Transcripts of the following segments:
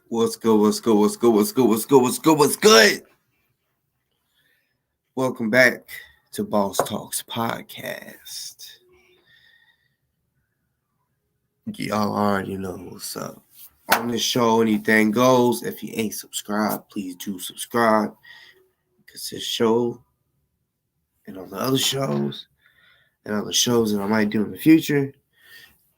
What's good? What's good? What's good? What's good? What's good? What's good? What's good? Welcome back to Boss Talks Podcast. Y'all already know what's up. On this show, anything goes. If you ain't subscribed, please do subscribe. Because this show and on the other shows and other shows that I might do in the future,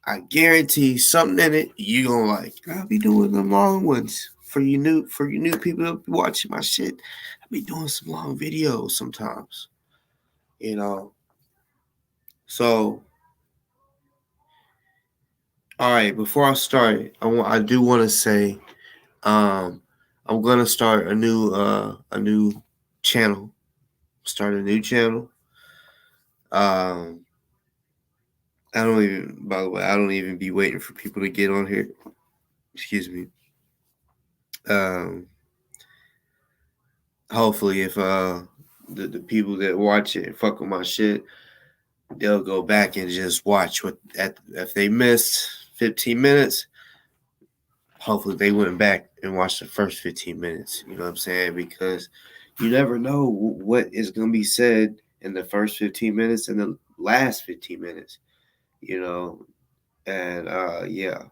I guarantee something in it you gonna like. I'll be doing the long ones for you new people that be watching my shit. I'll be doing some long videos sometimes. So all right, before I start, I do want to say I'm gonna start a new channel. Start a new channel. I don't even, by the way, I don't even be waiting for people to get on here. Excuse me. Hopefully, if the people that watch it and fuck with my shit, they'll go back and just watch if they missed 15 minutes. Hopefully, they went back and watched the first 15 minutes. You know what I'm saying? Because you never know what is going to be said in the first 15 minutes and the last 15 minutes. And yeah,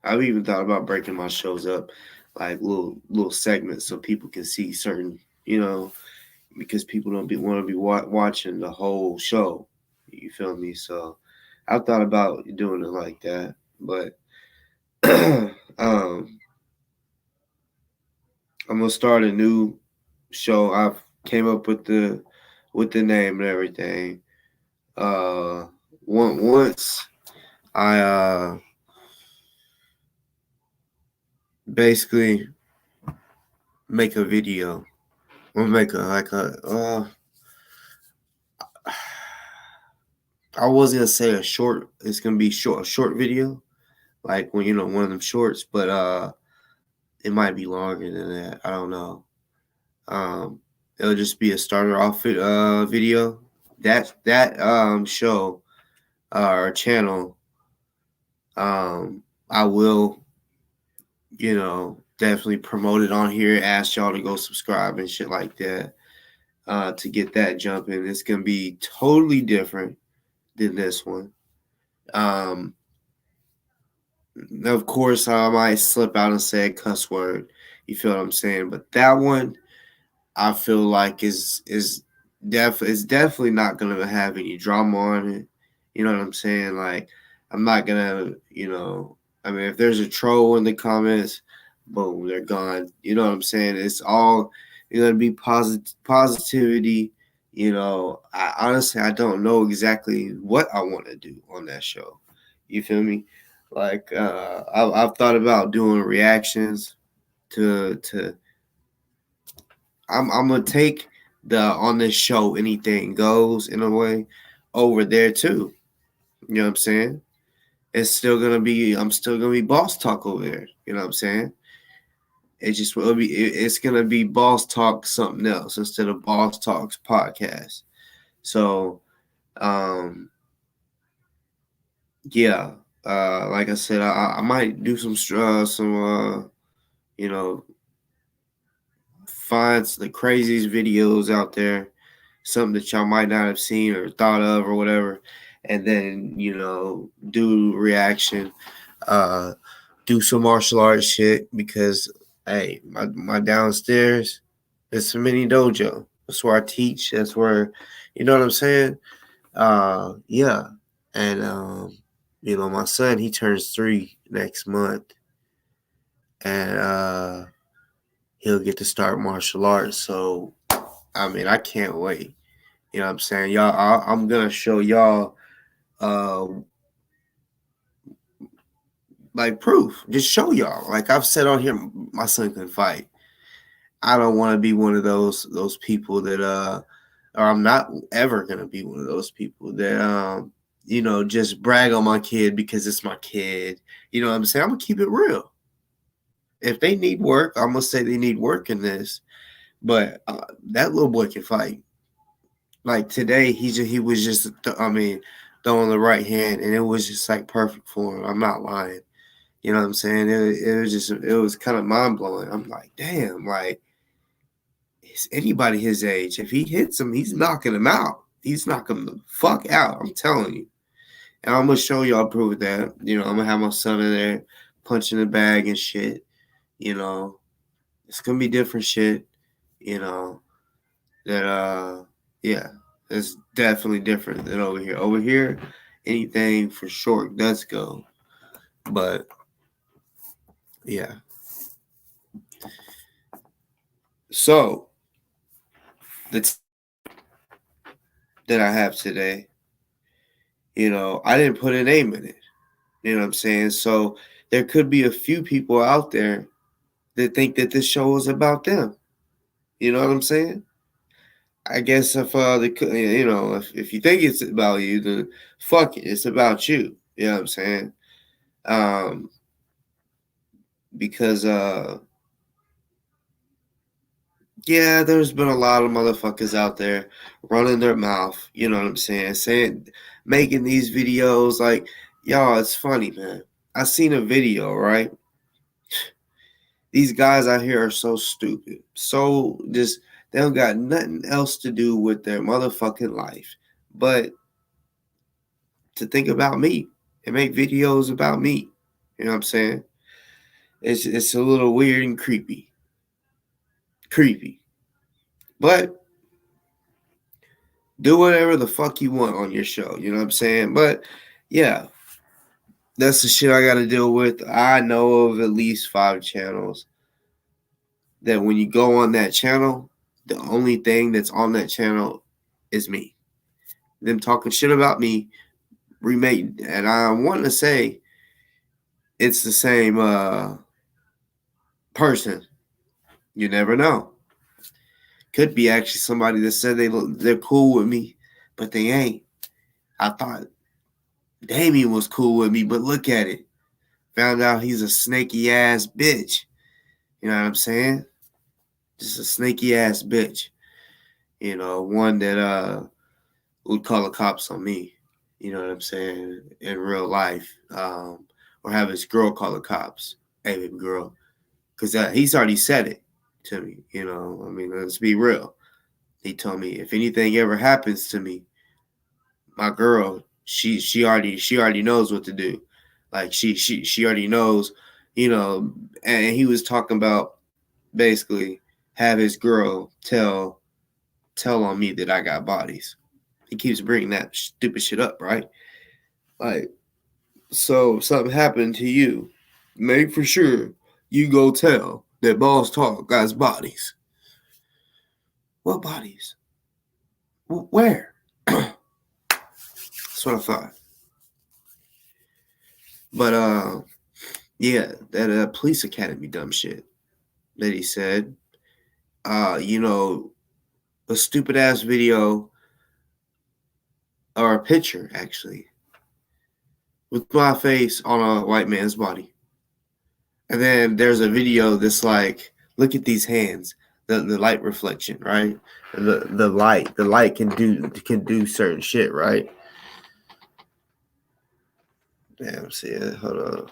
I've even thought about breaking my shows up like little segments so people can see certain, because people don't want to be watching the whole show. You feel me? So I've thought about doing it like that, but I'm gonna start a new show. I've came up with the name and everything. Once I basically make a video, or make I wasn't gonna say a short. It's gonna be a short video, like when one of them shorts, but it might be longer than that. I don't know. It'll just be a starter off video. That show or channel, I will definitely promote it on here. Ask y'all to go subscribe and shit like that. To get that jumping, it's gonna be totally different than this one. Of course, I might slip out and say a cuss word. You feel what I'm saying? But that one, I feel like is definitely not gonna have any drama on it. You know what I'm saying? Like, I'm not gonna, I mean, if there's a troll in the comments, boom, they're gone. You know what I'm saying? It's all gonna be positivity. Honestly, I don't know exactly what I want to do on that show. You feel me? Like, I've thought about doing reactions to. I'm gonna take the on this show anything goes in a way over there too. You know what I'm saying? I'm still gonna be boss talk over there. You know what I'm saying? It's gonna be boss talk something else instead of boss talks podcast. So, yeah, like I said, I might do some find the craziest videos out there, something that y'all might not have seen or thought of or whatever, and then do reaction, do some martial arts shit because hey, my downstairs it's a mini dojo. That's where I teach. That's where, you know what I'm saying. Yeah, and my son, he turns 3 next month, and he'll get to start martial arts. So I mean, I can't wait. You know what I'm saying? Y'all, I'm going to show y'all like proof. Just show y'all. Like I've said on here, my son can fight. I don't want to be one of those people that or I'm not ever going to be one of those people that just brag on my kid because it's my kid. You know what I'm saying? I'm going to keep it real. If they need work, I'm going to say they need work in this. But that little boy can fight. Like today, he was just throwing the right hand, and it was just like perfect for him. I'm not lying. You know what I'm saying? It was kind of mind blowing. I'm like, damn, like, is anybody his age, if he hits him, he's knocking him out. He's knocking him the fuck out. I'm telling you. And I'm gonna show y'all proof of that. You know, I'm gonna have my son in there punching the bag and shit. You know, it's gonna be different shit. You know, that yeah, it's definitely different than over here. Over here, anything for short does go. But yeah. So the that I have today, you know, I didn't put a name in it. You know what I'm saying? So there could be a few people out there that think that this show is about them. You know what I'm saying? I guess if you know, if you think it's about you, then fuck it, it's about you. You know what I'm saying? Um, because yeah, there's been a lot of motherfuckers out there running their mouth. You know what I'm saying? Making these videos like, y'all, it's funny, man. I seen a video, right? These guys out here are so stupid. So just they don't got nothing else to do with their motherfucking life but to think about me and make videos about me. You know what I'm saying? It's a little weird and creepy. Creepy. But do whatever the fuck you want on your show. You know what I'm saying? But yeah, that's the shit I gotta deal with. I know of at least 5 channels that when you go on that channel, the only thing that's on that channel is me. Them talking shit about me, remade, and I want to say it's the same person. You never know. Could be actually somebody that said they're cool with me, but they ain't. I thought Damien was cool with me, but look at it. Found out he's a snaky ass bitch. You know what I'm saying? Just a snaky ass bitch. You know, one that would call the cops on me. You know what I'm saying? In real life. Or have his girl call the cops. Hey, baby girl. Because he's already said it to me. You know, I mean, let's be real. He told me if anything ever happens to me, my girl, she already knows what to do. Like she already knows, you know. And he was talking about basically have his girl tell on me that I got bodies. He keeps bringing that stupid shit up, right? Like, so if something happened to you, make for sure you go tell that Boss Talk got bodies. What bodies? Where? That's what I thought. But yeah, that police academy dumb shit that he said. You know, a stupid ass video or a picture actually with my face on a white man's body. And then there's a video that's like, look at these hands, the light reflection, right? The light can do certain shit, right? Damn, see it. Hold on.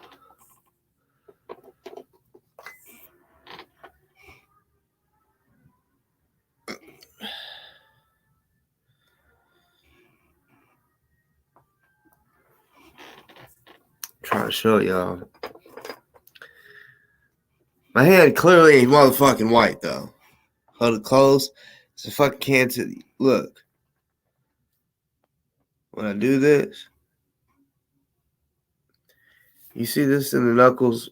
Trying to show y'all. My hand clearly ain't motherfucking white though. Hold it close. It's a fucking cancer. Look. When I do this, you see this in the knuckles?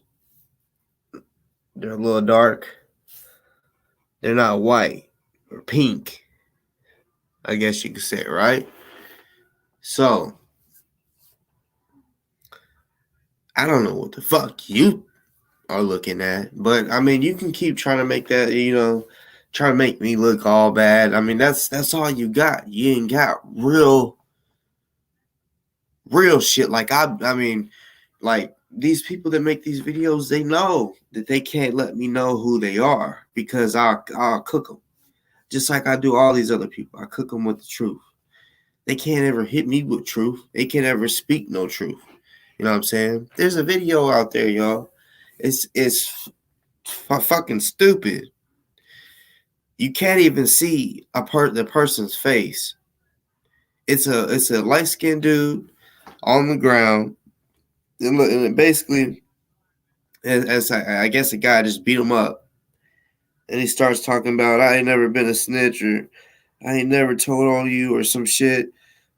They're a little dark. They're not white or pink. I guess you could say, right? So, I don't know what the fuck you are looking at, but I mean, you can keep trying to make that, you know, try to make me look all bad. I mean, that's all you got. You ain't got real shit. Like I mean, like these people that make these videos, they know that they can't let me know who they are because I'll cook them. Just like I do all these other people. I cook them with the truth. They can't ever hit me with truth. They can't ever speak no truth. You know what I'm saying? There's a video out there, y'all. It's fucking stupid. You can't even see the person's face. It's a light skinned dude on the ground, and basically, as I guess a guy just beat him up, and he starts talking about I ain't never been a snitch or I ain't never told on you or some shit.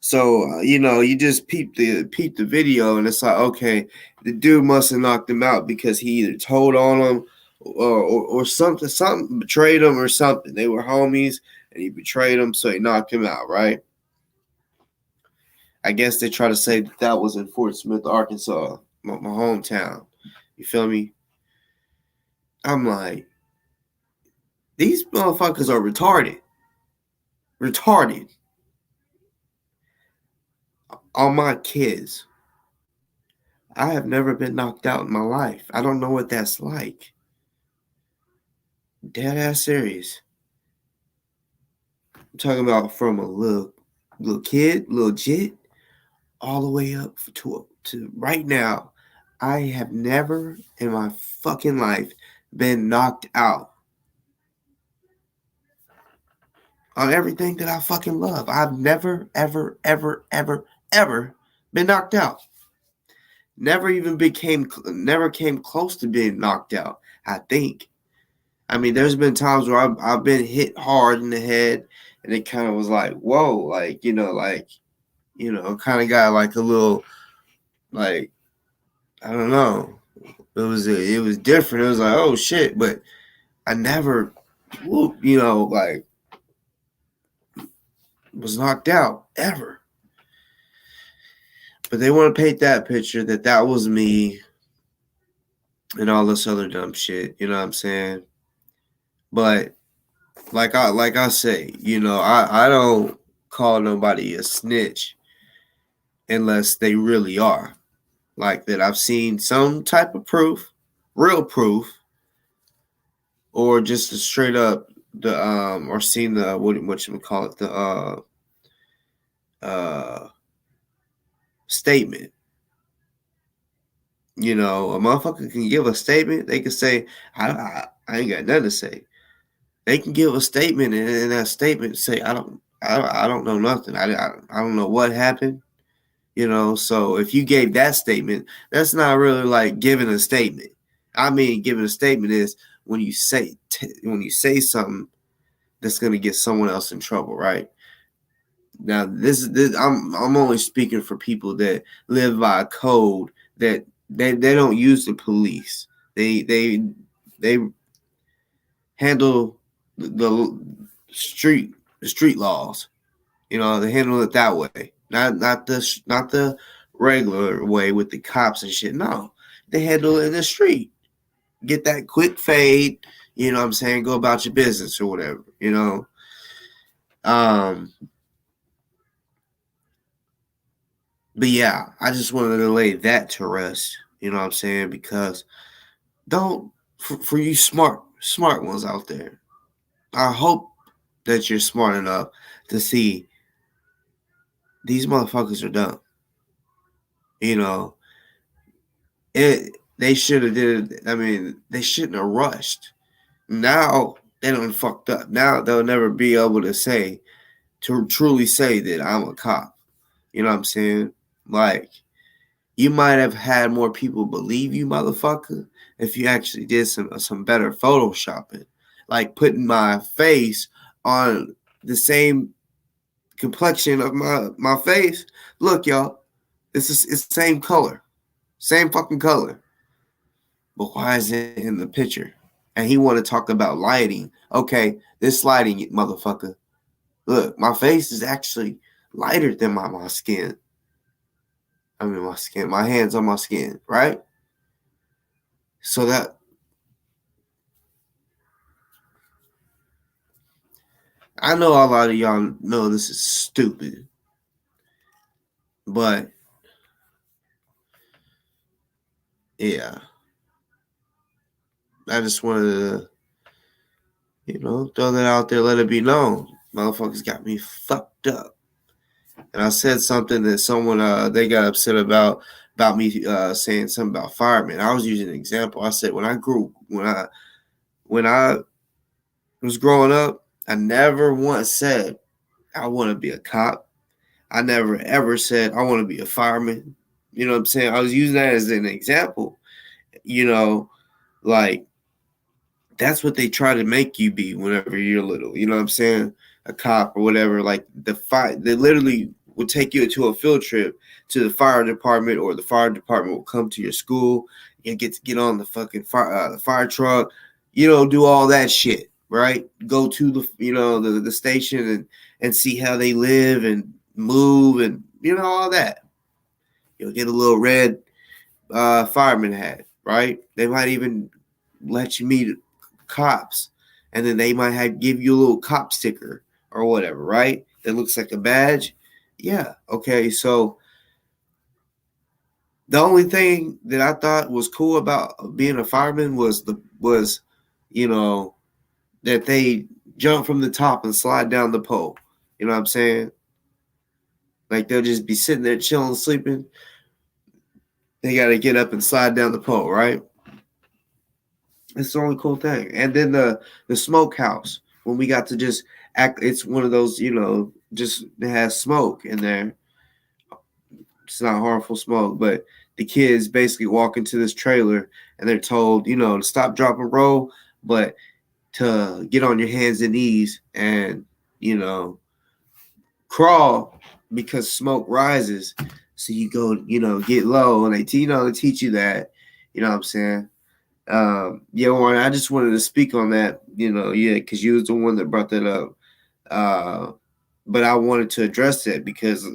So you just peep the video, and it's like, okay, the dude must have knocked him out because he either told on him or something betrayed him or something. They were homies, and he betrayed him, so he knocked him out, right? I guess they try to say that was in Fort Smith, Arkansas, my hometown. You feel me? I'm like, these motherfuckers are retarded. Retarded. On my kids. I have never been knocked out in my life. I don't know what that's like. Dead ass serious. I'm talking about from a little kid, little jit, all the way up to right now. I have never in my fucking life been knocked out on everything that I fucking love. I've never, ever, ever, ever, ever been knocked out. Never came close to being knocked out. I think. I mean, there's been times where I've been hit hard in the head, and it kind of was like, whoa, kind of got like a little, like, I don't know. It was different. It was like, oh shit, but I never, like, was knocked out ever. But they want to paint that picture that was me and all this other dumb shit. You know what I'm saying? But like I say, I don't call nobody a snitch unless they really are. Like that I've seen some type of proof, real proof, or just a straight up or seen the what you would call it, the statement. A motherfucker can give a statement. They can say, I ain't got nothing to say. They can give a statement, and in that statement say, I don't know nothing. I don't know what happened. So if you gave that statement, that's not really like giving a statement. I mean, giving a statement is when you say something that's going to get someone else in trouble, right? Now, this I'm only speaking for people that live by a code that they don't use the police. They handle the street laws. They handle it that way. Not the regular way with the cops and shit. No, they handle it in the street. Get that quick fade. You know what I'm saying? Go about your business or whatever. But yeah, I just wanted to lay that to rest. You know what I'm saying? Because for you smart ones out there, I hope that you're smart enough to see these motherfuckers are dumb. They should have did it. I mean, they shouldn't have rushed. Now they done fucked up. Now they'll never be able to truly say that I'm a cop. You know what I'm saying? Like, you might have had more people believe you, motherfucker, if you actually did some better photoshopping. Like putting my face on the same complexion of my face. Look, y'all, it's the same color. Same fucking color. But why is it in the picture? And he want to talk about lighting. Okay, this lighting, motherfucker. Look, my face is actually lighter than my skin. I mean, my skin. My hands on my skin, right? So that I know a lot of y'all know this is stupid, but yeah, I just wanted to, throw that out there, let it be known. Motherfuckers got me fucked up. and I said something that someone they got upset about me saying something about firemen. I was using an example. I said when I was growing up, I never once said I want to be a cop. I never ever said I want to be a fireman. You know what I'm saying? I was using that as an example. You know, like that's what they try to make you be whenever you're little. You know what I'm saying? A cop or whatever. Like they literally would take you to a field trip to the fire department, or the fire department will come to your school and get to get on the fucking fire truck. You know, do all that shit, right? Go to the station and see how they live and move and all that. You'll get a little red fireman hat, right? They might even let you meet cops, and then they might have give you a little cop sticker or whatever, right? That looks like a badge. Yeah. Okay. So the only thing that I thought was cool about being a fireman was you know that they jump from the top and slide down the pole. You know what I'm saying? Like they'll just be sitting there chilling, sleeping. They got to get up and slide down the pole, right? It's the only cool thing. And then the smokehouse, when we got to just act, it's one of those, just it has smoke in there. It's not harmful smoke, but the kids basically walk into this trailer and they're told, to stop, drop, and roll, but to get on your hands and knees and, crawl because smoke rises. So you go, get low, and they teach you that. You know what I'm saying? Yeah, Warren, I just wanted to speak on that, yeah, because you was the one that brought that up. But I wanted to address that because,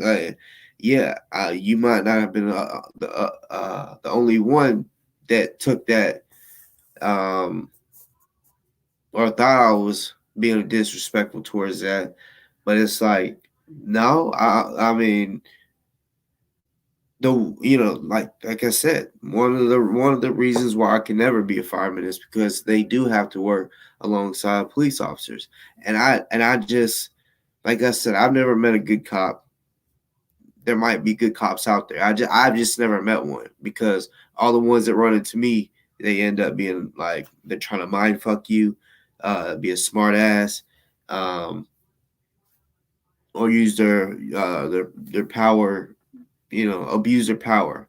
yeah, you might not have been the only one that took that, or thought I was being disrespectful towards that. But it's like, no, I mean, like I said, one of the reasons why I can never be a fireman is because they do have to work alongside police officers, and I just, like I said, I've never met a good cop. There might be good cops out there. I've just never met one, because all the ones that run into me, they end up being like they're trying to mind fuck you, be a smart ass, um, or use their power, abuse their power,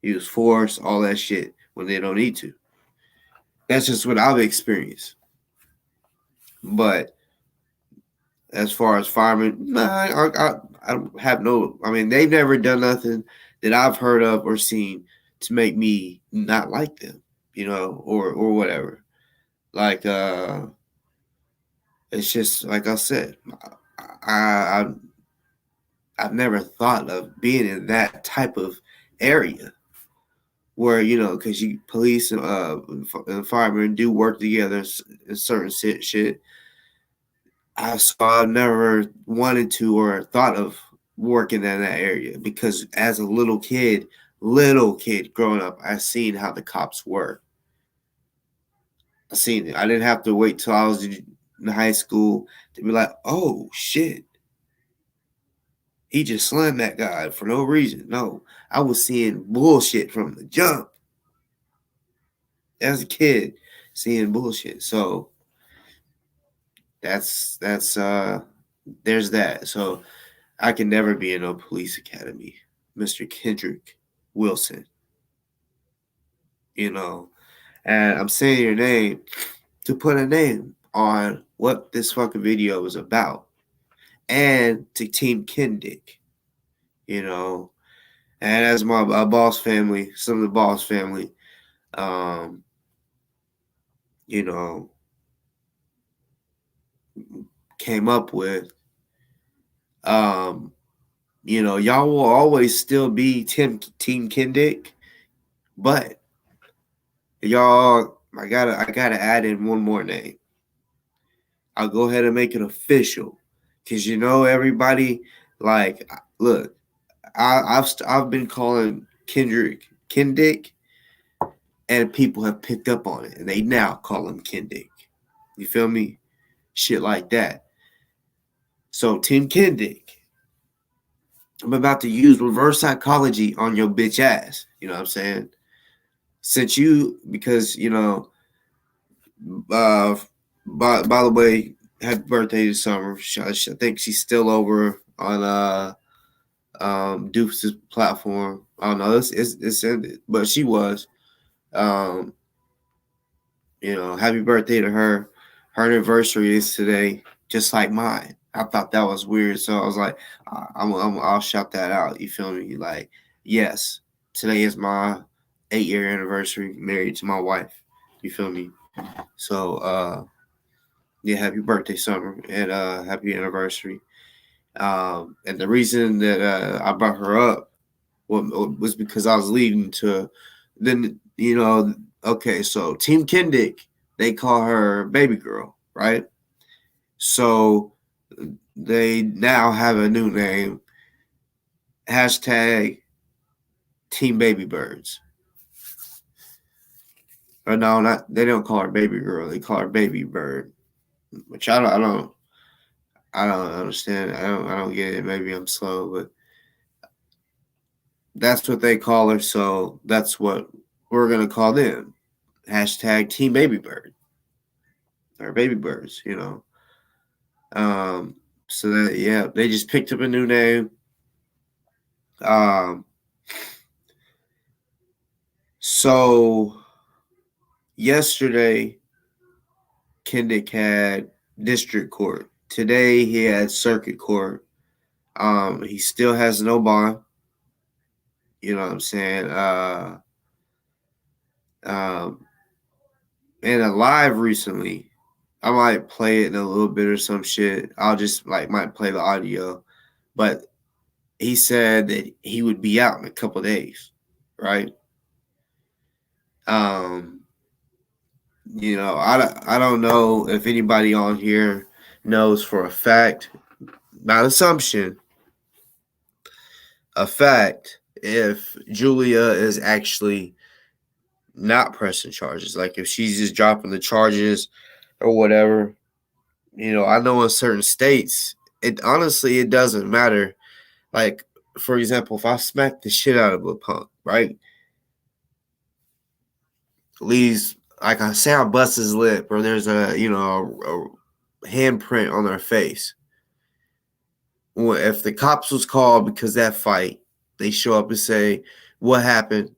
use force, all that shit when they don't need to. That's just what I've experienced. But as far as firemen, nah, I have no. I mean, they've never done nothing that I've heard of or seen to make me not like them, or whatever. Like, it's just like I said, I I've never thought of being in that type of area where, because you police and firemen do work together in certain shit. I've never wanted to or thought of working in that area, because as a little kid growing up, I seen how the cops were. I seen it. I didn't have to wait till I was in high school to be like, oh shit, he just slammed that guy for no reason. No, I was seeing bullshit from the jump as a kid, seeing bullshit. So that's there's that. So I can never be in a police academy, Mr. Kendrick Wilson. And I'm saying your name to put a name on what this fucking video is about, and to Team Kendick, you know. And as my boss family, some of the boss family, um, you know, came up with, um, y'all will always still be Team Kendick, but y'all, I gotta add in one more name. I'll go ahead and make it official, because everybody, like, look, I've been calling Kendrick Kendick, and people have picked up on it, and they now call him Kendick. You feel me? Shit like that. So Team Kendick, I'm about to use reverse psychology on your bitch ass. You know what I'm saying? Since you, because, uh, by the way, happy birthday to Summer. I think she's still over on Deuce's platform. I don't know, it's ended, but she was. Um, happy birthday to her. Her anniversary is today, just like mine. I thought that was weird, so I was like, I'll shout that out. You feel me? Like, yes, today is my 8-year anniversary, married to my wife. You feel me? So, yeah, happy birthday, Summer, and happy anniversary. And the reason that I brought her up was because I was leading to, then, okay, so Team Kendick, they call her baby girl, right? So they now have a new name, hashtag Team Baby Birds. Or no, not, they don't call her baby girl, they call her baby bird, which I don't understand. I don't get it. Maybe I'm slow, but that's what they call her, so that's what we're gonna call them. Hashtag Team Baby Bird or Baby Birds. Um, so that, yeah, they just picked up a new name. Um, so yesterday, Kendick had district court. Today he had circuit court. He still has no bond. You know what I'm saying? Um, and alive recently, I might play it in a little bit or some shit. I'll just might play the audio, but he said that he would be out in a couple days, right? Um, I don't know if anybody on here knows for a fact, not assumption, a fact, if Julia is actually not pressing charges, like if she's just dropping the charges or whatever. I know in certain states, it doesn't matter. Like, for example, if I smack the shit out of a punk, right? Leaves, like I say, I bust his lip, or there's a handprint on their face. Well, if the cops was called because that fight, they show up and say, "What happened?"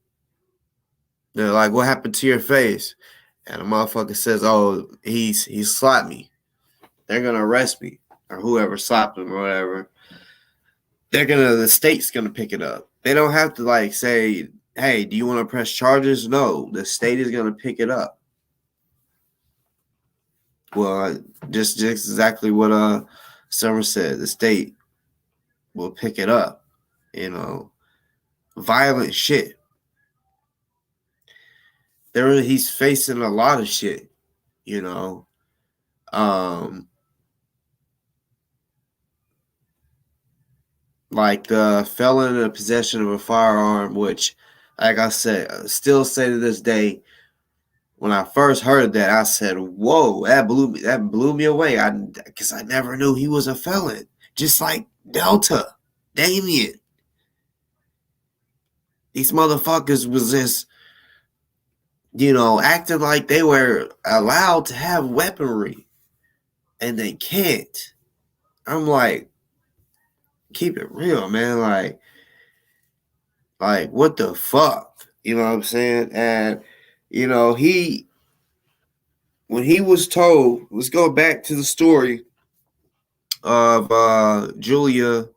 They're like, "What happened to your face?" And the motherfucker says, "Oh, he slapped me." They're gonna arrest me, or whoever slapped him or whatever. The state's gonna pick it up. They don't have to say, "Hey, do you want to press charges?" No, the state is gonna pick it up. Well, just exactly what Summer said. The state will pick it up. Violent shit. He's facing a lot of shit. You know, um, like the felon in possession of a firearm, which, like I said, I still say to this day, when I first heard that, I said, "Whoa, that blew me away." Because I never knew he was a felon, just like Delta, Damien. These motherfuckers was just, acting like they were allowed to have weaponry, and they can't. I'm like, keep it real, man. Like what the fuck? You know what I'm saying? And he when he was told, let's go back to the story of Julia.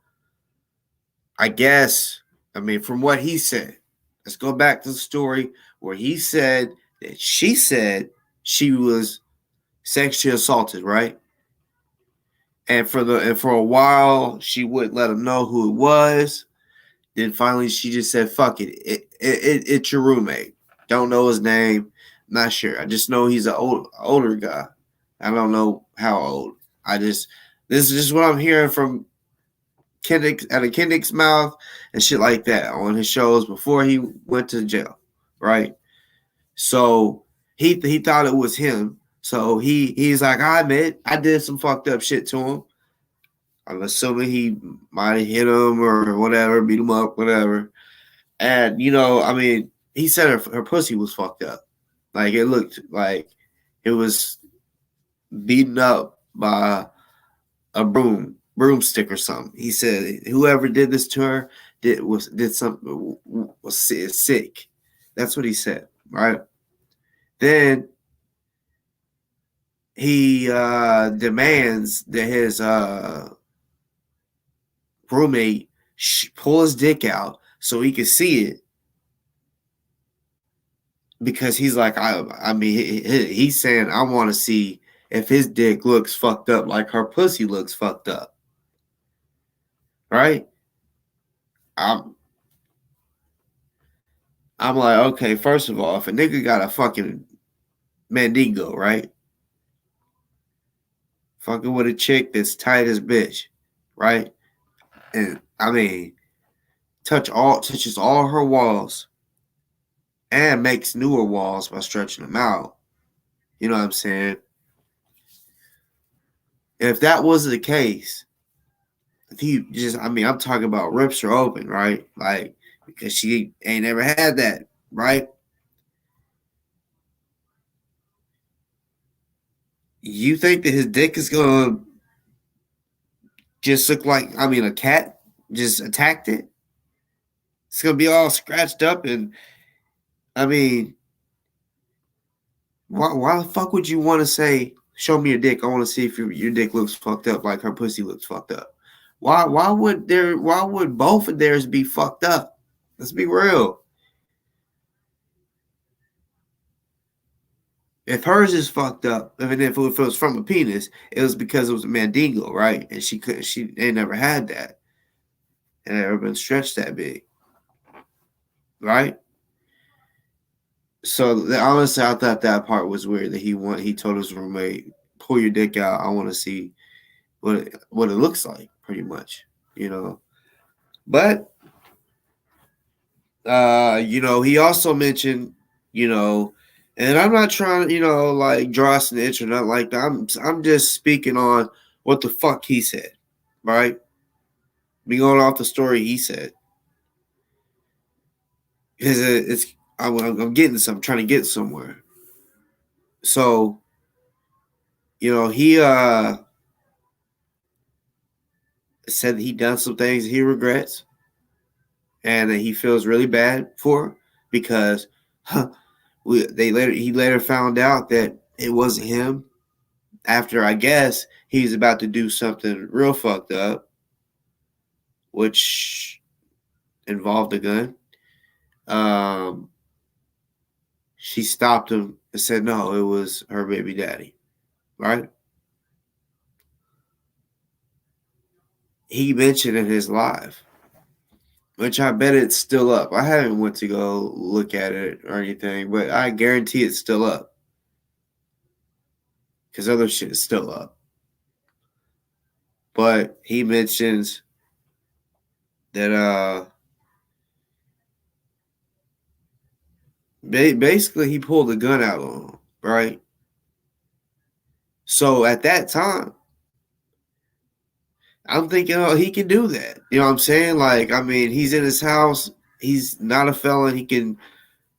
I guess, I mean, from what he said, let's go back to the story where he said that she said she was sexually assaulted, right? And for a while she wouldn't let him know who it was. Then finally she just said, "Fuck it, it's your roommate. Don't know his name, not sure. I just know he's an older guy. I don't know how old. This is just what I'm hearing from out of Kendrick's mouth and shit like that on his shows before he went to jail, right? So he thought it was him. So he's like, I admit I did some fucked up shit to him. I'm assuming he might have hit him or whatever, beat him up, whatever. And I mean, he said her pussy was fucked up. Like it looked like it was beaten up by a broomstick or something. He said whoever did this to her did something was sick. That's what he said, right? Then he demands that his roommate pull his dick out so he can see it because he's like, I mean, he's saying I want to see if his dick looks fucked up like her pussy looks fucked up, right? I'm I'm like, okay, first of all, if a nigga got a fucking mandingo, right? Fucking with a chick that's tight as bitch, right? And I mean, touches all her walls and makes newer walls by stretching them out. You know what I'm saying? If that was the case, if he just, I mean, I'm talking about rips are open, right? Like, because she ain't never had that, right? You think that his dick is gonna just look like, I mean, a cat just attacked it? It's gonna be all scratched up, and I mean, why the fuck would you want to say, "Show me your dick"? I want to see if your dick looks fucked up, like her pussy looks fucked up. Why would both of theirs be fucked up? Let's be real. If hers is fucked up, I mean, if it was from a penis, it was because it was a mandingo, right? And she ain't never had that, and never been stretched that big, right? So honestly, I thought that part was weird that he told his roommate, "Pull your dick out. I want to see what it looks like," pretty much, you know. But he also mentioned, you know, and I'm not trying to, like draw us an itch or nothing like that. I'm just speaking on what the fuck he said, right? Be going off the story he said, because I'm getting some, I'm trying to get somewhere. So he said that he done some things he regrets and that he feels really bad for because he later found out that it wasn't him after I guess he's about to do something real fucked up, which involved a gun. Um, she stopped him and said no, it was her baby daddy, right? He mentioned in his live, which I bet it's still up. I haven't went to go look at it or anything, but I guarantee it's still up because other shit is still up. But he mentions that basically he pulled a gun out on him, right? So at that time, I'm thinking, oh, he can do that. You know what I'm saying? Like, I mean, he's in his house. He's not a felon. He can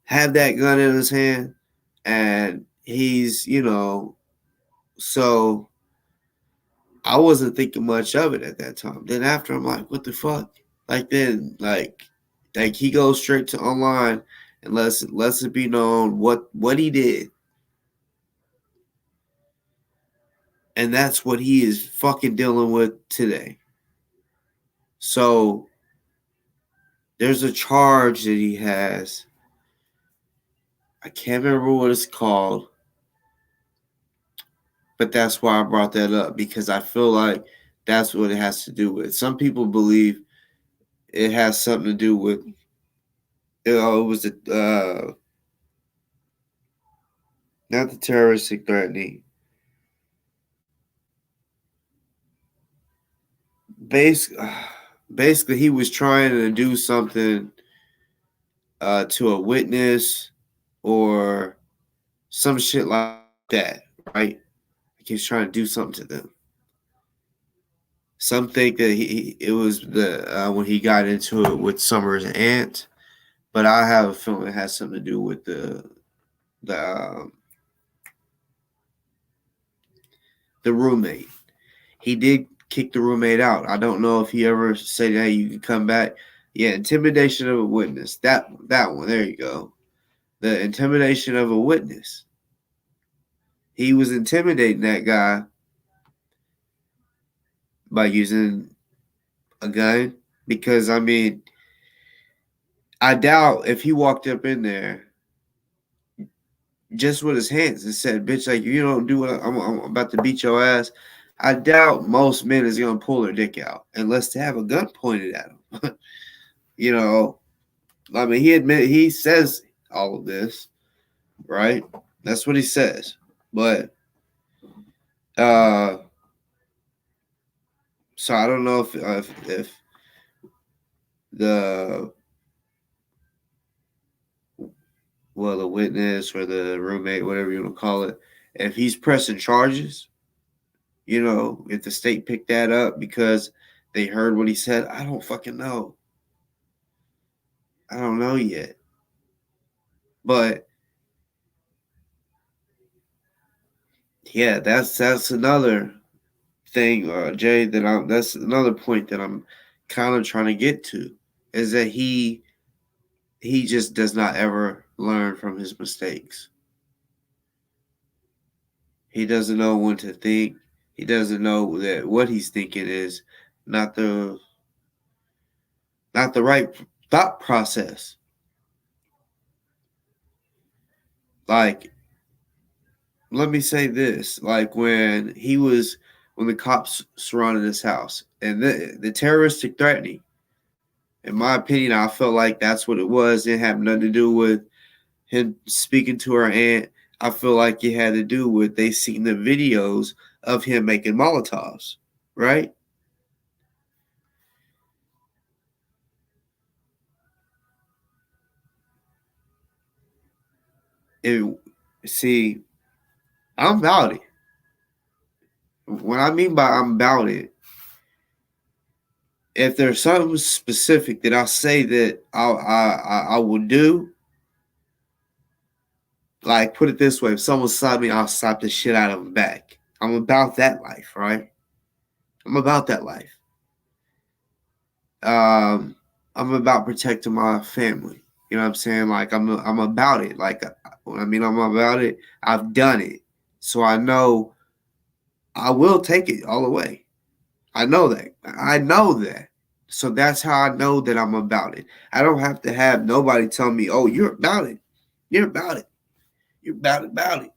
have that gun in his hand, and he's, so I wasn't thinking much of it at that time. Then after, I'm like, what the fuck? Like then, like he goes straight to online and lets it be known what he did, and that's what he is fucking dealing with today. So there's a charge that he has. I can't remember what it's called, but that's why I brought that up because I feel like that's what it has to do with. Some people believe it has something to do with, it was not the terroristic threatening. Basically, basically, he was trying to do something to a witness or some shit like that, right? Like he's trying to do something to them. Some think that it was the when he got into it with Summer's aunt, but I have a feeling it has something to do with the the roommate. He did kick the roommate out. I don't know if he ever said, "Hey, you can come back." Yeah, intimidation of a witness. That one. There you go. The intimidation of a witness. He was intimidating that guy by using a gun because I mean, I doubt if he walked up in there just with his hands and said, "Bitch, like you don't do what I'm about to beat your ass." I doubt most men is gonna pull their dick out unless they have a gun pointed at them. you know, I mean, he says all of this, right? That's what he says. But uh, so I don't know if the the witness or the roommate, whatever you want to call it, if he's pressing charges, if the state picked that up because they heard what he said, I don't fucking know. I don't know yet. But yeah, that's another thing, Jay. That's another point that I'm kind of trying to get to is that he just does not ever learn from his mistakes. He doesn't know when to think. He doesn't know that what he's thinking is not the not the right thought process. Like, let me say this: like when the cops surrounded his house and the terroristic threatening. In my opinion, I felt like that's what it was. It had nothing to do with him speaking to her aunt. I feel like it had to do with they seen the videos of him making Molotovs, right? It, see, I'm about it. What I mean by I'm about it, if there's something specific that I say that I will do, like put it this way, if someone slapped me, I'll slap the shit out of them back. I'm about that life, right? I'm about that life. Um, I'm about protecting my family. You know what I'm saying? Like I'm about it. Like when I mean I'm about it, I've done it, so I know I will take it all the way. I know that. I know that. So that's how I know that I'm about it. I don't have to have nobody tell me, "Oh, you're about it. You're about it. You're about it. About it."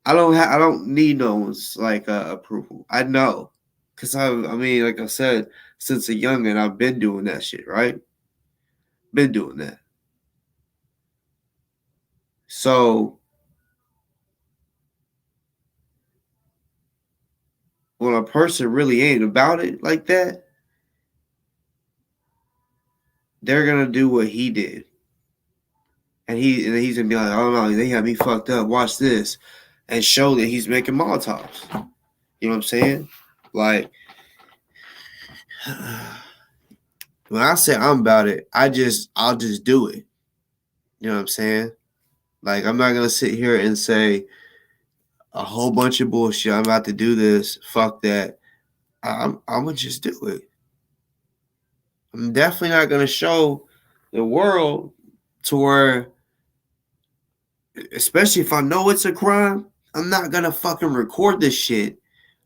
I don't need no one's like approval. I know, cause I mean, like I said, since a youngin, I've been doing that shit. Right? Been doing that. So when a person really ain't about it like that, they're gonna do what he did, and he's gonna be like, "Oh no, they got me fucked up. Watch this," and show that he's making Molotovs. You know what I'm saying? Like when I say I'm about it, I'll just do it. You know what I'm saying? Like I'm not gonna sit here and say a whole bunch of bullshit. I'm about to do this. Fuck that. I'm gonna just do it. I'm definitely not gonna show the world to where, especially if I know it's a crime, I'm not gonna fucking record this shit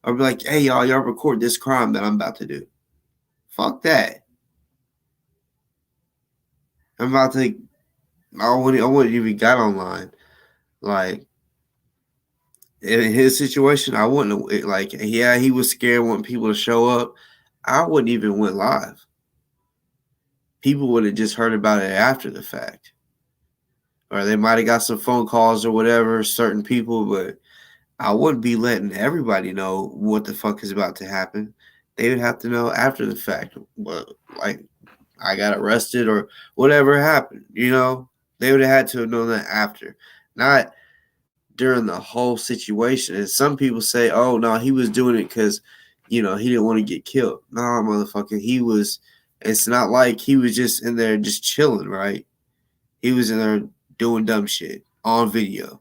or be like, "Hey y'all record this crime that I'm about to do." Fuck that. I'm about to. I wouldn't even got online. Like in his situation, I wouldn't like. Yeah, he was scared wanting people to show up. I wouldn't even went live. People would have just heard about it after the fact, or they might have got some phone calls or whatever. Certain people, but I wouldn't be letting everybody know what the fuck is about to happen. They would have to know after the fact. But like I got arrested or whatever happened, they would have had to have known that after, not during the whole situation. And some people say, "Oh no, he was doing it because, he didn't want to get killed. No, motherfucker, it's not like he was just in there just chilling, right? He was in there doing dumb shit on video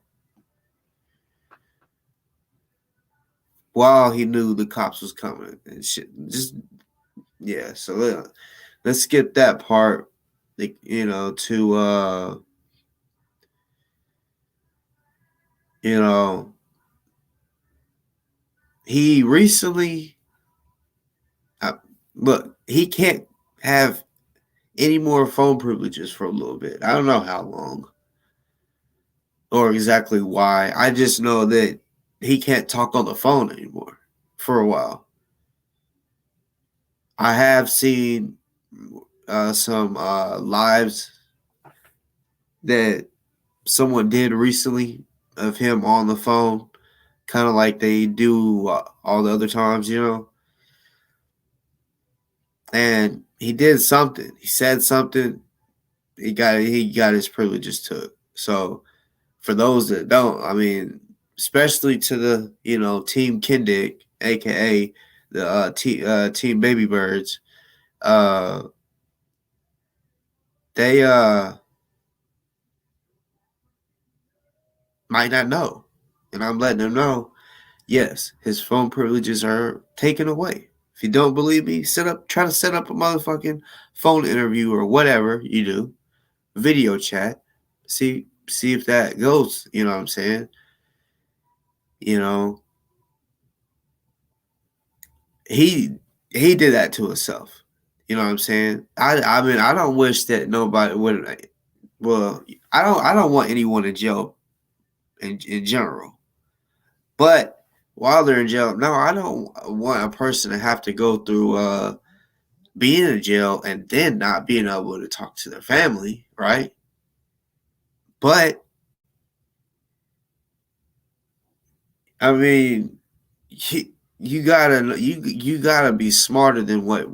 while he knew the cops was coming and shit. Just, yeah, so let's skip that part, to, you know, he recently, look, he can't have any more phone privileges for a little bit. I don't know how long or exactly why. I just know that he can't talk on the phone anymore for a while. I have seen some lives that someone did recently of him on the phone, kind of like they do all the other times. And he did something. He said something. He got his privileges took. So for those that don't, I mean, especially to the Team Kindick, aka the Team Baby Birds, uh, they might not know, and I'm letting them know. Yes, his phone privileges are taken away. If you don't believe me, try to set up a motherfucking phone interview or whatever you do, video chat. See if that goes. You know what I'm saying? You know, he he did that to himself. You know what I'm saying? I mean, I don't wish that nobody would. Well, I don't want anyone in jail in general. But while they're in jail, no, I don't want a person to have to go through being in jail and then not being able to talk to their family, right? But I mean, you gotta be smarter than what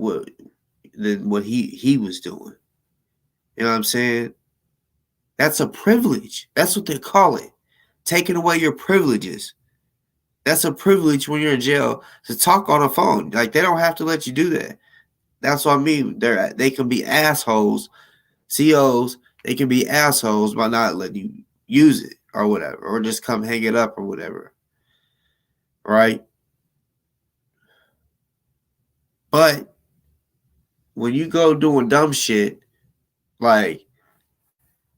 he was doing. You know what I'm saying? That's a privilege. That's what they call it. Taking away your privileges. That's a privilege when you're in jail to talk on a phone. Like they don't have to let you do that. That's what I mean. They can be assholes. COs, they can be assholes by not letting you use it or whatever, or just come hang it up or whatever. Right? But when you go doing dumb shit, like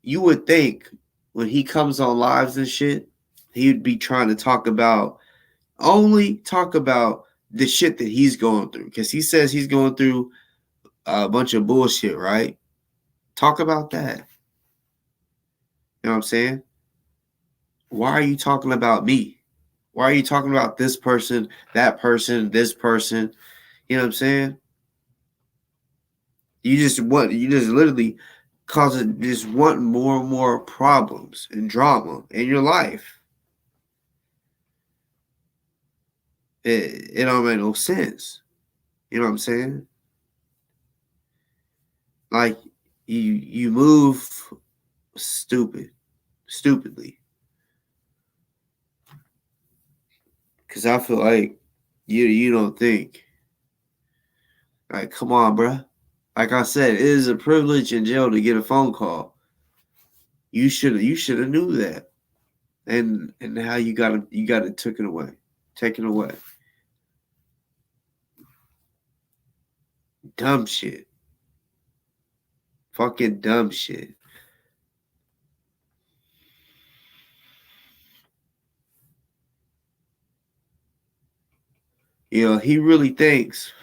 you would think when he comes on lives and shit, he'd be trying to only talk about the shit that he's going through. Because he says he's going through a bunch of bullshit, right? Talk about that. You know what I'm saying? Why are you talking about me? Why are you talking about this person, that person, this person? You know what I'm saying? You just literally just want more and more problems and drama in your life. It don't make no sense. You know what I'm saying? Like you move stupidly. Cause I feel like you don't think. Like, come on, bruh. Like I said, it is a privilege in jail to get a phone call. You should have knew that. And how you got it taken away. Dumb shit. Fucking dumb shit. He really thinks,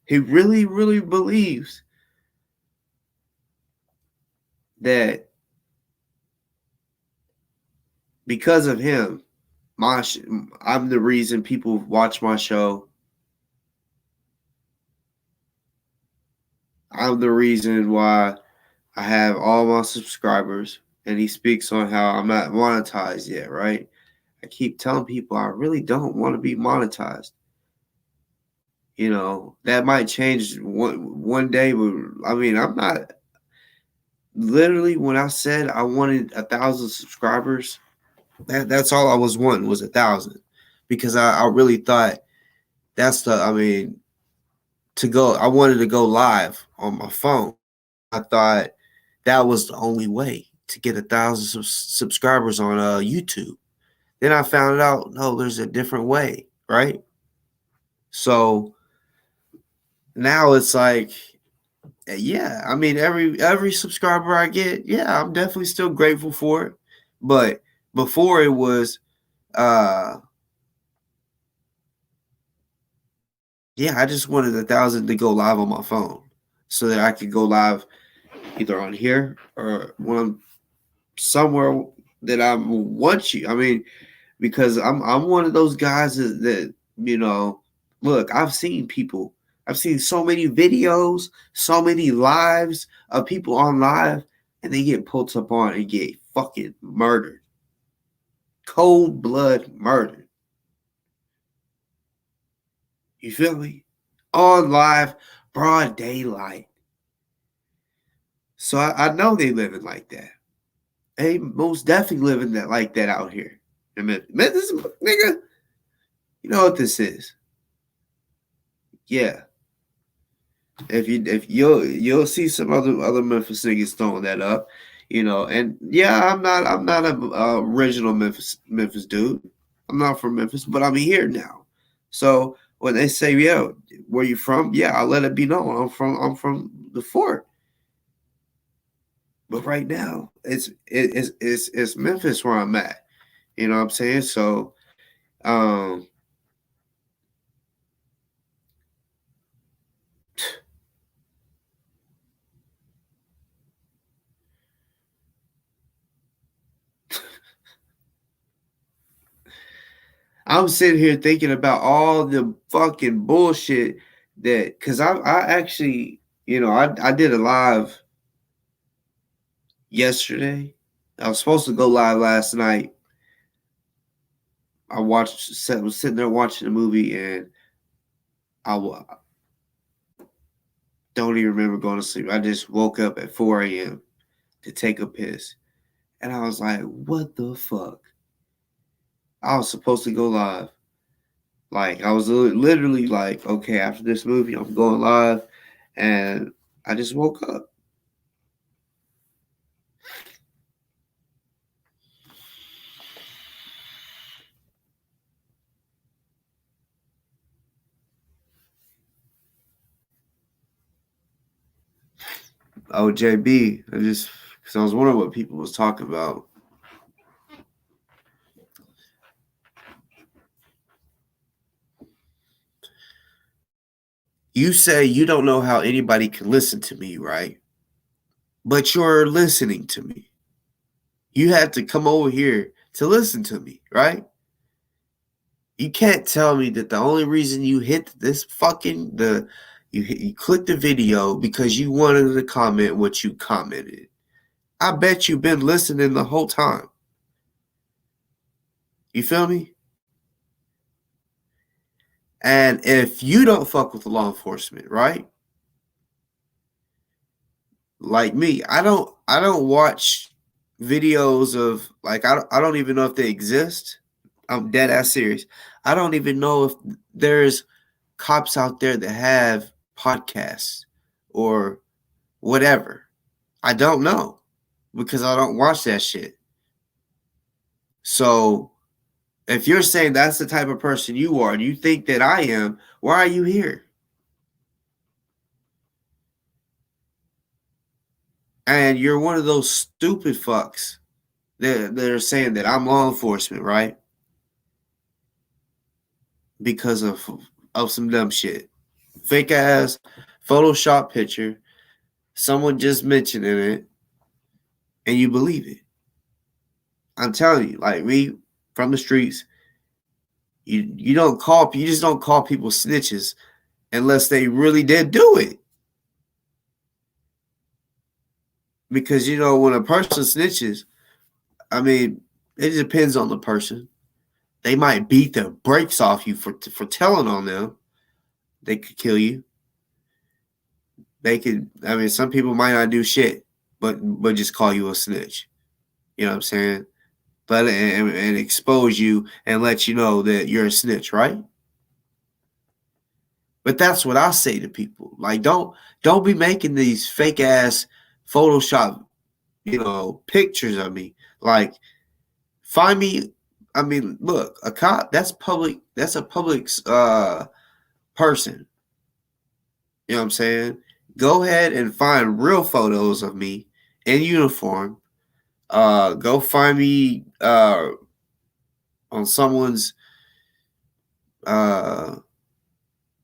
he really, really believes that because of him, I'm the reason people watch my show. I'm the reason why I have all my subscribers. And he speaks on how I'm not monetized yet, right? I keep telling people I really don't want to be monetized. That might change one day. But I mean, I'm not literally when I said I wanted 1,000 subscribers. That's all I was wanting was 1,000, because I really thought That's the. I mean, to go. I wanted to go live on my phone. I thought that was the only way to get 1,000 subscribers on YouTube. Then I found out no, there's a different way, right? So now it's like, yeah, I mean every subscriber I get, yeah, I'm definitely still grateful for it. But before it was, uh, yeah, I just wanted 1,000 to go live on my phone so that I could go live either on here or when I'm somewhere that I want you. I mean, because I'm one of those guys that you know, look, I've seen so many videos, so many lives of people on live, and they get pulled up on and get fucking murdered, cold blood murdered. You feel me? On live, broad daylight. So I know they living like that. They most definitely living that like that out here. I mean, this nigga, you know what this is? Yeah. If you'll see some other Memphis niggas throwing that up, you know, and yeah, I'm not a original Memphis dude. I'm not from Memphis, but I'm here now. So when they say, "Yo, where you from?" Yeah, I'll let it be known. I'm from the fort. But right now, it's Memphis where I'm at. You know what I'm saying? So um I'm sitting here thinking about all the fucking bullshit that because I actually, you know, I did a live yesterday. I was supposed to go live last night. Was sitting there watching the movie, and don't even remember going to sleep. I just woke up at 4 a.m. to take a piss, and I was like, "What the fuck?" I was supposed to go live. Like I was literally like, "Okay, after this movie, I'm going live," and I just woke up. Oh, JB, I just because I was wondering what people was talking about. You say you don't know how anybody can listen to me, right? But you're listening to me. You had to come over here to listen to me, right? You can't tell me that the only reason you hit this fucking you clicked the video because you wanted to comment what you commented. I bet you've been listening the whole time. You feel me? And if you don't fuck with the law enforcement, right? Like me, I don't watch videos of like I don't even know if they exist. I'm dead ass serious. I don't even know if there's cops out there that have podcasts or whatever. I don't know because I don't watch that shit. So if you're saying that's the type of person you are and you think that I am, why are you here? And you're one of those stupid fucks that are saying that I'm law enforcement, right? Because of some dumb shit. Fake ass Photoshop picture, someone just mentioning it, and you believe it. I'm telling you, like me from the streets, you just don't call people snitches unless they really did do it. Because you know, when a person snitches, I mean, it depends on the person. They might beat the brakes off you for telling on them. They could kill you. They could. I mean, some people might not do shit, but just call you a snitch. You know what I'm saying? Let it and expose you and let you know that you're a snitch, right? But that's what I say to people. Like, don't be making these fake ass Photoshop, pictures of me. Like, find me. I mean, look, a cop. That's public. That's a public person. You know what I'm saying? Go ahead and find real photos of me in uniform. Go find me on someone's uh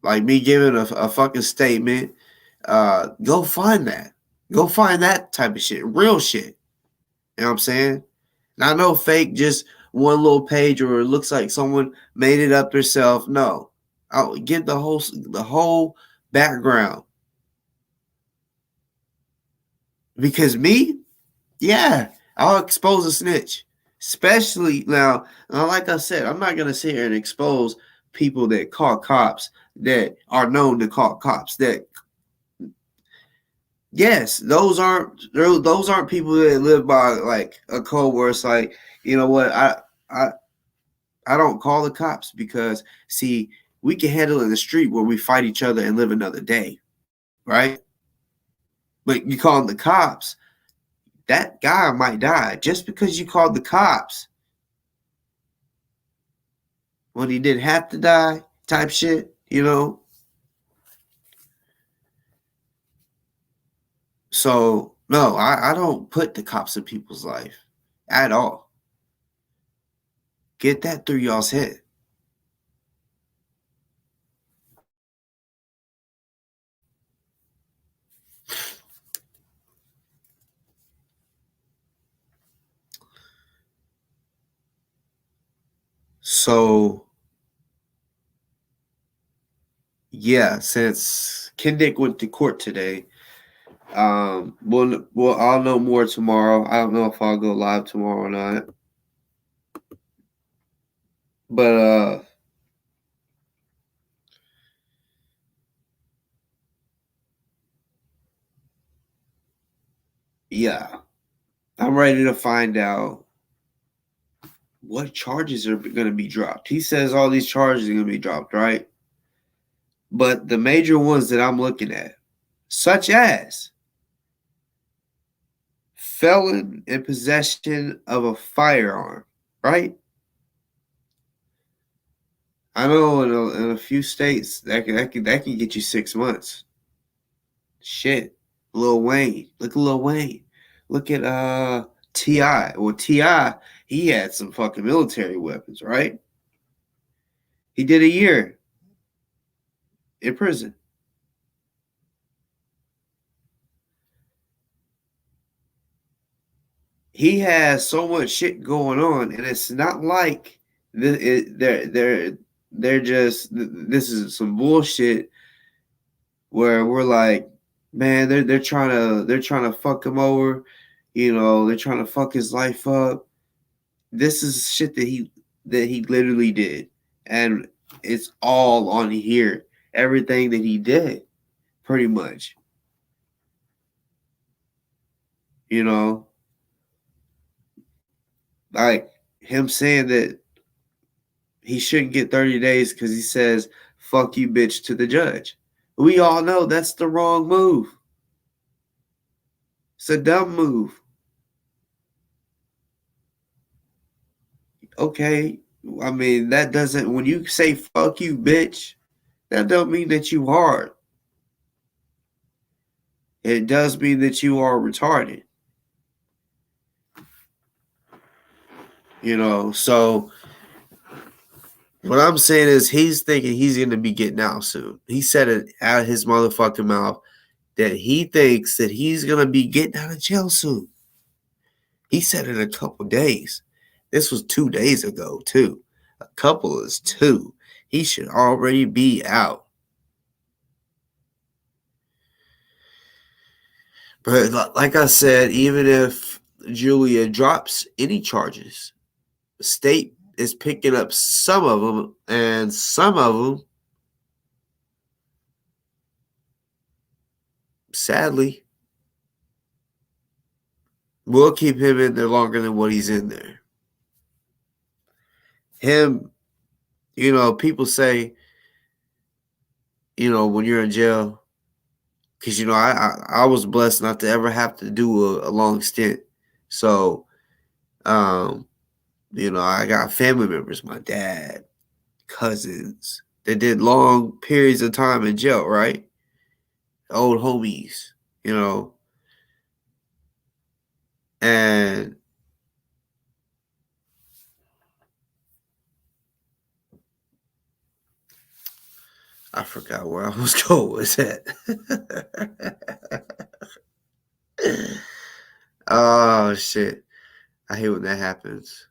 like me giving a fucking statement. Go find that. Go find that type of shit. Real shit. You know what I'm saying? Not no fake, just one little page or it looks like someone made it up themselves. No. I'll get the whole background. Because me, yeah, I'll expose a snitch. Especially now, like I said, I'm not gonna sit here and expose people that call cops that are known to call cops. That yes, those aren't people that live by like a code where it's like, you know what, I I don't call the cops because see, we can handle it in the street where we fight each other and live another day, right? But you call the cops, that guy might die just because you called the cops when he didn't have to die, type shit. So no, I don't put the cops in people's life at all. Get that through y'all's head. So yeah, since Kendick went to court today, we'll I'll know more tomorrow. I don't know if I'll go live tomorrow or not. But yeah, I'm ready to find out what charges are going to be dropped. He says all these charges are going to be dropped, right? But the major ones that I'm looking at, such as felon in possession of a firearm, right? I know in a few states that can get you 6 months. Shit, Lil Wayne. Look at Lil Wayne. Look at Ti. Well, Ti, he had some fucking military weapons, right? He did a year in prison. He has so much shit going on, and it's not like they're just this is some bullshit where we're like, man, they're trying to fuck him over, they're trying to fuck his life up. This is shit that he literally did, and it's all on here. Everything that he did, pretty much, you know, like him saying that he shouldn't get 30 days because he says "fuck you, bitch" to the judge. We all know that's the wrong move. It's a dumb move. Okay, I mean that doesn't. When you say "fuck you, bitch," that don't mean that you hard. It does mean that you are retarded. So what I'm saying is he's thinking he's going to be getting out soon. He said it out of his motherfucking mouth that he thinks that he's going to be getting out of jail soon. He said it in a couple days. This was 2 days ago, too. A couple is two. He should already be out. But like I said, even if Julia drops any charges, the state is picking up some of them, and some of them, sadly, will keep him in there longer than what he's in there. Him, people say when you're in jail, because I was blessed not to ever have to do a long stint. So, um, I got family members, my dad, cousins, that did long periods of time in jail, right? Old homies, you know, and I forgot where I was going with that. Oh shit! I hate when that happens.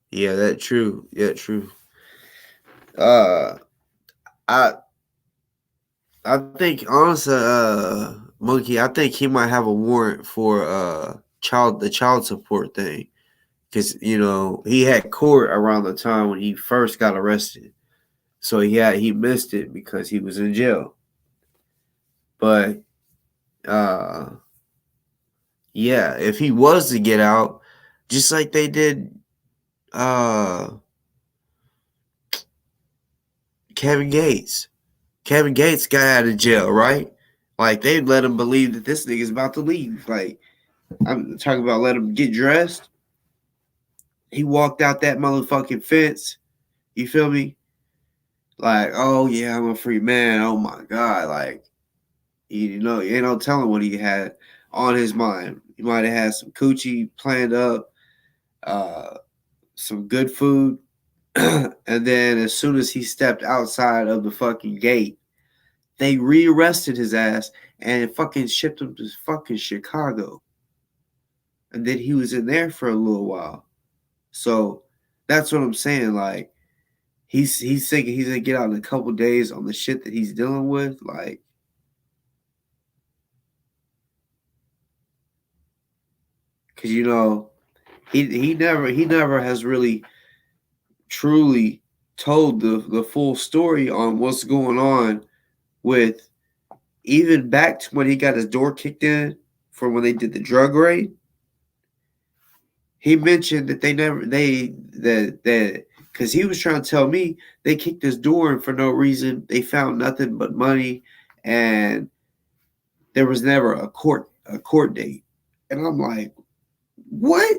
Yeah, that true. Yeah, true. Uh, I I think honestly, Monkey, I think he might have a warrant for the child support thing, because he had court around the time when he first got arrested, so he missed it because he was in jail. But uh, yeah, if he was to get out, just like they did uh Kevin Gates. Kevin Gates got out of jail, right? Like they let him believe that this nigga's about to leave. Like I'm talking about let him get dressed. He walked out that motherfucking fence. You feel me? Like, oh yeah, I'm a free man. Oh my god, like you ain't no telling what he had on his mind. He might have had some coochie planned up, uh, some good food, and then as soon as he stepped outside of the fucking gate, they rearrested his ass and fucking shipped him to fucking Chicago. And then he was in there for a little while. So that's what I'm saying. Like he's thinking he's gonna get out in a couple days on the shit that he's dealing with. Like, cause he never has really truly told the full story on what's going on with, even back to when he got his door kicked in for when they did the drug raid. He mentioned that that because he was trying to tell me they kicked his door in for no reason. They found nothing but money, and there was never a court date. And I'm like, what?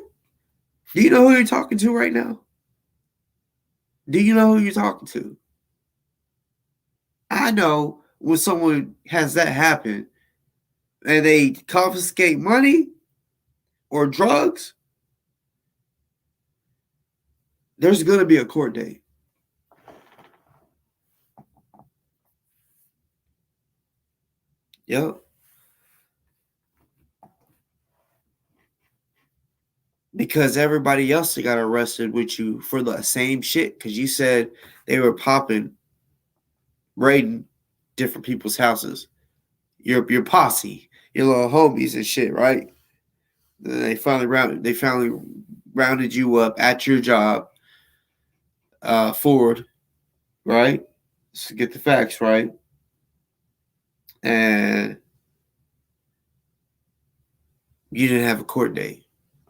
Do you know who you're talking to right now? Do you know who you're talking to? I know when someone has that happen and they confiscate money or drugs, there's gonna be a court date. Yep. Because everybody else that got arrested with you for the same shit. Because you said they were popping, raiding different people's houses. Your posse, your little homies and shit, right? Then they finally rounded you up at your job, Ford, right? So get the facts right, and you didn't have a court date.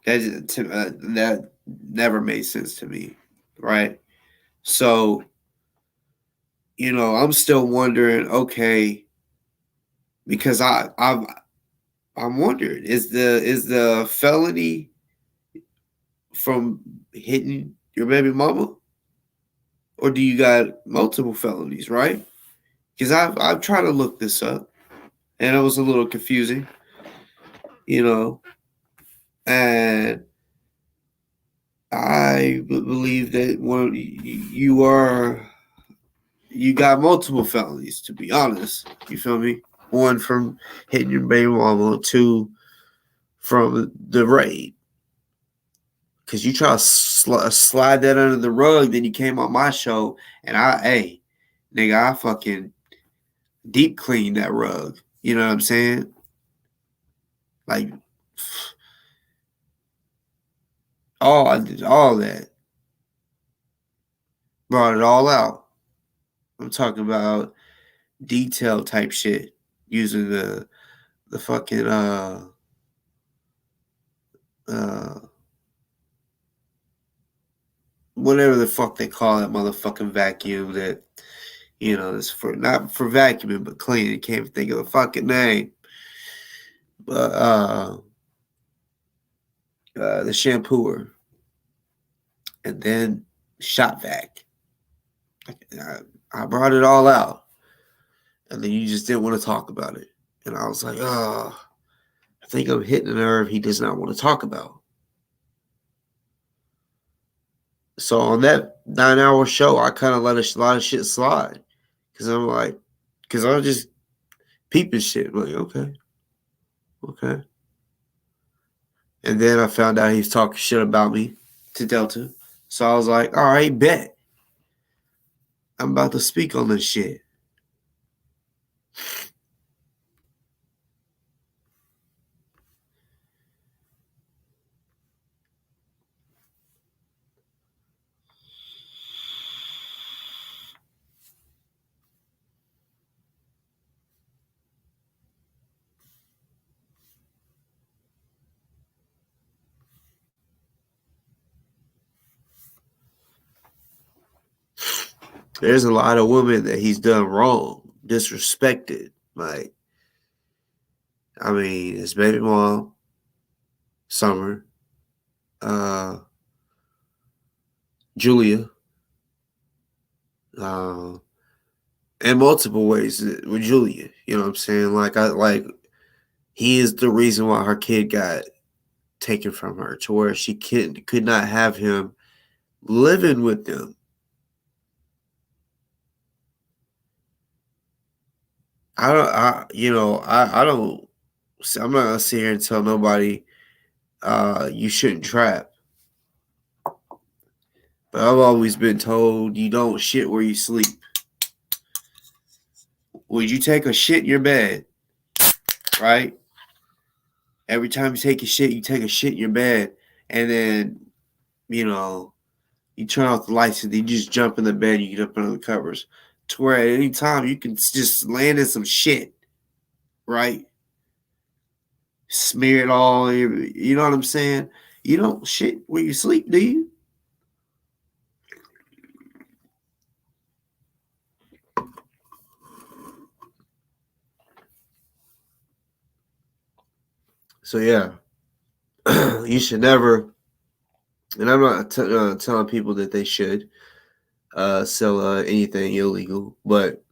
That never made sense to me, right? So I'm still wondering. Okay, because I'm wondering, is the felony from hitting your baby mama, or do you got multiple felonies, right? Because I've tried to look this up, and it was a little confusing, you know, and I believe that you got multiple felonies. To be honest, you feel me? One from hitting your baby mama, two from the raid. Because you try to slide that under the rug, then you came on my show, and hey, nigga, I fucking deep clean that rug. You know what I'm saying? Like, I did all that, brought it all out. I'm talking about detail type shit. using the fucking uh whatever the fuck they call that motherfucking vacuum that is for not for vacuuming but cleaning. Can't even think of the fucking name. But the shampooer, and then shot vac. I brought it all out, and then you just didn't want to talk about it. And I was like, oh, I think I'm hitting a nerve he does not want to talk about. So on that 9-hour show, I kind of let a lot of shit slide. Because I'm like, because I was just peeping shit. I'm like, okay. And then I found out he was talking shit about me to Delta. So I was like, all right, bet. I'm about to speak on this shit. There's a lot of women that he's done wrong, disrespected. Like, I mean, his baby mom, Summer, Julia, in multiple ways with Julia. You know what I'm saying? Like he is the reason why her kid got taken from her, to where she could not have him living with them. I don't, I don't. I'm not gonna sit here and tell nobody you shouldn't trap. But I've always been told you don't shit where you sleep. Would you take a shit in your bed, right? Every time you take a shit, you take a shit in your bed, and then you turn off the lights and then you just jump in the bed, you get up under the covers. To where at any time you can just land in some shit, right? Smear it all, you know what I'm saying? You don't shit where you sleep, do you? So yeah, you should never, and I'm not telling people that they should sell anything illegal, but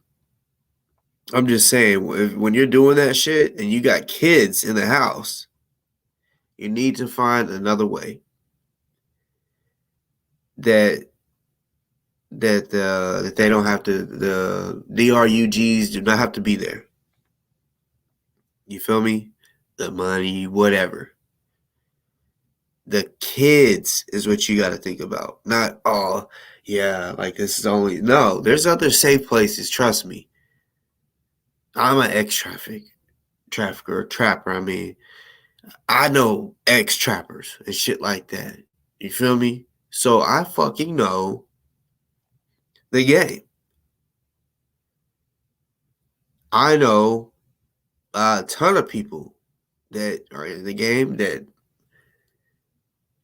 I'm just saying, when you're doing that shit and you got kids in the house, you need to find another way that that they don't have to, the DRUGs do not have to be there. You feel me? The money, whatever. The kids is what you got to think about. Not, oh, yeah, like this is only. No, there's other safe places. Trust me. I'm an trapper. I mean, I know ex-trappers and shit like that. You feel me? So I fucking know the game. I know a ton of people that are in the game that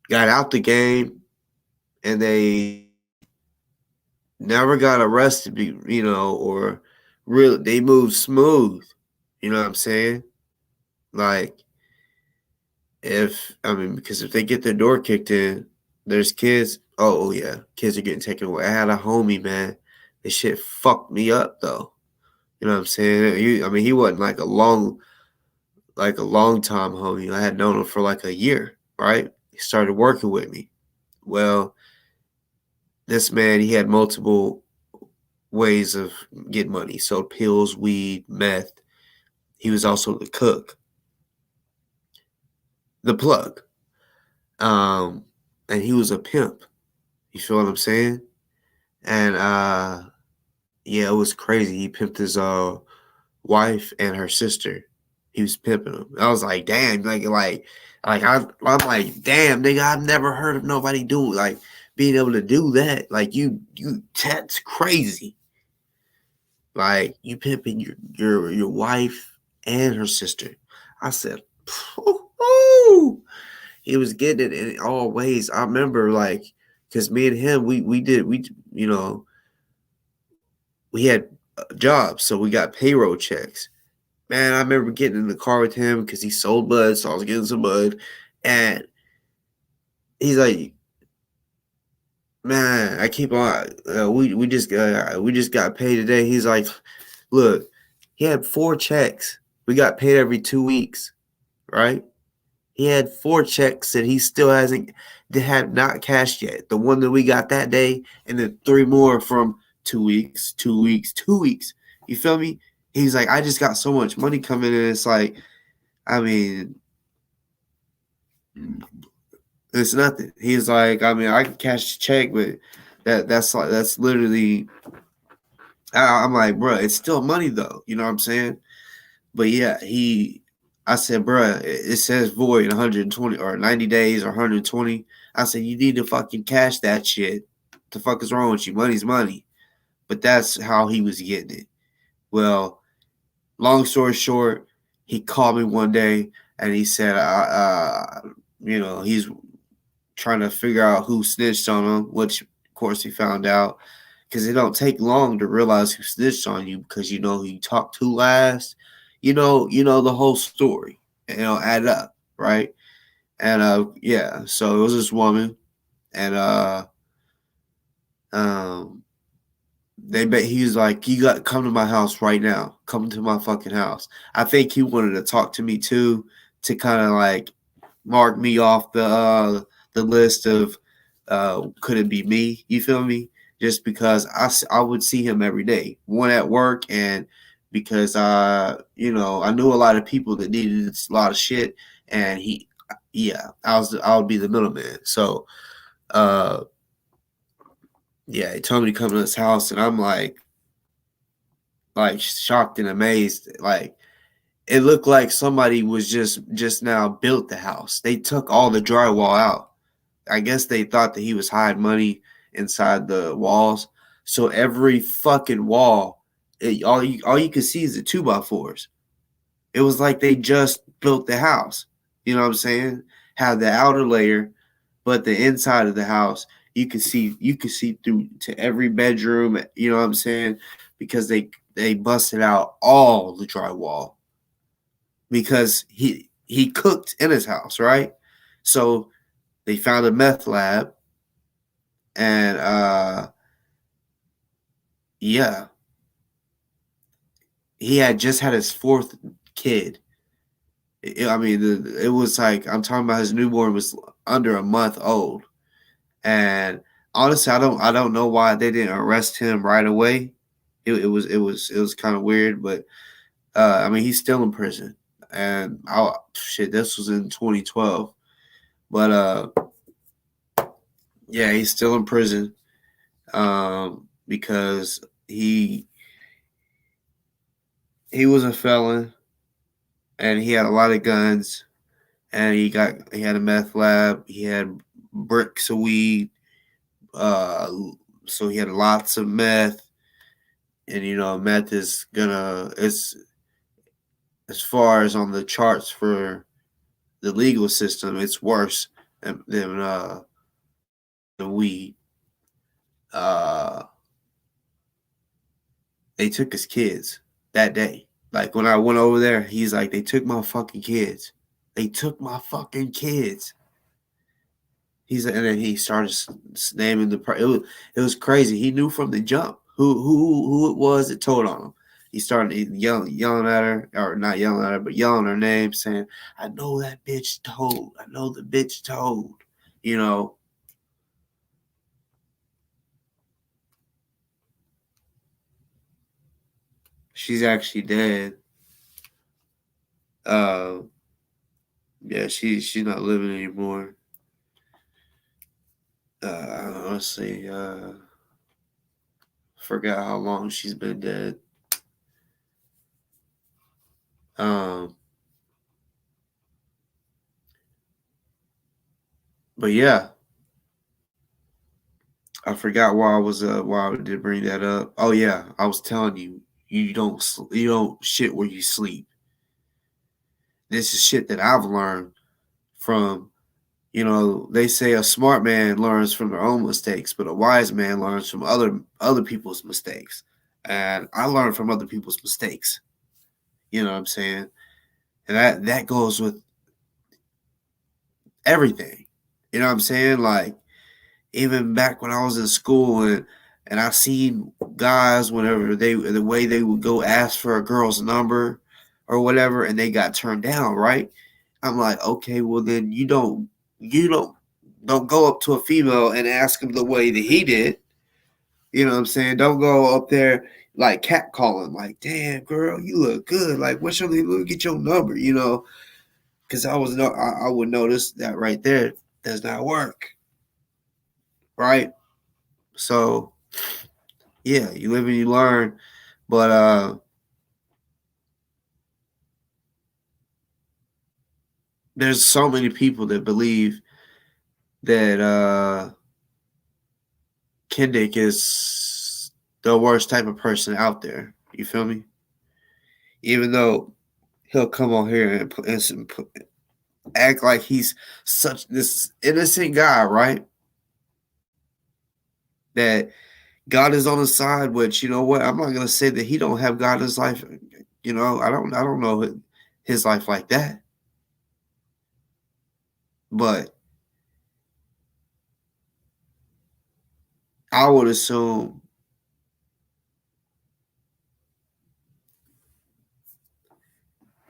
got out the game and they never got arrested, or really they moved smooth. You know what I'm saying? Like, because if they get their door kicked in, there's kids. Oh yeah, kids are getting taken away. I had a homie, man. This shit fucked me up though. You know what I'm saying? He wasn't like a long time homie. I had known him for like a year, right? He started working with me. Well, this man, he had multiple ways of getting money. Sold pills, weed, meth. He was also the cook, the plug. And he was a pimp. You feel what I'm saying? And yeah, it was crazy. He pimped his wife and her sister. He was pimping them. I was like, damn, I'm like, damn, nigga, I've never heard of nobody doing, like, being able to do that. Like, that's crazy. Like, you pimping your wife and her sister. I said, "Ooh." He was getting it in all ways. I remember like because me and him, we you know we had jobs, so we got payroll checks. Man, I remember getting in the car with him because he sold bud, so I was getting some bud, and he's like, "Man, I keep on. We just got paid today." He's like, "Look, he had 4 checks. We got paid every 2 weeks, right? He had 4 checks that he still hasn't, they have not cashed yet. The one that we got that day, and then 3 more from 2 weeks, 2 weeks, 2 weeks. You feel me?" He's like, "I just got so much money coming in. It's like, I mean, it's nothing." He's like, "I mean, I can cash the check, but that's literally." I'm like, "Bro, it's still money though." You know what I'm saying? But yeah, I said, "Bruh, it says void 120 or 90 days or 120." I said, "You need to fucking cash that shit. The fuck is wrong with you? Money's money." But that's how he was getting it. Well, long story short, he called me one day and he said, he's trying to figure out who snitched on him, which of course he found out. Because it don't take long to realize who snitched on you because you know who you talked to last. You know the whole story. And it'll add up, right? And yeah, so it was this woman, and um, he was like, "You got to come to my house right now. Come to my fucking house." I think he wanted to talk to me too, to kind of like mark me off the list of could it be me? You feel me? Just because I would see him every day, one at work, and because I knew a lot of people that needed a lot of shit, and I would be the middleman. So uh yeah, he told me to come to his house, and I'm like shocked and amazed. Like it looked like somebody was just now built the house. They took all the drywall out. I guess they thought that he was hiding money inside the walls. So every fucking wall, all you could see is the 2x4s. It was like they just built the house. You know what I'm saying? Have the outer layer, but the inside of the house, you could see through to every bedroom. You know what I'm saying? Because they busted out all the drywall because he cooked in his house, right? So they found a meth lab, and yeah, he had just had his 4th kid. I mean, it was like I'm talking about his newborn was under a month old, and honestly, I don't know why they didn't arrest him right away. It was kind of weird, but I mean, he's still in prison, and shit, this was in 2012, but yeah, he's still in prison, because he was a felon, and he had a lot of guns, and he had a meth lab, he had bricks of weed, uh, so he had lots of meth, and meth is gonna it's as far as on the charts for the legal system, it's worse than weed. Uh, they took his kids that day. Like when I went over there, he's like, "They took my fucking kids. They took my fucking kids." And then he started naming it was crazy. He knew from the jump who it was that told on him. He started yelling at her, or not yelling at her, but yelling her name, saying, "I know that bitch told. I know the bitch told." You know, she's actually dead. Uh, yeah, she's not living anymore. Let's see. Forgot how long she's been dead. Um, but yeah, I forgot why I did bring that up. Oh yeah, I was telling you, you don't shit where you sleep. this is shit that I've learned from, they say a smart man learns from their own mistakes, but a wise man learns from other people's mistakes. And I learn from other people's mistakes. You know what I'm saying? And that goes with everything. You know what I'm saying? Like, even back when I was in school and I seen guys whenever the way they would go ask for a girl's number or whatever, and they got turned down, right? I'm like, okay, well then you don't go up to a female and ask him the way that he did. You know what I'm saying? Don't go up there like catcalling, like, damn girl, you look good. Like, what's your name? Let me get your number, because I would notice that right there does not work, right? So yeah, you live and you learn, but there's so many people that believe that Kendrick is the worst type of person out there. You feel me? Even though he'll come on here and act like he's such this innocent guy, right? That God is on his side, which, you know what? I'm not gonna say that he don't have God in his life. I don't know his life like that, but I would assume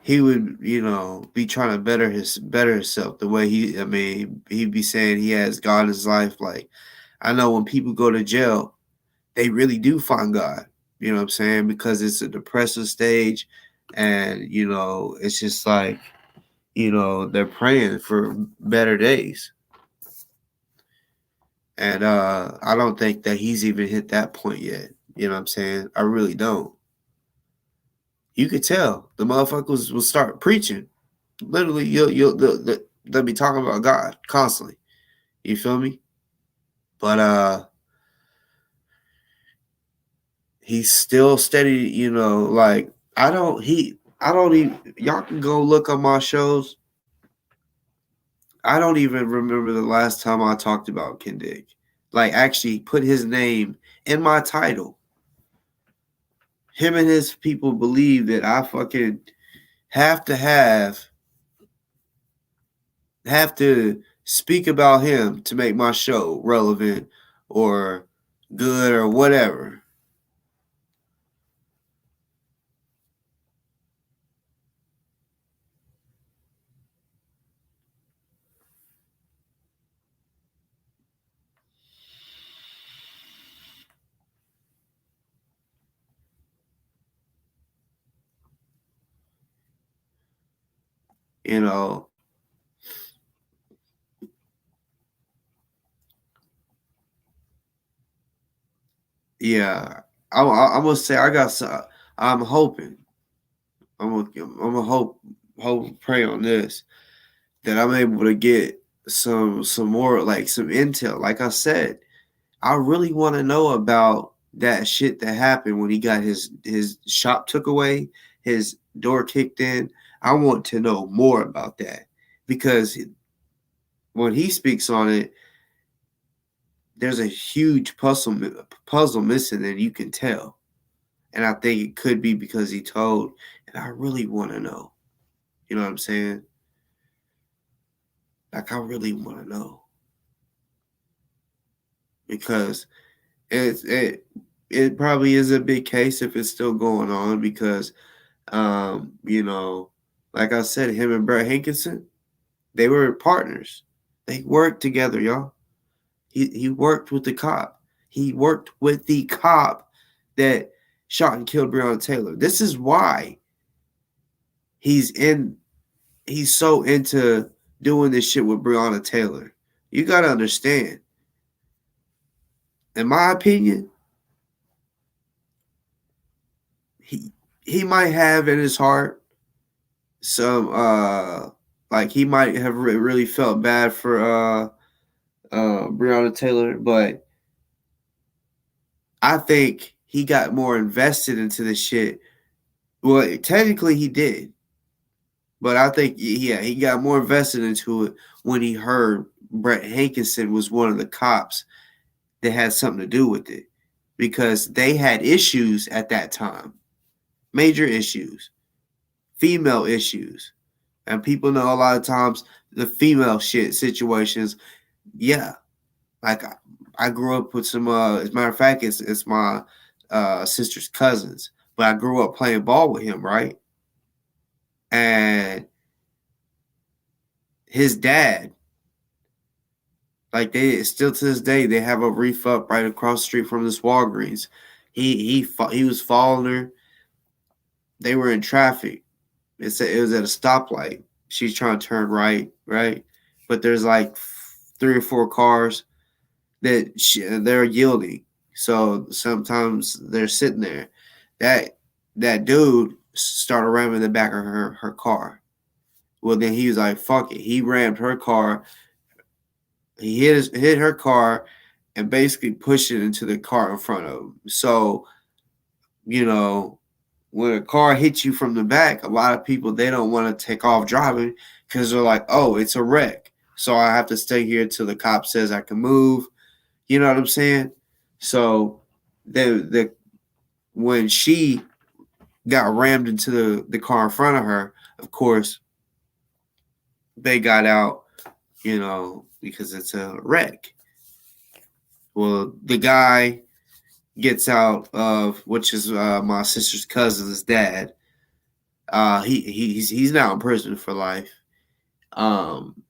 he would, be trying to better himself the way he'd be saying he has God in his life. Like, I know when people go to jail, they really do find God. You know what I'm saying? Because it's a depressive stage, and it's just like, they're praying for better days. And I don't think that he's even hit that point yet. You know what I'm saying? I really don't. You could tell the motherfuckers will start preaching. Literally, they'll be talking about God constantly. You feel me? But he's still steady. Like, I don't even. Y'all can go look on my shows. I don't even remember the last time I talked about Kendrick. Like, actually put his name in my title. Him and his people believe that I fucking have to have to speak about him to make my show relevant or good or whatever. You know, yeah. I'm gonna say I got some. I'm hoping. I'm gonna hope pray on this that I'm able to get some more, like, some intel. Like I said, I really want to know about that shit that happened when he got his shop took away, his door kicked in. I want to know more about that because when he speaks on it, there's a huge puzzle missing, and you can tell. And I think it could be because he told, and I really want to know. You know what I'm saying? Like, I really want to know because it probably is a big case if it's still going on because you know, like I said, him and Brett Hankinson, they were partners. They worked together, y'all. He worked with the cop. He worked with the cop that shot and killed Breonna Taylor. This is why he's in he's so into doing this shit with Breonna Taylor. You gotta understand. In my opinion, he he might have in his heart some like he might have really felt bad for Breonna Taylor, but I think he got more invested into this shit. Well, technically he did, But I think, yeah, he got more invested into it when he heard Brett Hankinson was one of the cops that had something to do with it, because they had issues at that time, major issues, female issues. And people know a lot of times the female shit situations. Yeah, like I grew up with some. As a matter of fact, it's my sister's cousins, but I grew up playing ball with him, right? And his dad, like, they still to this day they have a reef up right across the street from this Walgreens. He was following her. They were in traffic. It was at a stoplight. She's trying to turn right, right, but there's like 3 or 4 cars they're yielding. So sometimes they're sitting there. That that dude started ramming the back of her car. Well, then he was like, "Fuck it." He rammed her car. He hit her car, and basically pushed it into the car in front of him. So, you know, when a car hits you from the back, a lot of people, they don't want to take off driving because they're like, "Oh, it's a wreck. So I have to stay here till the cop says I can move." You know what I'm saying? So the when she got rammed into the car in front of her, of course, they got out, because it's a wreck. Well, the guy gets out of, which is my sister's cousin's dad. He's now in prison for life. Um,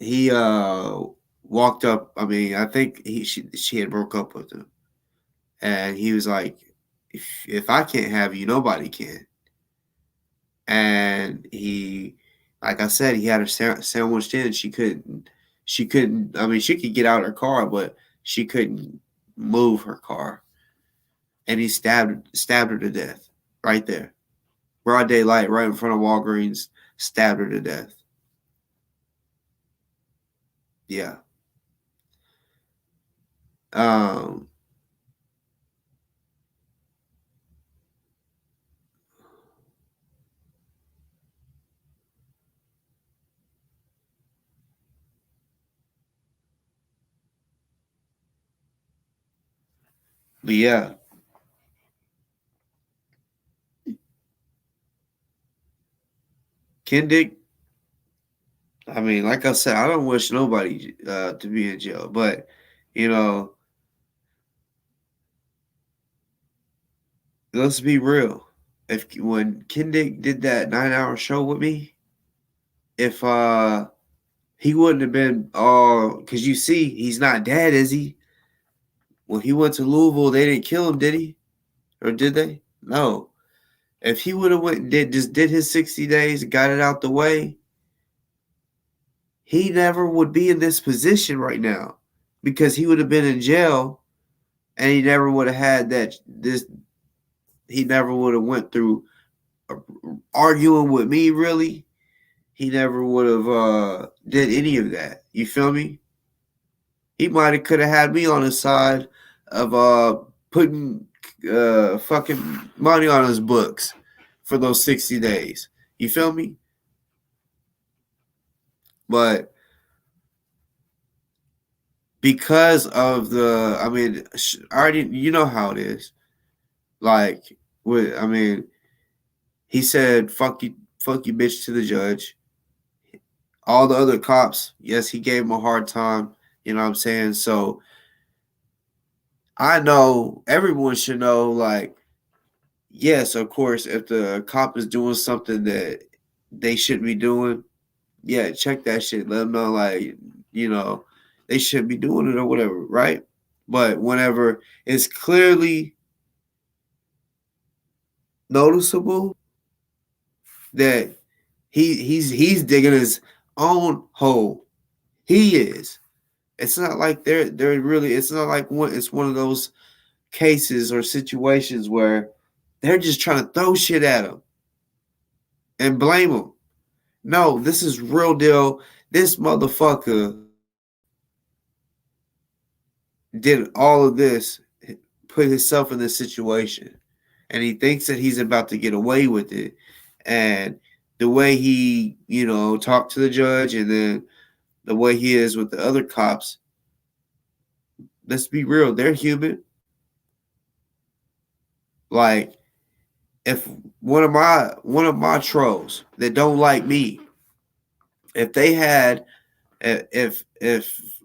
he walked up. I mean, I think she had broke up with him, and he was like, if I can't have you, nobody can. And he, like I said, he had her sandwiched in. She couldn't. I mean, she could get out of her car, but she couldn't move her car. And he stabbed her to death right there, broad daylight, right in front of Walgreens. Stabbed her to death. Yeah. Um. But yeah, Kendick. I mean, like I said, I don't wish nobody to be in jail, but you know, let's be real. If when Kendick did that 9 hour show with me, if he wouldn't have been all, because you see, he's not dead, is he? When he went to Louisville, they didn't kill him, did he? Or did they? No. If he would have went and did his 60 days, got it out the way, he never would be in this position right now, because he would have been in jail, and he never would have had this. He never would have went through arguing with me. Really, he never would have did any of that. You feel me? He might have could have had me on his side of putting fucking money on his books for those 60 days. You feel me? But because of I mean, already, you know how it is. Like, I mean, he said, fuck you, bitch," to the judge. All the other cops, yes, he gave him a hard time. You know what I'm saying? So I know everyone should know, like, yes, of course, if the cop is doing something that they shouldn't be doing, yeah, check that shit. Let them know, like, you know, they shouldn't be doing it or whatever, right? But whenever it's clearly noticeable that he's digging his own hole, he is. It's not like they're really. It's not like it's one of those cases or situations where they're just trying to throw shit at him and blame him. No, this is real deal. This motherfucker did all of this, put himself in this situation, and he thinks that he's about to get away with it. And the way he, talked to the judge, and then the way he is with the other cops. Let's be real, they're human. Like, if one of my trolls that don't like me, if they had, if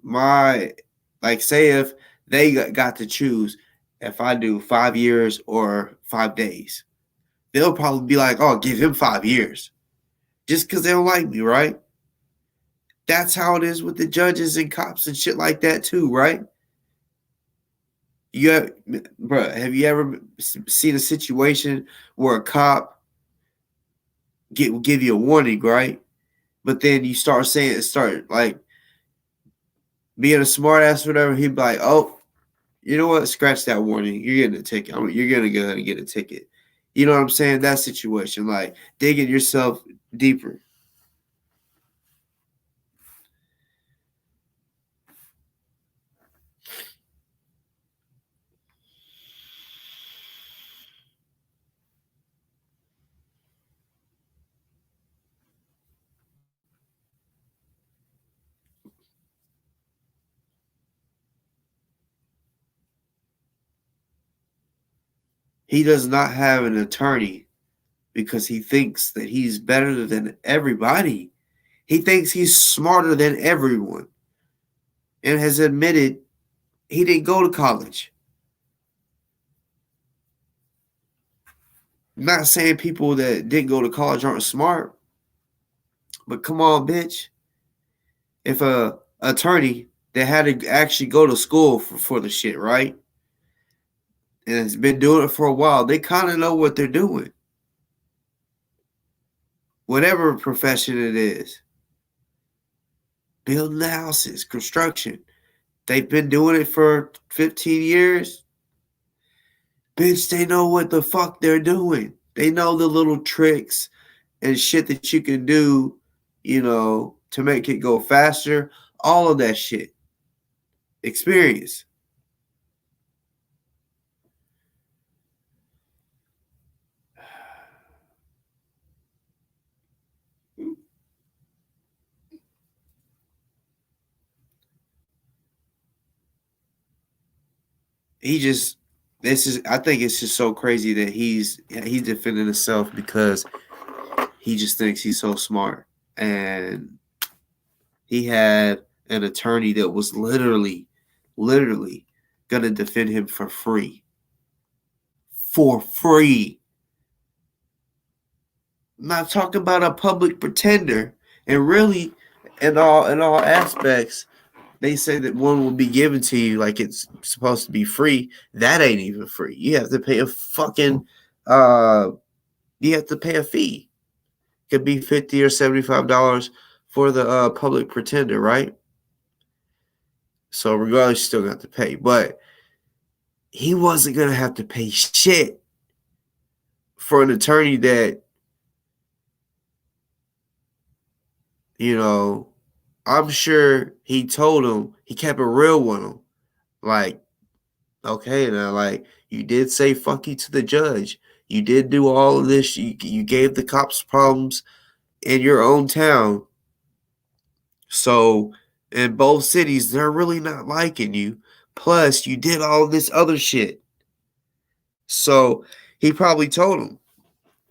my, like, say if they got to choose if I do 5 years or 5 days, they'll probably be like, oh, give him 5 years, just because they don't like me, right? That's how it is with the judges and cops and shit like that too, right? Bro, have you ever seen a situation where a cop give you a warning, right? But then you start like being a smart ass or whatever. He'd be like, oh, you know what? Scratch that warning. You're getting a ticket. You're gonna go ahead and get a ticket. You know what I'm saying? That situation, like digging yourself deeper. He does not have an attorney because he thinks that he's better than everybody. He thinks he's smarter than everyone and has admitted he didn't go to college. I'm not saying people that didn't go to college aren't smart, but come on, bitch. If a attorney that had to actually go to school for the shit, right? And has been doing it for a while, they kind of know what they're doing. Whatever profession it is. Building houses, construction. They've been doing it for 15 years. Bitch, they know what the fuck they're doing. They know the little tricks and shit that you can do, to make it go faster. All of that shit. Experience. He just I think it's just so crazy that he's defending himself because he just thinks he's so smart. And he had an attorney that was literally gonna defend him for free. For free. I'm not talking about a public pretender. And really, in all aspects, they say that one will be given to you like it's supposed to be free. That ain't even free. You have to pay a fucking you have to pay a fee. It could be $50 or $75 for the public pretender, right? So regardless, you still got to pay. But he wasn't gonna have to pay shit for an attorney that, I'm sure he told him, he kept it real with him. Like, okay, now, like, you did say fuck you to the judge. You did do all of this. You gave the cops problems in your own town. So, in both cities, they're really not liking you. Plus, you did all this other shit. So, he probably told him,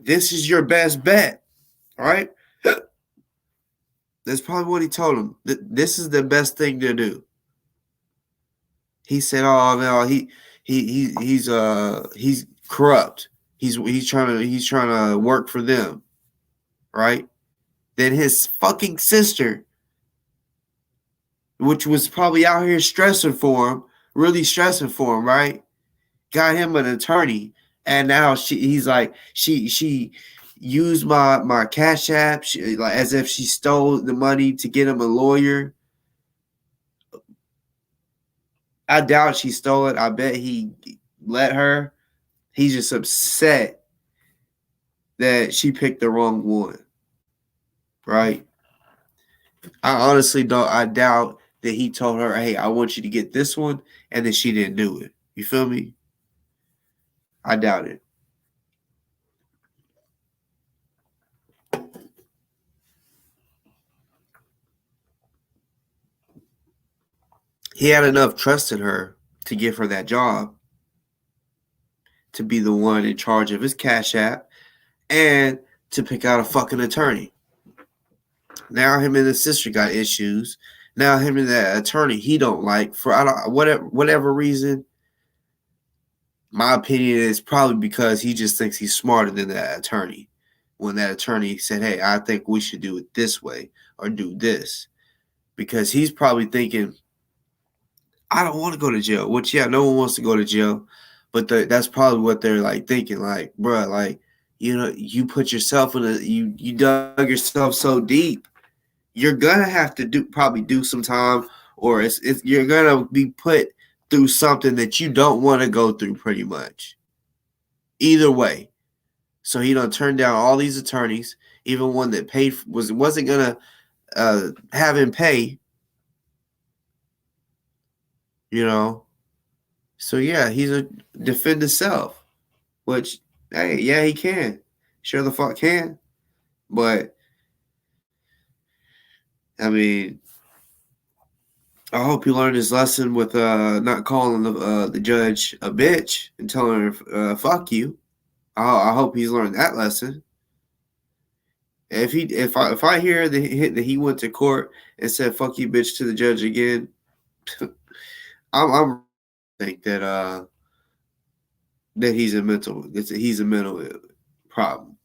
this is your best bet, right? That's probably what he told him. This is the best thing to do. He said, "Oh no, he's corrupt. He's trying to work for them, right?" Then his fucking sister, which was probably out here stressing for him, really stressing for him, right? Got him an attorney, and now he's like she used my Cash App, like as if she stole the money to get him a lawyer. I doubt she stole it. I bet he let her. He's just upset that she picked the wrong one, right? I honestly don't. I doubt that he told her, "Hey, I want you to get this one," and then she didn't do it. You feel me? I doubt it. he had enough trust in her to give her that job, to be the one in charge of his Cash App, and to pick out a fucking attorney. Now him and his sister got issues. Now him and that attorney he don't like for I don't whatever reason. My opinion is probably because he just thinks he's smarter than that attorney. When that attorney said, "Hey, I think we should do it this way or do this," because he's probably thinking, "I don't want to go to jail." Which yeah, no one wants to go to jail, but that's probably what they're like thinking. Like, bruh, like you put yourself in you dug yourself so deep. You're gonna have to do some time, or it's you're gonna be put through something that you don't want to go through, pretty much. Either way, so he done turned down all these attorneys, even one that paid wasn't gonna have him pay, you know. So yeah, he's a defend himself, which hey, yeah, he can, sure the fuck can, but I mean, I hope he learned his lesson with not calling the judge a bitch and telling her fuck you. I hope he's learned that lesson. If I hear that he went to court and said fuck you bitch to the judge again, I'm think that he's a mental problem.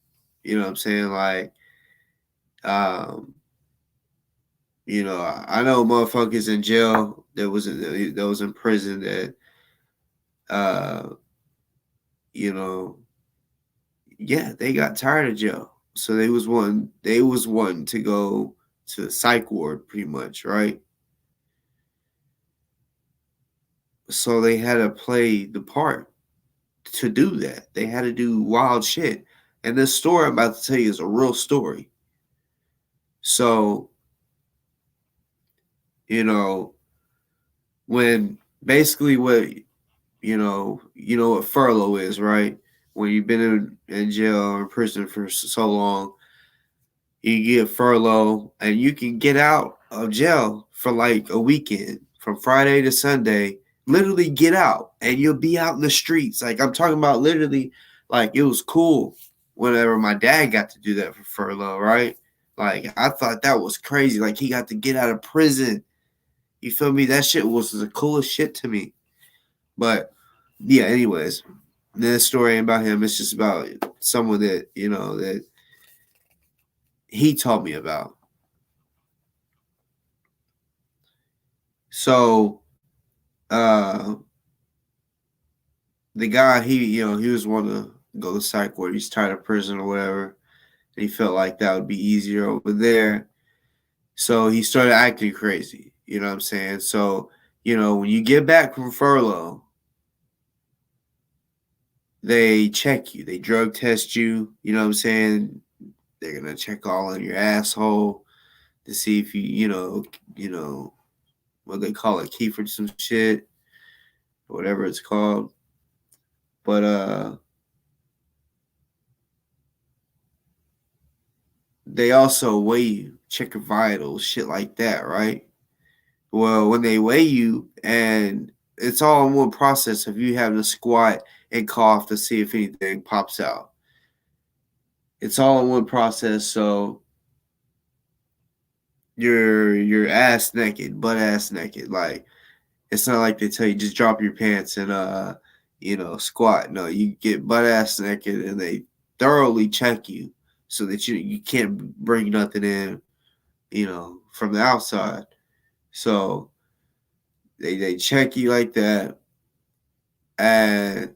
You know what I'm saying? Like, um, I know motherfuckers in jail that was in prison that uh, you know, yeah, they got tired of jail. So they was wanting to go to the psych ward pretty much, right? So they had to play the part to do that. They had to do wild shit. And this story I'm about to tell you is a real story. So, you know, when basically what what furlough is, right? When you've been in jail or in prison for so long, you get furlough and you can get out of jail for like a weekend from Friday to Sunday. Literally get out and you'll be out in the streets. Like I'm talking about literally, like it was cool whenever my dad got to do that for furlough, right? Like I thought that was crazy. Like he got to get out of prison. You feel me? That shit was the coolest shit to me. But yeah, anyways, this story ain't about him. It's just about someone that, that he taught me about. So uh the guy he was wanting to go to psych ward. He's tired of prison or whatever. And he felt like that would be easier over there. So he started acting crazy. You know what I'm saying? So, when you get back from furlough, they check you. They drug test you. You know what I'm saying? They're gonna check all in your asshole to see if you what they call it, kefir some shit, whatever it's called. But they also weigh you, check your vitals, shit like that, right? Well, when they weigh you, and it's all in one process of you having to squat and cough to see if anything pops out. It's all in one process, so you're ass naked, butt ass naked. Like it's not like they tell you just drop your pants and squat. No, you get butt ass naked and they thoroughly check you so that you can't bring nothing in, from the outside. So they check you like that, and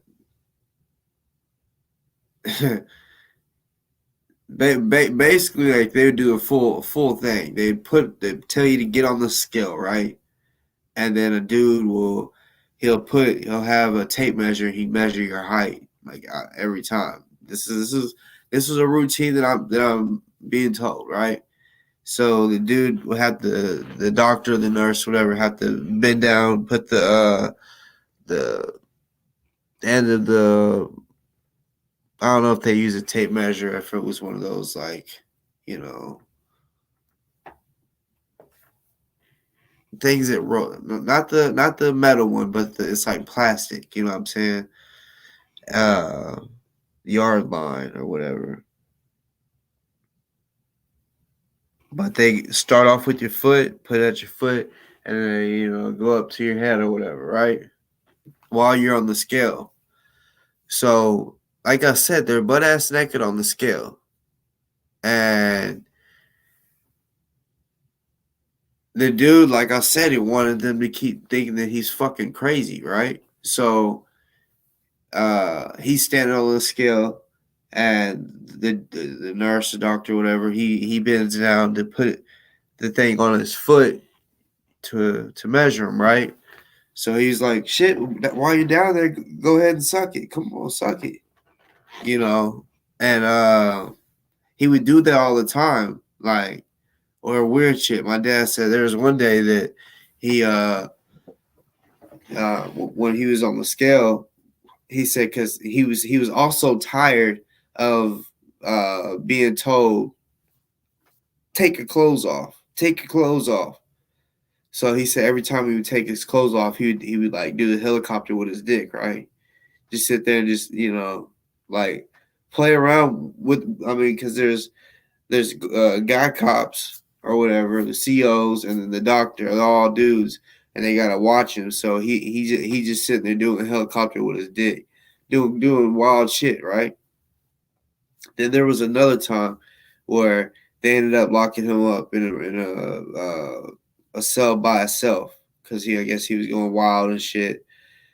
basically like they would do a full thing. They tell you to get on the scale, right? And then a dude he'll have a tape measure. He measure your height like every time. This is a routine that I'm being told, right? So the dude will have the doctor, the nurse, whatever, have to bend down, put the end of the I don't know if they use a tape measure, if it was one of those like, you know, things that roll, not the metal one, but it's like plastic. You know what I'm saying? Uh, Yard line or whatever. But they start off with your foot, put it at your foot, and then go up to your head or whatever, right? While you're on the scale. So, like I said, they're butt ass naked on the scale, and the dude, like I said, he wanted them to keep thinking that he's fucking crazy, right? So, he's standing on the scale, and the nurse, the doctor, whatever, he bends down to put the thing on his foot to measure him, right? So he's like, "Shit, while you're down there, go ahead and suck it. Come on, suck it." You know, and he would do that all the time, like or weird shit. My dad said there was one day that he when he was on the scale, he said because he was also tired of being told take your clothes off, take your clothes off. So he said every time he would take his clothes off, he would like do the helicopter with his dick, right? Just sit there and just like play around with. I mean, because there's guy cops or whatever, the COs, and then the doctor, they're all dudes, and they gotta watch him. So he just sitting there doing a helicopter with his dick, doing wild shit, right? Then there was another time where they ended up locking him up in a cell by itself because I guess he was going wild and shit.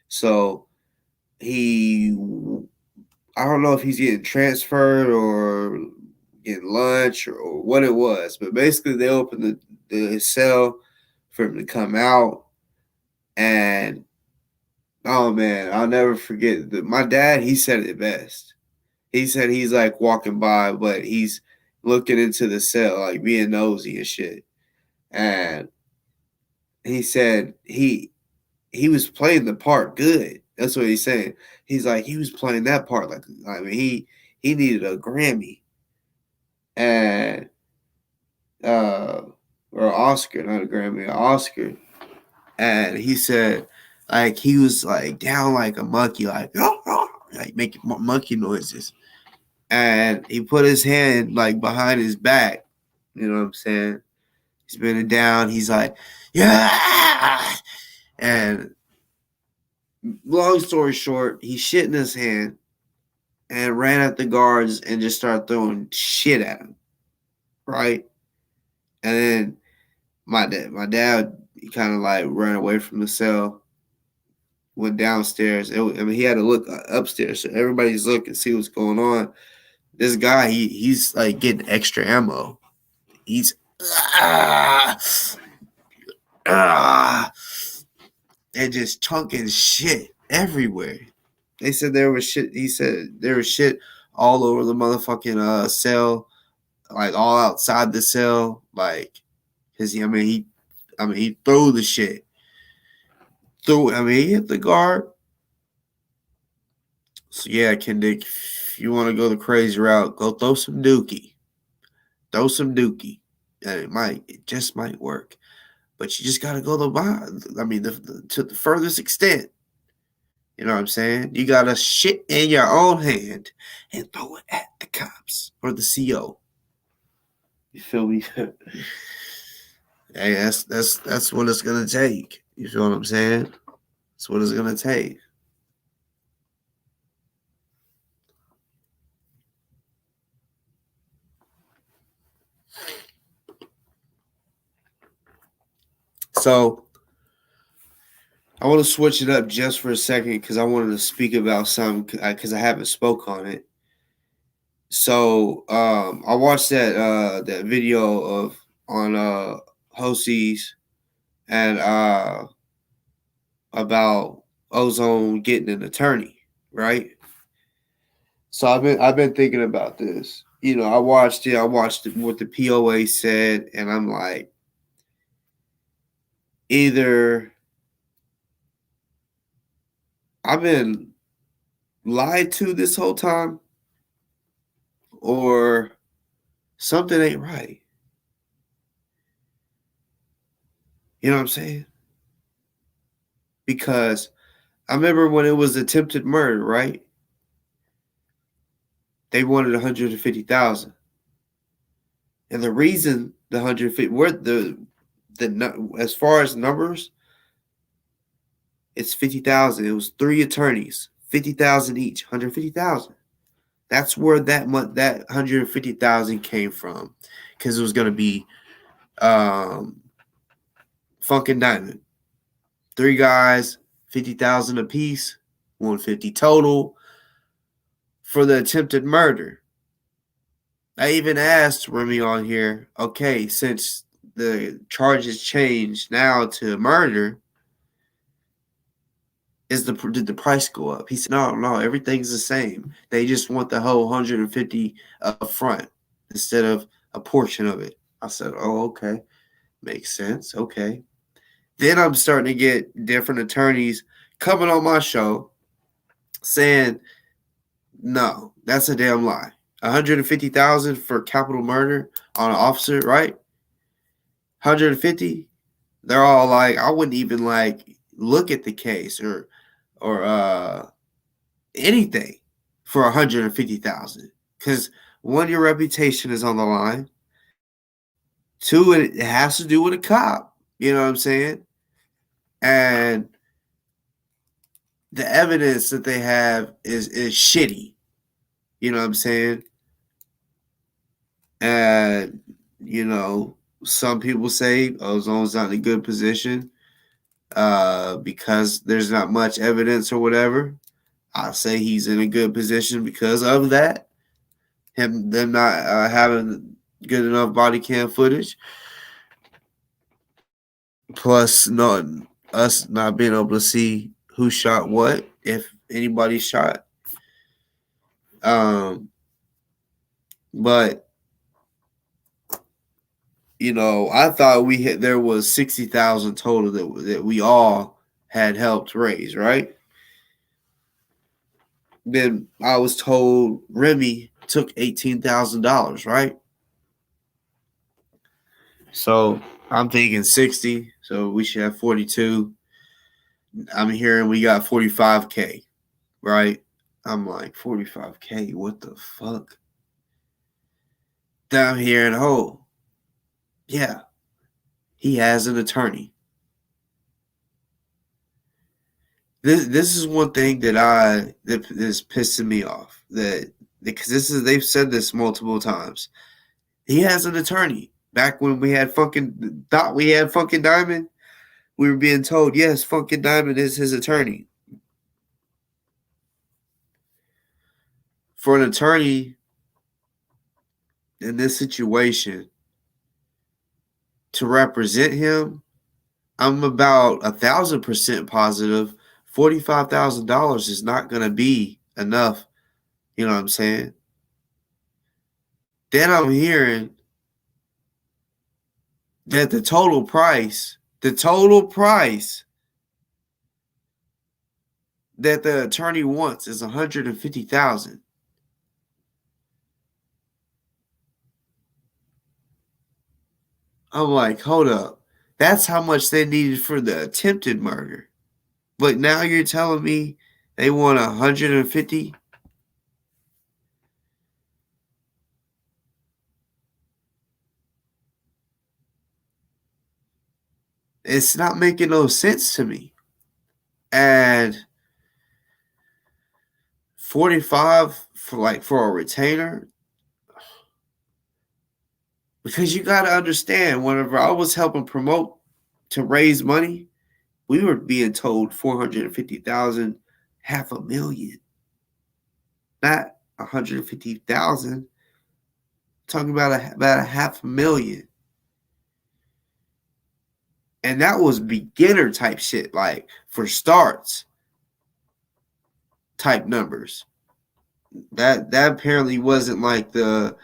So he I don't know if he's getting transferred or getting lunch or what it was, but basically they opened the cell for him to come out, and oh man, I'll never forget that my dad. He said it best. He said he's like walking by, but he's looking into the cell, like being nosy and shit. And he said he was playing the part good. That's what he's saying. He's like he was playing that part like I mean he needed a Grammy and or Oscar, not a Grammy, an Oscar. And he said like he was like down like a monkey, like like making monkey noises. And he put his hand like behind his back. You know what I'm saying? He's bending down. He's like, yeah. And long story short, he shit in his hand and ran at the guards and just started throwing shit at him. Right? And then my dad, he kind of like ran away from the cell, went downstairs. I mean, he had to look upstairs, so everybody's looking, see what's going on. This guy, he's like getting extra ammo. He's ah, ah, and just chunking shit everywhere. They said there was shit. He said there was shit all over the motherfucking cell, like all outside the cell, like because he threw the shit. He hit the guard. So yeah, Kendick, if you want to go the crazy route, go throw some dookie. Throw some dookie. And it just might work. But you just gotta go to the furthest extent. You know what I'm saying? You gotta shit in your own hand and throw it at the cops or the CO. You feel me? Hey, that's what it's gonna take. You feel what I'm saying? That's what it's gonna take. So I want to switch it up just for a second because I wanted to speak about something because I haven't spoke on it. So I watched that video of on Hosies and about Ozone getting an attorney, right? So I've been thinking about this. I watched it. I watched what the POA said, and I'm like, either I've been lied to this whole time, or something ain't right. You know what I'm saying? Because I remember when it was attempted murder, right? They wanted 150,000, and the reason the 150 were the as far as numbers, it's 50,000. It was 3 attorneys, 50,000 each, 150,000. That's where that 150,000 came from, because it was gonna be um, Funk and Diamond, 3 guys, 50,000 apiece, 150 total for the attempted murder. I even asked Remy on here, okay, since the charges changed now to murder, did the price go up? He said, no, everything's the same. They just want the whole 150 up front instead of a portion of it. I said, oh, okay, makes sense. Okay. Then I'm starting to get different attorneys coming on my show saying, no, that's a damn lie. 150,000 for capital murder on an officer, right? 150. They're all like, I wouldn't even like look at the case or anything for 150,000, because one, your reputation is on the line. Two, it has to do with a cop. You know what I'm saying? And the evidence that they have is shitty. You know what I'm saying? And some people say Ozone's not in a good position because there's not much evidence or whatever. I say he's in a good position because of that. Them not having good enough body cam footage, plus us not being able to see who shot what, if anybody shot. But I thought there was 60,000 total that we all had helped raise, right? Then I was told Remy took $18,000, right? So I'm thinking 60, so we should have 42. I'm hearing we got 45K, right? I'm like, 45K, what the fuck? Then I'm hearing, oh, yeah, he has an attorney. This is one thing that is pissing me off, that because they've said this multiple times. He has an attorney. Back when we thought we had Funkin' Diamond, we were being told, yes, Funkin' Diamond is his attorney. For an attorney in this situation to represent him, I'm about 1,000% positive $45,000 is not going to be enough. You know what I'm saying? Then I'm hearing that the total price that the attorney wants is 150,000. I'm like, hold up. That's how much they needed for the attempted murder. But now you're telling me they want 150? It's not making no sense to me. And 45 for a retainer, because you got to understand, whenever I was helping promote to raise money, we were being told 450,000, $500,000, not 150,000. Talking about a $500,000. And that was beginner type shit, like for starts type numbers. That apparently wasn't like the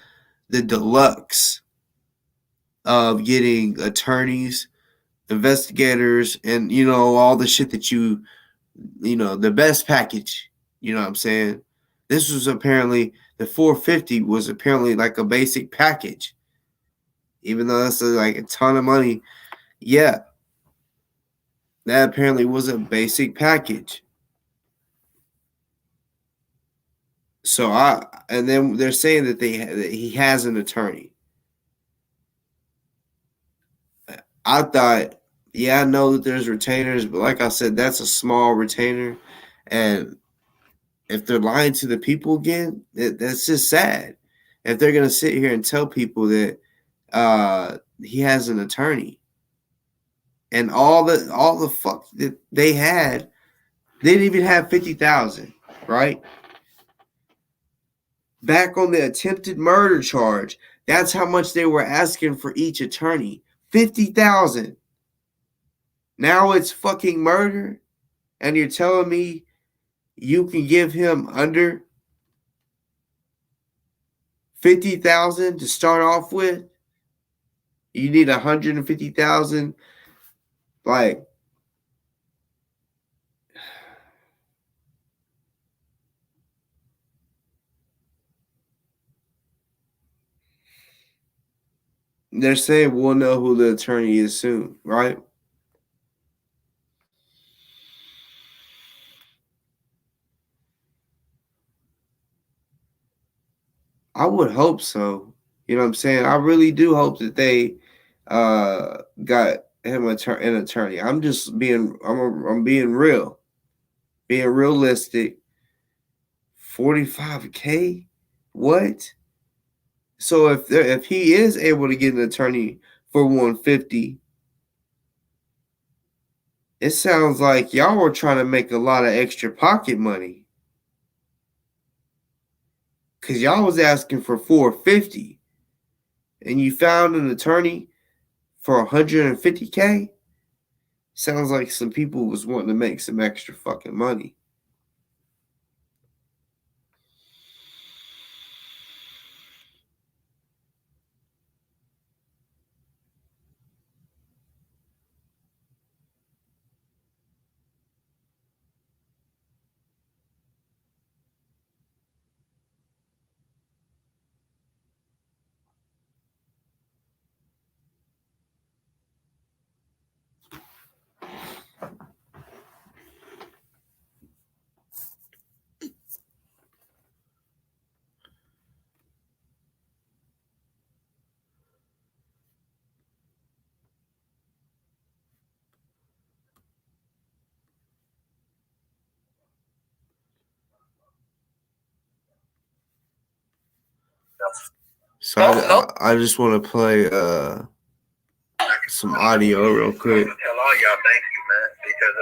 deluxe of getting attorneys, investigators, and all the shit that the best package. You know what I'm saying? This was apparently the 450 was apparently like a basic package, even though that's like a ton of money. Yeah, That apparently was a basic package. So and then they're saying that that he has an attorney. I thought, yeah, I know that there's retainers, but like I said, that's a small retainer, and if they're lying to the people again, that's just sad. If they're gonna sit here and tell people that he has an attorney, and all the fuck that they had, they didn't even have 50,000, right? Back on the attempted murder charge, that's how much they were asking for each attorney, 50,000. Now it's fucking murder, and you're telling me you can give him under 50,000 to start off with? You need 150,000. Like, they're saying we'll know who the attorney is soon, right? I would hope so. You know what I'm saying? I really do hope that they got him an attorney. I'm being real, being realistic. 45K? What? So if he is able to get an attorney for 150, it sounds like y'all were trying to make a lot of extra pocket money. Cause y'all was asking for 450 and you found an attorney for 150K. Sounds like some people was wanting to make some extra fucking money. So I just want to play some audio real quick. Tell all y'all thank you, man, because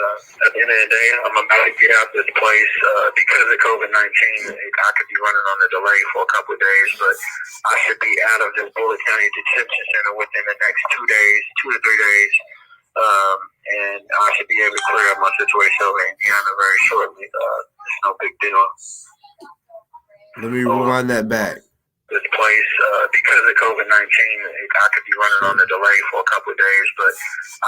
at the end of the day, I'm about to get out this place because of COVID-19. I could be running on a delay for a couple of days, but I should be out of this Bullitt County Detention Center within the next 2 days, 2 to 3 days, and I should be able to clear up my situation over in Indiana very shortly. It's no big deal. Let me rewind that back. This place because of COVID-19. I could be running on a delay for a couple of days, but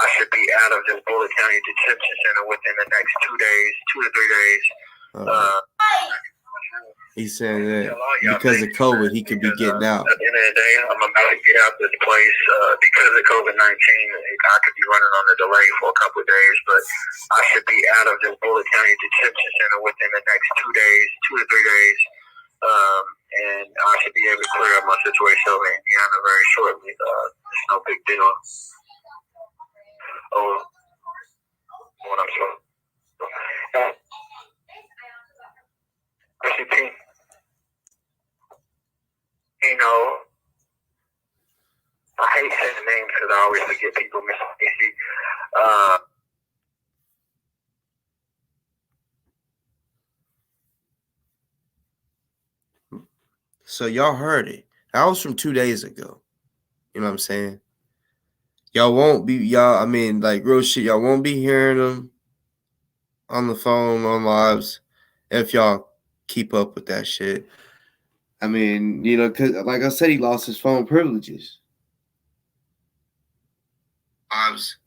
I should be out of this Bullitt County Detention Center within the next 2 days, 2 to 3 days. He's saying that because of COVID, he could be getting out. At the end of the day, I'm about to get out this place because of COVID-19. I could be running on a delay for a couple of days, but I should be out of this Bullitt County Detention Center within the next 2 days, 2 to 3 days. And I should be able to clear up my situation over in Indiana very shortly. It's no big deal. Oh, what I'm saying. Chrissy P. You know, I hate saying names because I always forget people. Miss Stacy. So y'all heard it. That was from 2 days ago. You know what I'm saying? Y'all won't be I mean, like real shit, y'all won't be hearing them on the phone, on lives, if y'all keep up with that shit. I mean, you know, cause like I said, he lost his phone privileges. Lives,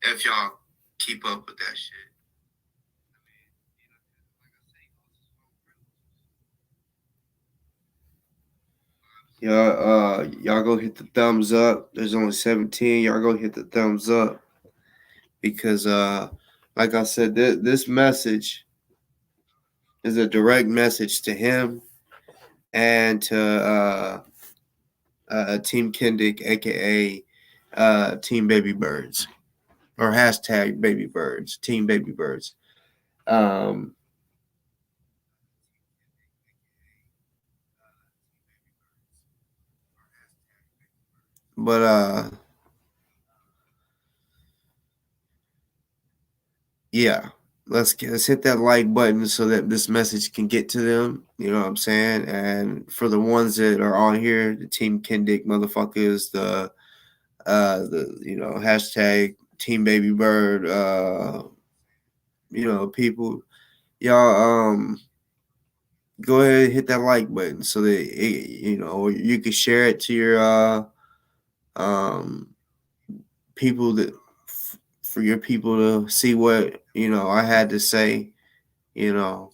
if y'all keep up with that shit. Y'all go hit the thumbs up. There's only 17. Y'all go hit the thumbs up because like I said, this message is a direct message to him and to Team Kendick, aka Team Baby Birds, or hashtag Baby Birds, Team Baby Birds. Um, but yeah, let's hit that like button so that this message can get to them. You know what I'm saying? And for the ones that are on here, the Team Kendick motherfuckers, the hashtag Team Baby Bird, people, y'all go ahead and hit that like button so that or you can share it to your um people for your people to see what I had to say, you know,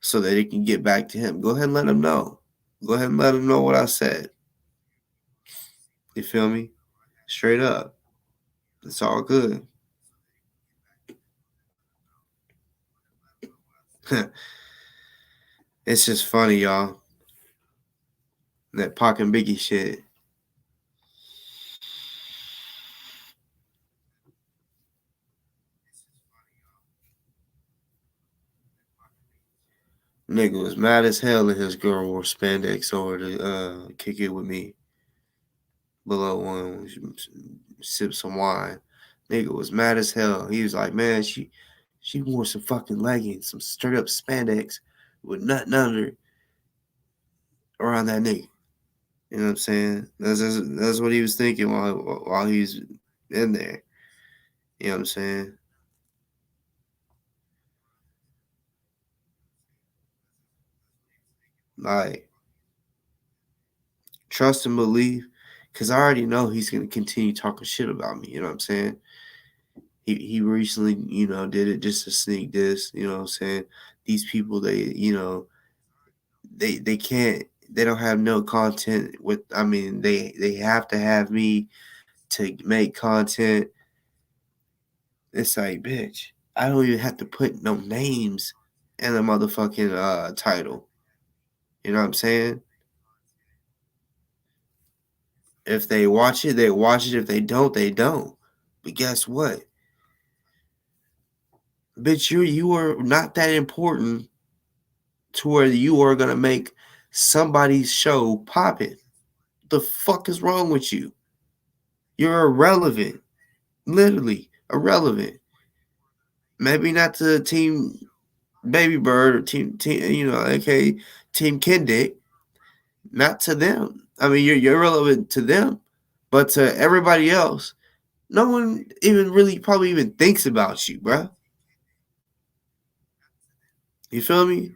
so that it can get back to him. Go ahead and let him know. Go ahead and let him know what I said. You feel me? Straight up. It's all good. It's just funny, y'all. That Pac and Biggie shit. Nigga was mad as hell that his girl wore spandex over to kick it with me below one, sip some wine. Nigga was mad as hell. He was like, man, she wore some fucking leggings, some straight up spandex with nothing under around that nigga. You know what I'm saying? That's what he was thinking while he's in there. You know what I'm saying? Like, trust and believe, because I already know he's gonna continue talking shit about me. You know what I'm saying? He recently, did it just to sneak this. You know what I'm saying? These people, they can't, they don't have no content with. I mean, they have to have me to make content. It's like, bitch, I don't even have to put no names in the motherfucking title. You know what I'm saying? If they watch it, they watch it. If they don't, they don't. But guess what? Bitch, you are not that important to where you are gonna make somebody's show popping. The fuck is wrong with you? You're irrelevant. Literally irrelevant. Maybe not to Team Baby Bird or team aka Team Kendick. Not to them. I mean, you're irrelevant to them, but to everybody else, no one even really probably even thinks about you, bruh. You feel me?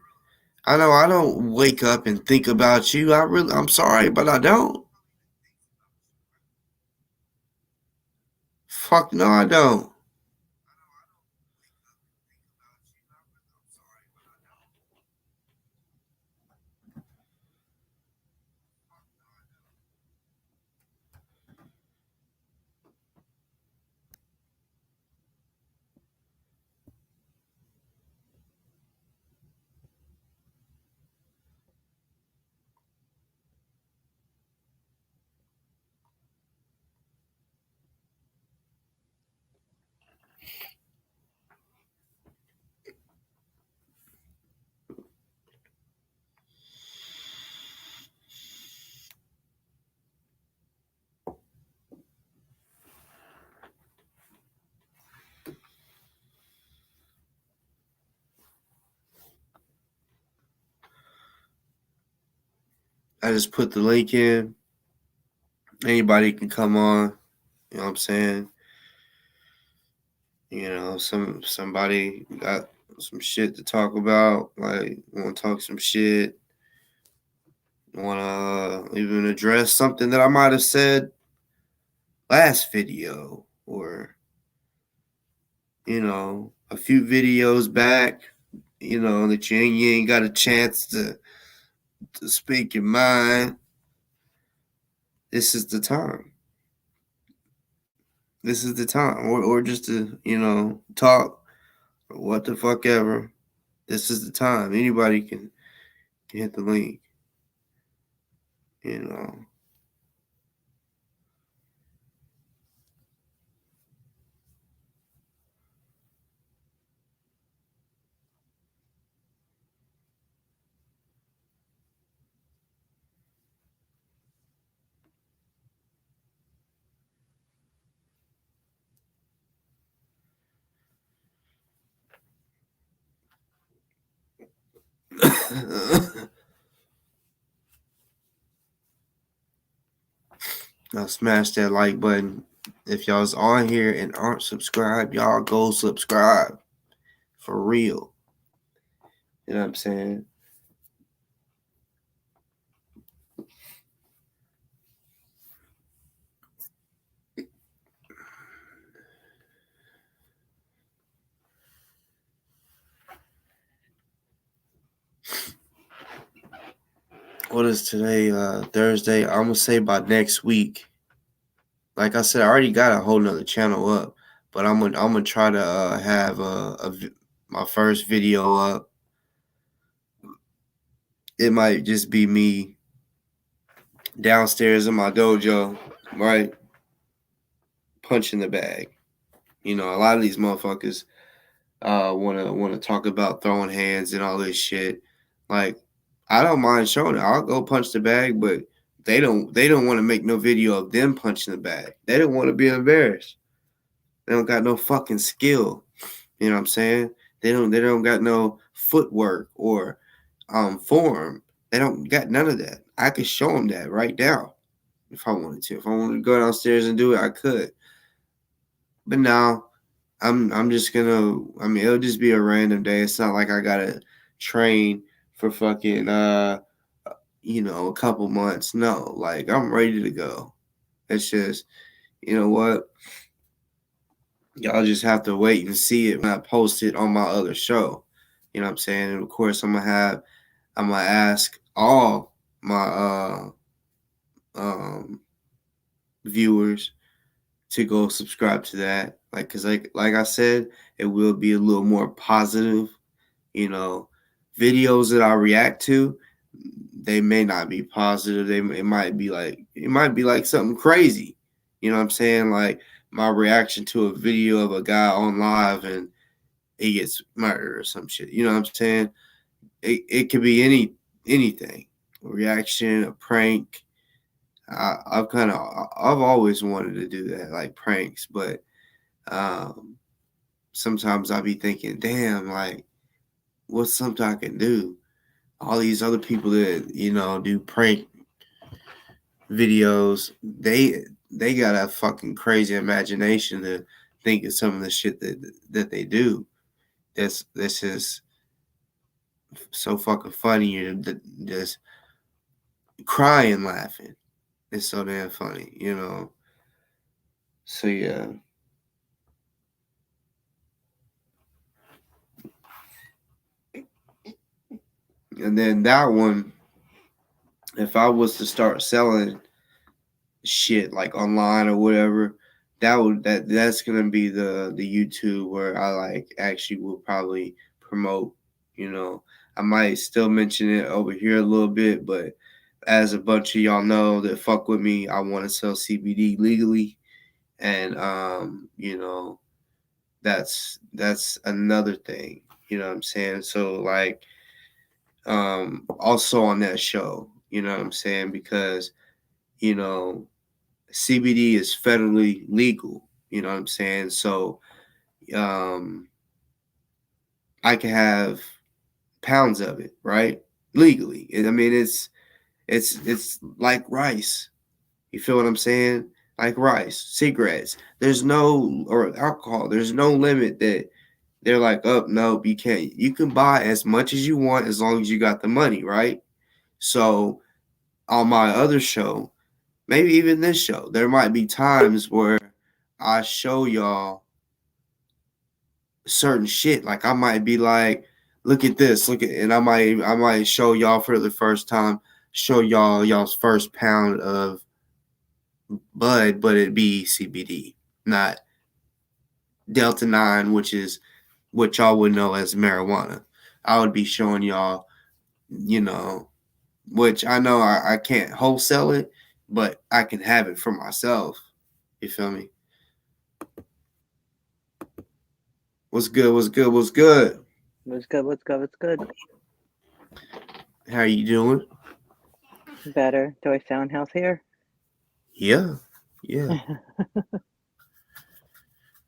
I know I don't wake up and think about you. I'm sorry, but I don't. Fuck no, I don't. I just put the link in. Anybody can come on. You know what I'm saying? Somebody got some shit to talk about. Like, want to talk some shit. Want to even address something that I might have said last video, or a few videos back. That you ain't got a chance to speak your mind. This is the time. This is the time, or just to talk. what the fuck ever. This is the time. Anybody can hit the link. You know. Now smash that like button. If y'all's on here and aren't subscribed, y'all go subscribe. For real. You know what I'm saying? What is today? Thursday. I'm gonna say by next week. Like I said, I already got a whole nother channel up, but I'm gonna try to have my first video up. It might just be me downstairs in my dojo, right, punching the bag. You know, a lot of these motherfuckers wanna talk about throwing hands and all this shit. Like, I don't mind showing it. I'll go punch the bag, but they don't want to make no video of them punching the bag. They don't want to be embarrassed. They don't got no fucking skill. You know what I'm saying? They don't got no footwork or form. They don't got none of that. I could show them that right now if I wanted to. If I wanted to go downstairs and do it, I could. But now I'm just gonna. I mean, it'll just be a random day. It's not like I gotta train for fucking a couple months. No, like I'm ready to go. It's just, you know what? Y'all just have to wait and see it when I post it on my other show. You know what I'm saying? And of course, I'm gonna ask all my um viewers to go subscribe to that. Cause like I said, it will be a little more positive. You know, videos that I react to, they may not be positive. It might be like something crazy. You know what I'm saying? Like my reaction to a video of a guy on live and he gets murdered or some shit. You know what I'm saying? It could be anything. A reaction, a prank. I've always wanted to do that, like pranks, but um, sometimes I be thinking, damn, like what's something I can do? All these other people that do prank videos, they got a fucking crazy imagination to think of some of the shit that they do. That's just so fucking funny. You're just crying, laughing. It's so damn funny. So yeah. And then that one, if I was to start selling shit like online or whatever, that's gonna be the YouTube where I like actually will probably promote. You know, I might still mention it over here a little bit, but as a bunch of y'all know that fuck with me, I want to sell CBD legally, and that's another thing. You know what I'm saying? So like, also on that show, you know what I'm saying? Because you know CBD is federally legal. You know what I'm saying? So um, I can have pounds of it, right? Legally. I mean, it's like rice. You feel what I'm saying? Like rice, cigarettes. There's no or alcohol. There's no limit that they're like, oh no, you can't. You can buy as much as you want as long as you got the money, right? So on my other show, maybe even this show, there might be times where I show y'all certain shit. Like I might be like, look at this, and I might show y'all for the first time, show y'all's first pound of bud, but it be CBD, not Delta 9, which is what y'all would know as marijuana. I would be showing y'all, you know, which I know I can't wholesale it, but I can have it for myself. You feel me? What's good? What's good? What's good? What's good? What's good? What's good? How you doing? Better. Do I sound healthier? Yeah, yeah.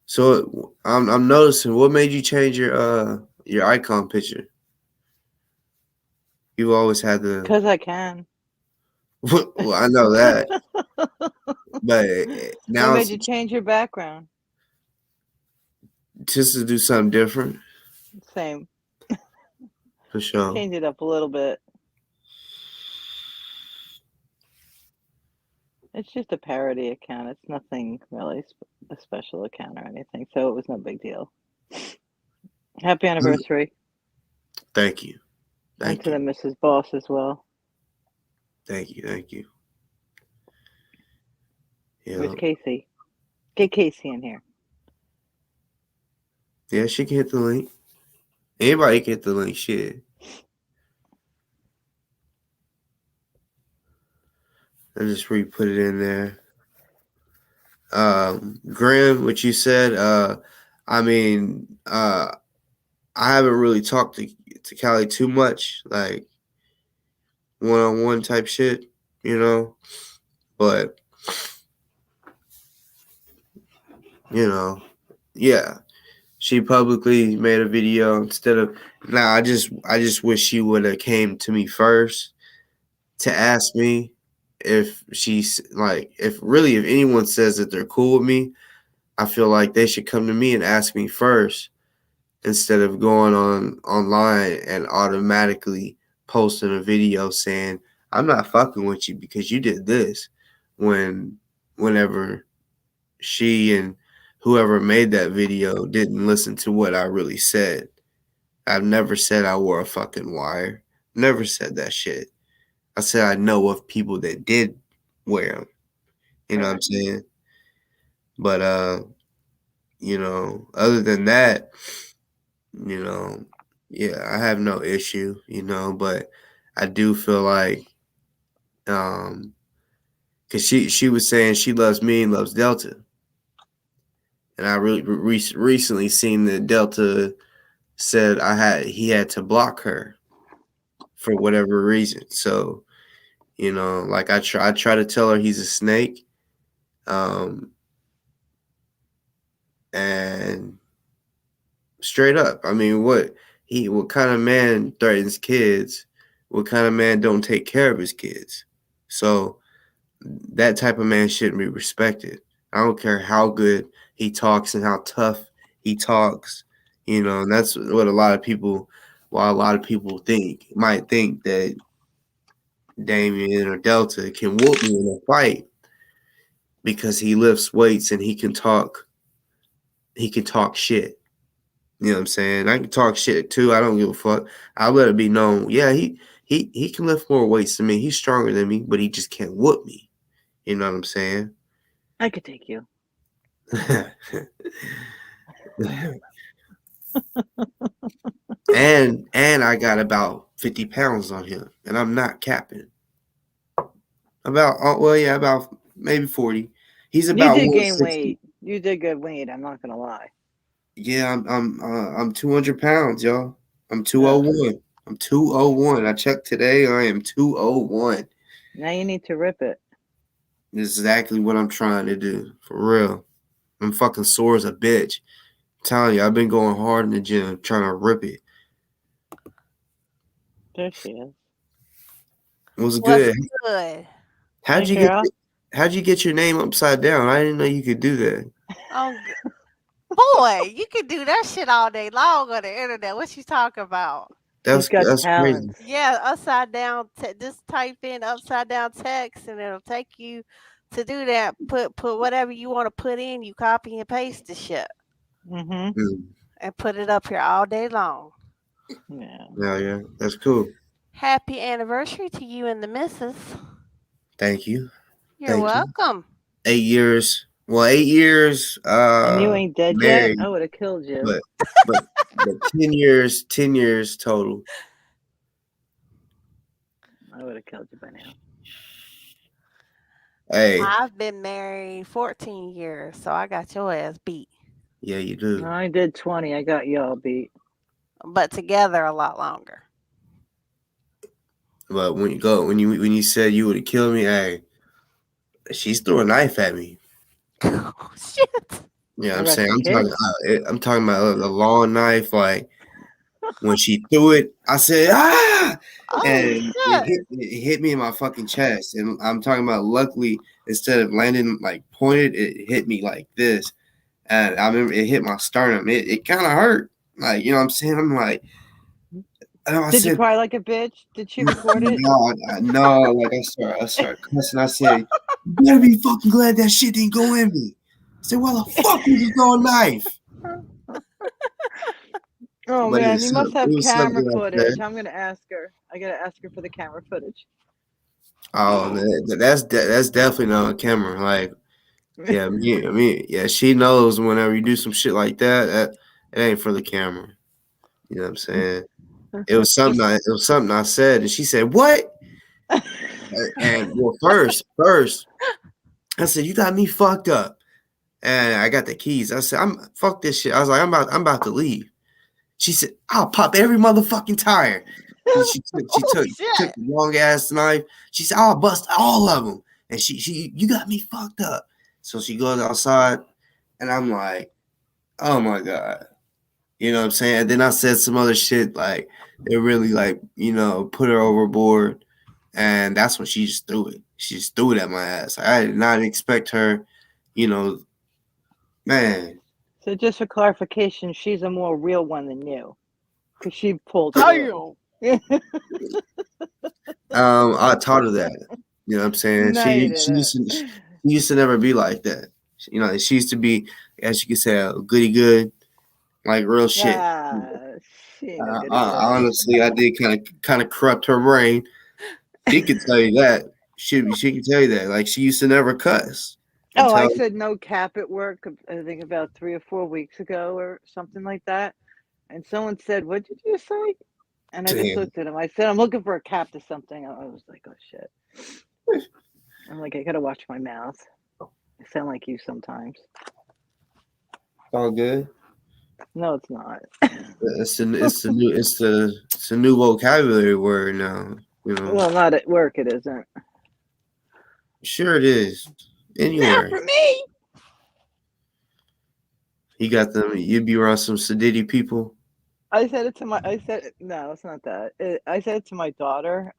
So I'm noticing. What made you change your icon picture? You've always had the. Because I can. Well, I know that, but What now made it's you change your background? just to do something different Same. for sure. Change it up a little bit. It's just a parody account. It's nothing really a special account or anything, so it was no big deal. Happy anniversary. Thank you, And thank to the you, Mrs. Boss as well. thank you, thank you. Where's Yeah, Casey? Get Casey in here. yeah. She can hit the link. Anybody can hit the link. Shit. I just re-put it in there. Graham, what you said. I mean, I haven't really talked to Callie too much, like one-on-one type shit, you know. But you know, yeah, she publicly made a video instead of. Now, I just wish she would have came to me first to ask me if she's like, if anyone says that they're cool with me, I feel like they should come to me and ask me first instead of going on online and automatically posting a video saying I'm not fucking with you because you did this when whenever she and whoever made that video didn't listen to what I really said. I've never said I wore a fucking wire. Never said that shit. I said I know of people that did wear them. You know what I'm saying? But other than that, you know, yeah, I have no issue, but I do feel like um cuz she was saying she loves me and loves Delta. And I really recently seen that Delta said he had to block her for whatever reason. So, like I try to tell her he's a snake. Um and straight up, I mean, what kind of man threatens kids? What kind of man don't take care of his kids? So that type of man shouldn't be respected. I don't care how good he talks and how tough he talks, and that's what a lot of people might think that Damien or Delta can whoop me in a fight because he lifts weights and he can talk shit. You know what I'm saying? I can talk shit too. I don't give a fuck. I'll let it be known. Yeah, he can lift more weights than me. He's stronger than me, but he just can't whoop me. You know what I'm saying? I could take you. and I got about 50 pounds on him, and I'm not capping. About maybe 40. He's You about did gain 160. weight. You did good weight. I'm not gonna lie. Yeah, I'm 200 pounds, y'all. I'm Ugh. 201. I'm 201. I checked today. I am 201. Now you need to rip it. This is exactly what I'm trying to do. For real. I'm fucking sore as a bitch. I'm telling you, I've been going hard in the gym trying to rip it. There she is. It was What's good. good? How'd Hey, you get Carol. how'd you get your name upside down? I didn't know you could do that. Oh, boy, you can do that shit all day long on the internet. What you talking about? She's got That's crazy. talents. Yeah, upside down. Just type in upside down text, and it'll take you to do that. Put whatever you want to put in. You copy and paste the shit Mm-hmm. Mm. and put it up here all day long. Yeah. Yeah, yeah. That's cool. Happy anniversary to you and the missus. Thank you. You're Thank you. welcome. 8 years. Well, 8 years And you ain't dead yet? married, I would have killed you. but but But 10 years total. I would have killed you by now. Hey, I've been married 14 years, so I got your ass beat. yeah, you do. I did 20. I got y'all beat. But together a lot longer. But when you said you would have killed me, hey, she's threw a knife at me. Oh, shit. Yeah, What I'm about saying your kids? I'm talking about a long knife. Like when she threw it, I said ah, Oh, and shit. it hit me in my fucking chest. And I'm talking about luckily instead of landing like pointed, it hit me like this. And I remember it hit my sternum. It kind of hurt. Like you know what I'm saying. I'm like, and I Did you said cry like a bitch? Did she record it? no, no. Like I start cussing. I said, you better be fucking glad that shit didn't go in me. I said, why the fuck would you throw a knife? Oh But man, you must it have was camera something like footage. that. I'm gonna ask her. I gotta ask her for the camera footage. Oh, that's definitely not on camera. Like, yeah, yeah, she knows whenever you do some shit like that, it ain't for the camera. You know what I'm saying? You, It was something I said, and she said, "What?" And well, first, I said, "You got me fucked up," and I got the keys. I said, "I'm fuck this shit." I was like, I'm about to leave." She said, "I'll pop every motherfucking tire." And she oh, took shit. the long ass knife. She said, "I'll bust all of them." And she you got me fucked up. So she goes outside, and I'm like, "Oh my god," you know what I'm saying? And then I said some other shit like it really like put her overboard, and that's when she just threw it. She just threw it at my ass. I did not expect her, you know, man. So just for clarification, she's a more real one than you, because she pulled through. Damn. I taught her that. You know what I'm saying? No, you She didn't. used to never be like that. She used to be, as you could say, a goody good, like real shit. Ah, she ain't no goody good. Honestly, I did kind of corrupt her brain. She could tell you that. She could tell you that. Like she used to never cuss Oh, I until said no cap at work, I think about 3 or 4 weeks ago or something like that. And someone said, "What did you say?" And I just damn. looked at him. I said, "I'm looking for a cap to something." I was like, "Oh shit." I'm like, I gotta watch my mouth. I sound like you sometimes. All good. No, it's not. It's the new vocabulary word now. You know, Well, not at work, it isn't. sure it is. Not Anywhere for me. you got them, you'd be around some sedity people. I said it to my. I said no, it's not that. I said it to my daughter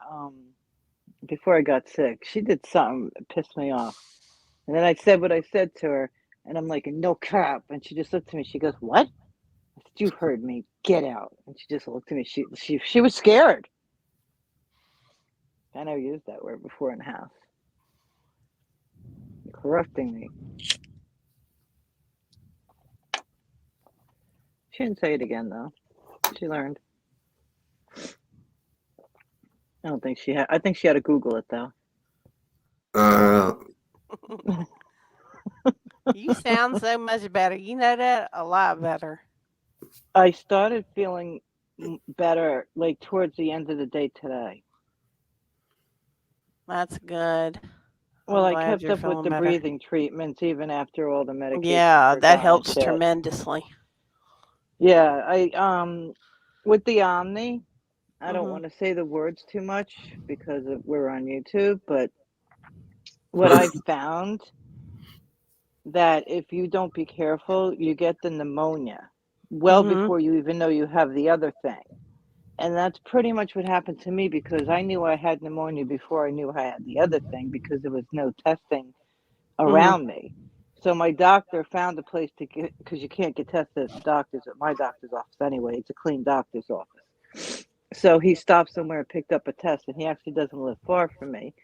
before I got sick. She did something that pissed me off, and then I said what I said to her, and I'm like, "No cap," and she just looked at me. She goes, "What?" I said, "You heard me. Get out." And she just looked at me. She was scared. I never used that word before in the house. You're corrupting me. She didn't say it again though. She learned. I don't think she had. I think she had to Google it though. Uh, You sound so much better. You know that? A lot better. I started feeling better like towards the end of the day today. That's good. Well, I'm I glad kept you're up with feeling the better. breathing treatments even after all the medication Yeah, for that dying helps shit. tremendously. Yeah, I with the Omni, I don't Mhm. want to say the words too much because we're on YouTube, but what I found that if you don't be careful, you get the pneumonia well Mhm. before you even know you have the other thing. And that's pretty much what happened to me because I knew I had pneumonia before I knew I had the other thing because there was no testing Mhm. around me. So my doctor found a place to get because you can't get tested at the doctor's at my doctor's office anyway. It's a clean doctor's office. So he stopped somewhere and picked up a test, and he actually doesn't live far from me.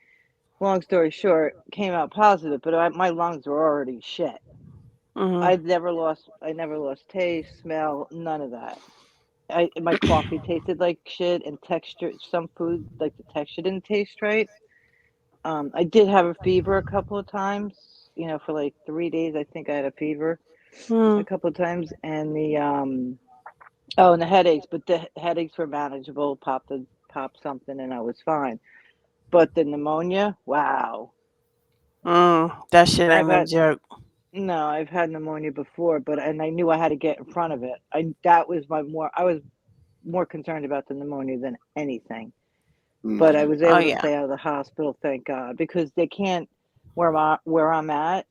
Long story short, came out positive, but my lungs were already shit. Mhm. I never lost taste, smell, none of that. My coffee tasted like shit, and texture. Some food like the texture didn't taste right. I did have a fever a couple of times. For like 3 days, I think I had a fever a Mhm. couple of times, and the Oh, and the headaches, but the headaches were manageable. Pop something, and I was fine. But the pneumonia, wow. That shit I've ain't no had joke. no, I've had pneumonia before, but and I knew I had to get in front of it. That was my more. I was more concerned about the pneumonia than anything. But I Mm. was Oh able to yeah. stay out of the hospital, thank God, because they can't where I'm at.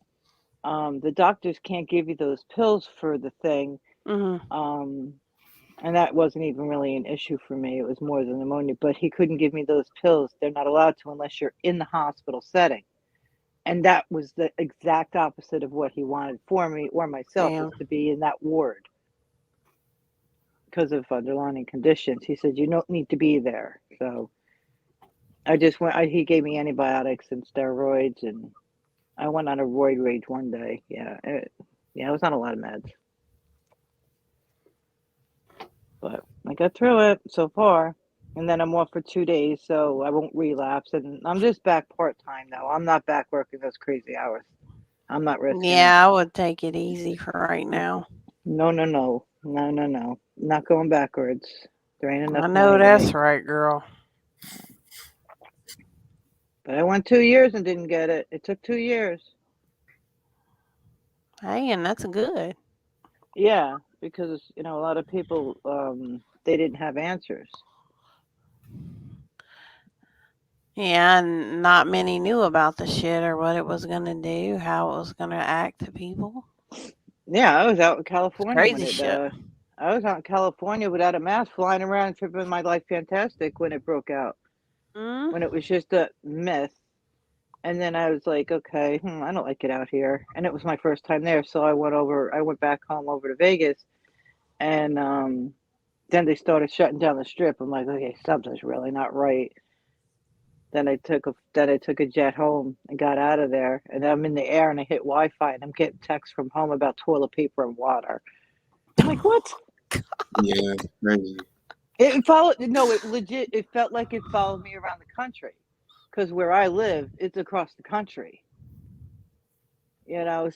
The doctors can't give you those pills for the thing. Mhm. Um, and that wasn't even really an issue for me. It was more the pneumonia, but he couldn't give me those pills. They're not allowed to unless you're in the hospital setting. And that was the exact opposite of what he wanted for me or myself, was Damn. to be in that ward because of underlying conditions. He said, you don't need to be there. So I just went, he gave me antibiotics and steroids, and I went on a roid rage one day. Yeah, I was on a lot of meds, but I got through it so far. And then I'm off for 2 days, so I won't relapse. And I'm just back part time now. I'm not back working those crazy hours. I'm not risking it. Yeah, I would take it easy for right now. No, no, no, no, no, no. Not going backwards. There ain't enough I know money to that's make. right, girl. But I went 2 years and didn't get it. It took 2 years. Hey, and that's good. Yeah, because a lot of people they didn't have answers. Yeah, and not many knew about the shit or what it was gonna do, how it was gonna act to people. Yeah, I was out in California when Crazy it. shit. I was out in California without a mask, flying around, tripping my life fantastic when it broke out. Mm? When it was just a myth, and then I was like, okay, I don't like it out here, and it was my first time there, so I went over. I went back home over to Vegas, and then they started shutting down the strip. I'm like, okay, something's really not right. Then I took a jet home and got out of there, and I'm in the air and I hit Wi-Fi and I'm getting texts from home about toilet paper and water. I'm like, what? Yeah, crazy. It followed. No, it legit. It felt like it followed me around the country, because where I live, it's across the country.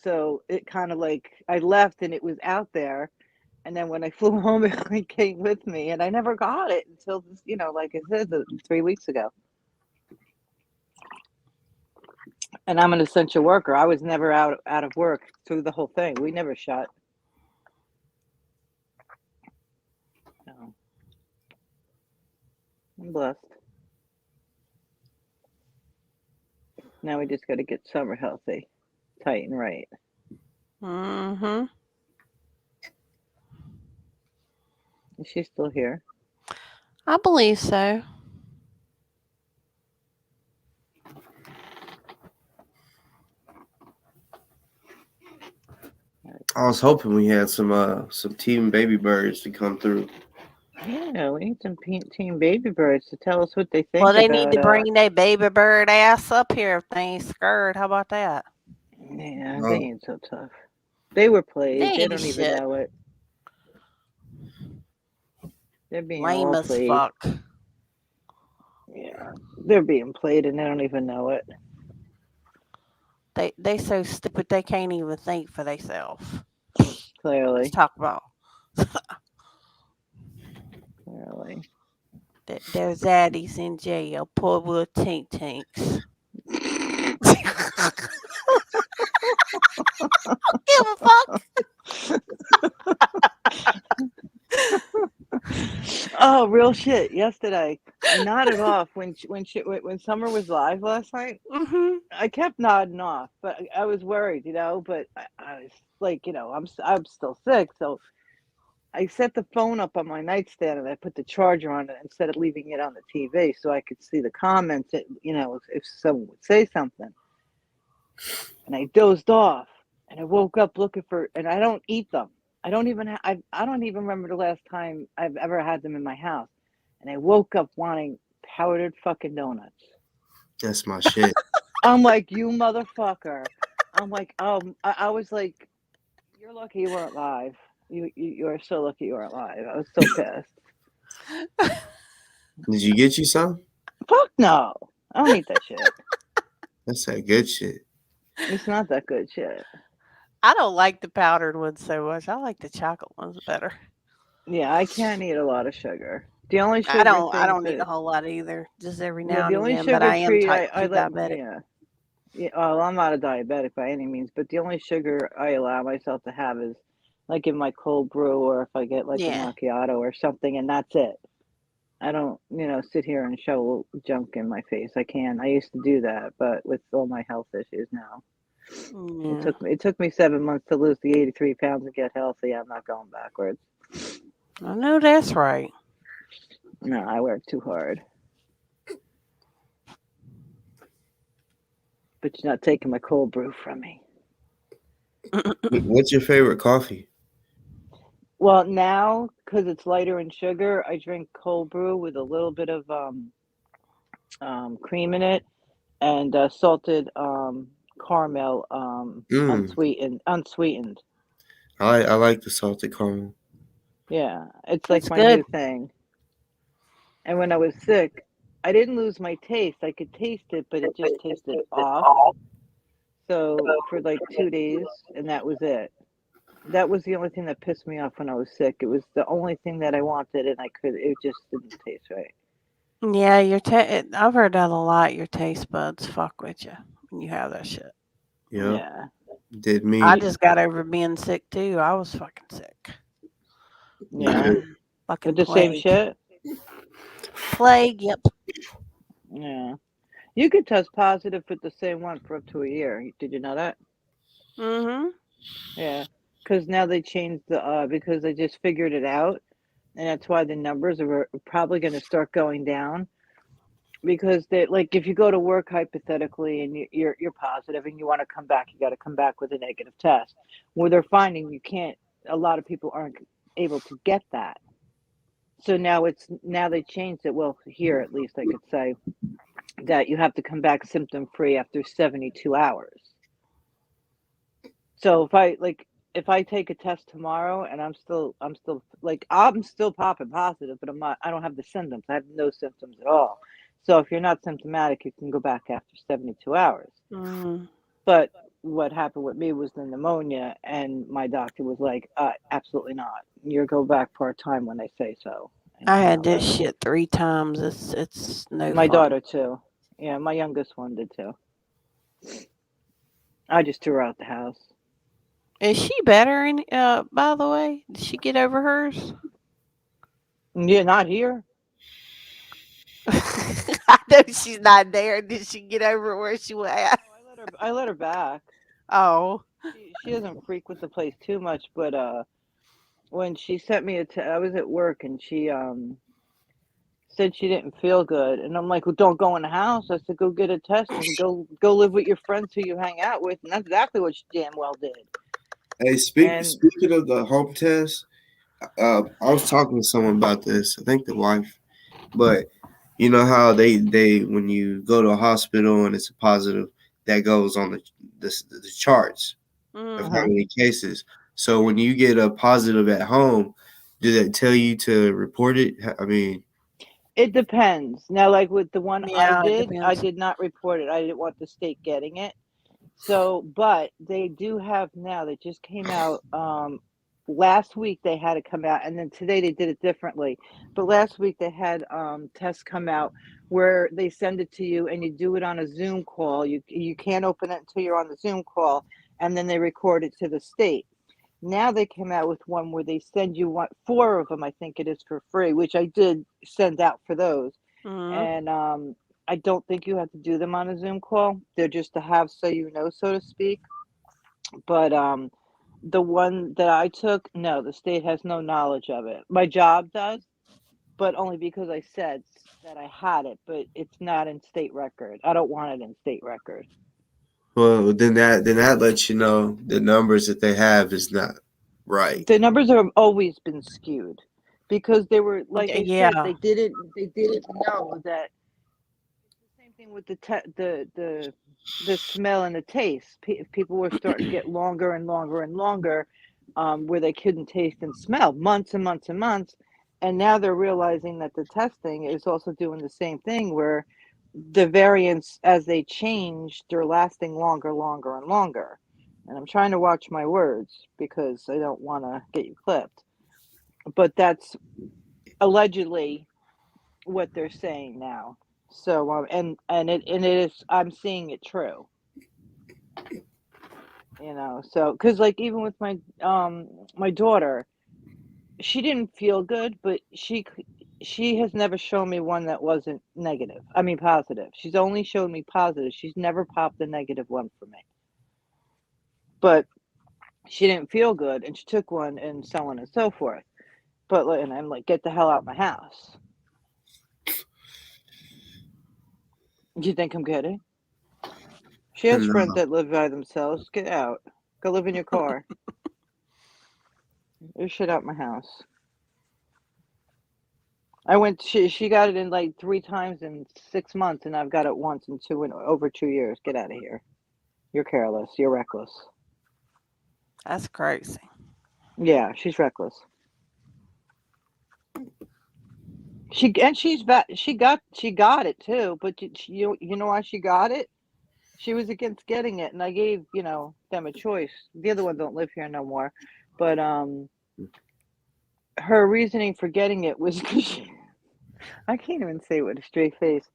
So it kind of like I left and it was out there, and then when I flew home, it like came with me, and I never got it until this. Like I said, 3 weeks ago. And I'm an essential worker. I was never out of work through the whole thing. We never shut. No, I'm blessed. Now we just got to get Summer healthy, tight and right. Mm-hmm. Is she still here? I believe so. I was hoping we had some team baby birds to come through. Yeah, we need some team baby birds to tell us what they Well, think they need about. to bring their baby bird ass up here if they ain't scared. How about that? Yeah, they Oh, ain't so tough. They were They played. They ain't don't even shit. know it. They're being Lame all as played. fuck. Yeah, they're being played and they don't even know it. They so stupid they can't even think for themselves. Let's Clearly, talk about clearly. their zaddies in jail. Poor little tink tinks. Give a fuck. Oh, real shit. Yesterday, I nodded off when Summer was live last night. Mhm. I kept nodding off, but I was worried, But I was like, I'm still sick, so I set the phone up on my nightstand and I put the charger on it instead of leaving it on the TV so I could see the comments. If someone would say something, and I dozed off, and I woke up looking for, and I don't eat them. I don't even remember the last time I've ever had them in my house, and I woke up wanting powdered fucking donuts. that's my shit. I'm like, you motherfucker. I'm like, I was like, you're lucky you weren't live. You're so lucky you weren't live. I was so pissed. Did you get you some? Fuck no. I don't eat that shit. That's that good shit. It's not that good shit. I don't like the powdered ones so much. I like the chocolate ones better. Yeah, I can't eat a lot of sugar. The only I sugar don't I things don't eat a that whole lot either, just every yeah, now the and only again. But sugar I am treat type I 2 let diabetic. yeah, well, I'm not a diabetic by any means, but the only sugar I allow myself to have is like in my cold brew or if I get like a Yeah. macchiato or something, and that's it. I don't, sit here and show junk in my face. I can. I used to do that, but with all my health issues now, Yeah. it took me 7 months to lose the 83 pounds and get healthy. I'm not going backwards. I know that's right. No, I work too hard, but you're not taking my cold brew from me. What's your favorite coffee? Well, now because it's lighter in sugar, I drink cold brew with a little bit of cream in it and salted caramel, Mm, unsweetened. I like the salted caramel. Yeah, it's like That's my good. new thing. And when I was sick, I didn't lose my taste. I could taste it, but it just tasted off. So for like 2 days, and that was it. That was the only thing that pissed me off when I was sick. It was the only thing that I wanted, and it just didn't taste right. Yeah, I've heard that a lot. Your taste buds fuck with you when you have that shit. Yep, Yeah. did I me. just got over being sick too. I was fucking sick. Yeah. With Fucking the same plague. shit? Plague, yep. Yeah. You could test positive with the same one for up to a year. Did you know that? Mm-hmm. Yeah. Because now they changed because they just figured it out. And that's why the numbers are probably going to start going down. Because they like if you go to work hypothetically and you're positive and you want to come back, you got to come back with a negative test. Where they're finding you can't. A lot of people aren't able to get that. So now they changed it. Well, here at least I could say that you have to come back symptom free after 72 hours. So if I take a test tomorrow and I'm still popping positive, but I don't have the symptoms. I have no symptoms at all. So if you're not symptomatic, you can go back after 72 hours. Mm. But what happened with me was the pneumonia, and my doctor was like, absolutely not. You go back part time when they say so. And I you had know, this that's shit 3 times. It's no my fun. daughter too. Yeah, my youngest one did too. I just threw her out the house. Is she better? By the way, did she get over hers? Yeah, not here. I know she's not there. Did she get over where she was at? No, I let her back. Oh, She doesn't freak with the place too much, but when she sent me I was at work and she said she didn't feel good, and I'm like, well, don't go in the house. I said, go get a test and go live with your friends who you hang out with, and that's exactly what she damn well did. Hey, And speaking of the home test, I was talking to someone about this. I think the wife, but you know how they when you go to a hospital and it's a positive, that goes on the charts of how uh-huh. mm-hmm. many cases. So when you get a positive at home, do they tell you to report it? I mean, It depends. Now, like with the one Yeah, it I depends. did not report it. I didn't want the state getting it. So, but they do have now, they just came out last week they had it come out and then today they did it differently. But last week they had tests come out where they send it to you and you do it on a Zoom call. You can't open it until you're on the Zoom call and then they record it to the state. Now they came out with one where they send you four of them, I think it is for free, which I did send out for those. Mm-hmm. And I don't think you have to do them on a Zoom call. They're just to have so you know, so to speak. But the one that I took, no, the state has no knowledge of it. My job does, but only because I said that I had it, but it's not in state record. I don't want it in state record. well, then that lets you know the numbers that they have is not right. The numbers have always been skewed because they were, like I said, Yeah. they didn't know that it's the same thing with the smell and the taste. People were starting to get longer and longer and longer, where they couldn't taste and smell months and months and months, and now they're realizing that the testing is also doing the same thing, where the variants as they change, they're lasting longer, longer, and longer. And I'm trying to watch my words because I don't want to get you clipped. but that's allegedly what they're saying now. So and it is, I'm seeing it true. So because like even with my daughter, she didn't feel good, but she has never shown me one that wasn't negative. I mean positive. She's only showed me positive. She's never popped a negative one for me. But she didn't feel good, and she took one, and so on and so forth. But and I'm like, get the hell out of my house. Do you think I'm kidding? She has friends No. that live by themselves. Get out. Go live in your car. Your shit out my house. I went. She got it in like 3 times in 6 months, and I've got it once in over 2 years. Get out of here. You're careless. You're reckless. That's crazy. Yeah, she's reckless. She's back. She got it too, but you know why she got it? She was against getting it, and I gave them a choice. The other one don't live here no more, but her reasoning for getting it was because I can't even say it with a straight face.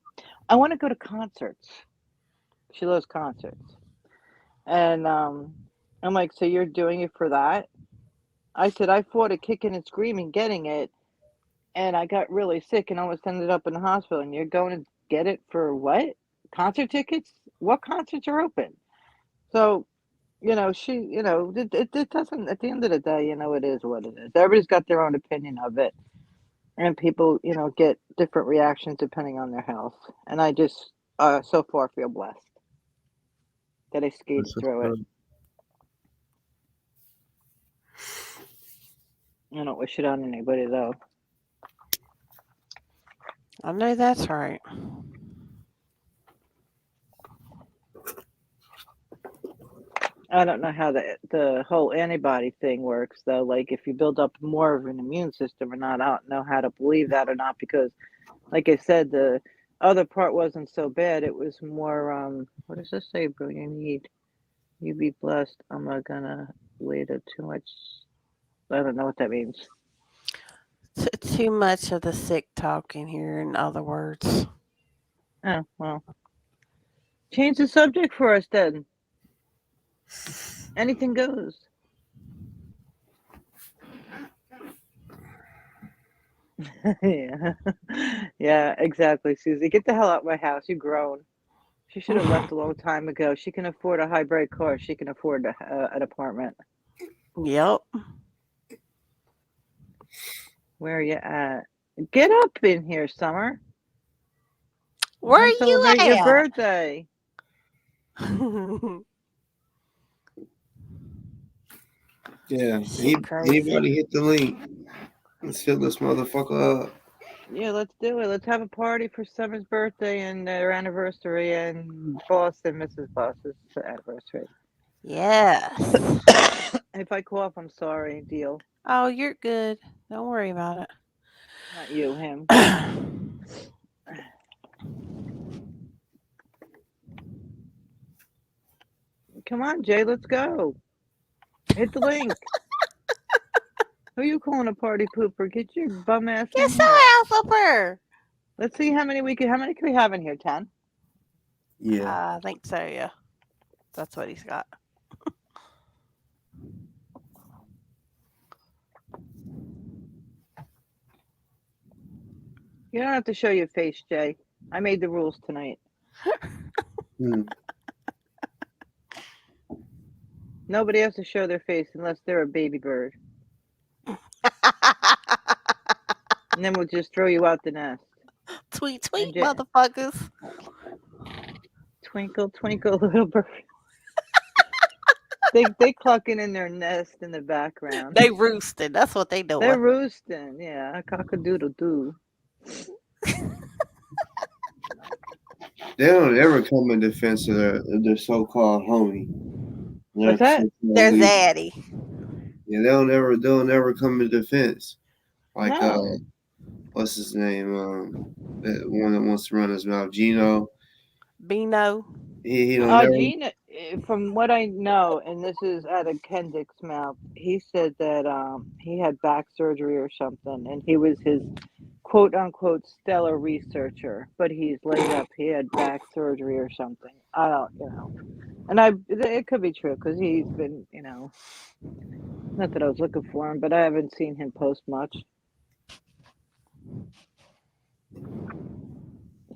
I want to go to concerts. She loves concerts, and I'm like, so you're doing it for that? I said I fought a kicking and screaming getting it, and I got really sick and almost ended up in the hospital. And you're going to get it for what? Concert tickets? What concerts are open? So, it doesn't, at the end of the day, it is what it is. Everybody's got their own opinion of it. And people, get different reactions depending on their health. And I just, so far, feel blessed that I skated That's what's through it. up. I don't wish it on anybody, though. I know that's right. I don't know how the whole antibody thing works though. Like if you build up more of an immune system or not, I don't know how to believe that or not because, like I said, the other part wasn't so bad. It was more what does this say, bro? You be blessed. I'm not gonna lead it too much. I don't know what that means. Too much of the sick talk in here, in other words. Oh well, change the subject for us then. Anything goes. Yeah, yeah, exactly, Susie. Get the hell out of my house. You grown. She should have left a long time ago. She can afford a hybrid car. She can afford an apartment. Yep. Where are you at? Get up in here, Summer. We're Where trying to you celebrate your at? birthday. Yeah. Shit crazy. Anybody hit the link? Let's fill this motherfucker up. Yeah, let's do it. Let's have a party for Summer's birthday and their anniversary and Boss and Mrs. Boss's anniversary. Yes. If I cough, I'm sorry. Deal. Oh, you're good. Don't worry about Not you, him. it. Come on, Jay. Let's go. Hit the link. Who you calling a party pooper? Get your bum ass Get in some here. ass up here. Let's see how many can we have in here? 10. Yeah. I think so, yeah. That's what he's got. You don't have to show your face, Jay. I made the rules tonight. Hmm. Nobody has to show their face unless they're a baby bird. And then we'll just throw you out the nest. Tweet, And tweet, motherfuckers. twinkle, twinkle, little bird. They clucking in their nest in the background. They roosting. That's what they They're doing. roosting. Yeah, cock-a-doodle doo. They don't ever come in defense of their so-called homie. What's Their that? so-called Their leader. zaddy. Yeah, they'll never come in defense. Like No. what's his name? That one that wants to run his mouth, Gino. Beano. He don't never. Gina. from what I know, and this is out of Kendrick's mouth, he said that he had back surgery or something, and he was his quote unquote stellar researcher, but he's laid up. He had back surgery or something. I don't, and it could be true because he's been, not that I was looking for him, but I haven't seen him post much.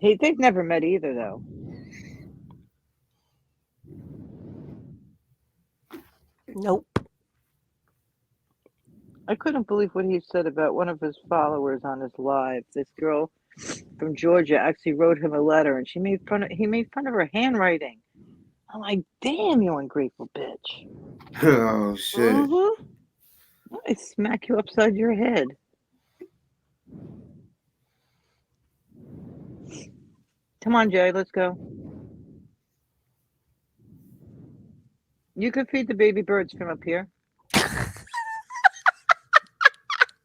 They've never met either, though. Nope. I couldn't believe what he said about one of his followers on his live. This girl from Georgia actually wrote him a letter, and he made fun of her handwriting. I'm like, damn, you ungrateful bitch! Oh shit! Mm-hmm. I smack you upside your head. Come on, Jay, let's go. You can feed the baby birds from up here.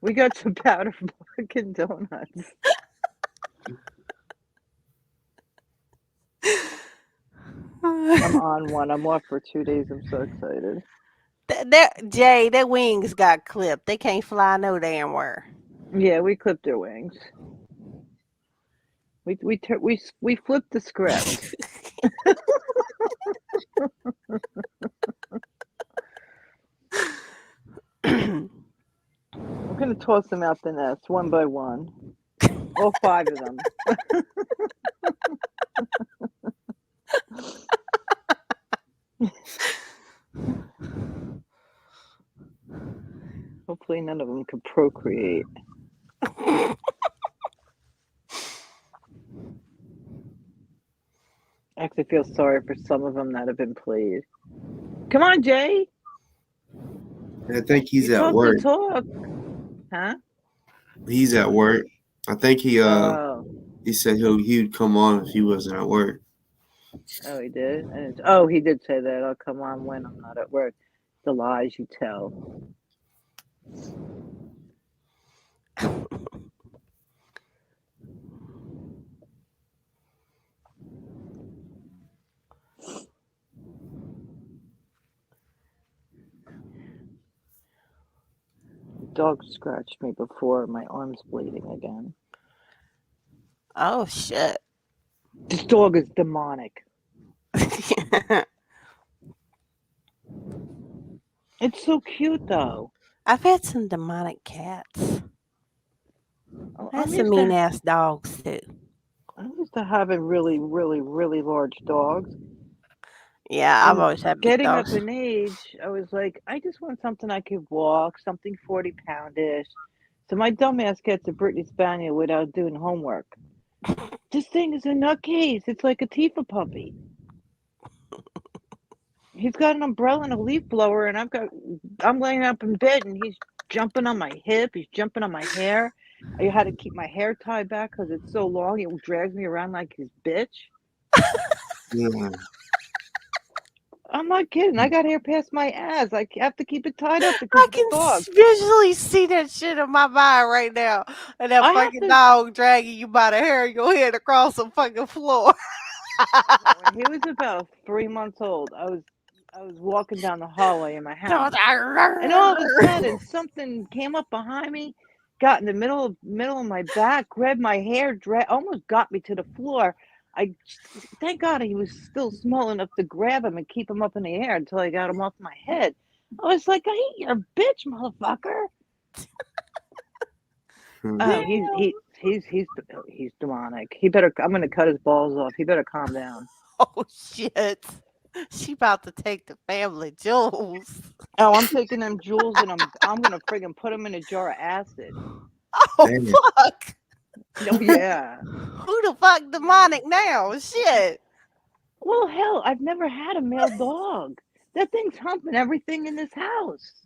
We got some powder fucking donuts. I'm on one. I'm off for 2 days. I'm so excited. Jay, their wings got clipped. They can't fly no damn where. Yeah, we clipped their wings. We flipped the script. We're gonna toss them out the nest one by one. All 5 of them. Hopefully none of them can procreate. I actually feel sorry for some of them that have been played. Come on, Jay. I think he's You at talk work. the talk. Huh? He's at work. I think he Oh. he said he'd come on if he wasn't at work. Oh, he did? He did say that. I'll come on when I'm not at work. The lies you tell. The dog scratched me before. My arm's bleeding again. Oh shit. This dog is demonic. It's so cute, though. I've had some demonic cats. I had I'm some used mean to, ass dogs too. I'm used to having really, really, really large dogs. Yeah, I've And always had big getting up dogs. in age, I was like, I just want something I could walk, something 40-poundish. So my dumbass gets a Brittany Spaniel without doing homework. This thing is a nutcase. It's like a Tifa puppy. He's got an umbrella and a leaf blower, and I'm laying up in bed, and he's jumping on my hip. He's jumping on my hair. I had to keep my hair tied back because it's so long. It drags me around like his bitch. Yeah. I'm not kidding. I got hair past my ass. I have to keep it tied up because I of the can dog. visually see that shit in my mind right now. And that I have fucking to. dog dragging you by the hair of your head across the fucking floor. When he was about 3 months old, I was walking down the hallway in my house, and all of a sudden something came up behind me, got in the middle of my back, grabbed my hair, almost got me to the floor. I thank God he was still small enough to grab him and keep him up in the air until I got him off my head. I was like, I hate your bitch, motherfucker. Oh, he's demonic. I'm gonna cut his balls off. He better calm down. Oh shit. She about to take the family jewels. Oh, I'm taking them jewels and I'm gonna friggin' put them in a jar of acid. Oh Damn. fuck. Oh yeah. Who the fuck demonic now? Shit. Well, hell, I've never had a male dog. That thing's humping everything in this house.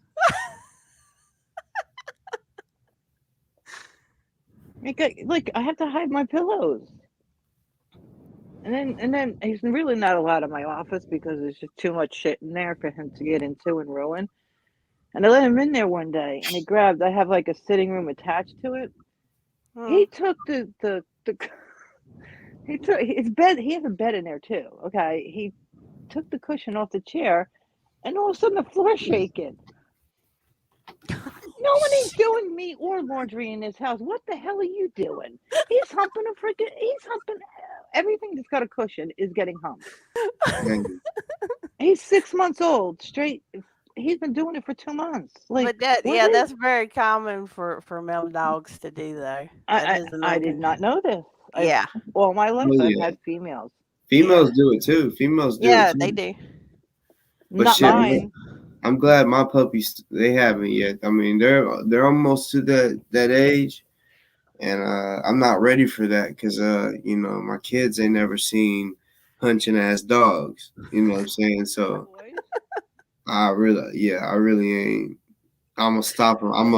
Like I have to hide my pillows. And then he's really not allowed in my office because there's just too much shit in there for him to get into and ruin. And I let him in there one day, and I have like a sitting room attached to it. He took the he took his bed. He has a bed in there too. Okay, took the cushion off the chair, and all of a sudden the floor's shaking. No one ain't doing meat or laundry in this house. What the hell are you doing? He's humping a freaking. He's humping. Everything that's got a cushion is getting humped. Man, He's 6 months old. Straight. He's been doing it for 2 months. Like But that, what yeah, is? that's very common for male dogs to do though. That I is I another did thing. not know this. I've Yeah, all my life oh I've yeah, had females. females yeah, do it too. Females do it yeah. They too. do. But Not shit, mine. I'm glad my puppies they haven't yet. I mean, they're almost to that age, and I'm not ready for that because you know, my kids ain't never seen punching ass dogs. You know what I'm saying? So Boys. I really ain't. I'm gonna stop him. I'm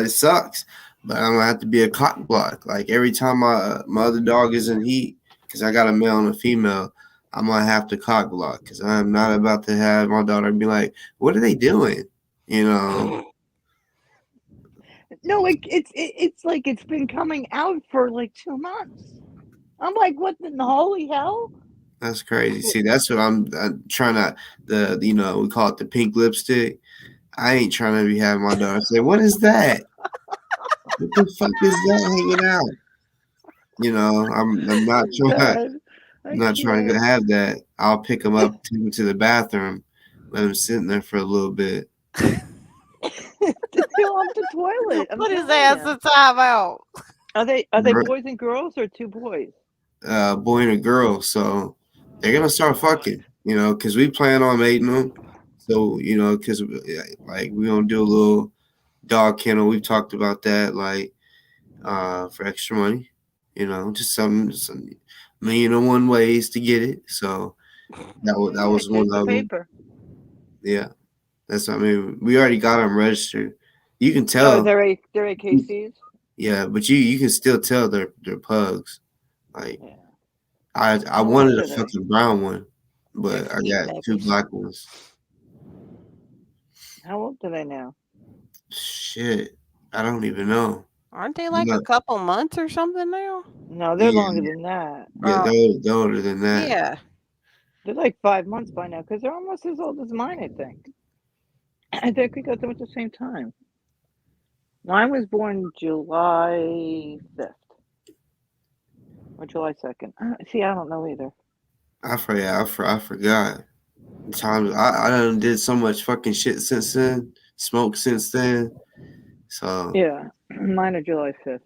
it sucks, but I'm gonna have to be a cock block. Like every time my other dog is in heat, because I got a male and a female, I'm gonna have to cock block because I'm not about to have my daughter be like, "What are they doing?" You know, No, it's like it's been coming out for like 2 months. I'm like, what in the holy hell? that's crazy. See, that's what I'm trying to you know, we call it the pink lipstick. I ain't trying to be having my daughter say, "What is that? What the fuck is that hanging out?" You know, I'm not Oh trying. God, I Not trying to can't. have that. I'll pick them up, take them to the bathroom, let them sit in there for a little bit. To fill up the toilet. I'm Put his telling ass you. in timeout. Are they boys and girls or two boys? Boy and a girl, so they're gonna start fucking, you know, because we plan on mating them. So you know, because like we gonna do a little dog kennel. We've talked about that, like for extra money, you know, just some million and one ways to get it. So Yeah, that yeah. was one Here's the of them. paper. Yeah, that's I mean we already got them registered. You can Oh, tell. they're AKCs. Yeah, but you can still tell they're pugs. Like Yeah. I How old wanted a are they? fucking brown one, They're but I sweet got two babies. black ones. How old are they now? Shit, I don't even know. Aren't they I'm like a not, couple months or something now? No, they're longer yeah, than that. yeah, Oh, they're older than that. yeah. They're like 5 months by now because they're almost as old as mine. I think. I think we got them at the same time. Mine was born July 5th or July 2nd. See, I don't know either. I forgot. I forgot. Time I done did so much fucking shit since then. Smoked since then. So Yeah, mine are July 5th.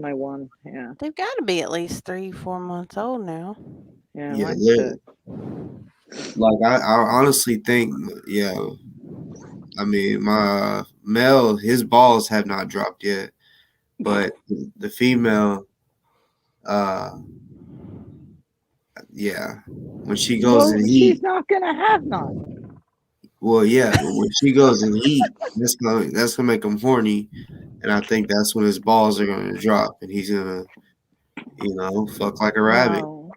My one. Yeah. They've got to be at least 3, 4 months old now. Yeah, yeah, mine's they're 6. like I honestly think yeah. I mean my male his balls have not dropped yet, but the female uh yeah, when she goes Well, in she's heat, not gonna have none. well, yeah, but when she goes in heat, that's gonna make him horny, and I think that's when his balls are gonna drop, and he's gonna, you know, fuck like a rabbit. No,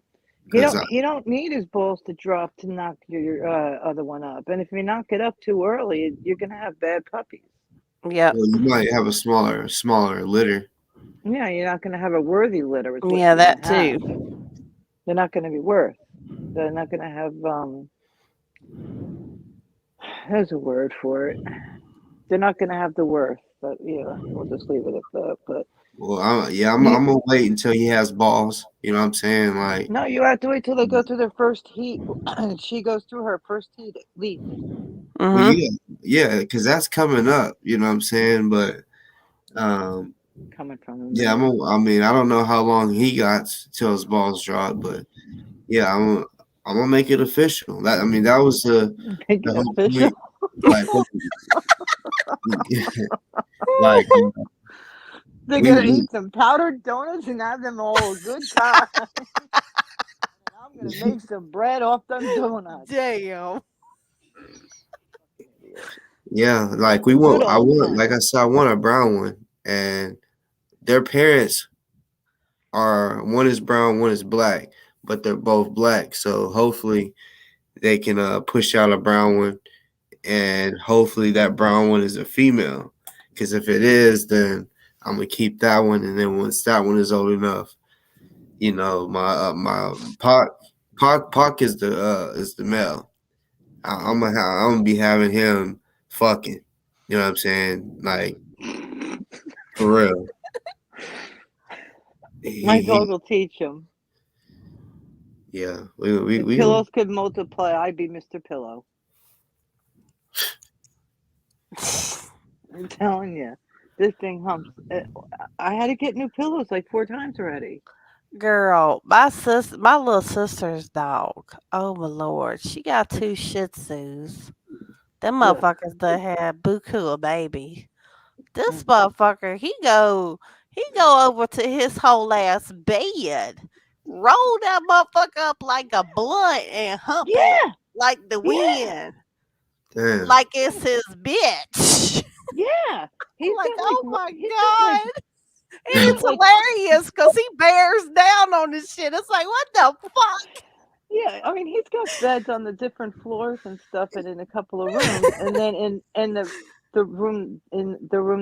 he Cause don't. He don't need his balls to drop to knock your other one up. And if you knock it up too early, you're gonna have bad puppies. Yep. well, you might have a smaller litter. Yeah, you're not gonna have a worthy litter. Is what Yeah, you're gonna that have. too. They're not gonna be worth. They're not gonna have. There's a word for it. They're not gonna have the worth. But yeah, we'll just leave it at that. But Well, I'm you, gonna wait until he has balls. You know what I'm saying? Like, no, you have to wait till they go through their first heat. She goes through her first heat at least. well, Mhm. yeah, cause that's coming up. You know what I'm saying? But um, Coming from a yeah, man. I mean, I don't know how long he got till his balls drop, but yeah, I'm gonna make it official. That I mean, that was Make the it whole official. point. Like, like They're gonna we eat some powdered donuts and have them all a good time. And I'm gonna make some bread off them donuts. Damn. Idiot. yeah, like we Good want. I old want, like times. I said, I want a brown one, and their parents are one is brown, one is black, but they're both black. So hopefully they can push out a brown one, and hopefully that brown one is a female. Because if it is, then I'm gonna keep that one, and then once that one is old enough, you know, my pot Puck is the male. I'm gonna be having him fucking. You know what I'm saying? Like for real. My dog He will teach him. yeah. We If we pillows could multiply, I'd be Mr. Pillow. I'm telling you, this thing humps. I had to get new pillows like 4 times already. Girl, my little sister's dog. Oh my lord, she got two Shih Tzus. Them Ugh. motherfuckers done had buku a baby. This Mm. motherfucker, he go over to his whole ass bed, roll that motherfucker up like a blunt and hump it Yeah, like the yeah, wind, damn. like it's his bitch. yeah. I'm He's like, got like oh my he's got like god. And he's it's like hilarious because he bears down on this shit. It's like, what the fuck? yeah. I mean, he's got beds on the different floors and stuff, and in a couple of rooms, and then in the room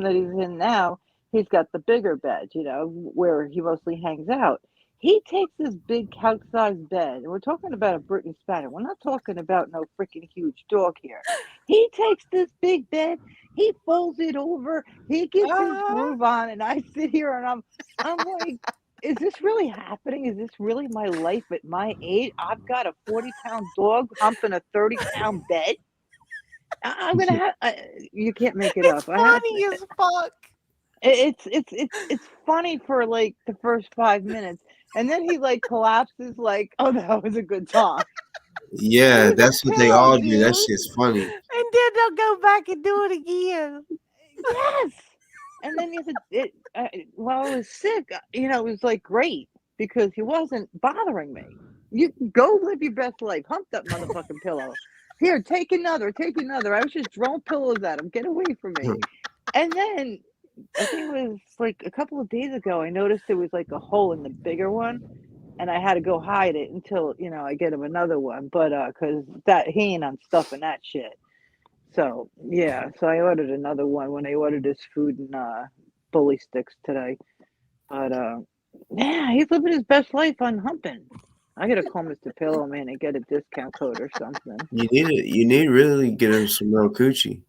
that he's in now, he's got the bigger bed. Where he mostly hangs out. He takes this big couch-sized bed, and we're talking about a British Spaniel. We're not talking about no freaking huge dog here. He takes this big bed, he folds it over, he gets his Uh-huh. groove on, and I sit here and I'm like, is this really happening? Is this really my life at my age? I've got a 40-pound dog humping a 30-pound bed. I'm gonna have. You can't make it It's up. I have. funny as fuck. It's funny for like the first 5 minutes, and then he like collapses. Like, oh, that was a good time. It Yeah, was a that's what they pillow, all do. That dude. shit's funny. And then they'll go back and do it again. Yes. And then while I was sick, it was like great because he wasn't bothering me. You go live your best life. Hump that motherfucking pillow. Here, take another, take another. I was just throwing pillows at him. Get away from me. And then I think it was like a couple of days ago, I noticed there was like a hole in the bigger one, and I had to go hide it until I get him another one. But because that he ain't on stuffing that shit. So yeah, so I ordered another one when I ordered his food and bully sticks today. But yeah, he's living his best life on humping. I gotta call Mr. Pillow Man and get a discount code or something. You need really get him some real coochie.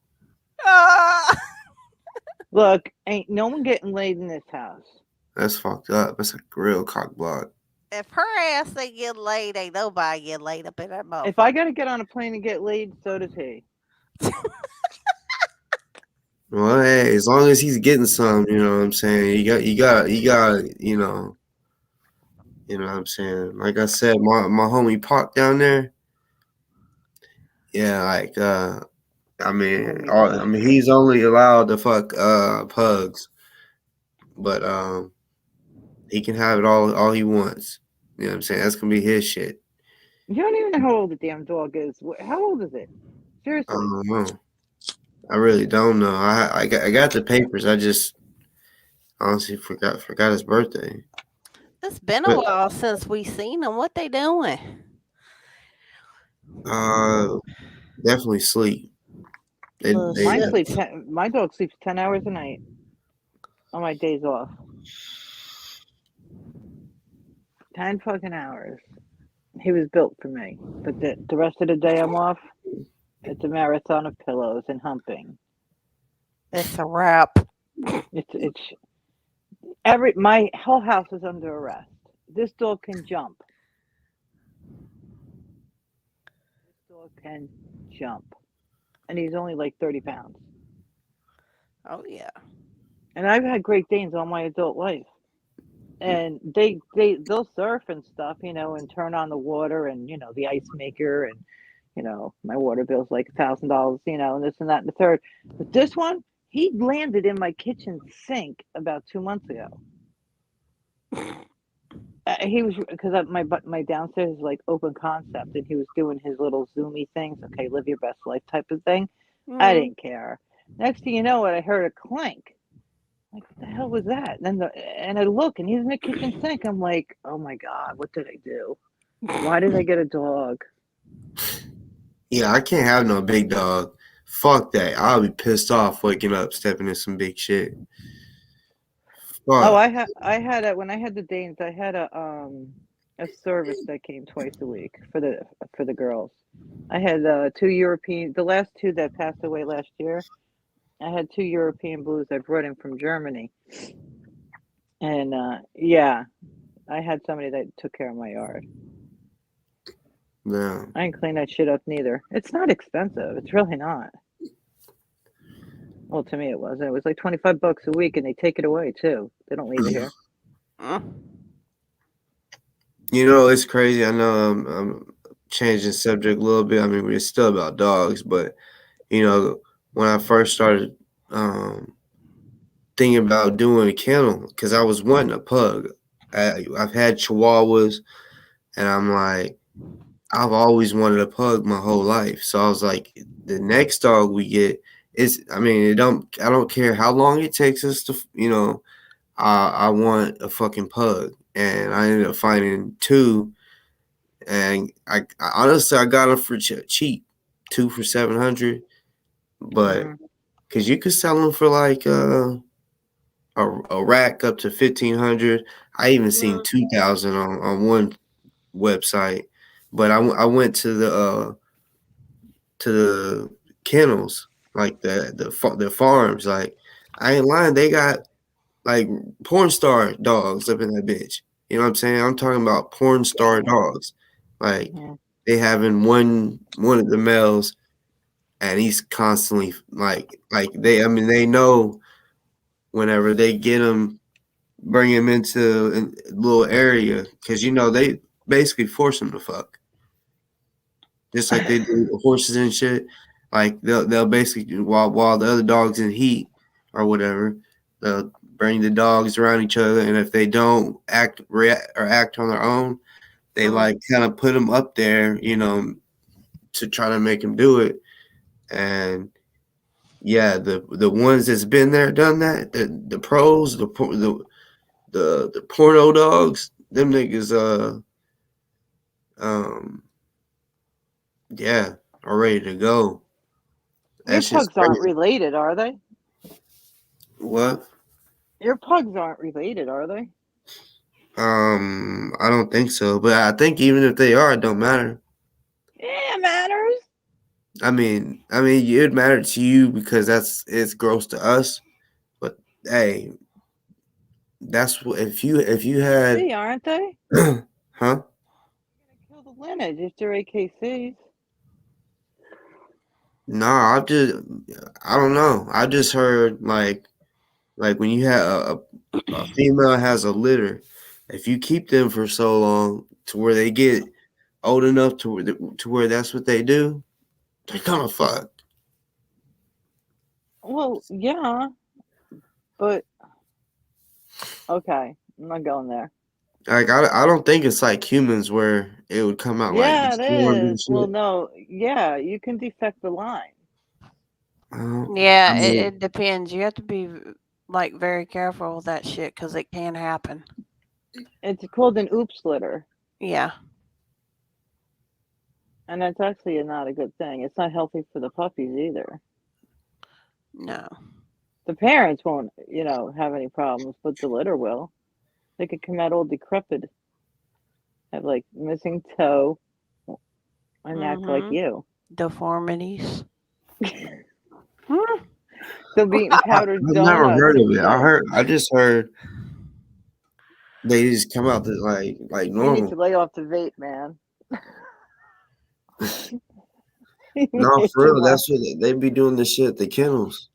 Uh, Look, ain't no one getting laid in this house. That's fucked up. That's a real cock block. if her ass ain't get laid, ain't nobody get laid up in that If I motherfucker. gotta get on a plane and get laid, so does he. Well, hey, as long as he's getting some, you know what I'm saying. You know what I'm saying. Like I said, my homie Pop down there. Yeah, like Homie Pop. he's only allowed to fuck pugs, but he can have it all he wants. You know what I'm saying? That's gonna be his shit. You don't even know how old the damn dog is. How old is it? I Seriously. don't know. I really don't know. I got the papers. I just honestly forgot his birthday. It's been a But while since we seen them. What they doing? uh, definitely sleep. They Little they Mine shit. sleeps. My dog sleeps 10 hours a night on my days off. 10 fucking hours. He was built for me. But the rest of the day I'm off. It's a marathon of pillows and humping. It's a wrap. It's my whole house is under arrest. This dog can jump. This dog can jump, and he's only like 30 pounds. Oh yeah. And I've had Great Danes all my adult life, and they'll surf and stuff, and turn on the water and the ice maker, and my water bill's like $1,000, and this and that and the third. But this one, he landed in my kitchen sink about 2 months ago. He was because my downstairs is like open concept, and he was doing his little zoomy things. Okay, live your best life type of thing. I Mm. didn't care. Next thing you know, what I heard a clank. Like, what the hell was that? And I look, and he's in the kitchen sink. I'm like, oh my god, what did I do? Why did I get a dog? Yeah, I can't have no big dog. Fuck that. I'll be pissed off waking up stepping in some big shit. Oh, Fuck. I had when I had the Danes, I had a a service that came twice a week for the girls. I had two European, the last two that passed away last year. I had two European blues I brought in from Germany, and yeah, I had somebody that took care of my yard. Yeah. I didn't clean that shit up neither. It's not expensive. It's really not. Well, to me it was. It was like $25 a week, and they take it away too. They don't leave it here. You know, it's crazy. I know I'm changing subject a little bit. I mean, it's still about dogs, but you know, when I first started thinking about doing a kennel, because I was wanting a pug. I've had Chihuahuas, and I'm like, I've always wanted a pug my whole life. So I was like, the next dog we get is, I mean, I don't care how long it takes us to, you know, I want a fucking pug, and I ended up finding two, and I honestly I got them for cheap, two for 700, but because you could sell them for like a rack up to 1,500. I even seen 2,000 on one website, but I went to the kennels, like the farms. Like, I ain't lying, they got like porn star dogs up in that bitch. You know what I'm saying? I'm talking about porn star dogs. Like, they having one of the males, and he's constantly like they. I mean, they know whenever they get him, bring him into a little area, because you know they basically force him to fuck, just like they do with horses and shit. Like, they'll basically, while the other dogs in heat or whatever, they'll bring the dogs around each other, and if they don't react or act on their own, they like kind of put them up there, you know, to try to make them do it. And yeah, the ones that's been there, done that, the pros, the porno dogs, them niggas, um, yeah, are ready to go. Your That's just pugs aren't crazy. related, are they? What? Your pugs aren't related, are they? I don't think so, but I think even if they are, it don't matter. Yeah, it matters. It'd matter to you because it's gross to us. But hey, that's what if you had, AKC, aren't they? huh? Kill the lineage if they're AKCs. No, I don't know. I just heard like when you have a female has a litter, if you keep them for so long to where they get old enough to where that's what they do, they're gonna fuck. Well, yeah, but okay, I'm not going there. Like, I don't think it's like humans where it would come out like Yeah, it deformed and is. Well, shit. no, yeah, you can defect the line. I Yeah, mean, it depends. You have to be like very careful with that shit because it can happen. It's called an oops litter, Yeah. and that's actually not a good thing. It's not healthy for the puppies either. No. The parents won't, have any problems, but the litter will. They could come out all decrepit, have like missing toe, and act like you. Deformities. They'll be eating powdered I've never donuts heard of and it. shit. I just heard they just come out like You need normal. to lay off the vape, man. No, You for too real, much. that's what they be doing this shit at the kennels.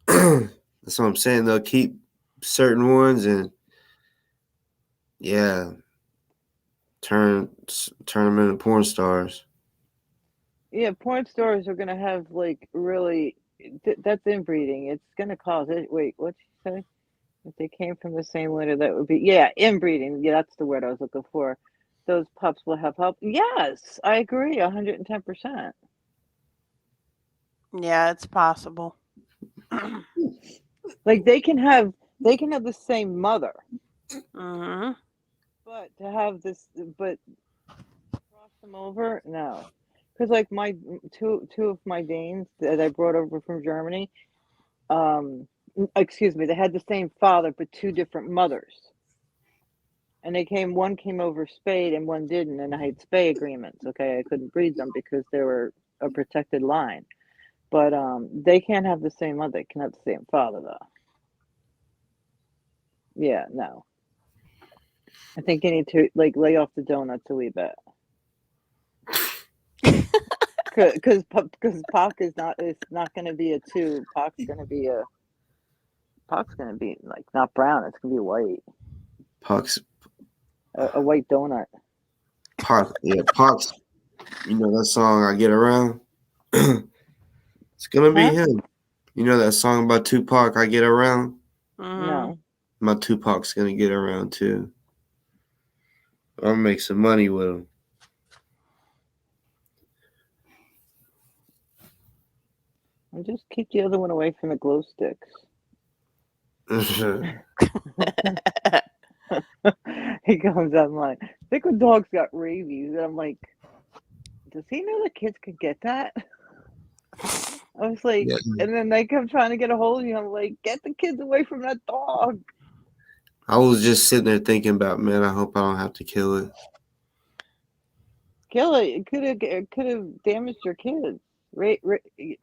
That's what I'm saying. They'll keep certain ones and yeah, turn them into porn stars. Yeah, porn stars are gonna have like really. That's inbreeding. It's gonna cause it. Wait, what'd you say? If they came from the same litter, that would be inbreeding. Yeah, that's the word I was looking for. Those pups will have help. Yes, I agree, 110%. Yeah, it's possible. Like they can have the same mother, Mm-hmm. but to have this, but cross them over, no. Because like my two of my Danes that I brought over from Germany, excuse me, they had the same father but two different mothers. And one came over spayed and one didn't, and I had spay agreements. Okay, I couldn't breed them because they were a protected line. But they can't have the same mother. They can have the same father though. Yeah, no. I think you need to lay off the donuts a wee bit. Because Pac is not. It's not going to be a 2. Pac's going to be like not brown. It's going to be white. Pucks. A white donut. Pucks. Yeah, Pucks. You know that song I Get Around? It's gonna be him. You know that song about Tupac, I Get Around? No. My Tupac's gonna get around too. I'm gonna make some money with him. And just keep the other one away from the glow sticks. He comes up like, I think when dogs got rabies, and I'm like, does he know that kids could get that? I was like, Yeah. and then they come trying to get a hold of you. I'm like, get the kids away from that dog. I was just sitting there thinking about, man, I hope I don't have to kill it. Kill it. It could have damaged your kids.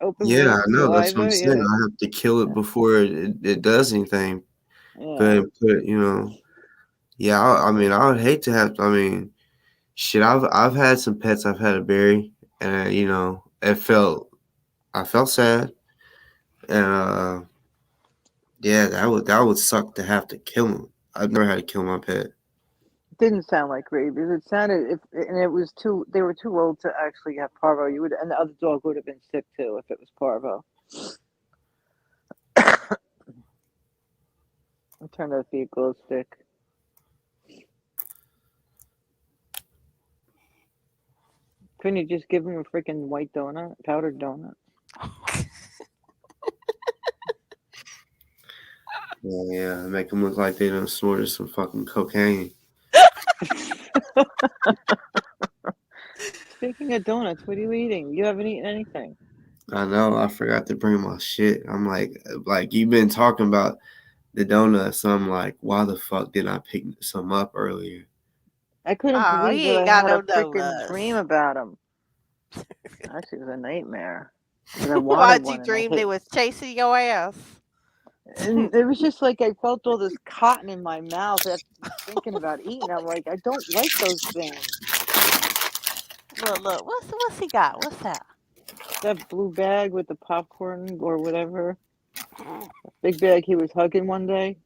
Open Yeah, wound I know. That's what I'm saliva. saying. Yeah. I have to kill it before it does anything. Yeah. But yeah. I mean, I would hate to have. I mean, shit. I've had some pets I've had to bury, and I felt sad, and yeah, that would suck to have to kill him. I've never had to kill my pet. Didn't sound like rabies. It sounded and it was too. They were too old to actually have parvo. And the other dog would have been sick too if it was parvo. It turned out to be a glow stick. Couldn't you just give him a freaking white donut, powdered donut? Yeah, make them look like they done snorted some fucking cocaine. Speaking of donuts, what are you eating? You haven't eaten anything. I know. I forgot to bring my shit. I'm like you've been talking about the donuts. So I'm like, why the fuck didn't I pick some up earlier? I couldn't Oh, believe he that ain't I got had no a freaking donuts. dream about them. Actually, it was a nightmare. And I wanted Why'd you one, and dream they was chasing your ass? And it was just like I felt all this cotton in my mouth after thinking about eating. I'm like, I don't like those things. Look, what's he got? What's that? That blue bag with the popcorn or whatever. Big bag he was hugging one day.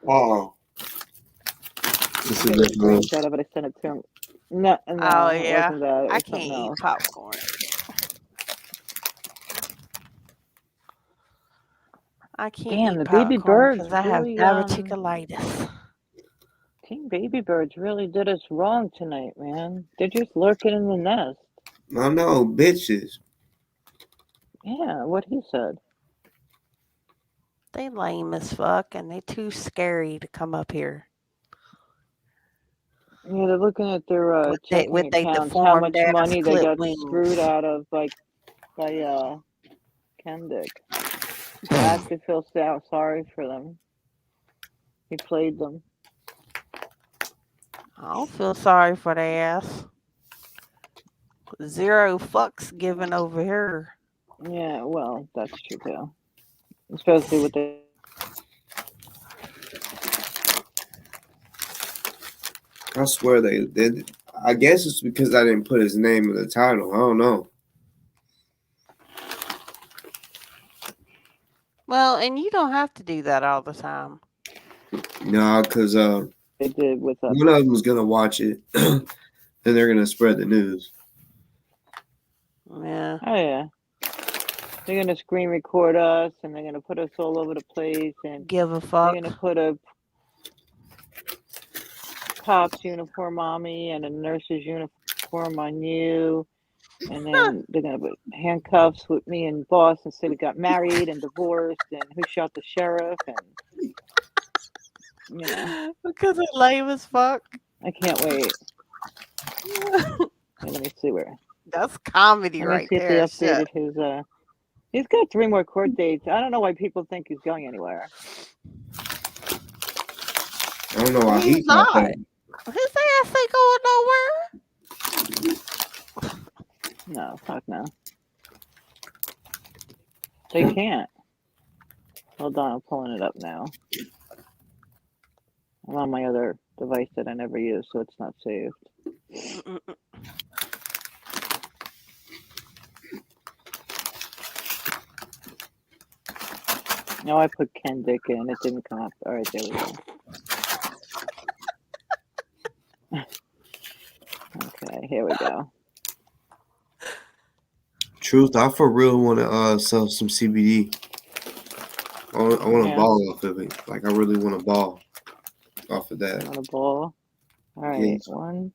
Oh, I this get a is screenshot of it. I sent it to him. No, Oh it yeah, wasn't that. It I was can't something eat else. popcorn. I can't Damn, eat the baby popcorn birds because I have really diverticulitis. King baby birds really did us wrong tonight, man. They're just lurking in the nest. I know, bitches. Yeah, what he said. They lame as fuck and they too scary to come up here. Yeah, they're looking at their checking With they accounts, how much deformed ass money they clip got wings. screwed out of by Kendick. So I have to feel sorry for them. He played them. I don't feel sorry for their ass. 0 fucks given over here. Yeah, well, that's true too. Especially with the I swear they did. I guess it's because I didn't put his name in the title. I don't know. Well, and you don't have to do that all the time. No, because they did with one of them's gonna watch it, and they're gonna spread the news. Yeah. Oh yeah. They're gonna screen record us, and they're gonna put us all over the place, and Give a fuck. they're gonna put a cop's uniform on me and a nurse's uniform on you, and then they're gonna put handcuffs with me and boss and say we got married and divorced, and who shot the sheriff, and Because it's lame as fuck. I can't wait. Let me see where. That's comedy Let me right see if there. they updated his. He's got 3 more court dates. I don't know why people think he's going anywhere. I don't know why he He's thought not. that. His ass ain't going nowhere. No, fuck no. They can't. Hold on, I'm pulling it up now. I'm on my other device that I never use, so it's not saved. Mm-mm. No, I put Ken Dick in. It didn't come up. All right, there we go. Okay, here we go. Truth, I for real want to sell some CBD. I want to Yeah, ball off of it. Like I really want to ball off of that. on a ball. All right, Yes. 1,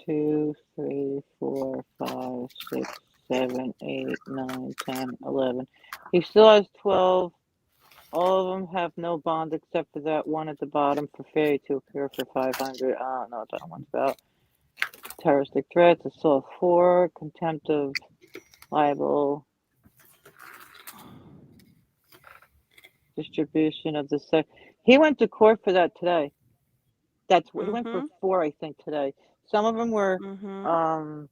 2, 3, 4, 5, 6, 7, 8, 9, 10, 11. He still has 12. All of them have no bond except for that one at the bottom for failure to appear for 500. I don't know what that one's about. Terroristic threats, assault 4, contempt of libel, distribution of the sex. He went to court for that today. He went for 4, I think, today. Some of them were Mm-hmm.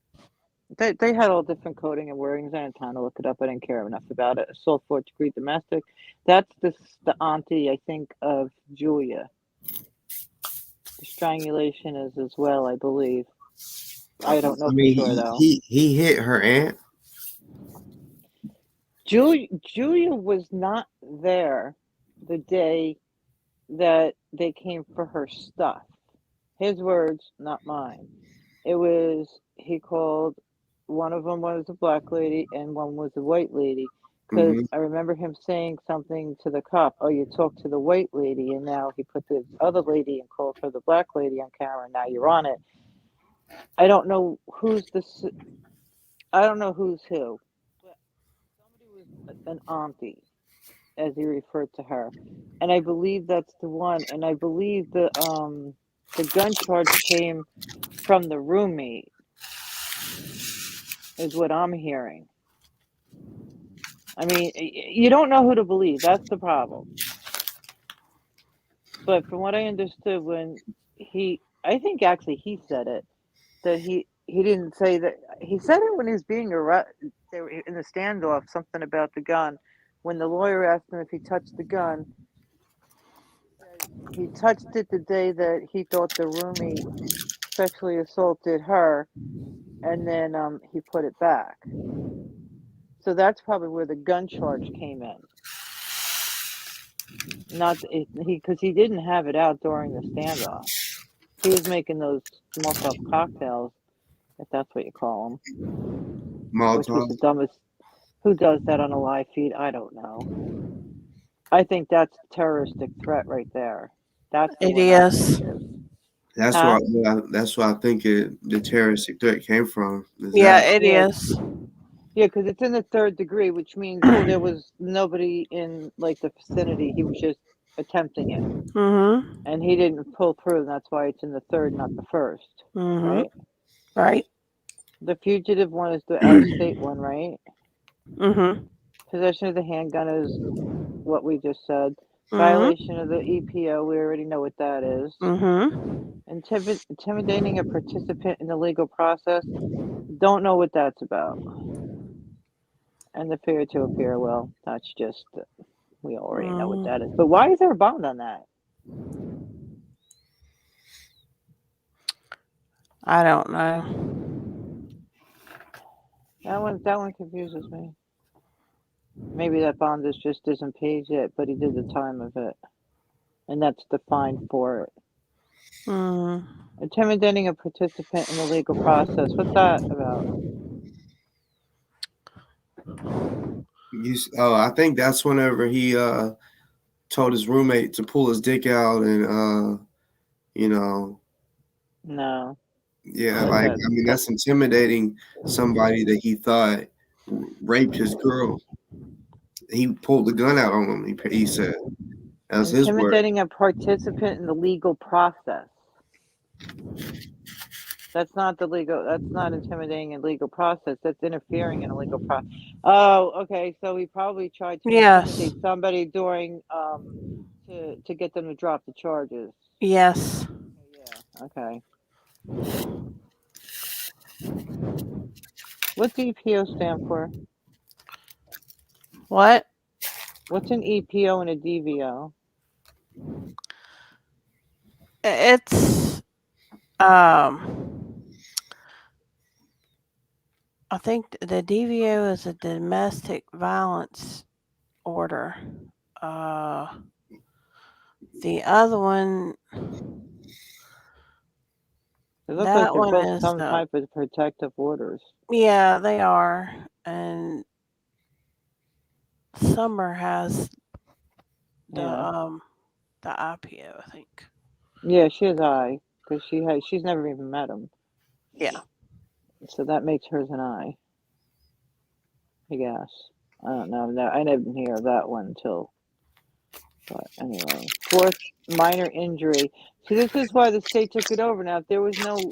they had all different coding and wordings. I had time to look it up. I didn't care enough about it. Assault 4th degree domestic. That's the auntie, I think, of Julia. The strangulation is as well, I believe. I don't know I for mean, sure though. he hit her aunt. Julia was not there the day that they came for her stuff. His words, not mine. It was, he called, one of them was a black lady and one was a white lady. Because Mm-hmm. I remember him saying something to the cop, oh, you talked to the white lady, and now he put the other lady and called her the black lady on camera, and now you're on it. I don't know who's I don't know who's who, but somebody was an auntie, as he referred to her, and I believe that's the one. And I believe the gun charge came from the roommate, is what I'm hearing. I mean, you don't know who to believe. That's the problem. But from what I understood, when I think actually he said it, that he didn't say that. He said it when he was being arrested. They were in the standoff, something about the gun. When the lawyer asked him if he touched the gun, he touched it the day that he thought the roommate sexually assaulted her, and then he put it back. So that's probably where the gun charge came in. Not he because he didn't have it out during the standoff. He was making those Molotov cocktails, if that's what you call them, which was Molotov. the dumbest. Who does that on a live feed? I don't know. I think that's terroristic threat right there. That's the It one I think is. is. That's Huh? why. That's why I think the terroristic threat came from. Is Yeah, that it Yeah, is. yeah, because it's in the 3rd degree, which means there was nobody in like the vicinity. He was just attempting it, Mm-hmm. and he didn't pull through. And that's why it's in the 3rd, not the 1st, Mm-hmm. right? Right. The fugitive one is the out-of-state one, right? Mm-hmm. Possession of the handgun is what we just said. Mm-hmm. Violation of the EPO, we already know what that is. Mm-hmm. Intimidating a participant in the legal process, don't know what that's about. And the failure to appear, well, that's just, we already know what that is. But why is there a bond on that? I don't know. That one confuses me. Maybe that bond is just isn't paid yet, but he did the time of it. And that's the fine for it. Mm. Intimidating a participant in the legal process. What's that about? I think that's whenever he told his roommate to pull his dick out and you know, No. yeah, That like that I mean that that's intimidating somebody that he thought raped his girl. He pulled the gun out on him. He said that's his word. intimidating a participant in the legal process. That's not the legal. That's not intimidating a legal process. That's interfering in a legal process. Oh, okay. So he probably tried to Yes. intimidate somebody during to get them to drop the charges. Yes. Yeah. Okay. What's EPO stand for? What? What's an EPO and a DVO? It's I think the DVO is a domestic violence order. Uh, the other one, It looks like that they're one both is some type of protective orders. yeah, they are, and Summer has the Yeah. the IPO, I think. Yeah, she has I because she's never even met him, Yeah. so that makes hers an I guess. I don't know. No, I didn't hear of that one until. But anyway, fourth minor injury. See, this is why the state took it over. Now, if there was no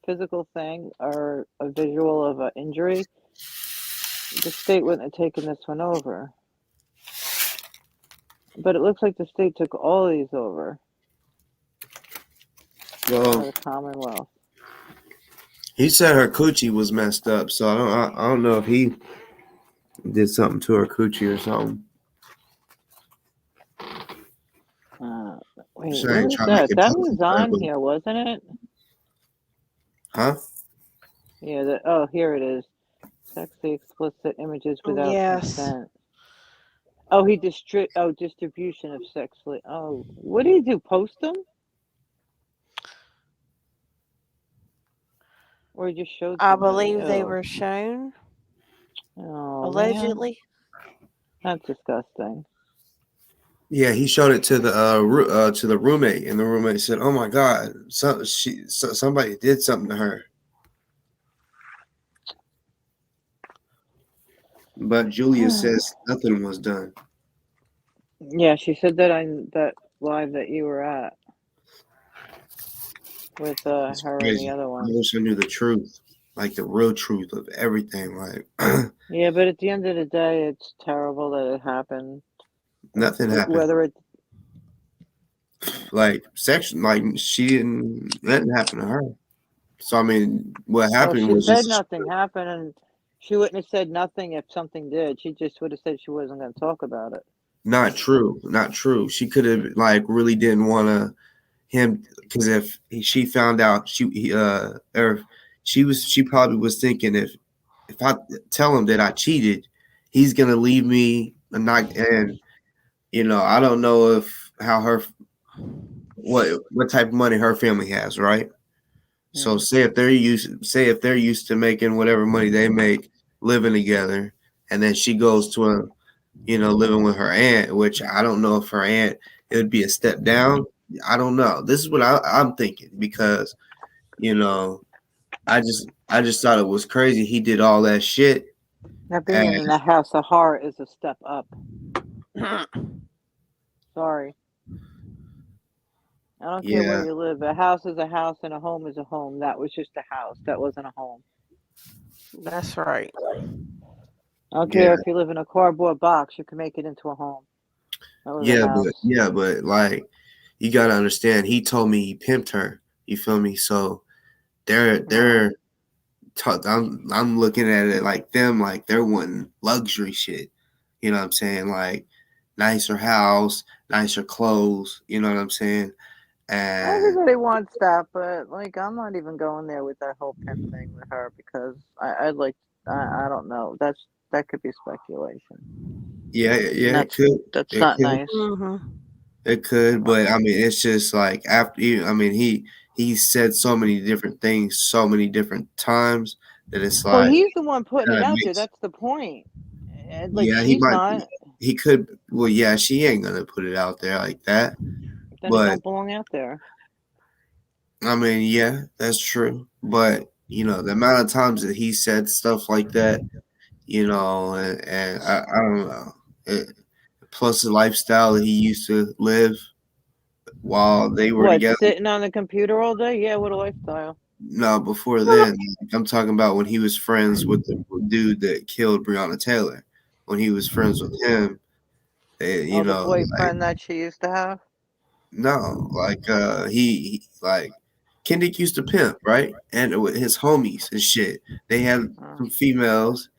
physical thing or a visual of an injury, the state wouldn't have taken this one over. But it looks like the state took all these over out Well, of the Commonwealth. he said her coochie was messed up, so I don't know if he did something to her coochie or something. Wait, Saying what is trying to make that? it That was public, on but here, wasn't it? huh? Yeah. Oh, here it is. Sexually explicit images without Yes. consent. Oh, distribution of sexually. Oh, what do you do? Post them, or you just showed I somebody? believe they Oh, were shown oh man, allegedly. that's disgusting. Yeah, he showed it to the roommate, and the roommate said, "Oh my God, somebody did something to her." But Julia says nothing was done. Yeah, she said that on that live that you were at with It's her and the crazy. other I one. wish I knew the truth, like the real truth of everything. Like Yeah, but at the end of the day, it's terrible that it happened. nothing happened. Whether it, Like section, like she didn't. Nothing happened to her. So I mean, what well, happened she was said just nothing happened, and she wouldn't have said nothing if something did. She just would have said she wasn't going to talk about it. not true. Not true. She could have like really didn't want to him because if she found out or she probably was thinking if I tell him that I cheated, he's gonna leave me and not and I don't know if how her what type of money her family has, right? So Mm. say if they're used to making whatever money they make living together, and then she goes to living with her aunt, which I don't know if her aunt it would be a step down. I don't know. This is what I'm thinking because you know I just thought it was crazy. He did all that shit, Now, being and in a house of horror is a step up. Sorry. I don't care where yeah, you live. A house is a house and a home is a home. That was just a house. That wasn't a home. That's right. I don't yeah, care if you live in a cardboard box, you can make it into a home. That was a yeah, but house. yeah, but like you gotta understand. He told me he pimped her. You feel me? So they're Wow. they're I'm looking at it like them like they're wanting luxury shit. You know what I'm saying? Like nicer house, nicer clothes. You know what I'm saying? And Everybody wants that, but like I'm not even going there with that whole pimp thing with her because I'd like I don't know. That could be speculation. yeah, And yeah, it could, that's it not could, nice. Mm-hmm. it could. But I mean, it's just like after. I mean, he said so many different things, so many different times that it's Well, like he's the one putting it that out there. makes. That's the point. And like Yeah, he she's might. not, He could. Well, yeah, she ain't gonna put it out there like that. then it But don't belong out there. I mean, yeah, that's true. But the amount of times that he said stuff like that, and I don't know. It, plus the lifestyle that he used to live while they were What, together. sitting on the computer all day? Yeah, what a lifestyle. No, before then, I'm talking about when he was friends with the dude that killed Breonna Taylor. When he was friends with him, you Oh, the know, like boyfriend that she used to have. no, like like Kendrick used to pimp, right? And with his homies and shit, they had Oh, some females,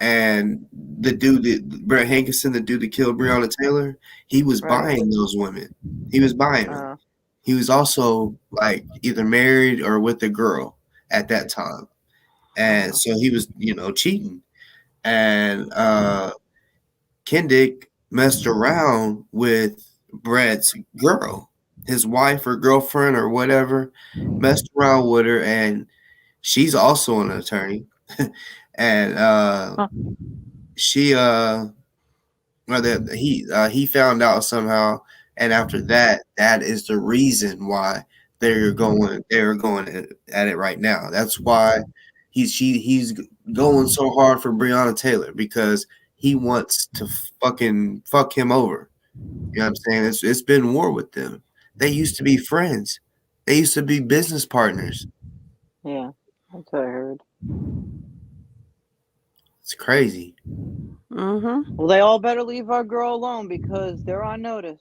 and the dude that Brett Hankerson, the dude that killed Breonna Taylor, he was right. buying those women. He was buying them. Oh, He was also like either married or with a girl at that time, and oh, so he was, cheating. And Kendrick messed around with Brett's girl, his wife or girlfriend or whatever, messed around with her, and she's also an attorney. And huh. she well, that he found out somehow, and after that, that is the reason why they're going at it right now. That's why he's going so hard for Breonna Taylor, because he wants to fucking fuck him over. You know what I'm saying? It's been war with them. They used to be friends. They used to be business partners. Yeah, that's what I heard. It's crazy. Mm-hmm. Well, they all better leave our girl alone because they're on notice.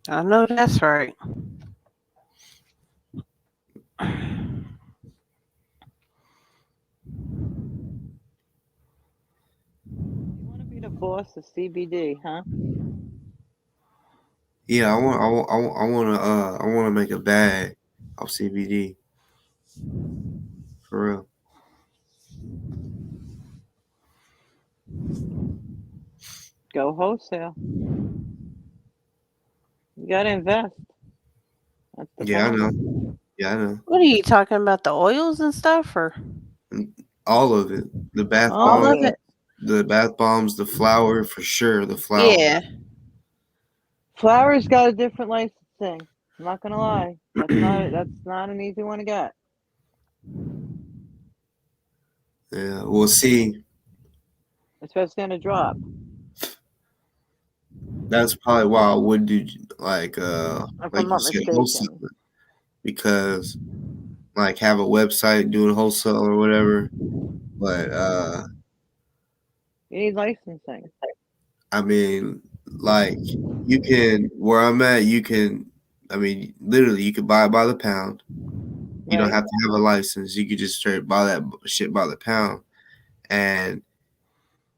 I know that's right. You want to be the boss of CBD, huh? Yeah, I want to make a bag of CBD for real. Go wholesale. You got to invest. That's the Yeah, I know. problem. Yeah, I know. What are you talking about? The oils and stuff, or And all of it. The bath All all of of bomb, it. it? the flour for sure, the flour. Yeah. Flowers got a different licensing. I'm not gonna lie. That's not an easy one to get. Yeah, we'll see. Especially on a drop. That's probably why I would do If I'm like you not said, mistaken. wholesale, because like have a website doing wholesale or whatever. But You need licensing. I mean, like you can where I'm at, you can. I mean, literally, you could buy it by the pound. You don't Right? have to have a license. You could just straight buy that shit by the pound, and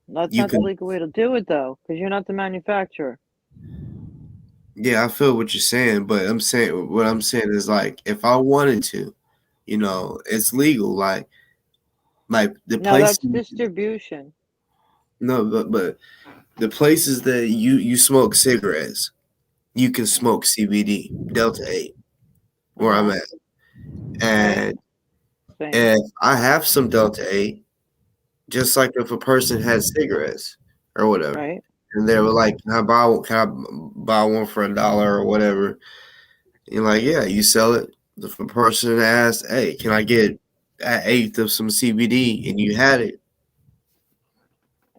That's you not the can. legal way to do it though, because you're not the manufacturer. Yeah, I feel what you're saying, but what I'm saying is like if I wanted to, it's legal. Like the No, place. that's distribution. No, but the places that you smoke cigarettes, you can smoke CBD Delta 8 where I'm Uh-huh. at, Right? and Same. if I have some Delta 8, just like if a person had cigarettes or whatever, Right? and they were like, "Can I buy one? Can I buy one for $1 or whatever?" You're like, "Yeah, you sell it." If a person asks, "Hey, can I get an eighth of some CBD?" and you had it,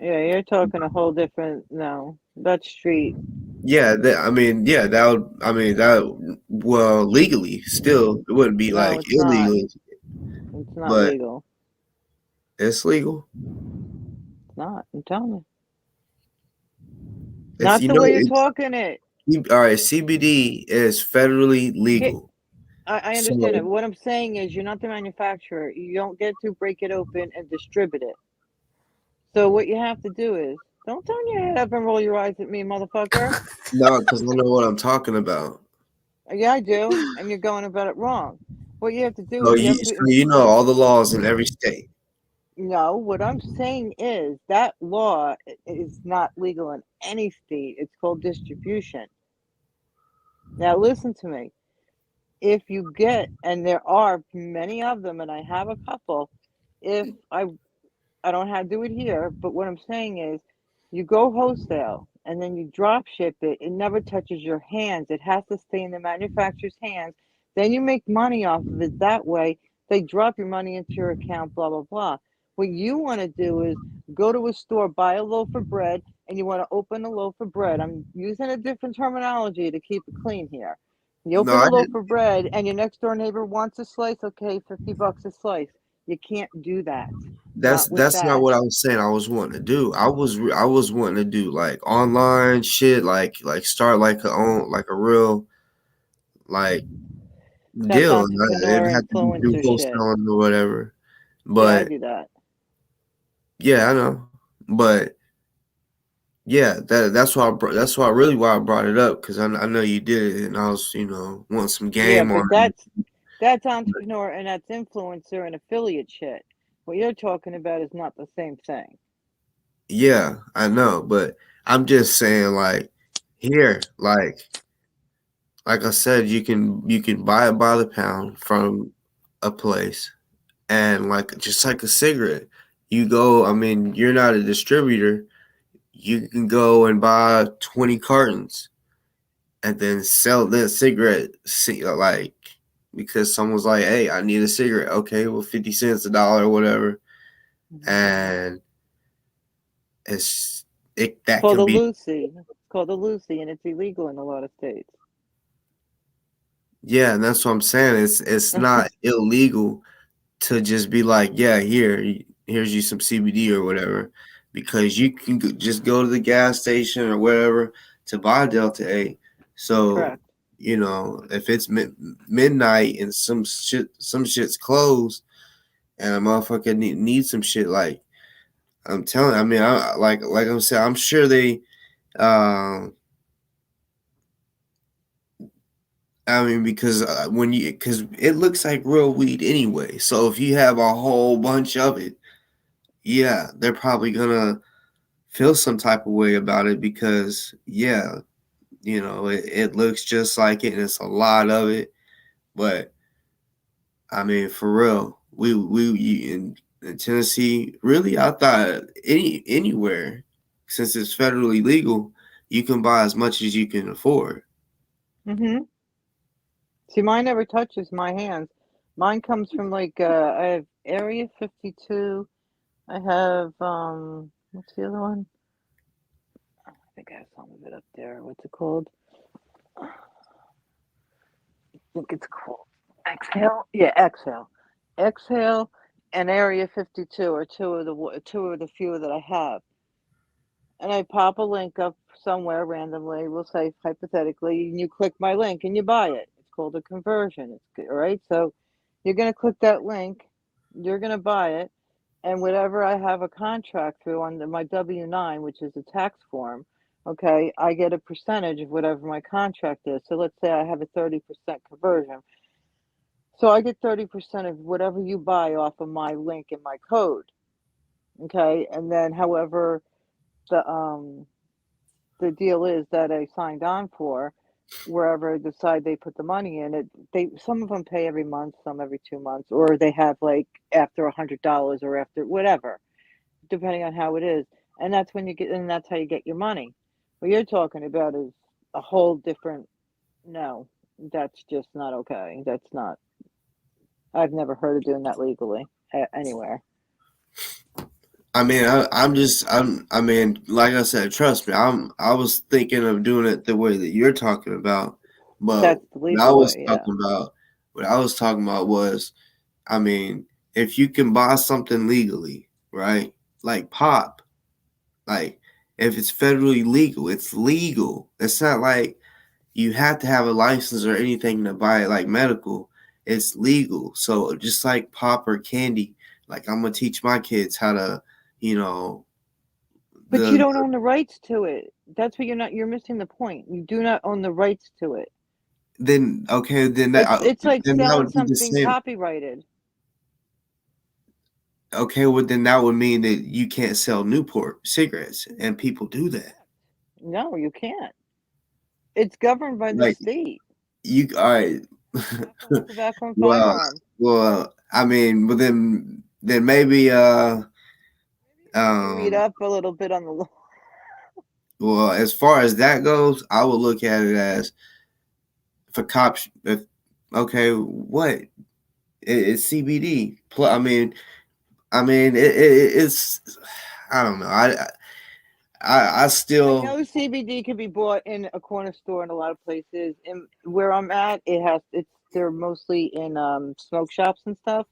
Yeah, you're talking a whole different no. That's street. yeah, I mean, yeah, that would, I mean, well, legally, still, it wouldn't be No, like it's not. illegal, It's not but legal. it's legal. It's not. I'm telling you. It's, Not the way you're talking it. all right, CBD is federally Get legal. I understand it. So, What I'm saying is you're not the manufacturer. You don't get to break it open and distribute it. So what you have to do is don't turn your head up and roll your eyes at me, motherfucker. no, because I know what I'm talking about. Yeah, I do, and you're going about it wrong. What you have to do So is you you, have so to you know all the laws in every state. no, what I'm saying is that law is not legal in any state. It's called distribution. Now listen to me. If you get, and there are many of them, and I have a couple, if I don't have to do it here, but what I'm saying is you go wholesale and then you drop ship it. It never touches your hands. It has to stay in the manufacturer's hands. Then you make money off of it that way. They drop your money into your account, blah, blah, blah. What you want to do is go to a store, buy a loaf of bread, and you want to open a loaf of bread. I'm using a different terminology to keep it clean here. You No, open a I loaf didn't. of bread and your next door neighbor wants a slice, okay, $50 a slice. You can't do that. That's Not with that's not that. what I was saying. I was wanting to do. I was wanting to do like online shit, like start like a real like That's deal. And it'd entrepreneur have to be through influencer shit. wholesaling or whatever. Yeah, I But do that. yeah, I know. But yeah, that's why really why I brought it up because I know you did it, and I was want some Yeah, game on but it. that's entrepreneur and that's influencer and affiliate shit. What you're talking about is not the same thing. Yeah, I know, but I'm just saying here, like I said, you can buy it by the pound from a place, and like just like a cigarette, you go. I mean, you're not a distributor. You can go and buy 20 cartons and then sell that cigarette. Like because someone's like, "Hey, I need a cigarette." Okay, well, 50 cents, a dollar, whatever, Mhm. and it's It's that called can a be. Lucy. It's called a Lucy, and it's illegal in a lot of states. Yeah, and that's what I'm saying. It's not illegal to just be like, yeah, here's you some CBD or whatever, because you can just go to the gas station or whatever to buy Delta 8. So Correct. if it's midnight and some shit's closed and a motherfucker need some shit, like I'm telling, I mean, like I'm saying, I'm sure they. Um, I mean, because because it looks like real weed anyway. So if you have a whole bunch of it, yeah, they're probably gonna feel some type of way about it because yeah, it looks just like it and it's a lot of it. But I mean, for real, in Tennessee, really, I thought anywhere since it's federally legal, you can buy as much as you can afford. Hmm. See, mine never touches my hands. Mine comes from like I have Area 52. I have what's the other one? I think I have some of it up there. What's it called? I think it's called Exhale. Yeah, Exhale. Exhale and Area 52 are two of the few that I have. And I pop a link up somewhere randomly. We'll say hypothetically, and you click my link and you buy it. It's called a conversion. It's good, all right. So you're going to click that link. You're going to buy it, and whatever I have a contract through on my W-9, which is a tax form. Okay, I get a percentage of whatever my contract is. So let's say I have a 30% conversion. So I get 30% of whatever you buy off of my link and my code. Okay, and then however the deal is that I signed on for, wherever I decide they put the money in it, they some of them pay every month, some every 2 months, or they have like after $100 or after whatever, depending on how it is. And that's when you get, and that's how you get your money. What you're talking about is a whole different. No, that's just not okay. That's not. I've never heard of doing that legally anywhere. I mean, I mean, like I said, trust me, I was thinking of doing it the way that you're talking about, but That's the what I legal was way. Yeah. talking about, what I was talking about was, I mean, if you can buy something legally, right? Like pop, like if it's federally legal, it's legal. It's not like you have to have a license or anything to buy it, like medical. It's legal. So just like pop or candy, like I'm gonna teach my kids how to, you know, But you the don't own the rights to it. That's what you're not. You're missing the point. You do not own the rights to it. then okay, It's like then that selling would be the something same. copyrighted. Okay, well then that would mean that you can't sell Newport cigarettes, and people do that. Correct. No, you can't. It's governed by the Like state. all right. Tobacco and well, firearm. I mean, but then maybe Need to read um up a little bit on the law. well, as far as that goes, I would look at it as if a cop if okay, what it's CBD. It's I don't know. I I still know CBD can be bought in a corner store in a lot of places. And where I'm at, it has it's they're mostly in smoke shops and stuff.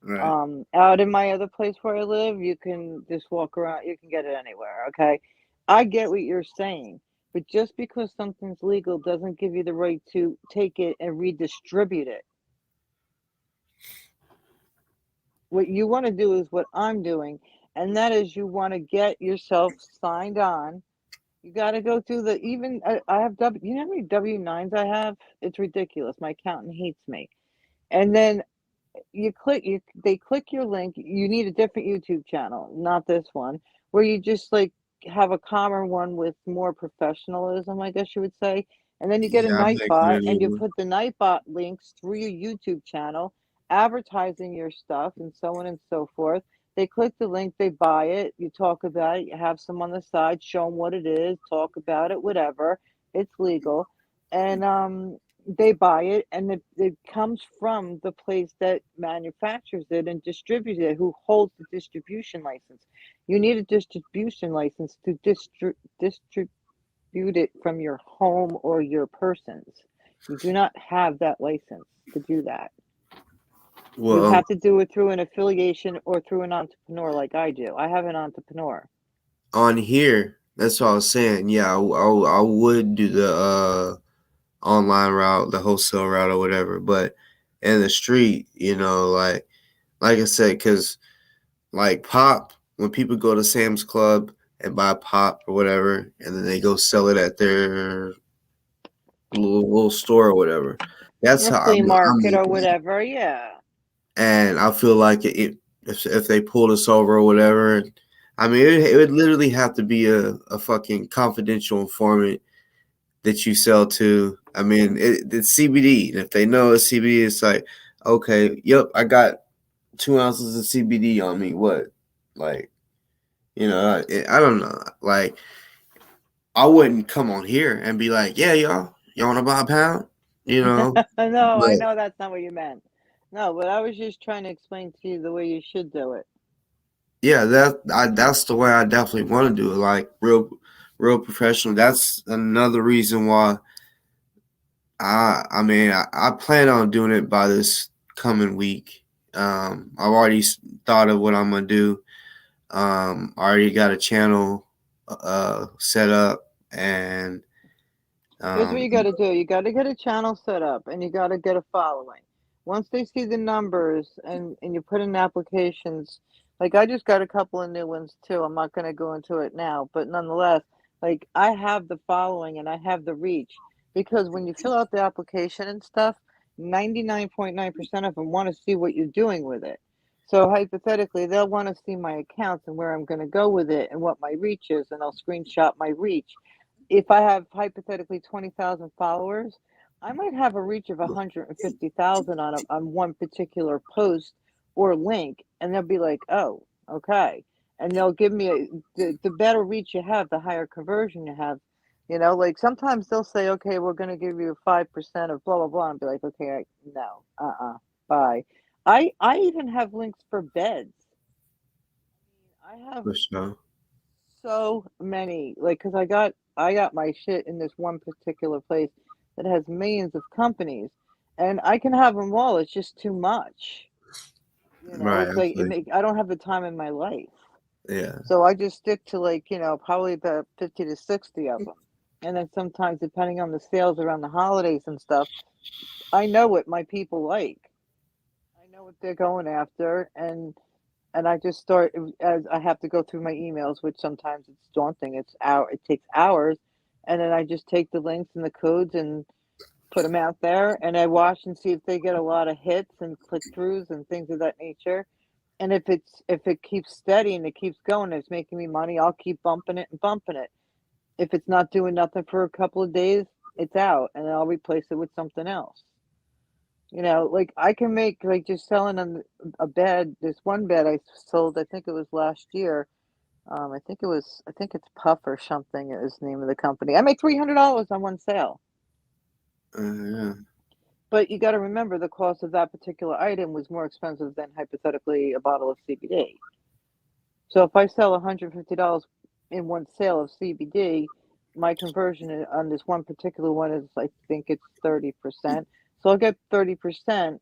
Right. Out in my other place where I live, you can just walk around. You can get it anywhere. Okay, I get what you're saying, but just because something's legal doesn't give you the right to take it and redistribute it. What you want to do is what I'm doing, and that is you want to get yourself signed on. You got to go through the even. I have W. You know how many W-9s I have? It's ridiculous. My accountant hates me. And then they click your link. You need a different YouTube channel, not this one, where you just like have a calmer one with more professionalism, I guess you would say. And then you get a Yeah, I'm making a Nightbot and you new one. put the Nightbot links through your YouTube channel, advertising your stuff and so on and so forth. They click the link, they buy it, you talk about it, you have some on the side, show them what it is, talk about it, whatever. It's legal. And they buy it, and it comes from the place that manufactures it and distributes it, who holds the distribution license. You need a distribution license to distribute it from your home or your persons. You do not have that license to do that. You Well, have to do it through an affiliation or through an entrepreneur like I do. I have an entrepreneur. on here, that's what I was saying. Yeah, I would do the online route, the wholesale route, or whatever. But in the street, like I said, because like pop, when people go to Sam's Club and buy pop or whatever, and then they go sell it at their little store or whatever. That's Or how flea I'm market or looking at it. whatever, yeah. And I feel like if they pulled us over or whatever, I mean, it would literally have to be a fucking confidential informant that you sell to. I mean, it's CBD. And if they know it's CBD, it's like, okay, yep, I got 2 ounces of CBD on me. What? Like, I don't know. Like, I wouldn't come on here and be like, yeah, y'all want to buy a pound? You know, No, I but know that's not what you meant. No, but I was just trying to explain to you the way you should do it. yeah, that's the way I definitely want to do it. Like real professional. That's another reason why I mean I plan on doing it by this coming week. I've already thought of what I'm gonna do. I already got a channel set up, and Here's what um, you got to do. You got to get a channel set up and you got to get a following. Once they see the numbers and you put in applications, like I just got a couple of new ones too. I'm not going to go into it now, but nonetheless, like I have the following and I have the reach because when you fill out the application and stuff, 99.9% of them want to see what you're doing with it. So hypothetically, they'll want to see my accounts and where I'm going to go with it and what my reach is, and I'll screenshot my reach. If I have hypothetically 20,000 followers, I might have a reach of 150,000 on one particular post or link, and they'll be like, "Oh, okay," and they'll give me the better reach you have, the higher conversion you have. Like sometimes they'll say, "Okay, we're going to give you 5% of blah blah blah," and be like, "Okay, no, bye." I even have links for beds. I have for sure. so many, like, because I got my shit in this one particular place that has millions of companies, and I can have them all. It's just too much. Right. It's I like feel I don't have the time in my life, yeah. so I just stick to like probably about 50 to 60 of them, and then sometimes depending on the sales around the holidays and stuff, I know what my people like. I know what they're going after, and I just start as I have to go through my emails, which sometimes it's daunting. It takes hours, and then I just take the links and the codes and put them out there, and I watch and see if they get a lot of hits and click throughs and things of that nature. And if it keeps steady and it keeps going, it's making me money. I'll keep bumping it and bumping it. If it's not doing nothing for a couple of days, it's out, and then I'll replace it with something else. Like I can make like just selling on a bed. This one bed I sold, I think it was last year. I think it's Puff or something is the name of the company. I make $300 on one sale. Yeah. But you got to remember the cost of that particular item was more expensive than hypothetically a bottle of CBD. So if I sell $150 in one sale of CBD, my conversion on this one particular one is I think it's 30%. So I'll get 30%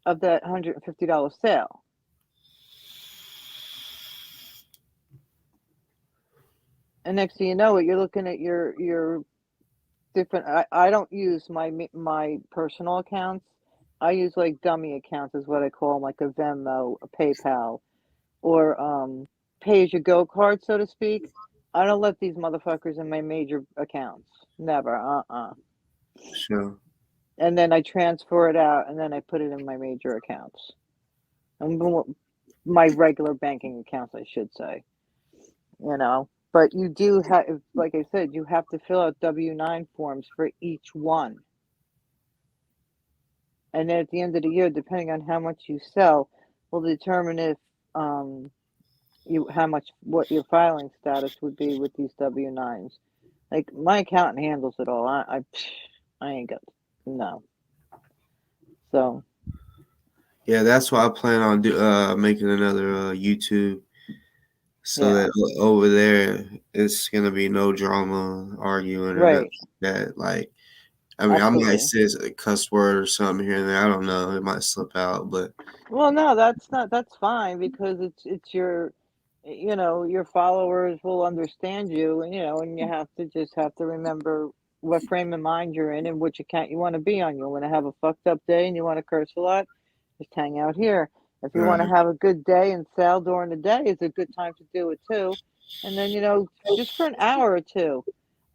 of that $150 sale. And next thing you know it, you're looking at your different. I don't use my personal accounts. I use like dummy accounts, is what I call them, like a Venmo, a PayPal, or pay as you go card, so to speak. I don't let these motherfuckers in my major accounts. Never. Sure. And then I transfer it out, and then I put it in my major accounts. And my regular banking accounts, I should say. But you do have, like I said, you have to fill out W-9 forms for each one. And then at the end of the year, depending on how much you sell, will determine if um what your filing status would be with these W-9s. Like my accountant handles it all. I ain't got no. So Yeah, that's why I plan on making another YouTube, so yeah, that over there it's gonna be no drama, arguing or nothing right, like that. Like, I mean, I might absolutely. say a cuss word or something here and there. I don't know. It might slip out, but Well, no, that's fine because it's your followers will understand you, and you have to remember what frame of mind you're in and which account you want to be on. You want to have a fucked up day and you want to curse a lot, just hang out here. If you want to right. have a good day and sell during the day, it's a good time to do it too. And then, just for an hour or two.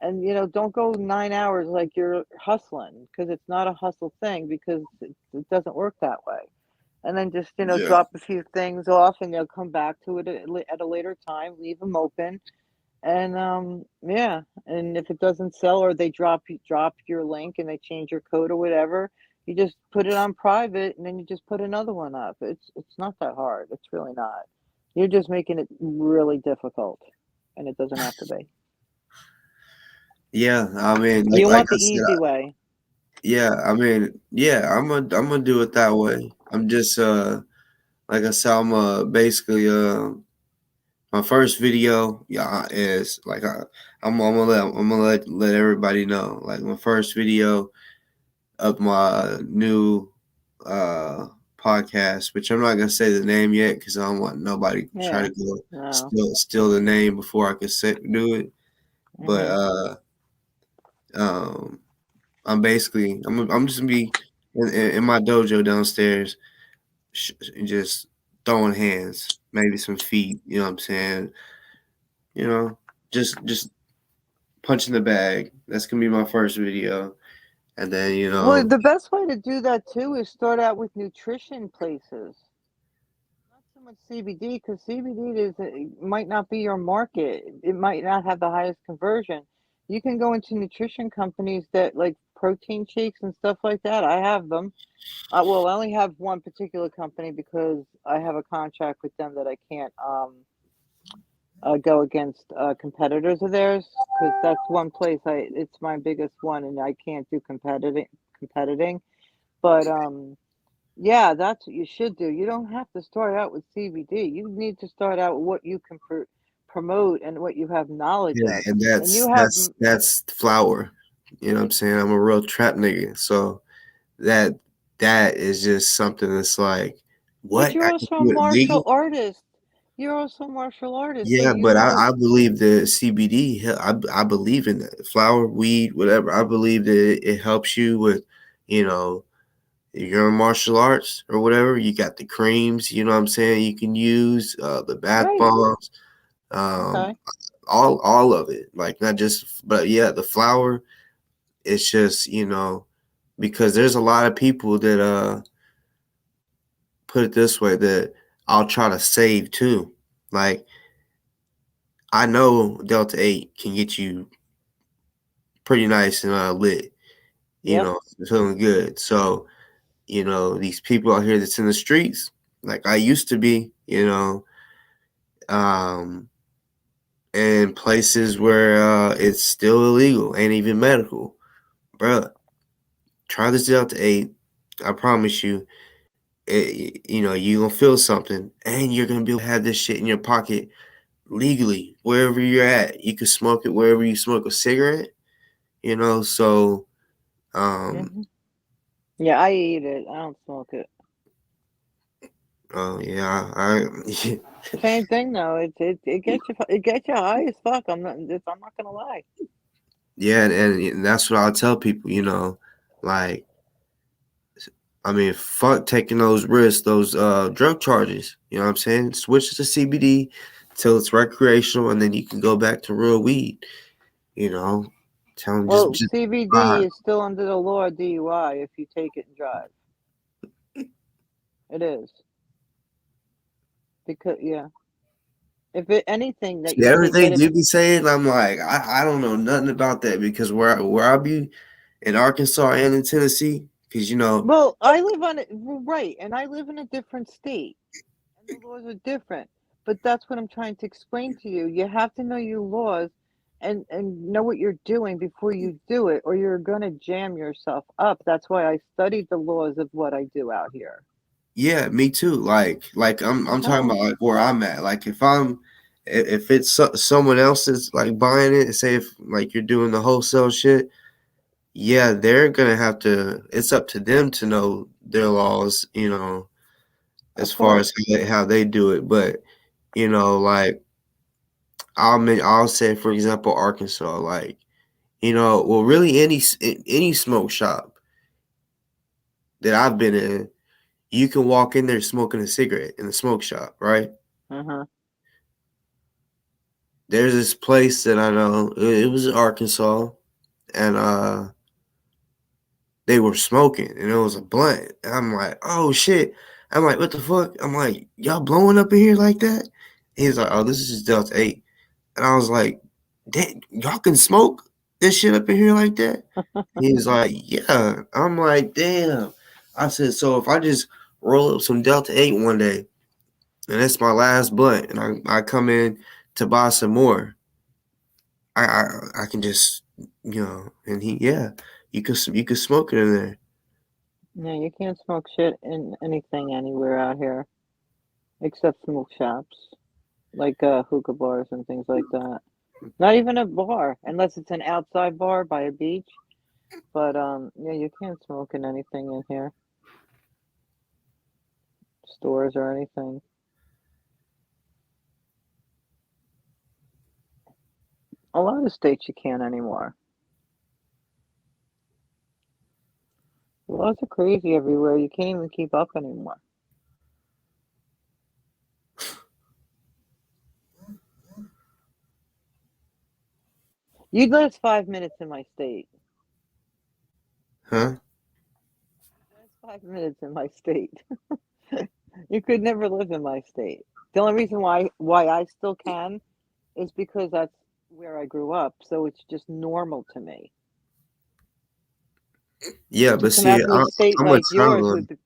And don't go 9 hours like you're hustling, because it's not a hustle thing, because it doesn't work that way. And then just Yeah. drop a few things off, and they'll come back to it at a later time. Leave them open, and yeah. And if it doesn't sell, or they drop your link and they change your code or whatever, you just put it on private, and then you just put another one up. It's not that hard. It's really not. You're just making it really difficult, and it doesn't have to be. Yeah, I mean, You like want I the said, easy way. yeah, I mean, yeah, I'm gonna do it that way. I'm just like I said, I'm basically my first video, yeah, is like I'm gonna let everybody know. Like my first video of my new uh podcast, which I'm not gonna say the name yet because I don't want nobody to try to Yeah. go No. steal the name before I can do it. But Mhm. um, I'm just gonna be in my dojo downstairs, just throwing hands, maybe some feet. You know what I'm saying? You know, just punching the bag. That's gonna be my first video, and then Well, the best way to do that too is start out with nutrition places. Not so much CBD, because CBD might not be your market. It might not have the highest conversion. You can go into nutrition companies that like protein shakes and stuff like that. I have them. Well, I only have one particular company because I have a contract with them that I can't go against competitors of theirs, because that's one place it's my biggest one, and I can't do competing. But yeah, that's what you should do. You don't have to start out with CBD. You need to start out with what you can promote and what you have knowledge yeah, of. and And you that's have, that's that's flour. You know what I'm saying? I'm a real trap nigga, so that that is just something that's like, but what, you're I can also a do it martial legal? artist. You're also a martial artist, so Yeah, but I believe that CBD. I believe in that flower, weed, whatever. I believe that it helps you with, you know, if you're in martial arts or whatever. You got the creams. You know what I'm saying? You can use the bath right. bombs, um, Okay. all of it. Like not just, but yeah, the flower. It's just because there's a lot of people that put it this way, that I'll try to save too. Like I know Delta 8 can get you pretty nice and lit, Yep. feeling good. So, these people out here that's in the streets, like I used to be, um, and places where it's still illegal, ain't even medical. Bruh, try this Delta 8. I promise you, you're going to feel something, and you're going to be able to have this shit in your pocket legally, wherever you're at. You can smoke it wherever you smoke a cigarette, so um, Hmm. Yeah, I eat it. I don't smoke it. Oh yeah, I Same thing though. It gets you high as fuck. I'm not gonna lie. yeah, and that's what I'll tell people. Like I mean, fuck taking those risks, those drug charges. You know what I'm saying? Switch to CBD till it's recreational, and then you can go back to real weed. You know, tell them Well, just CBD vibe. is still under the law of DUI if you take it and drive. It is because yeah, if it anything that See, you take that everything it you be saying, I'm like, I don't know nothing about that because where I be in Arkansas and in Tennessee, because well, I live on it right, and I live in a different state, and the laws are different. But that's what I'm trying to explain to you. You have to know your laws and know what you're doing before you do it, or you're gonna jam yourself up. That's why I studied the laws of what I do out here. yeah, me too. Like I'm talking Oh, about like where I'm at. Like if it's someone else is like buying it, say if like you're doing the wholesale shit, yeah, they're gonna have to. It's up to them to know their laws, as of far course. as how they do it. But like I'll say for example, Arkansas, like well, really any smoke shop that I've been in, you can walk in there smoking a cigarette in the smoke shop, right? Uh-huh. There's this place that I know. It was in Arkansas, and they were smoking, and it was a blunt. And I'm like, oh shit. I'm like, what the fuck? I'm like, y'all blowing up in here like that? He's like, oh, this is just Delta 8. And I was like, y'all can smoke this shit up in here like that? He's like, yeah. I'm like, damn. I said, so if I just roll up some Delta 8 one day, and that's my last blunt, and I come in to buy some more, I can just, and yeah, you could smoke it in there. No, you can't smoke shit in anything anywhere out here except smoke shops, like hookah bars and things like that. Not even a bar, unless it's an outside bar by a beach. But yeah, you can't smoke in anything in here, stores or anything. A lot of states you can't anymore. The laws are crazy everywhere. You can't even keep up anymore. You'd last 5 minutes in my state. Huh? Last 5 minutes in my state. You could never live in my state. The only reason why I still can is because that's where I grew up, so it's just normal to me. Yeah, To but come see, out to a state I'm a like yours traveler. with the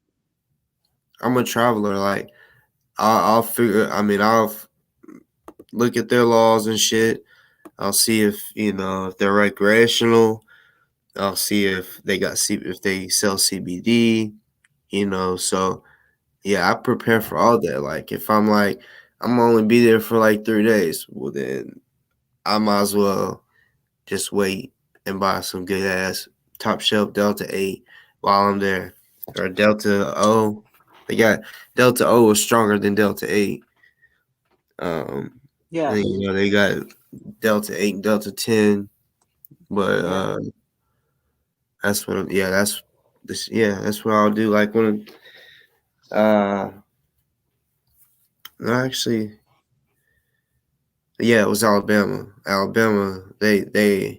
I'm a traveler. Like I'll figure. I mean, look at their laws and shit. I'll see if if they're recreational. I'll see if if they sell CBD. So yeah, I prepare for all that. Like if I'm like I'm gonna only be there for like 3 days, well then I might as well just wait and buy some good ass top shelf Delta 8 while I'm there. Or Delta O. They got Delta O is stronger than Delta 8. Um and yes, they got Delta 8 and Delta 10. But yeah, that's what yeah, that's what I'll do. Like when uh no, actually yeah, it was Alabama. Alabama, they're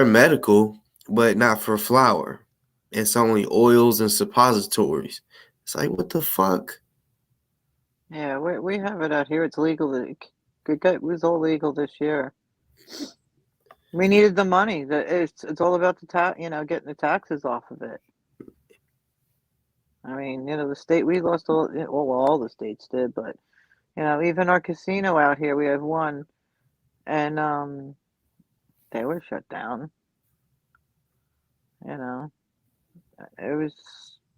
medical, but not for flour. It's only oils and suppositories. It's like what the fuck? yeah. We have it out here. It's legal. It was all legal this year. We needed the money. It's all about the getting the taxes off of it. I mean, the state we lost all the states did, but even our casino out here, we have one, and they were shut down. You know, it was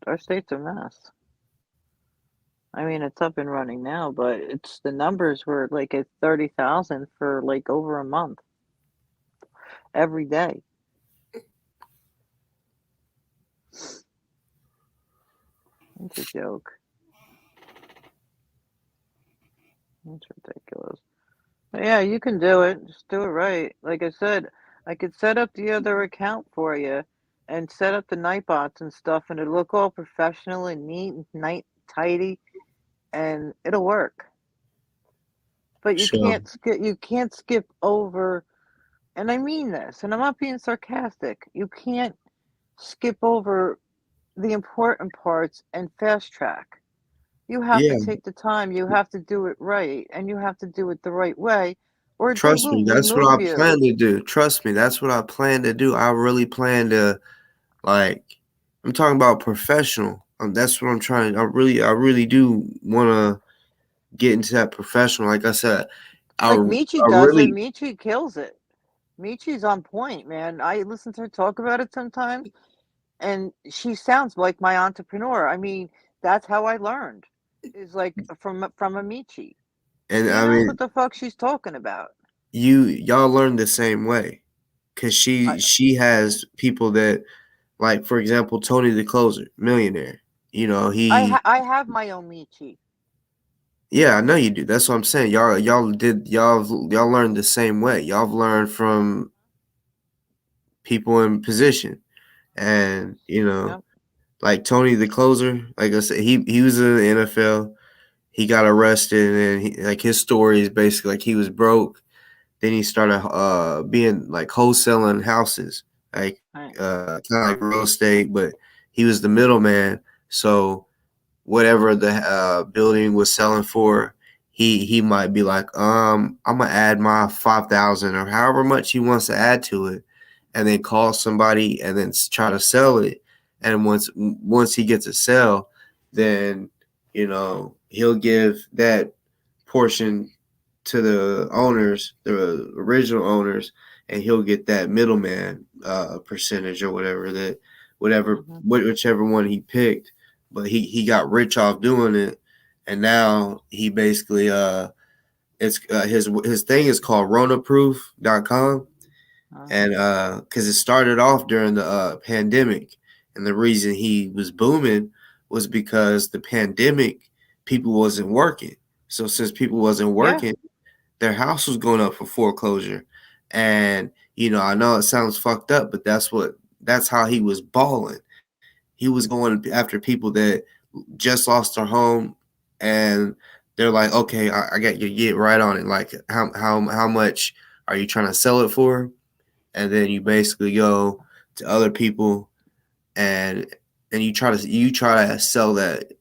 our state's a mess. I mean, it's up and running now, but it's the numbers were like at 30,000 for like over a month every day. It's a joke. That's ridiculous. But yeah, you can do it. Just do it right. Like I said, I could set up the other account for you and set up the Nightbots and stuff, and it'll look all professional and neat and night tidy, and it'll work. But Sure. you can't skip over, and I mean this, and I'm not being sarcastic. You can't skip over the important parts and fast track. You have to Yeah. take the time, you have to do it right, and you have to do it the right way, or they Trust will me, that's what I remove you. plan to do. Trust me, that's what I plan to do. I really plan to like. I'm talking about professional. That's what I'm trying. I really do want to get into that professional. Like I said, Like I Michi does it. really Michi kills it. Michi's on point, man. I listen to her talk about it sometimes, and she sounds like my entrepreneur. I mean, that's how I learned. Is like from a Michi. and She I knows what mean the fuck she's talking about. y'all learn the same way, cause I she has people that like for example Tony the closer, millionaire. You know he I have my own Michi. Yeah, I know you do. That's what I'm saying. Y'all learned the same way. Y'all have learned from people in position, and Yep. like Tony the closer. Like I said, he was in the NFL. He got arrested, and like his story is basically like he was broke. Then he started being like wholesaling houses, like Right. kind of like real estate, but he was the middleman. So whatever the building was selling for, he might be like, I'm gonna add my 5,000 or however much he wants to add to it, and then call somebody and then try to sell it. And once he gets a sell, then he'll give that portion to the owners, the original owners, and he'll get that middleman percentage or whatever Hmm. whichever one he picked. But he got rich off doing it, and now he basically it's his thing is called RonaProof.com, Uh-huh. and because it started off during the pandemic, and the reason he was booming was because the pandemic people wasn't working. So since people wasn't Yeah. working, their house was going up for foreclosure. And I know it sounds fucked up, but that's how he was balling. He was going after people that just lost their home, and they're like, okay, I got you, get right on it. Like how much are you trying to sell it for? And then you basically go to other people, and you try to sell that.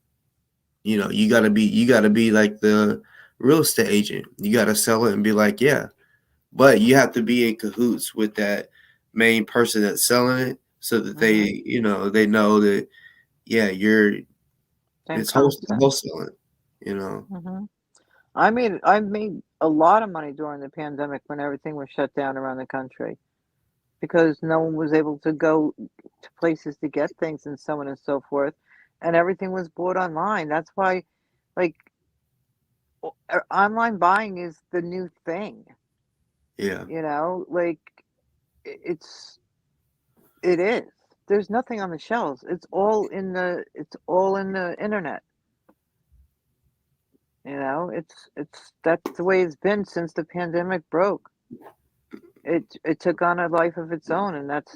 You got to be like the real estate agent. You got to sell it and be like, yeah, but you have to be in cahoots with that main person that's selling it, so that Hmm. they know that, yeah, Same it's concept. wholesaling. You know. Hmm. I made a lot of money during the pandemic when everything was shut down around the country because no one was able to go to places to get things and so on and so forth, and everything was bought online. That's why, like, online buying is the new thing. Yeah. Like it's it is. There's nothing on the shelves. It's all in the internet. It's that's the way it's been since the pandemic broke. It took on a life of its own, and it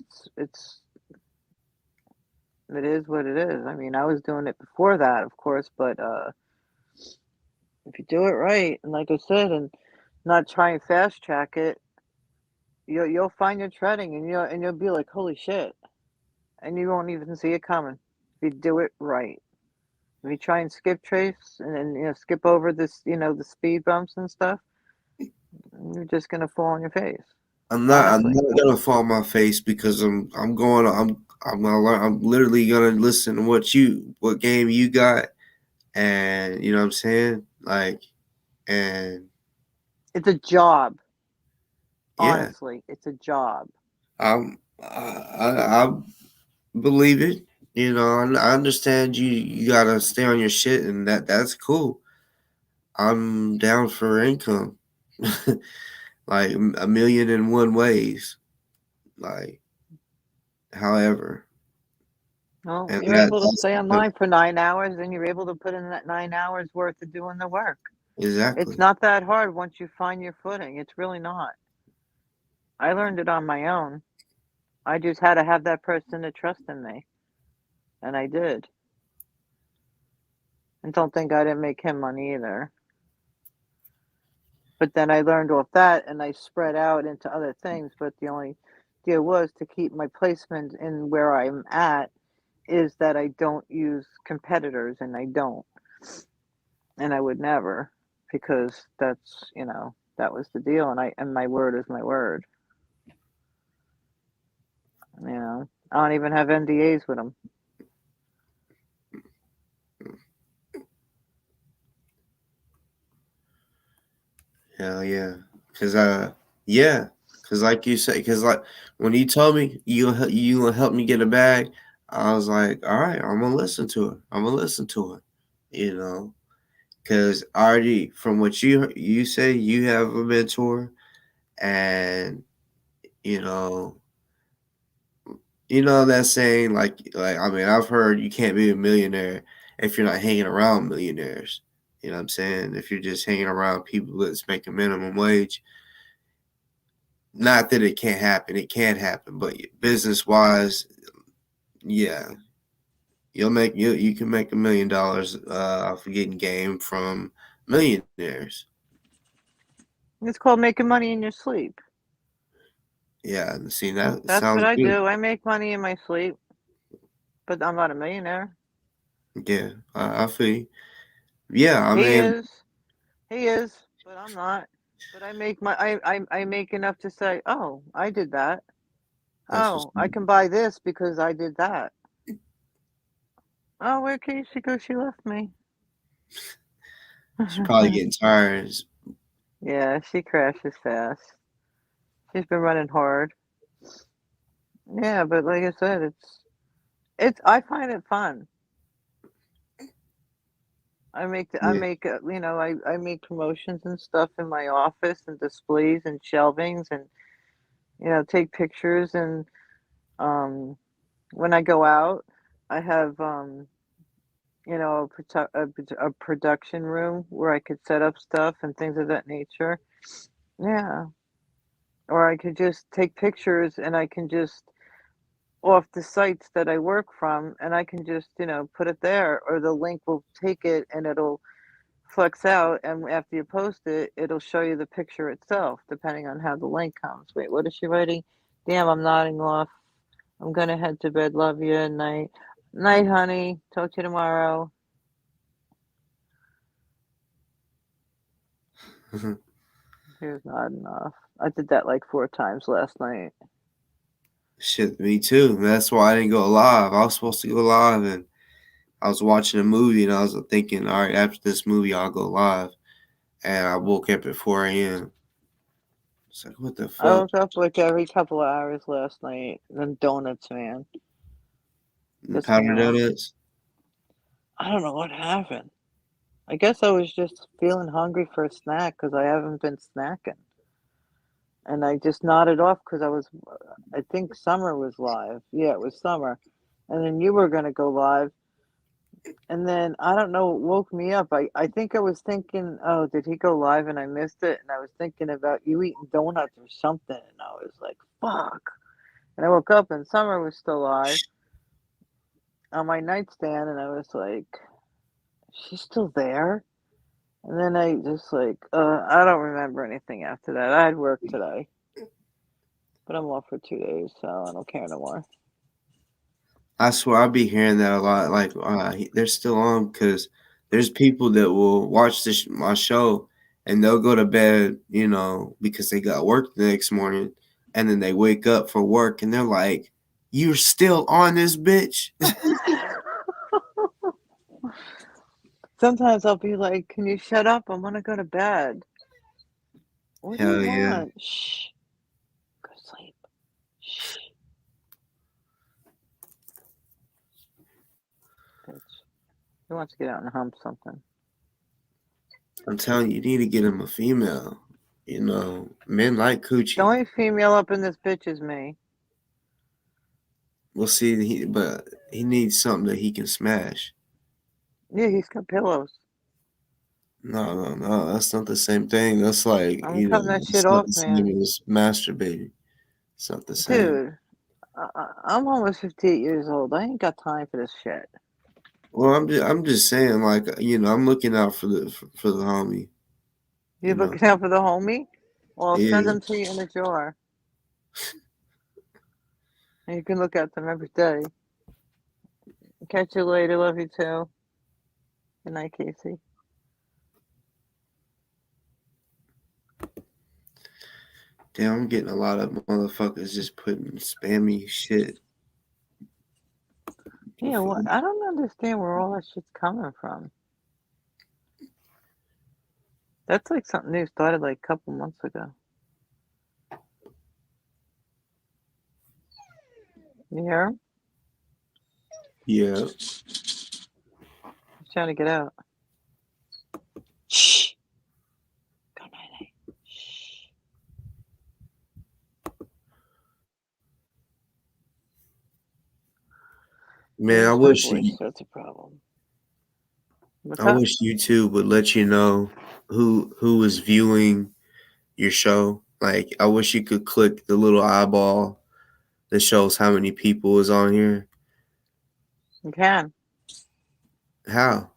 is what it is. I mean, I was doing it before that, of course, but if you do it right, and like I said, and not try and fast track it, you'll find your treading, and you'll be like, holy shit, and you won't even see it coming if you do it right. If you try and skip trace and then skip over the speed bumps and stuff, you're just gonna fall on your face. I'm Honestly, not gonna fall on my face because I'm gonna learn. I'm literally gonna listen to what game you got, and you know what I'm saying, like, and it's a job. yeah, Honestly, it's a job. I believe it. I understand you gotta stay on your shit, and that's cool. I'm down for income, like a million and one ways. Like, however, Well, and you're able to that's stay online for 9 hours, and you're able to put in that 9 hours worth of doing the work. It's Exactly. not that hard once you find your footing. It's really not. I learned it on my own. I just had to have that person to trust in me, and I did. And don't think I didn't make him money either. But then I learned off that and I spread out into other things. But the only deal was to keep my placement in where I'm at is that I don't use competitors and I don't. And I would never because that's, that was the deal and my word is my word. I don't even have NDAs with them. Hell yeah. Cause yeah. Cause like you say, cause like when you told me you gonna help me get a bag, I was like, all right, I'm gonna listen to it. I'm gonna listen to it. You know, cause already from what you say, you have a mentor, and you know, that saying like I mean I've heard you can't be a millionaire if you're not hanging around millionaires. You know what I'm saying? If you're just hanging around people that's making minimum wage, not that it can't happen, it can happen, but business wise, yeah, you can make $1 million off of getting game from millionaires. It's called making money in your sleep. Yeah, and see that That's what sounds I good. do. I make money in my sleep, but I'm not a millionaire. Yeah, I feel you. Yeah, I He mean is. He is, but I'm not. But I make enough to say, "Oh, I did that. that's what's Oh, I can buy this because I did that." Oh, where can she go? She left me. she's probably getting tired. Yeah, she crashes fast. She's been running hard. Yeah, but like I said, I find it fun. I Yeah. make I make promotions and stuff in my office and displays and shelvings and take pictures and um when I go out, I have a production room where I could set up stuff and things of that nature. Yeah, or I could just take pictures and I can just off the sites that I work from and I can just put it there or the link will take it and it'll flex out and after you post it it'll show you the picture itself depending on how the link comes. Wait, what is she writing? Damn, I'm nodding off. I'm gonna head to bed. Love you. Night. Night, honey. Talk to you tomorrow. Here's nodding off. I did that like 4 times last night. Shit, me too. That's why I didn't go live. I was supposed to go live, and I was watching a movie, and I was thinking, all right, after this movie, I'll go live. And I woke up at 4 a.m. It's like, what the I fuck? woke up like every couple of hours last night. And donuts, man. And Pissed me powdered off. donuts? I don't know what happened. I guess I was just feeling hungry for a snack because I haven't been snacking. And I just nodded off because I think Summer was live. Yeah, it was Summer. And then you were going to go live. And then I don't know what woke me up. I think I was thinking, oh, did he go live and I missed it? And I was thinking about you eating donuts or something. And I was like, fuck. And I woke up and Summer was still live on my nightstand. And I was like, she's still there? And then I just like, I don't remember anything after that. I had work today, but I'm off for 2 days, so I don't care no more. I swear I be hearing that a lot. Like, they're still on because there's people that will watch my show and they'll go to bed, because they got work the next morning, and then they wake up for work and they're like, "You're still on this bitch?" Sometimes I'll be like, can you shut up? I want to go to bed. What do you Hell yeah. want? Shh. Go to sleep. Shh. Bitch. He wants to get out and hump something. I'm telling you, you need to get him a female. Men like The coochie. only female up in this bitch is me. We'll see. But he needs something that he can smash. Yeah, he's got pillows. No. That's not the same thing. That's like I'm cutting that shit it's not off, the man. same as masturbating. It's not the same. Dude, I'm almost 58 years old. I ain't got time for this shit. Well, I'm just saying, like I'm looking out for the homie. You You know, looking out for the homie? Well, I'll send yeah. them to you in a jar. And you can look at them every day. Catch you later. Love you too. Good night, Casey. Damn, I'm getting a lot of motherfuckers just putting spammy shit. Yeah, what? I don't understand where all that shit's coming from. That's like something new started like a couple months ago. You hear him? Yeah. He's trying to get out. Shh. Go night night. Shh. Man, Maybe I it's my wish voice that's a problem. What's I up? wish YouTube would let you know who is viewing your show. Like, I wish you could click the little eyeball that shows how many people is on here. You can. How?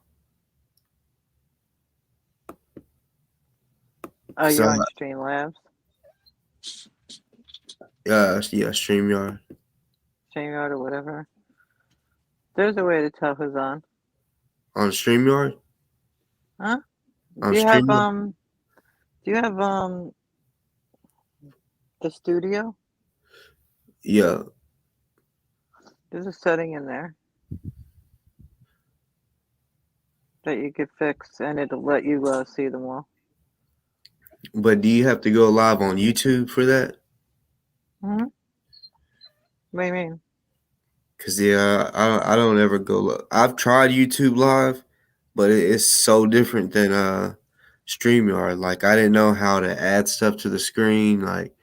Oh, Cause you're on Streamlabs, yeah, StreamYard. StreamYard, or whatever. There's a way to tell who's on. On StreamYard? Huh? On Do you have StreamYard? Do you have the studio? Yeah. There's a setting in there that you could fix, and it'll let you see them all. But do you have to go live on YouTube for that? Hmm. What do you mean? Cause yeah, I don't ever go. I've tried YouTube Live, but it's so different than StreamYard. Like, I didn't know how to add stuff to the screen. Like,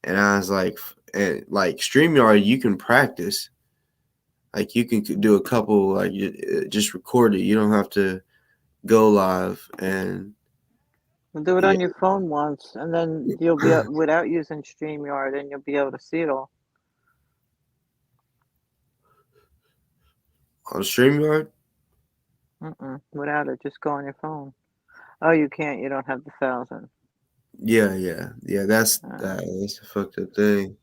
and I was like, and like StreamYard, you can practice. Like, you can do a couple. Like, just record it. You don't have to go live. And We'll do it yeah, on your phone once, and then you'll be without using StreamYard, and you'll be able to see it all. on StreamYard. Without it, just go on your phone. Oh, you can't. You don't have the 1,000. Yeah. That's a fucked up thing.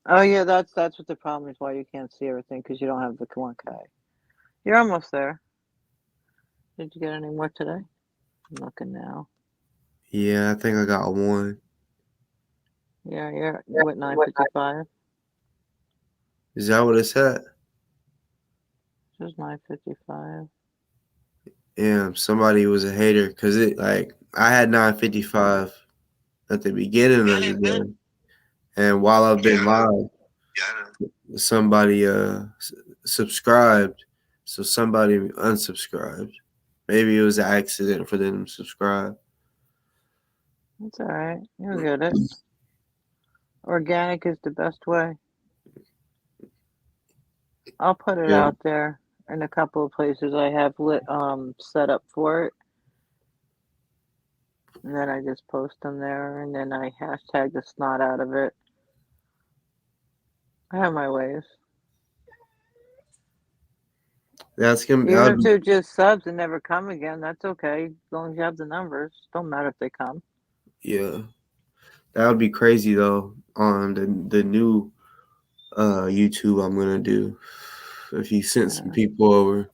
Oh yeah, that's what the problem is. Why you can't see everything because you don't have the 1K. You're almost there. Did you get any more today? I'm looking now. Yeah, I think I got one. Yeah, you at 9:55. Is that what it's at? Just 9:55. Damn, somebody was a hater because it like I had 9:55 at the beginning of the day, and while I've been live, somebody subscribed, so somebody unsubscribed. Maybe it was an accident for them to subscribe. That's all right. You'll get it. Organic is the best way. I'll put it Yeah, out there in a couple of places I have set up for it, and then I just post them there, and then I hashtag the snot out of it. I have my ways. that's gonna. Even That'd if be, they're just subs and never come again, that's okay. As long as you have the numbers, don't matter if they come. yeah, that would be crazy though. On the new YouTube I'm gonna do, if you sent some Yeah, people over,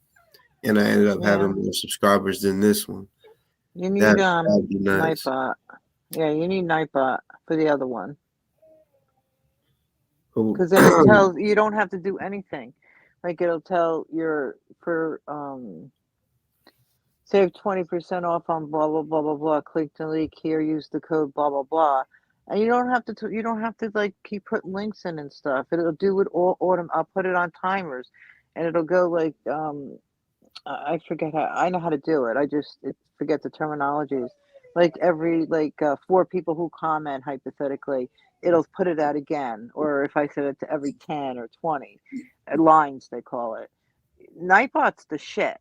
and I ended up having yeah. more subscribers than this one, You that need that'd be nuts. Nightbot. Yeah, you need Nightbot for the other one Who- because then it tells you don't have to do anything. Like it'll tell your for save 20% off on blah blah blah blah blah. Click the link here. Use the code blah blah blah. And you don't have to. You don't have to like keep putting links in and stuff. It'll do it all autumn. I'll put it on timers, and it'll go like I forget how. I know how to do it. I just forget the terminologies. Like every 4 people who comment hypothetically, it'll put it out again. Or if I said it to every 10 or 20 lines, they call it. Nightbot's the shit.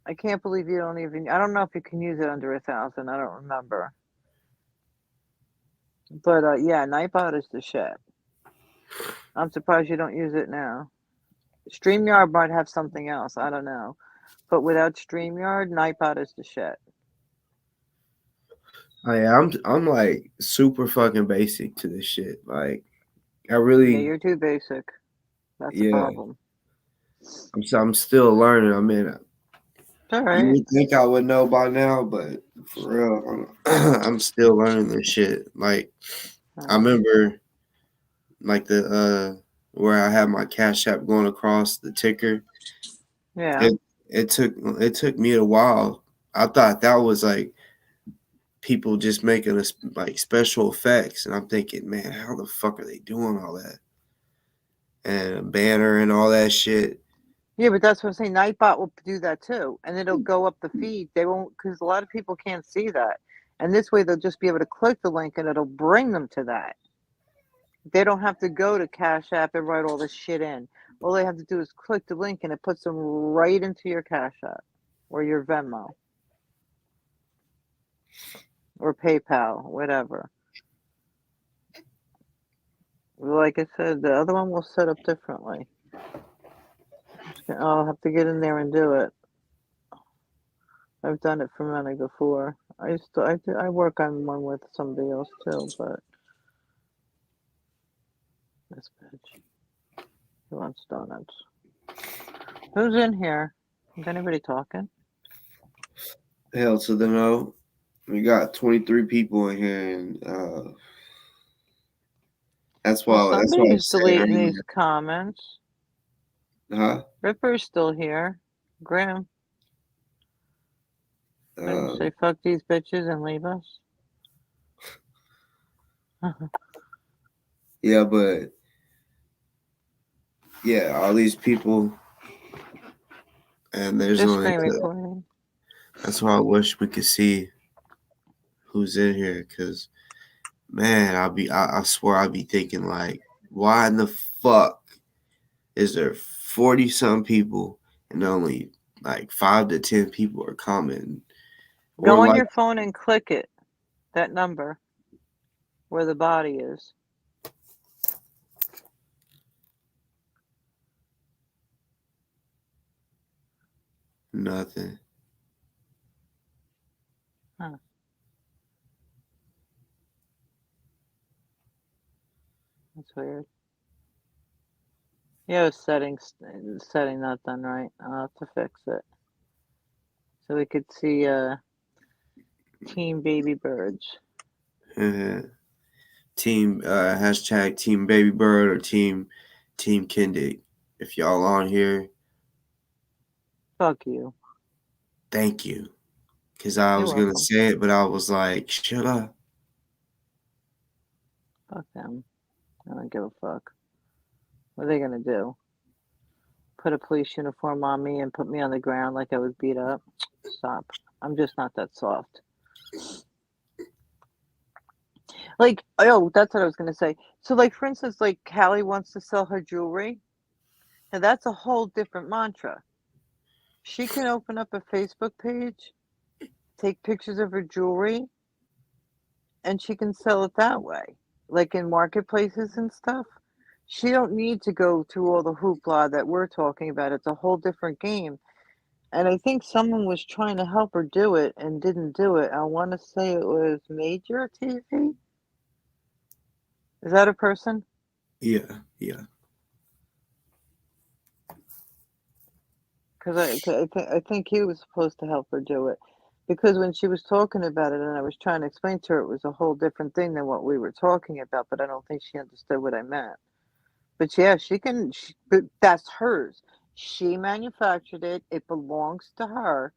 I can't believe you don't even. I don't know if you can use it under 1,000. I don't remember. But yeah, Nightbot is the shit. I'm surprised you don't use it now. StreamYard might have something else. I don't know. But without StreamYard, Nightbot is the shit. I'm like super fucking basic to this shit. Like I Yeah, really, you're too basic. That's a yeah. problem. I'm still learning. I mean, It's all you right. would think I would know by now, but for real, I'm still learning this shit. Like I Uh, remember, like the where I had my Cash App going across the ticker. yeah. It it took me a while. I thought that was like people just making us like special effects, and I'm thinking, man, how the fuck are they doing all that? And a banner and all that shit. Yeah, but that's what I'm saying. Nightbot will do that too, and it'll go up the feed. They won't, because a lot of people can't see that, and this way they'll just be able to click the link, and it'll bring them to that. They don't have to go to Cash App and write all this shit in. All they have to do is click the link, and it puts them right into your Cash App or your Venmo or PayPal, whatever. Like I said, the other one will set up differently. I'll have to get in there and do it. I've done it for money before. I work on one with somebody else too, but this bitch, he wants donuts. Who's in here? Is anybody talking? Hell to the no. We got 23 people in here, and Well, that's why I somebody's said deleting these earlier, comments. huh? Ripper's still here. Graham didn't Uh, say fuck these bitches and leave us. yeah, but yeah, all these people, and there's Just only screen recording. that's why I wish we could see who's in here, cause man, I swear I'll be thinking like, why in the fuck is there 40 some people and only like 5 to 10 people are commenting, or Go on like your phone and click it. That number where the body is. nothing. Huh, that's weird. Yeah, setting not done right. I'll have to fix it. So we could see Team Baby Birds. Team hashtag Team Baby Bird or Team Kindig. If y'all on here, Fuck you. thank you. Cause I You're was gonna welcome. say it, but I was like, shut up. Fuck them. I don't give a fuck. What are they gonna do? Put a police uniform on me and put me on the ground like I was beat up? Stop. I'm just not that soft. Like, oh, that's what I was gonna say. So, like, for instance, like Callie wants to sell her jewelry. Now that's a whole different mantra. She can open up a Facebook page, take pictures of her jewelry, and she can sell it that way, like in marketplaces and stuff. She don't need to go through all the hoopla that we're talking about. It's a whole different game. And I think someone was trying to help her do it and didn't do it. I want to say it was Major TV. Is that a person? Yeah, yeah. Because I think he was supposed to help her do it. Because when she was talking about it and I was trying to explain to her, it was a whole different thing than what we were talking about. But I don't think she understood what I meant. But yeah, she can. But that's hers. She manufactured it. It belongs to her.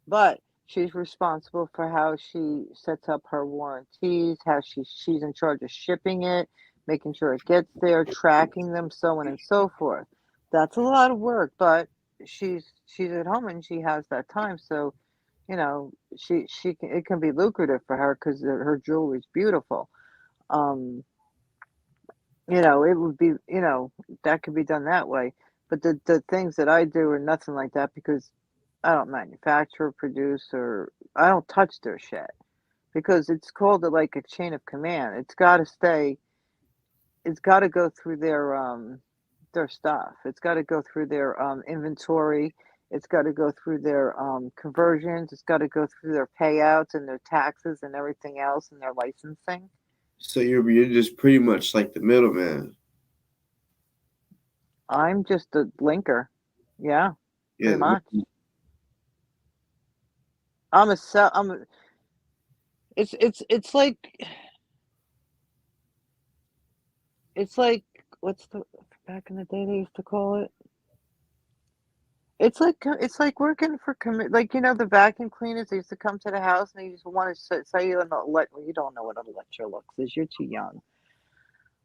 But she's responsible for how she sets up her warranties, how she's in charge of shipping it, making sure it gets there, tracking them, so on and so forth. That's a lot of work, but she's at home and she has that time, so she can, it can be lucrative for her because her jewelry is beautiful. Um, it would be that could be done that way. But the things that I do are nothing like that because I don't manufacture, produce, or I don't touch their shit because it's called like a chain of command. It's got to stay. It's got to go through their stuff. It's got to go through their inventory. It's got to go through their conversions. It's got to go through their payouts and their taxes and everything else and their licensing. So you're just pretty much like the middleman. I'm just a linker. Yeah, Yeah, pretty much. I'm a sell. I'm. It's like it's like what's the back in the day they used to call it. It's like working for like the vacuum cleaners. They used to come to the house and they just want to say you don't know well, you don't know what an Electrolux is. You're too young.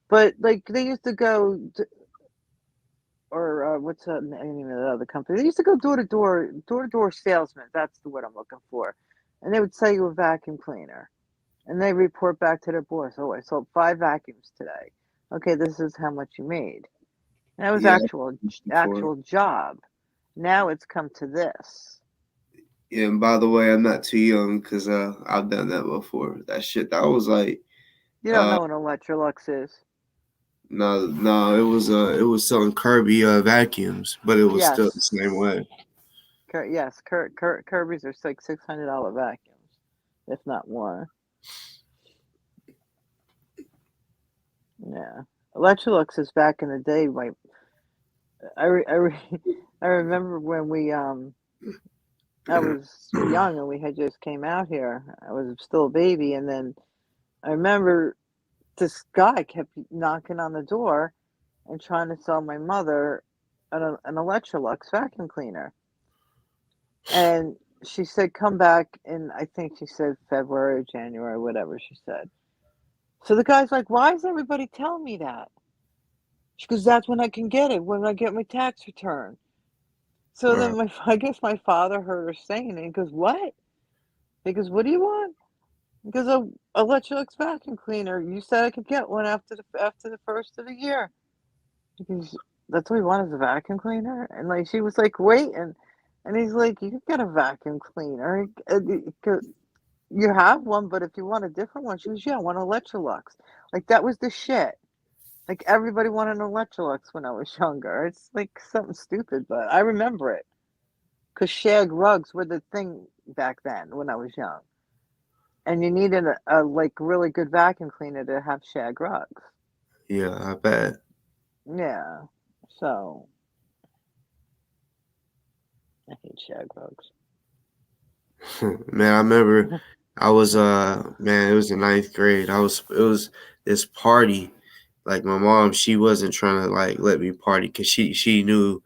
But like they used to go or what's the name of the other company? They used to go door to door salesmen. That's the word I'm looking for. And they would sell you a vacuum cleaner, and they report back to their boss. Oh, I sold 5 vacuums today. Okay, this is how much you made. And that was yeah, before. actual job. Now it's come to this. Yeah, and by the way, I'm not too young because I've done that before. That shit, that was like You don't uh know what an Electrolux is. no, it was selling Kirby vacuums, but it was still the Yes. same way. Yes, Kirby's are like $600 vacuums, if not more. Yeah, Electrolux is back in the day. I remember when I was young and we had just came out here. I was still a baby, and then I remember this guy kept knocking on the door and trying to sell my mother an Electrolux vacuum cleaner. And she said, come back in, I think she said February or January, whatever she said. So the guy's like, why is everybody telling me that? She goes, that's when I can get it, when I get my tax return. So Right. then I guess my father heard her saying it. He goes, what? He goes, what do you want? He goes, a Electrolux vacuum cleaner. You said I could get one after the first of the year. He goes, that's what he wanted, is a vacuum cleaner? And like she was like, wait, and he's like, you could get a vacuum cleaner. You have one, but if you want a different one, she goes, yeah, I want an Electrolux. Like that was the shit. Like everybody wanted an Electrolux when I was younger. It's like something stupid, but I remember it because shag rugs were the thing back then when I was young, and you needed a like really good vacuum cleaner to have shag rugs. Yeah, I bet. Yeah, so I hate shag rugs. Man, I remember I was man, it was the ninth grade. It was this party. Like my mom, she wasn't trying to like let me party because she knew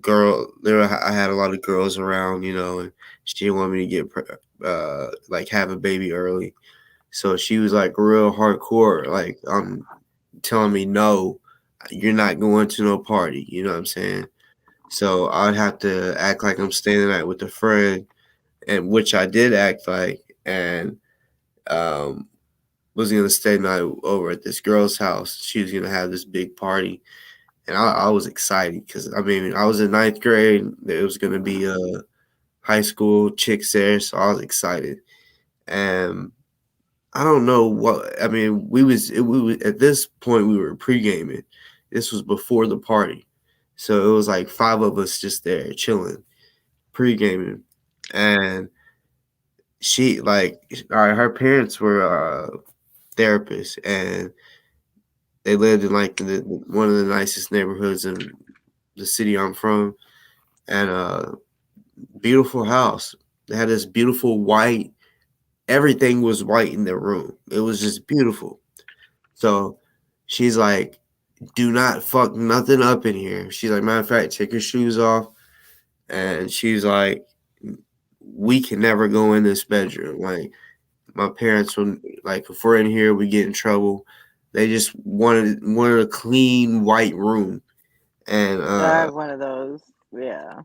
I had a lot of girls around, and she didn't want me to get like have a baby early. So she was like real hardcore, like telling me no, you're not going to no party. You know what I'm saying? So I'd have to act like I'm staying the night with a friend, and which I did act like, and um, was gonna stay the night over at this girl's house. She was gonna have this big party, and I was excited because I mean I was in ninth grade. It was gonna be high school chicks there, so I was excited. And I don't know what I mean. We was at this point we were pre gaming. This was before the party, so it was like five of us just there chilling, pre gaming, and she like her parents were therapists, and they lived in like one of the nicest neighborhoods in the city I'm from, and beautiful house. They had this beautiful white. Everything was white in their room. It was just beautiful. So she's like, "Do not fuck nothing up in here." She's like, "Matter of fact, take your shoes off." And she's like, "We can never go in this bedroom. Like my parents would like if we're in here, we get in trouble." They just wanted a clean white room, and I have one of those. Yeah.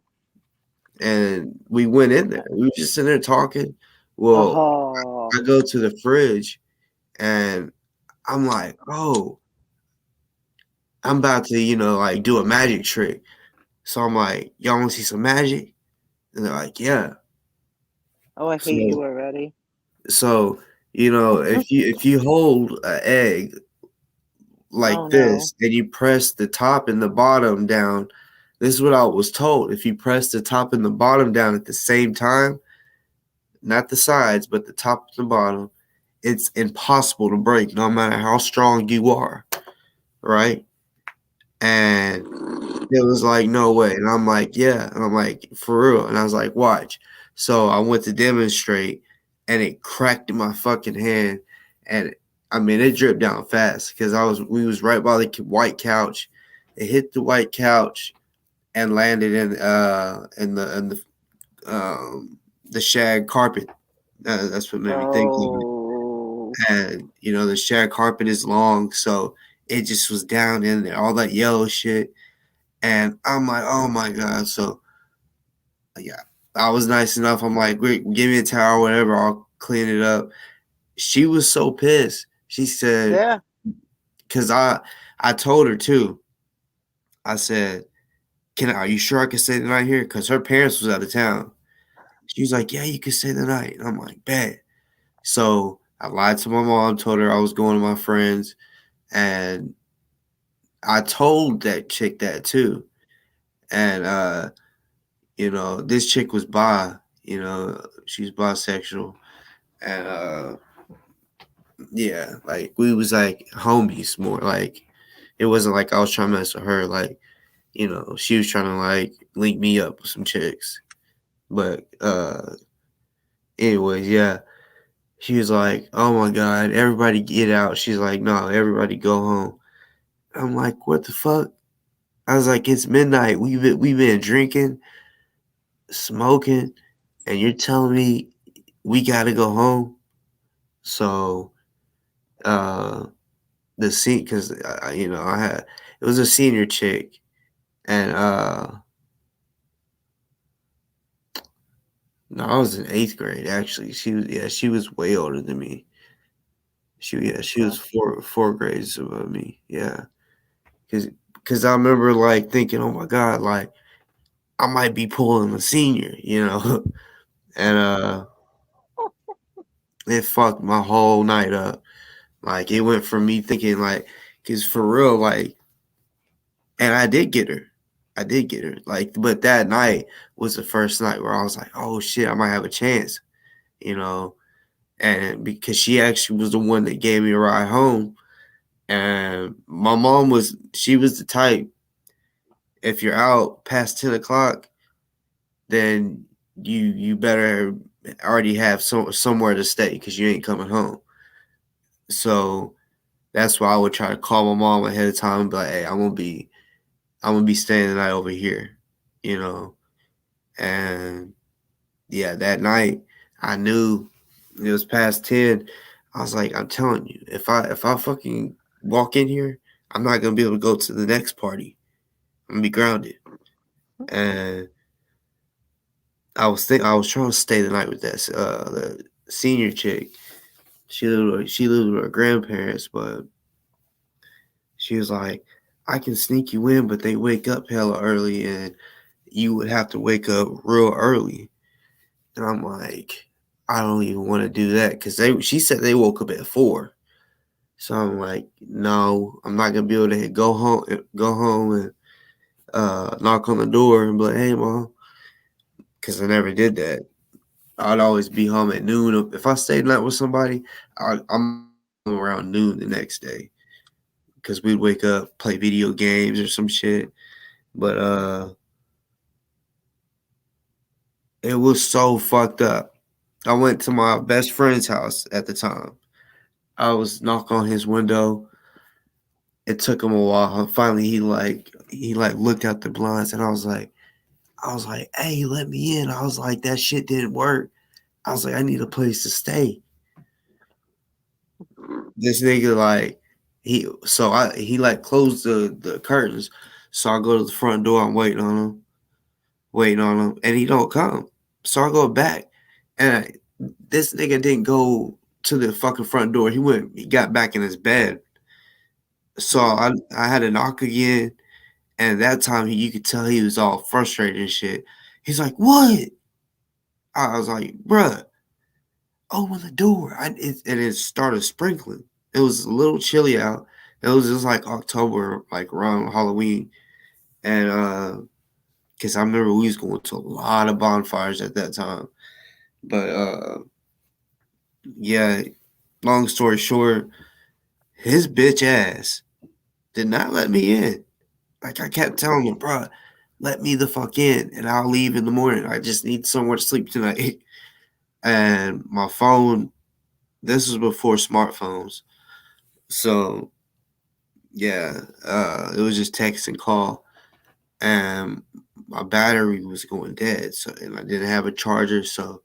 we went in there. We were just sitting there talking. Well, Oh, I go to the fridge, and I'm like, "Oh, I'm about to like do a magic trick." So I'm like, "Y'all want to see some magic?" And they're like, yeah. Oh, I hate So you already. so if you hold an egg Oh like no. this and you press the top and the bottom down, this is what I was told. If you press the top and the bottom down at the same time, not the sides, but the top and the bottom, it's impossible to break no matter how strong you are, right? And it was like, no way. And I'm like, yeah. And I'm like, for real. And I was like, watch. So I went to demonstrate and it cracked in my fucking hand. And I mean, it dripped down fast because we was right by the white couch. It hit the white couch and landed in the shag carpet. That's what made me think of it. Oh. And the shag carpet is long, so it just was down in there, all that yellow shit. And I'm like, oh my god. So yeah, I was nice enough. I'm like, "Great, give me a towel, whatever. I'll clean it up." She was so pissed. She said, Yeah. because I told her too. I said, Are you sure I can stay the night here?" Because her parents was out of town. She was like, "Yeah, you can stay the night." And I'm like, "Bet." So I lied to my mom, told her I was going to my friends, and I told that chick that too. And this chick was she's bisexual. And yeah, like we was like homies more. Like it wasn't like I was trying to mess with her. Like, she was trying to like link me up with some chicks. But anyways, yeah. She was like, "Oh my god, everybody get out." She's like, "No, everybody go home." I'm like, "What the fuck?" I was like, "It's midnight. We been drinking, smoking, and you're telling me we gotta go home?" So, uh, the scene, because I had it was a senior chick, and no, I was in 8th grade actually. She was way older than me. She was Okay. four grades above me. Yeah, because I remember like thinking, oh my god, like I might be pulling a senior. And it fucked my whole night up. Like it went from me thinking like, cause for real, like, and I did get her. I did get her. Like, but that night was the first night where I was like, oh shit, I might have a chance, you know. And because she actually was the one that gave me a ride home, and my mom she was the type. If you're out past 10 o'clock, then you better already have somewhere to stay because you ain't coming home. So that's why I would try to call my mom ahead of time and be like, "Hey, I'm gonna be staying the night over here," you know. And yeah, that night I knew it was past 10. I was like, "I'm telling you, if I fucking walk in here, I'm not gonna be able to go to the next party. I'm gonna be grounded." And I was trying to stay the night with the senior chick. She lived with her grandparents, but she was like, "I can sneak you in, but they wake up hella early, and you would have to wake up real early." And I'm like, "I don't even want to do that," because she said they woke up at 4. So I'm like, "No, I'm not gonna be able to go home and knock on the door and be like, 'Hey, mom,' because I never did that. I'd always be home at noon. If I stayed the night with somebody, I'm always home around noon the next day because we'd wake up, play video games or some shit. But it was so fucked up. I went to my best friend's house at the time. I was knock on his window. It took him a while. Finally, he looked out the blinds, and I was like, "Hey, let me in." I was like, "That shit didn't work." I was like, "I need a place to stay." This nigga like he like closed the curtains. So I go to the front door. I'm waiting on him, and he don't come. So I go back, and this nigga didn't go to the fucking front door. He got back in his bed. So I had to knock again, and that time you could tell he was all frustrated and shit. He's like, "What?" I was like, bruh, open the door. And it started sprinkling. It was a little chilly out. It was just like October, like around Halloween. And because I remember we was going to a lot of bonfires at that time. But yeah, long story short, his bitch ass did not let me in. Like I kept telling him, bro, let me the fuck in and I'll leave in the morning. I just need somewhere to sleep tonight. And my phone, this was before smartphones. So yeah, it was just text and call. And my battery was going dead. So and I didn't have a charger. So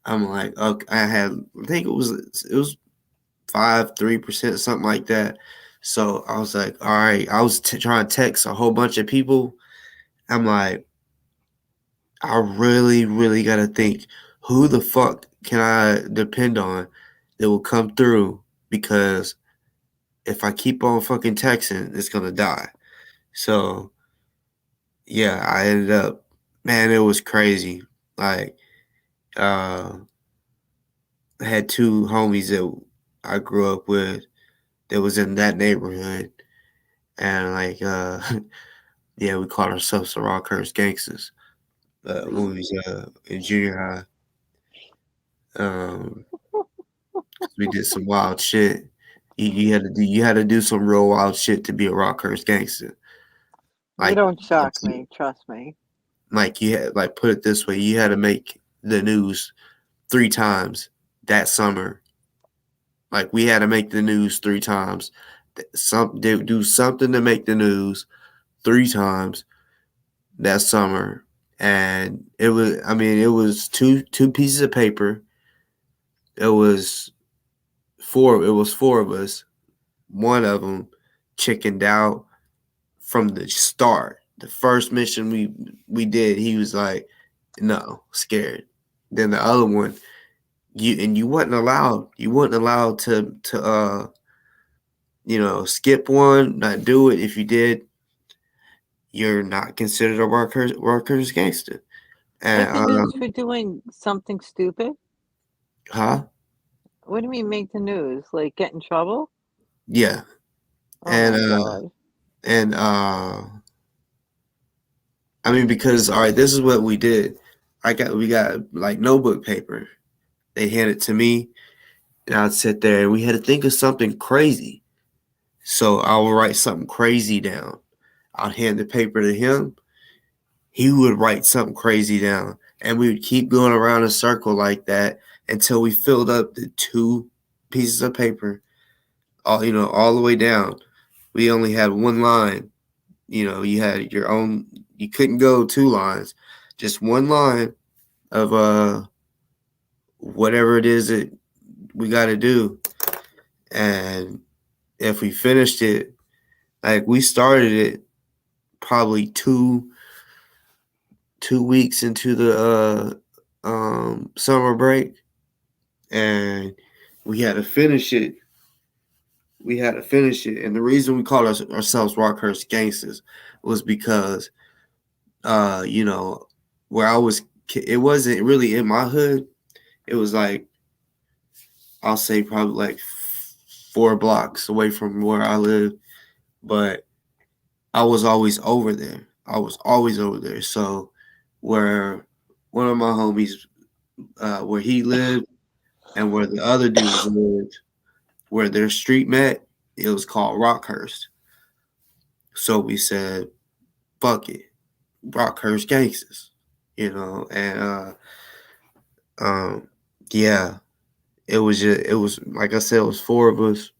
I'm like, okay, I think it was 5, 3%, something like that. So I was like, all right, I was trying to text a whole bunch of people. I'm like, I really, really got to think who the fuck can I depend on that will come through because if I keep on fucking texting, it's going to die. So yeah, I ended up, man, it was crazy. Like, uh, I had two homies that I grew up with that was in that neighborhood. And like, yeah, we called ourselves the Rockhurst Gangsters when we was in junior high. We did some wild shit. You had to do some real wild shit to be a Rockhurst gangster. You Like don't shock me, trust me. like you had like put it this way, you had to make the news 3 times that summer. Like we had to make the news 3 times. They would do something to make the news 3 times that summer. And it was two pieces of paper. It was four of us. One of them chickened out from the start. The first mission we did, he was like, "No, scared." Then the other one, you wasn't allowed. You wasn't allowed to skip one, not do it. If you did, you're not considered a workers gangster. And Make the news for doing something stupid? huh? What do you mean make the news? Like get in trouble? Yeah. Oh And my God. and I mean because all right, this is what we did. We got like notebook paper. They handed it to me and I'd sit there and we had to think of something crazy. So I would write something crazy down. I'd hand the paper to him. He would write something crazy down. And we would keep going around in a circle like that until we filled up the two pieces of paper, all the way down. We only had one line. You had your own, you couldn't go 2 lines, just one line of whatever it is that we got to do. And if we finished it, like we started it probably 2 weeks into the summer break, and we had to finish it. We had to finish it, and the reason we called ourselves Rockhurst Gangsters was because, you know, where I was, it wasn't really in my hood. It was like I'll say probably like 4 blocks away from where I live, but I was always over there. I was always over there. So where one of my homies, where he lived and where the other dudes lived, where their street met, it was called Rockhurst. So we said, fuck it, Rockhurst Gangsters, and um, yeah, it was like I said, it was 4 of us.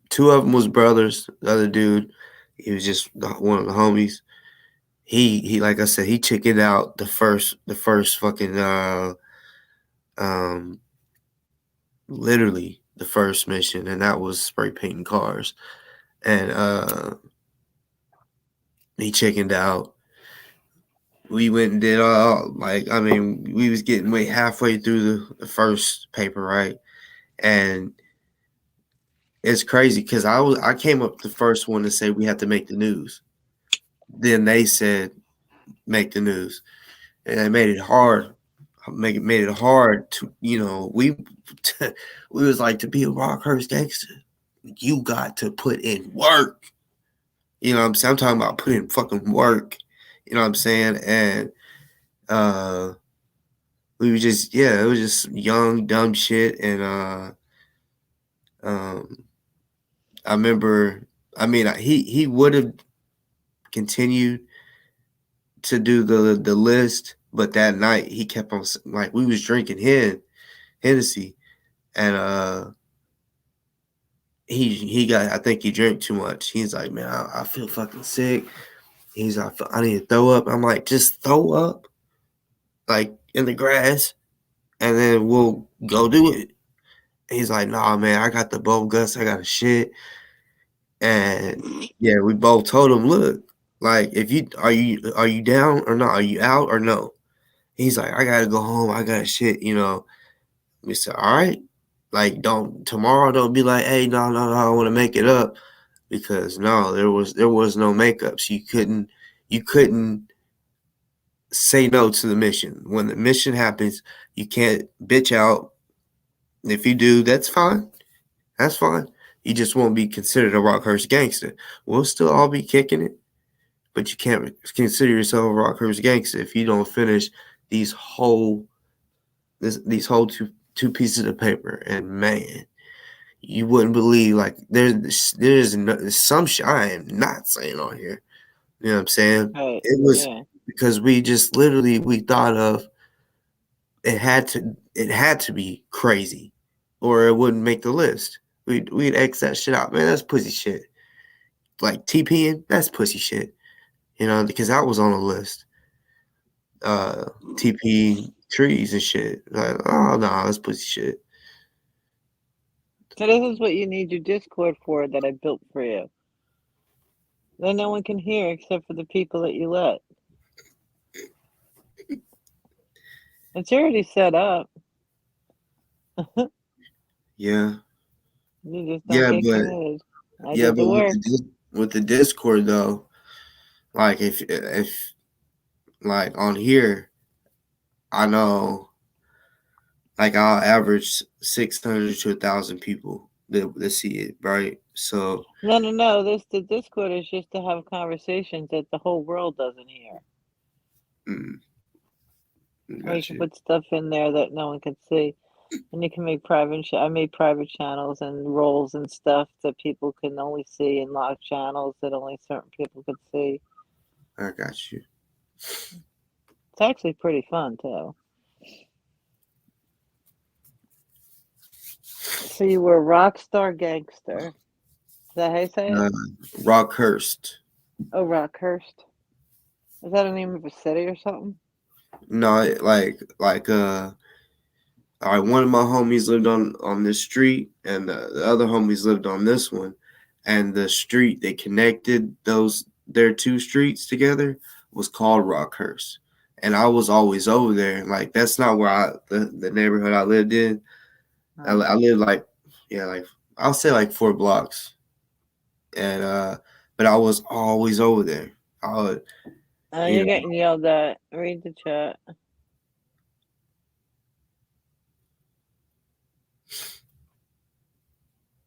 2 of them was brothers. The other dude, he was just one of the homies. He like I said, he chickened out the first fucking um literally the first mission, and that was spray painting cars. And he chickened out. We went and did all like I mean, we was getting way halfway through the first paper, right? And it's crazy because I came up the first one to say we have to make the news. Then they said make the news. and it made it hard. Made it hard to we was like, to be a Rockhurst gangster, you got to put in work. You know what I'm saying? I'm talking about putting fucking work. You know what I'm saying? And uh we were just, yeah, it was just young, dumb shit. And um I remember, I mean, he would have continued to do the list, but that night he kept on, like, we was drinking Hennessy, and he got, I think he drank too much. He's like, man, I feel fucking sick. He's like, I need to throw up. I'm like, just throw up, like, in the grass, and then we'll go do it. He's like, nah, man, I got the bubble guts. I got a shit. And yeah, we both told him, look, like, if are you down or not? Are you out or no? He's like, I gotta go home. I got shit, We said, all right. Like, don't be like, hey, no, I want to make it up, because no, there was no makeups. You couldn't say no to the mission. When the mission happens, you can't bitch out. If you do, that's fine. That's fine. You just won't be considered a Rockhurst gangster. We'll still all be kicking it, but you can't consider yourself a Rockhurst gangster if you don't finish these whole these whole two pieces of paper. And man, you wouldn't believe, like, there's some shit I am not saying on here. You know what I'm saying? Right. It was Yeah. because we just literally we thought of it had to be crazy, or it wouldn't make the list. We'd X that shit out. Man, that's pussy shit. Like TPing, that's pussy shit. Because that was on the list. Uh TP trees and shit. Like, oh no, that's pussy shit. So this is what you need your Discord for that I built for you. Then no one can hear except for the people that you let. It's already set up. Yeah. You just don't Yeah, get but committed. I yeah, did but the work. with the Discord though, like, if like on here, I know, like, I'll average 600 to 1,000 people that see it, right? So, No. The Discord is just to have conversations that the whole world doesn't hear. mm, Or you got can you. put stuff in there that no one can see. And you can make private. I made private channels and roles and stuff that people can only see, and lock channels that only certain people could see. I got you. It's actually pretty fun too. So you were a rock star gangster. Is that how you say it? Uh, Rockhurst. Oh, Rockhurst. Is that the name of a city or something? No, all right, one of my homies lived on this street, and the other homies lived on this one, and the street that connected their two streets together was called Rockhurst, and I was always over there. Like, that's not where the neighborhood I lived in. I lived, like, yeah, like, I'll say like 4 blocks, and but I was always over there. I would, Oh, you you're know, getting yelled at. Read the chat.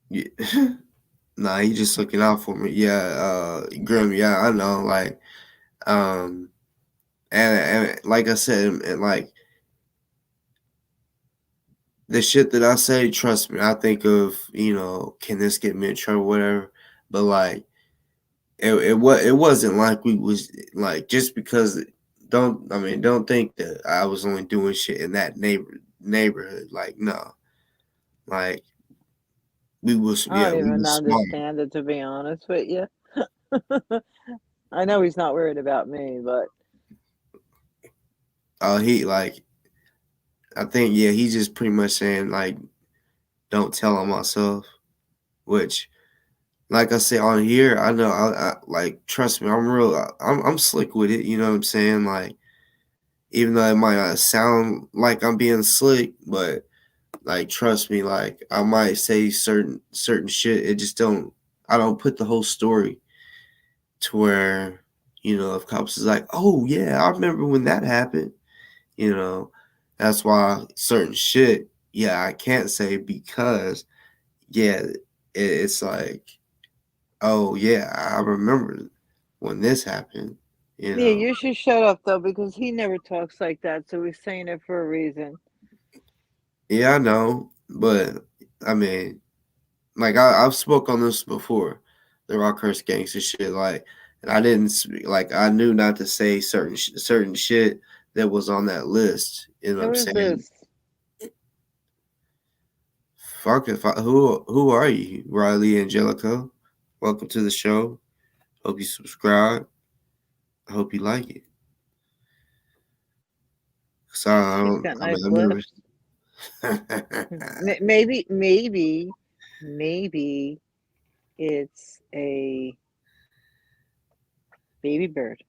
yeah. Nah, he just looking out for me. Yeah, Grim. Yeah, I know. Like, um, and like I said, and like the shit that I say, trust me, I think of, can this get me in trouble, whatever. But like, it wasn't like we was, like, just because. Don't think that I was only doing shit in that neighborhood. Like, no, like, I don't we even was smart. understand it, to be honest with you. I know he's not worried about me, but He, like, I think, yeah, he's just pretty much saying, like, don't tell on myself, which, like I said on here, I know, I like, trust me, I'm real, I'm slick with it. You know what I'm saying? Like, even though it might not sound like I'm being slick, but, like, trust me, like, I might say certain shit. It just don't. I don't put the whole story to where, if cops is like, oh yeah, I remember when that happened. You know, that's why certain shit, yeah, I can't say because, yeah, it's like, oh, yeah, I remember when this happened, you Yeah, know. you should shut up though because he never talks like that. So he's saying it for a reason. Yeah, I know, but I mean, like I've spoke on this before, the rock curse gangster shit. Like, and I didn't like I knew not to say certain shit that was on that list. You know what I'm Who is saying? this? Fuck if I who are you, Riley Angelico? Welcome to the show. Hope you subscribe. I hope you like it. Cause I She's don't. got I mean, nice I've never. lips. Maybe it's a baby bird.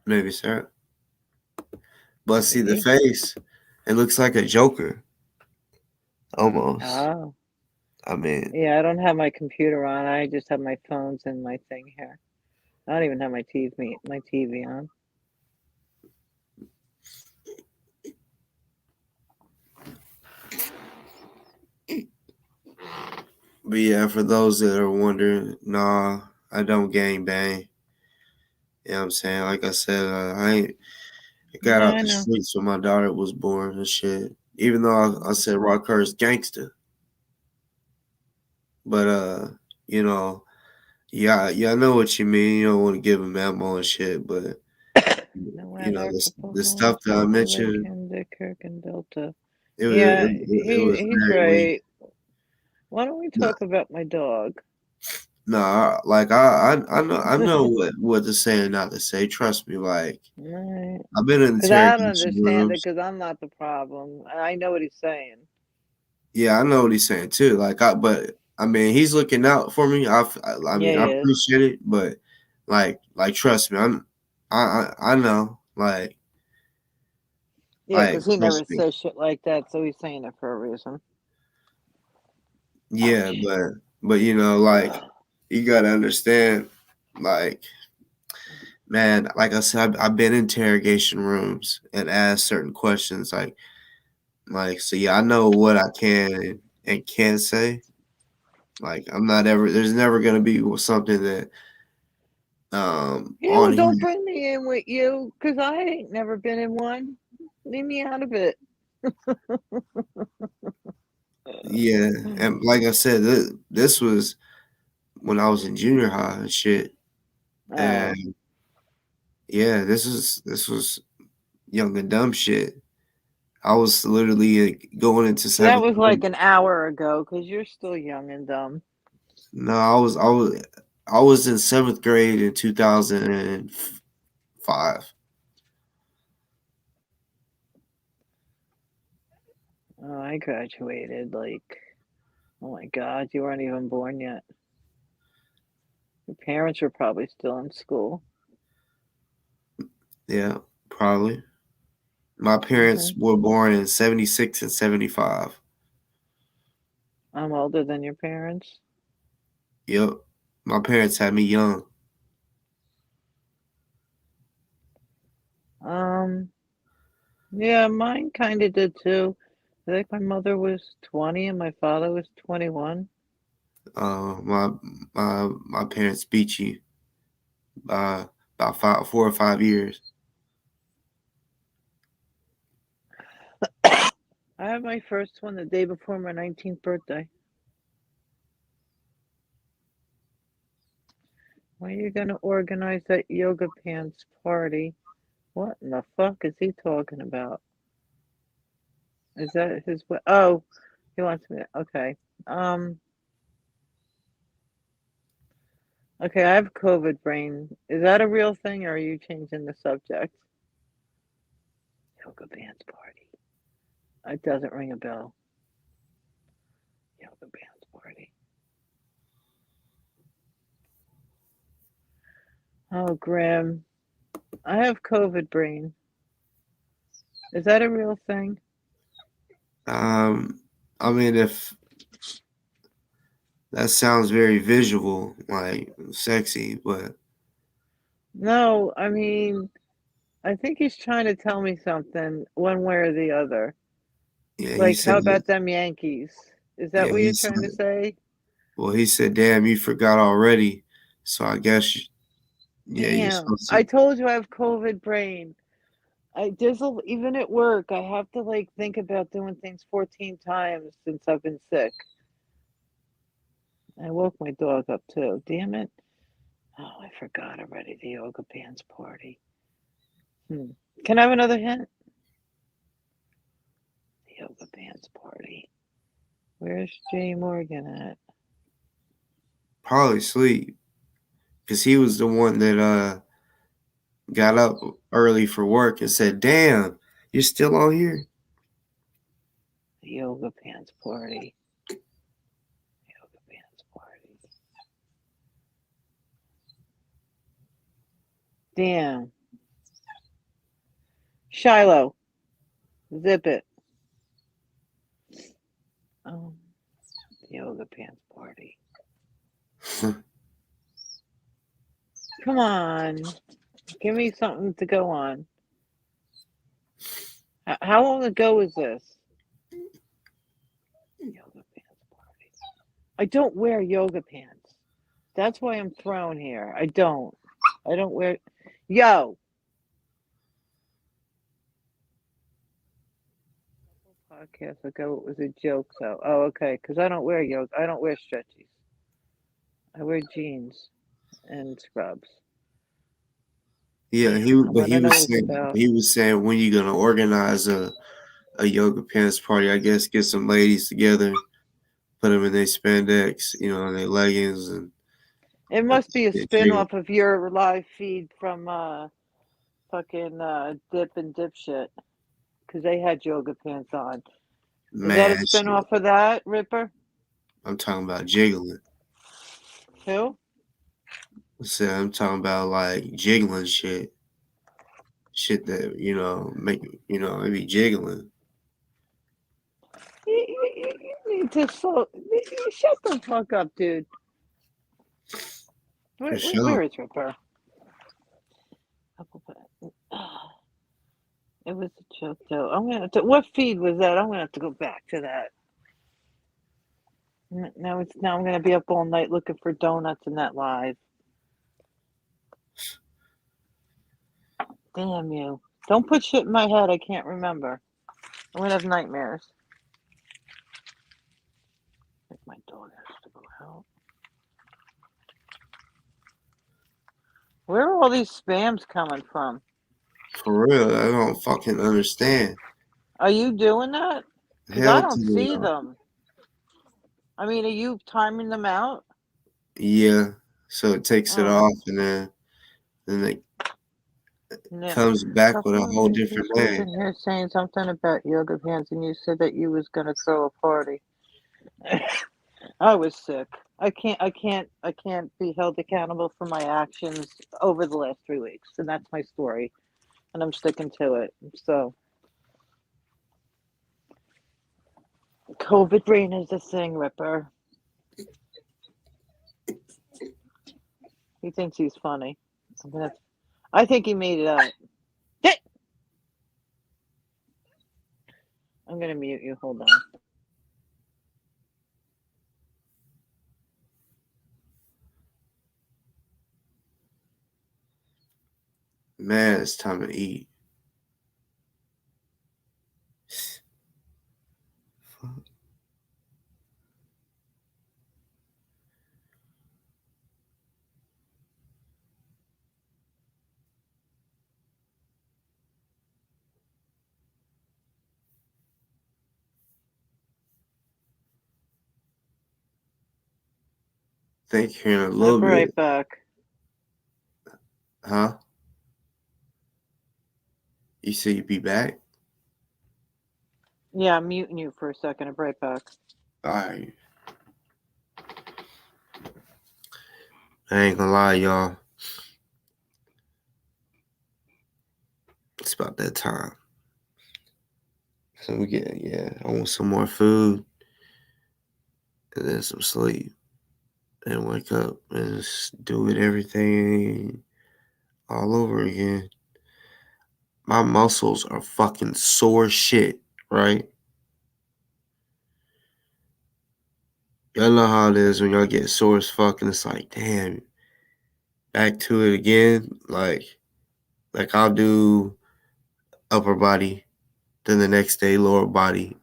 Maybe, sir. But see the Maybe. face. It looks like a Joker almost. Oh, I mean, yeah. I don't have my computer on. I just have my phones and my thing here. I don't even have my TV on. but yeah, for those that are wondering, nah, I don't gang bang. You know what I'm saying? Like I said, I ain't I got Yeah, out I the know. streets when my daughter was born and shit. Even though I said Rock is gangster, but you know, yeah, I know what you mean. You don't want to give him ammo and shit, but No you know, weather, the Capella, stuff that I Silver Lake, mentioned, and Kirk and Delta. it, Yeah, it was he's very weak. right. Why don't we No, talk about my dog? no, like I know what to say and not to say. Trust me, like Right. I've been in Because I don't interrogation understand it rooms. because I'm not the problem. I know what he's saying. Yeah, I know what he's saying too. But I mean, he's looking out for me. I Yeah, mean, he I is. appreciate it, but trust me, I know, Yeah, because he never trust me. says shit like that, so he's saying it for a reason. Yeah, Ouch. but you know, you gotta understand, like, man, like I said, I've been in interrogation rooms and asked certain questions, so yeah, I know what I can and can't say. Like, I'm not ever. There's never gonna be something that Yeah, well, on don't here. bring me in with you because I ain't never been in one. Leave me out of it. Yeah, and like I said, this was when I was in junior high and shit. Oh, And yeah, this was young and dumb shit. I was literally going into that seventh was like grade. an hour ago because you're still young and dumb. No, I was in seventh grade in 2005. Oh, I graduated like, oh my God, you weren't even born yet. Your parents were probably still in school. Yeah, probably. My Hmm. parents were born in 76 and 75. I'm older than your parents. Yep. My parents had me young. Um, yeah, mine kind of did too. I think my mother was 20 and my father was 21. My parents beat you by about 4 or 5 years. I had my first one the day before my 19th birthday. When are you gonna organize that yoga pants party? What in the fuck is he talking about? Is that his way? Oh, he wants me. Okay. Um. Okay, I have COVID brain. Is that a real thing, or are you changing the subject? Yoga pants party. It doesn't ring a bell. Yoga pants party. Oh, Grim. I have COVID brain. Is that a real thing? Um, I mean, if that sounds very visual, like sexy, but No, I mean I think he's trying to tell me something, one way or the other. Yeah, he Like, said. how about them Yankees? Is that Yeah, what he you're trying to said. say? Well, he said, "Damn, you forgot already." So I guess, yeah, you're Damn, supposed I to. told you I have COVID brain. Even at work, I have to like think about doing things 14 times since I've been sick. I woke my dog up too. Damn it. Oh, I forgot already. The yoga pants party. Hmm. Can I have another hint? The yoga pants party. Where's Jay Morgan at? Probably sleep because he was the one that got up early for work and said, "Damn, you're still on here." The yoga pants party. Yoga pants party. Damn. Shiloh. Zip it. Oh, the yoga pants party. Come on. Give me something to go on. How long ago was this? Yoga pants party. I don't wear yoga pants. That's why I'm thrown here. I don't. I don't wear. Yo. Podcast ago, it was a joke though. Oh, okay. Because I don't wear yoga. I don't wear stretchies. I wear jeans and scrubs. Yeah, I want to know what it's about. he was saying when you gonna organize a yoga pants party. I guess get some ladies together, put them in their spandex, their leggings, and It let must the be a shit spin jiggle. off of your live feed from fucking Dip and Dipshit because they had yoga pants on. Is that a Man, spin shit. off of that, Ripper? I'm talking about jiggling. Who? I'm talking about like jiggling shit that make maybe jiggling. You need to slow. Shut the fuck up, dude. For Where sure. is Ripper? It was a joke, though. I'm gonna have to. What feed was that? I'm gonna have to go back to that. Now I'm gonna be up all night looking for donuts in that live. Damn you! Don't put shit in my head. I can't remember. I'm gonna have nightmares. I think my dog has to go out. Where are all these spams coming from? For real, I don't fucking understand. Are you doing that? Because I Hell to don't the see them. I mean, are you timing them out? yeah. So it takes it Oh, off, and then it no. comes back with a Someone whole different just was name. in here saying something about yoga pants, and you said that you was gonna throw a party. I was sick. I can't be held accountable for my actions over the last 3 weeks, and that's my story, and I'm sticking to it. So, COVID brain is a thing, Ripper. He thinks he's funny. I think he made it up. I'm gonna mute you. Hold on. Man, it's time to eat. Think here in a I'll little be bit, right back. huh? You say you be back? Yeah, I'm muting you for a second. I'll be right back. All right. I ain't gonna lie, y'all. It's about that time. So I want some more food and then some sleep and wake up and just do it everything all over again. my muscles are fucking sore shit, right? Y'all know how it is when y'all get sore as fuck and it's like, damn, back to it again. Like I'll do upper body, then the next day lower body,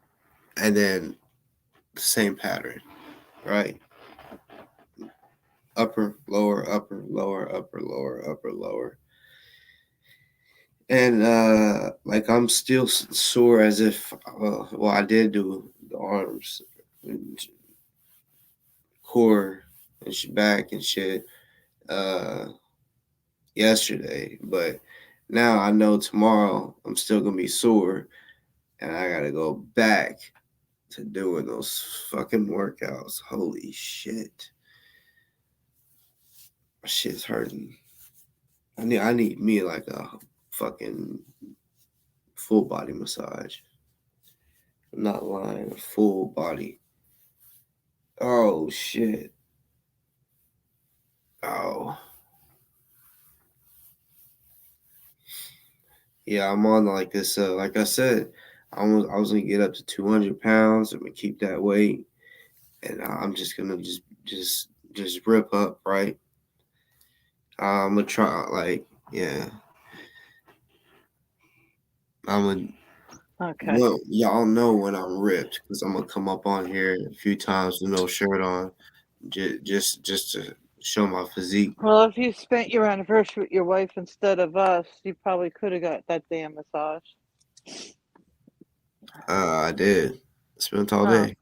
and then the same pattern, right? Upper, lower, upper, lower, upper, lower. And like I'm still sore as if well I did do the arms and core and back and shit uh yesterday, but now I know tomorrow I'm still gonna be sore and I gotta go back to doing those fucking workouts. Holy shit. My shit's hurting. I need me like a fucking full body massage. I'm not lying, a full body. Oh shit. Oh. Yeah, I'm on like this like I said, I was gonna get up to 200 pounds. I'm gonna keep that weight and I'm just gonna just rip up, right? I'm gonna try like yeah. I'm gonna Okay. well, y'all know when I'm ripped because I'm gonna come up on here a few times with no shirt on, just to show my physique. Well, if you spent your anniversary with your wife instead of us, you probably could have got that damn massage. I did. Spent all Oh, day.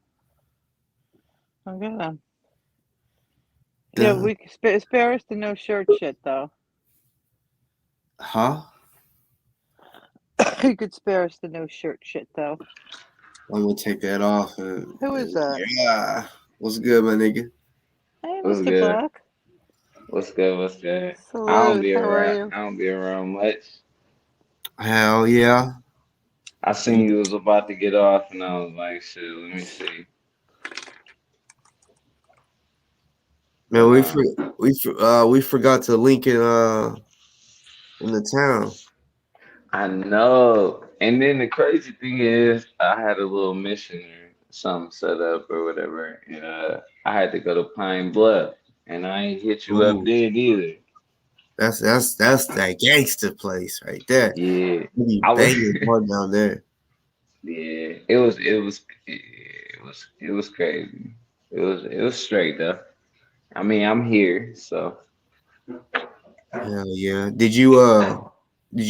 okay then. Yeah, Yeah. we could spare us the no shirt shit though. Huh? You could spare us the no shirt shit though. I'm gonna take that off Who is and that? yeah. What's good, my nigga? Hey, What's Mr. good? Black. What's good? What's good? I don't Salute. be How are around. you? I don't be around much. Hell yeah. I seen you was about to get off, and I was like, "Shit, let me see." Man, But we forgot to link it in the town. I know. And then the crazy thing is, I had a little mission or something set up or whatever, and I had to go to Pine Bluff, and I ain't hit you up Ooh, then either. that's that gangster place right there. Yeah, We be I was. banging hard down there. Yeah, it was crazy. It was straight though. I mean, I'm here, so. Hell yeah. Did you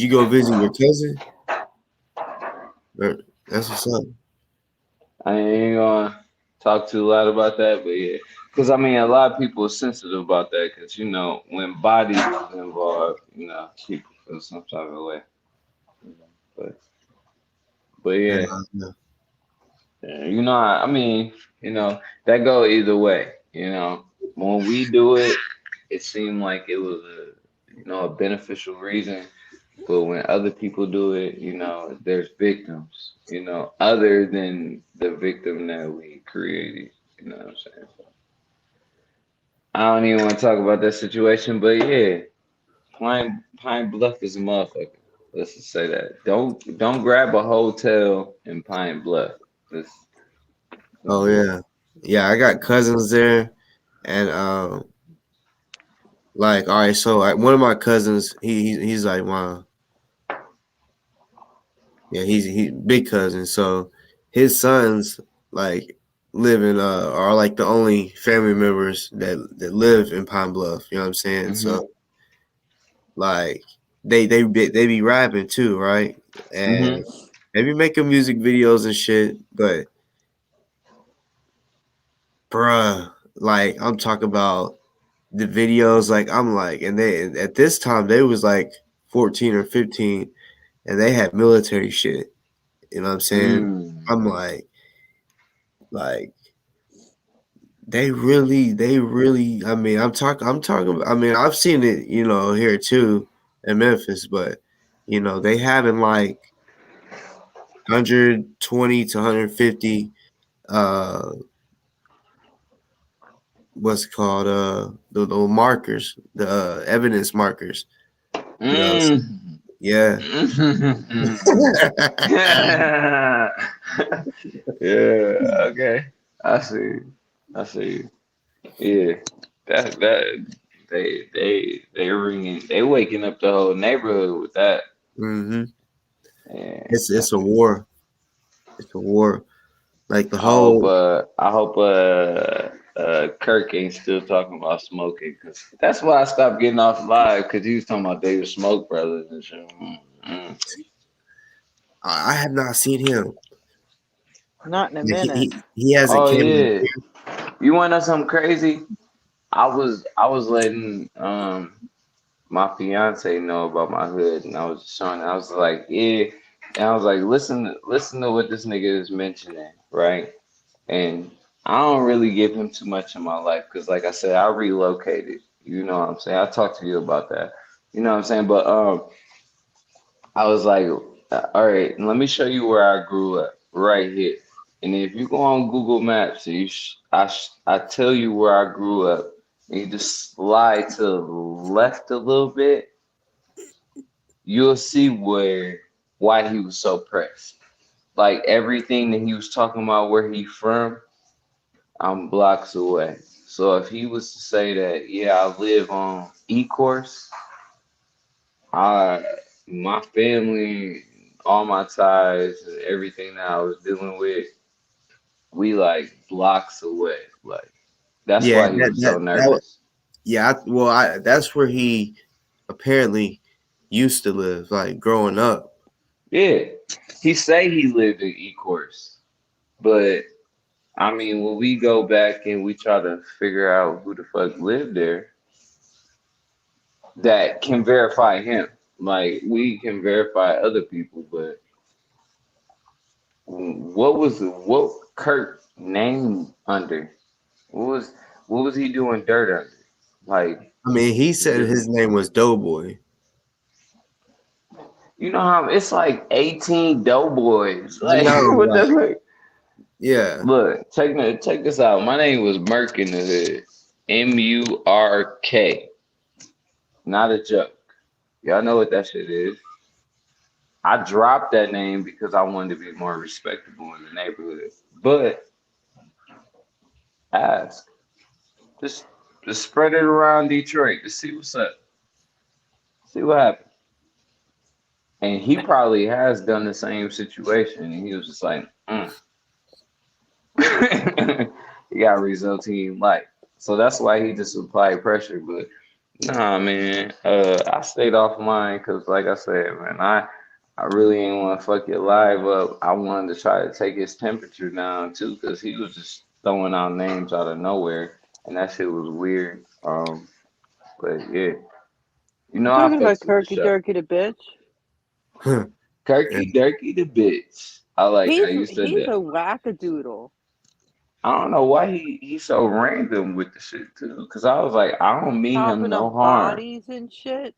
go visit your cousin? That's what's up. I ain't gonna talk too loud about that, but yeah, because I mean, a lot of people are sensitive about that, because when bodies is involved, people feel some type of way. But Yeah, yeah, yeah. I mean, that go either way. When we do it, it seemed like it was a beneficial reason. But when other people do it, there's victims, other than the victim that we created. You know what I'm saying? So I don't even want to talk about that situation, but yeah, Pine Bluff is a motherfucker. Let's just say that. Don't grab a hotel in Pine Bluff. Let's Oh do yeah. Yeah, I got cousins there and like all right, so one of my cousins, he's like my yeah, he big cousin. So his sons like live in are like the only family members that live in Pine Bluff. You know what I'm saying? Mhm. So like they be rapping too, right? And Mhm. they be making music videos and shit. But bruh, like I'm talking about the videos. Like I'm like, and they at this time they was like 14 or 15, and they had military shit. You know what I'm saying? Mm. I'm like they really. I mean, I'm talking. I mean, I've seen it, here too in Memphis, but they having like 120 to 150. Uh, what's it called the markers, the evidence markers. You know what I'm Mm. saying? Yeah. Yeah, okay. I see. I see. Yeah. That they ringing they waking up the whole neighborhood with that. hmm Yeah. It's a war. It's a war. Like the I hope whole Kirk ain't still talking about smoking because that's why I stopped getting off live because he was talking about they were smoke brothers and shit. I have not seen him. Not in a Like, minute. he hasn't Oh came in yeah. You want to know something crazy? I was letting my fiance know about my hood, and I was showing. I was like, yeah, and I was like, listen to what this nigga is mentioning, right? And I don't really give him too much in my life because, like I said, I relocated. You know what I'm saying? I talked to you about that. You know what I'm saying? But I was like, all right, let me show you where I grew up, right here. And if you go on Google Maps, I tell you where I grew up, and you just slide to the left a little bit, you'll see why he was so pressed. Like everything that he was talking about where he from, I'm blocks away. So if he was to say that, yeah, I live on E-course, I my family, all my ties, and everything that I was dealing with, we like blocks away. Like that's Yeah, why he was so that nervous. yeah. That's where he apparently used to live, like growing up. Yeah, he say he lived in E-course, but I mean, when we go back and we try to figure out who the fuck lived there, that can verify him. Like we can verify other people, but what Kurt name under? What was what was he doing dirt under? Like I mean, he said just his name was Doughboy. you know how it's like 18 doughboys. I Like know, what the like fuck? yeah. Look, check this out. My name was Merk in the hood. Murk. Not a joke. Y'all know what that shit is. I dropped that name because I wanted to be more respectable in the neighborhood. But ask, just just spread it around Detroit to see what's up, see what happens. And he probably has done the same situation, and he was just like, he got results he didn't like. So that's why he just applied pressure. But nah, man, I stayed off mine because, like I said, man, I really ain't want to fuck your live up. I wanted to try to take his temperature down too, because he was just throwing out names out of nowhere, and that shit was weird. But yeah, you You know I talking about fucks with the Kirky show. Durky the bitch? Kirky Durky the bitch. I like how He's you said he's that. a wackadoodle. I don't know why he's so random with the shit too. Cause I was like, I don't mean him Chopping no up harm. bodies and shit.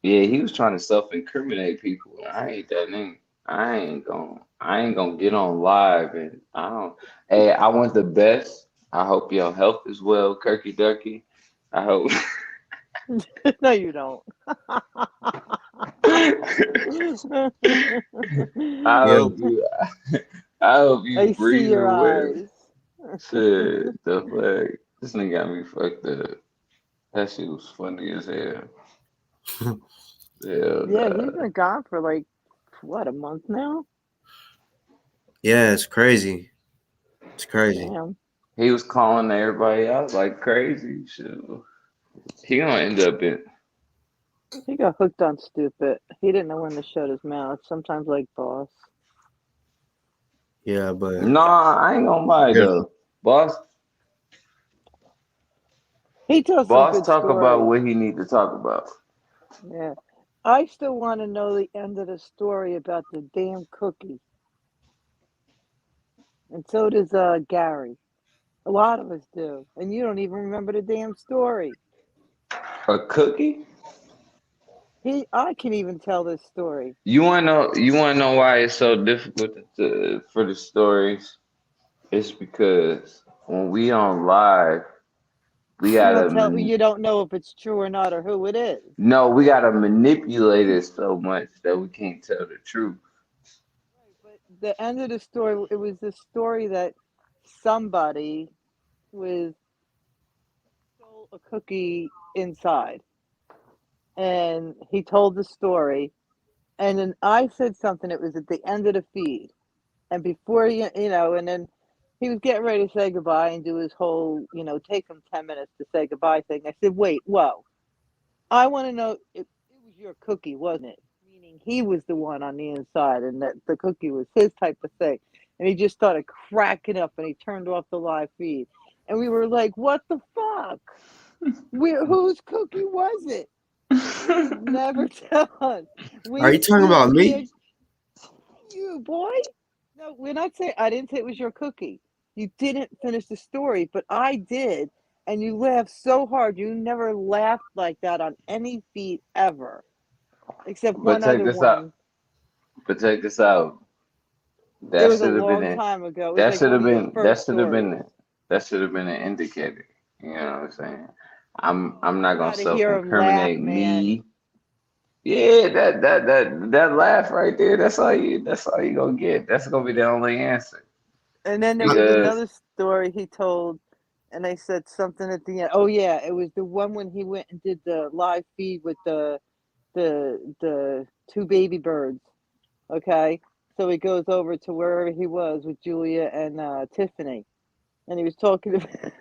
Yeah, he was trying to self-incriminate people. I ain't that nigga. I ain't gonna get on live and I don't. Hey, I want the best. I hope your health is well, Kirky Durky. I hope. No, you don't. I Yeah. hope you. I hope you I see your breathing well. eyes. Shit, the fuck. This nigga got me fucked up. That shit was funny as hell. Hell Yeah, he's nah. been gone for like what, a month now? Yeah, it's crazy. It's crazy. Damn. He was calling everybody out like crazy. Shit. He gonna end up in. He got hooked on stupid. He didn't know when to shut his mouth. Sometimes like boss. Yeah, but Nah, I ain't gonna lie yeah. though. Boss, He tells some boss, good talk about stories. what he need to talk about. Yeah. I still want to know the end of the story about the damn cookie. And so does Gary. A lot of us do. And you don't even remember the damn story. A cookie? I can even tell this story. You wanna know? You wanna know why it's so difficult for the stories? It's because when we on live, we Well, gotta you don't know if it's true or not or who it is. no, we gotta manipulate it so much that we can't tell the truth. Right, but the end of the story, it was the story that somebody with stole a cookie inside, and he told the story, and then I said something. It was at the end of the feed, and before and then he was getting ready to say goodbye and do his whole, take him 10 minutes to say goodbye thing. I said, wait, whoa, I want to know if it was your cookie, wasn't it? Meaning he was the one on the inside, and that the cookie was his type of thing. And he just started cracking up, and he turned off the live feed, and we were like, what the fuck? Whose cookie was it? He would never tell us. Are you talking We about we me? you boy. No, we're not saying. I didn't say it was your cookie. You didn't finish the story, but I did, and you laughed so hard. You never laughed like that on any feed ever, except But one check other this out. one. But check this out. It That was a should have been long it. time ago. It was That like should one have of your been. That first should have been stories. it. That should have been an indicator. You know what I'm saying? I'm not You gonna had to hear him laugh, self-incriminate man. me. Yeah, that laugh right there. That's all you gonna get. That's gonna be the only answer. And then there was Because another story he told, and I said something at the end. Oh yeah, it was the one when he went and did the live feed with the two baby birds. Okay, so he goes over to wherever he was with Julia and Tiffany, and he was talking about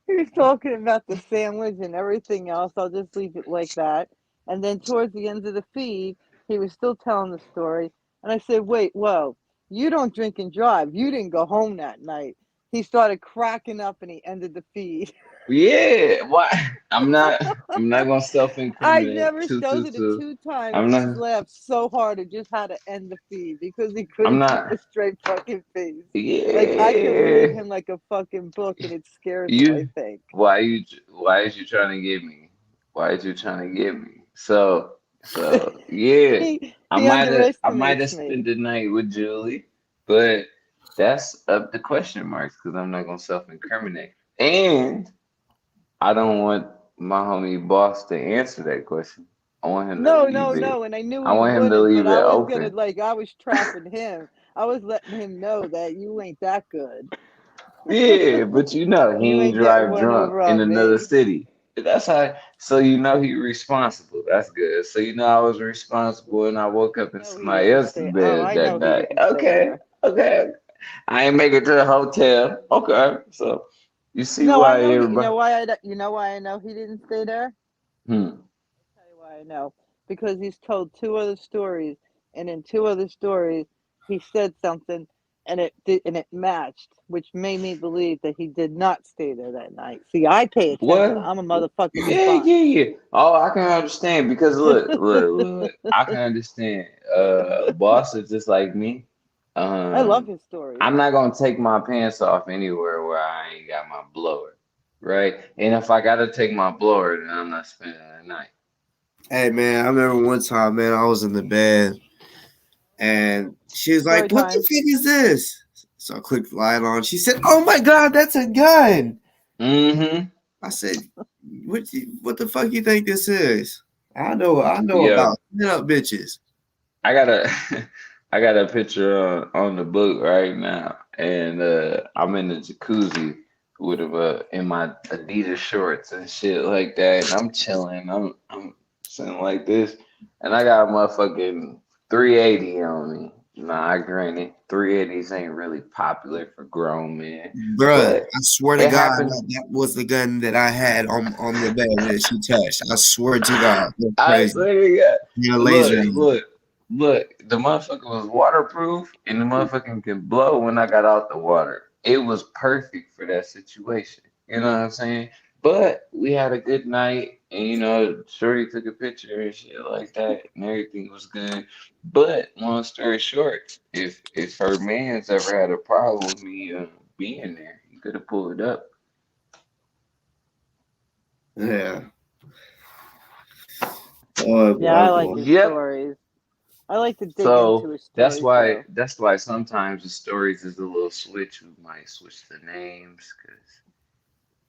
he was talking about the sandwich and everything else. I'll just leave it like that. And then towards the end of the feed, he was still telling the story. And I said, wait, whoa, you don't drink and drive. You didn't go home that night. He started cracking up and he ended the feed. yeah, why I'm not gonna I self-incriminate. never, Two those two are the two. two times I'm he's not laughed so hard it just had to end the feed because he I'm couldn't keep a not straight fucking face. Like I could read yeah. him like a fucking book and it scares him, I You think. why is you trying to get me? Why is you trying to get me? So yeah, He I might have underestimates spent me. the night with Julie, but that's up to question marks because I'm not gonna self-incriminate. And I don't want my homie boss to answer that question. I want him to No, leave no, it. no. And I knew I he want him to wouldn't, leave but it I was gonna open. like I was trapping him. I was letting him know that you ain't that good. Yeah, but you know he You ain't ain't getting drive one drunk over in on another me. city. That's how. So you know he responsible. That's good. So you know I was responsible, and I woke up in No, he somebody didn't else's stay. Oh, bed I that know he night. didn't stay Okay, there. okay. I ain't make it to the hotel. Okay, so you see No, I why know he. You everybody. know why You know why I know he didn't stay there? Hmm. Tell you why I know. Because he's told two other stories, and in two other stories, he said something, and it matched, which made me believe that he did not stay there that night. See, I pay attention. What? I'm a motherfucking Yeah, sponge. yeah, yeah. Oh, I can understand because look. I can understand. Boss is just like me. I love Um, his stories. I'm not gonna take my pants off anywhere where I ain't got my blower, right? And if I gotta take my blower, then I'm not spending the night. Hey man, I remember one time, man, I was in the bed and she was like, Story "What the time. fuck is this?" So I clicked the light on. She said, "Oh my god, that's a gun." Mm-hmm. I said, what the fuck you think this is?" I know Yo, about up bitches. I got a I got a picture on the book right now, and I'm in the jacuzzi with in my Adidas shorts and shit like that, and I'm chilling. I'm sitting like this, and I got a motherfucking 380 on me. Nah, granted, 380s ain't really popular for grown men, Bruh, but I swear to it God, happens. that was the gun that I had on the bed that she touched. I swear to God, that's I crazy. swear to God. You know, laser. Look, look, look. The motherfucker was waterproof and the motherfucker can blow when I got out the water. It was perfect for that situation. You know what I'm saying? But we had a good night and Shorty took a picture and shit like that and everything was good. But long story short, if her man's ever had a problem with me being there, he could have pulled it up. Yeah. Boy, Yeah, boy, I like boy. his Yep. stories. I like to dig into So his that's stories why though. that's why sometimes the stories is a little switch. We might switch the names because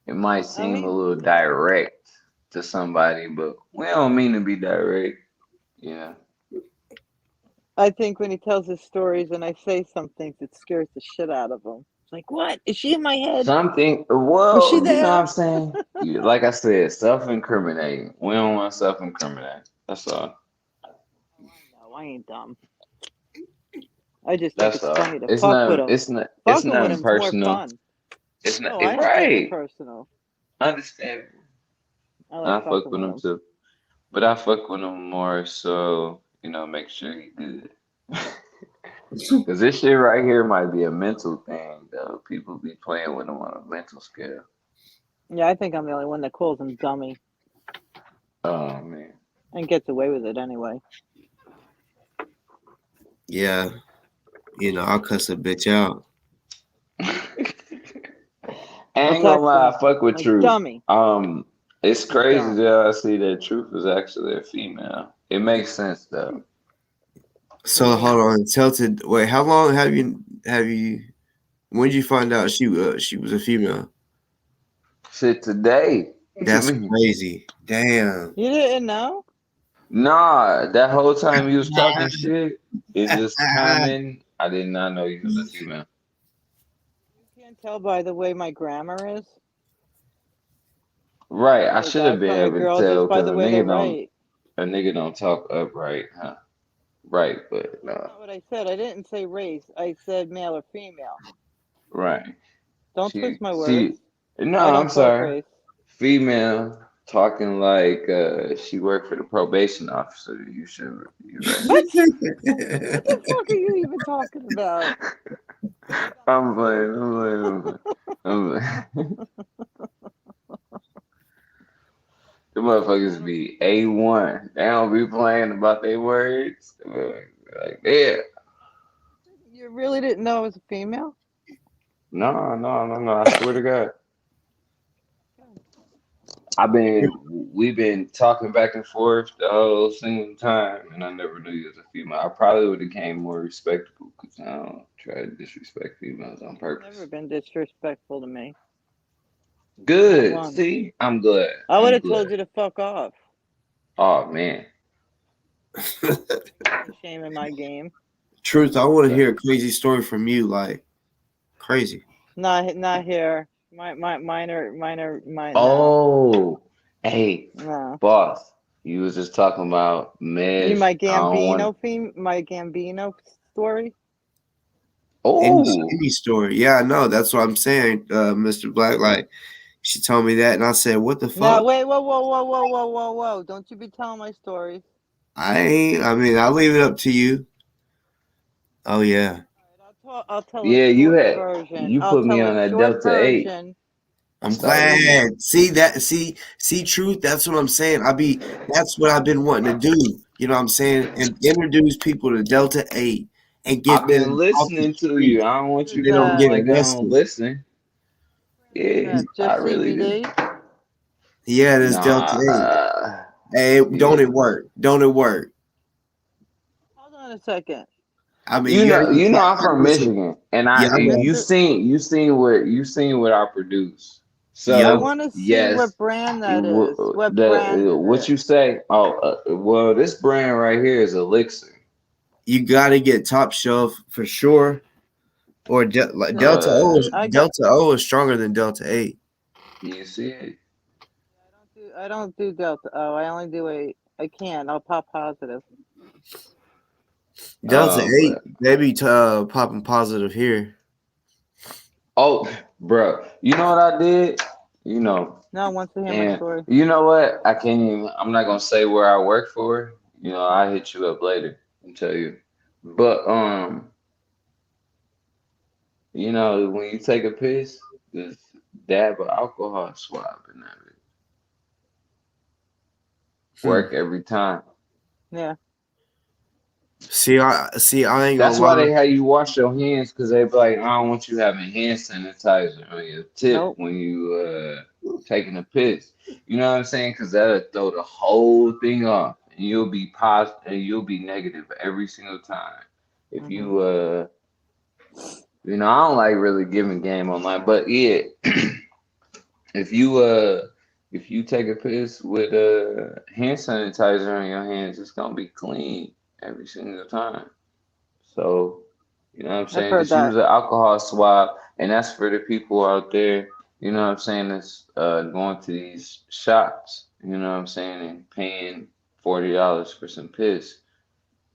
It might Oh, seem a little direct to somebody, but we don't mean to be direct. Yeah. I think when he tells his stories and I say some things, it scares the shit out of him. It's like, what? Is she in my head? Something, Was she well, you know what there? I'm saying? Like I said, self-incriminating. We don't want to self-incriminate. That's all. Oh, I know. I ain't dumb. I just think That's it's all. funny to It's fuck with not. him. It's not. It's Fucking with nothing him's more personal. fun. It's not. No, I don't take it Right. personal. Understandable. I like I fuck fucking with with him him. too, but I fuck with him more so make sure he good. Cause this shit right here might be a mental thing though. People be playing with him on a mental scale. Yeah, I think I'm the only one that calls him dummy Oh man. and gets away with it anyway. Yeah, I'll cuss a bitch out. I I'll ain't gonna text lie, him I fuck with like Truth. dummy. It's You crazy dumb. that I see that Truth is actually a female. It makes sense though. So Yeah. hold on, Tilted. Wait, how long have you? When did you find out she was a female? Shit today. What you That's mean? crazy. Damn. You didn't know? Nah, that whole time you was talking shit, it's just coming. I did not know you was a female. You can't tell by the way my grammar is. Right, I Whether a should have guy been from a able to girl tell just by because the way they write. a nigga don't talk upright, huh? Right, but That's no, not what I said. I didn't say race. I said male or female. right. Don't twist my words. No, I I'm don't talk sorry. race. Female talking like she worked for the probation officer. You right. What? What the fuck are you even talking about? I'm playing. I'm playing. I'm playing. I'm playing. The I motherfuckers don't. be A1. They don't be playing about their words. Like, yeah. You really didn't know I was a female? No, no, no, no. I swear to God. We've been talking back and forth the whole single time, and I never knew you was a female. I probably would have came more respectable because I don't try to disrespect females on You've never purpose. been disrespectful to me. Not Good. once. See, I'm glad. I would I'm have told glad. you to fuck off. Oh man. No shame in my game. Truth, I want to Okay. hear a crazy story from you, like crazy. Not here. Mine. No, Oh, hey, no. boss. You was just talking about You mesh. my I don't want. my Gambino story. Oh, Any story. Yeah, I know. That's what I'm saying, Mr. Black. Like, she told me that, and I said, what the No, fuck? wait, whoa! Don't you be telling my stories. I ain't. I mean, I'll leave it up to you. Oh, yeah. I'll tell a yeah. short version. You I'll put me tell a on that short Delta 8. version. I I'm started in that. glad. See, Truth, that's what I'm saying. That's what I've been wanting to do. You know what I'm saying? And introduce people to Delta 8 and I've get been them off the listening to street you. I don't Brand want is you so they don't feeling get like I don't arrested. listen. is Yeah, that? I Just really do. CBD? Yeah, there's Delta Nah, 8. Hey, don't yeah. it work? Don't it work? Hold on a second. I mean, you gotta get I'm from listen. Michigan, and Yeah, I know. you seen what I produce. I Yep. So want to see yes, what brand that is. What brand the is what it? you say? Oh, well, this brand right here is Elixir. You gotta get top shelf for sure. Or like Delta O Uh, is I got. Delta O is stronger than Delta 8. you see it? I don't do Delta. Oh, I only do a. I can't. I'll pop positive. Delta 8, But they be popping positive here. oh, bro, you know what I did? You know, No one wants to hear my and story. you know what? I can't even. I'm not gonna say where I work for. I hit you up later and tell you. But when you take a piss, just dab of alcohol swab in that bitch. Hmm. Work every time. Yeah. I ain't gonna That's why lie. they have you wash your hands because they be like, I don't want you having hand sanitizer on your tip Nope. when you taking a piss. You know what I'm saying? Because that'll throw the whole thing off, and you'll be positive, and you'll be negative every single time. If Mhm. you I don't like really giving game online, but yeah, If you if you take a piss with hand sanitizer on your hands, it's gonna be clean every single time. So, you know what I'm I've saying? heard Just use that. an alcohol swab, and that's for the people out there, you know what I'm saying, that's going to these shops, you know what I'm saying, and paying $40 for some piss.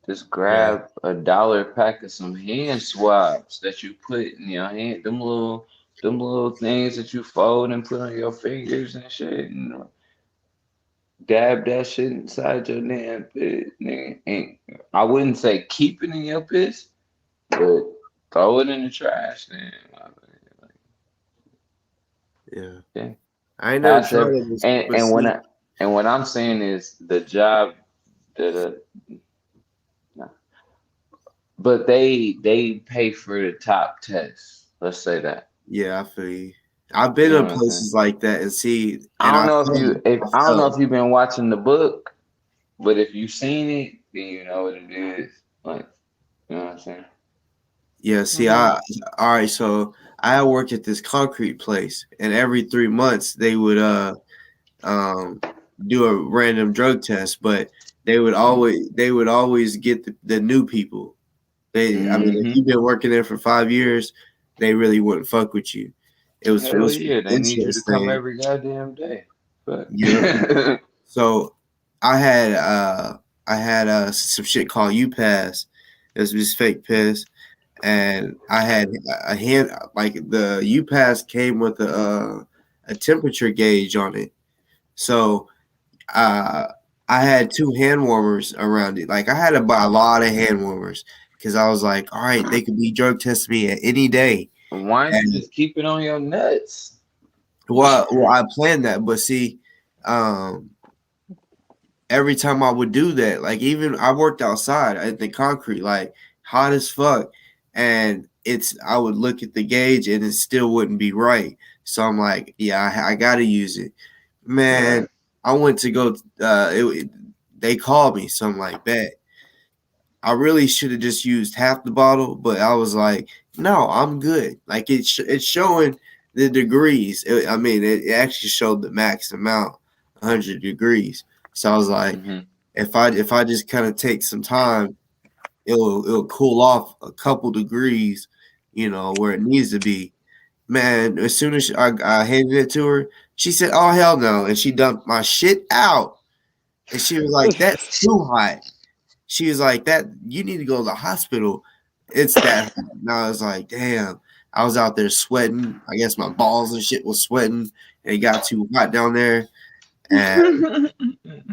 Just Yeah. grab a $1 pack of some hand swabs that you put in your hand, them little things that you fold and put on your fingers and shit, and dab that shit inside your damn piss, nigga. And I wouldn't say keep it in your piss, but throw it in the trash, then. Like, Yeah. yeah, I ain't never pass tried every it, but and when see, I and what I'm saying is the job that nah. But they pay for the top tests. Let's say that. yeah, I feel you. I've You been know to what I'm saying? places like that and see, I and don't I know failed. I I don't know failed. if you've been watching the book, but if you've seen it, then you know what it is. Like, you know what I'm saying? Yeah, see, Hmm. all right. So I worked at this concrete place, and every 3 months they would um do a random drug test, but they would always get the new people. I mean, if Mm-hmm. you've been working there for 5 years, they really wouldn't fuck with you. It Hell was yeah, they need you to interest come thing. every goddamn day. But Yep. So I had some shit called UPass. It was this fake piss, and I had a hand like the UPass came with a temperature gauge on it. So uh, I had two hand warmers around it. Like I had to buy a lot of hand warmers because I was like, all right, they could be drug testing me at any day. why don't you And just keep it on your nuts? well, I planned that, but see, um, every time I would do that, like even I worked outside at the concrete, like hot as fuck, and I would look at the gauge and it still wouldn't be right. So I'm like, yeah, I got to use it, man. Right. I went to go. They called me, so I'm like, bet. I really should have just used half the bottle, but I was like, no, I'm good. Like it's showing the degrees. I mean, it actually showed the max amount, 100 degrees. So I was like, Mm-hmm. if I just kind of take some time, it'll cool off a couple degrees, where it needs to be. Man, as soon as I handed it to her, she said, "Oh hell no," and she dumped my shit out, and she was like, "That's too hot." She was like, "That you need to go to the hospital. It's that hot." And I was like, "Damn." I was out there sweating. I guess my balls and shit was sweating. And it got too hot down there. And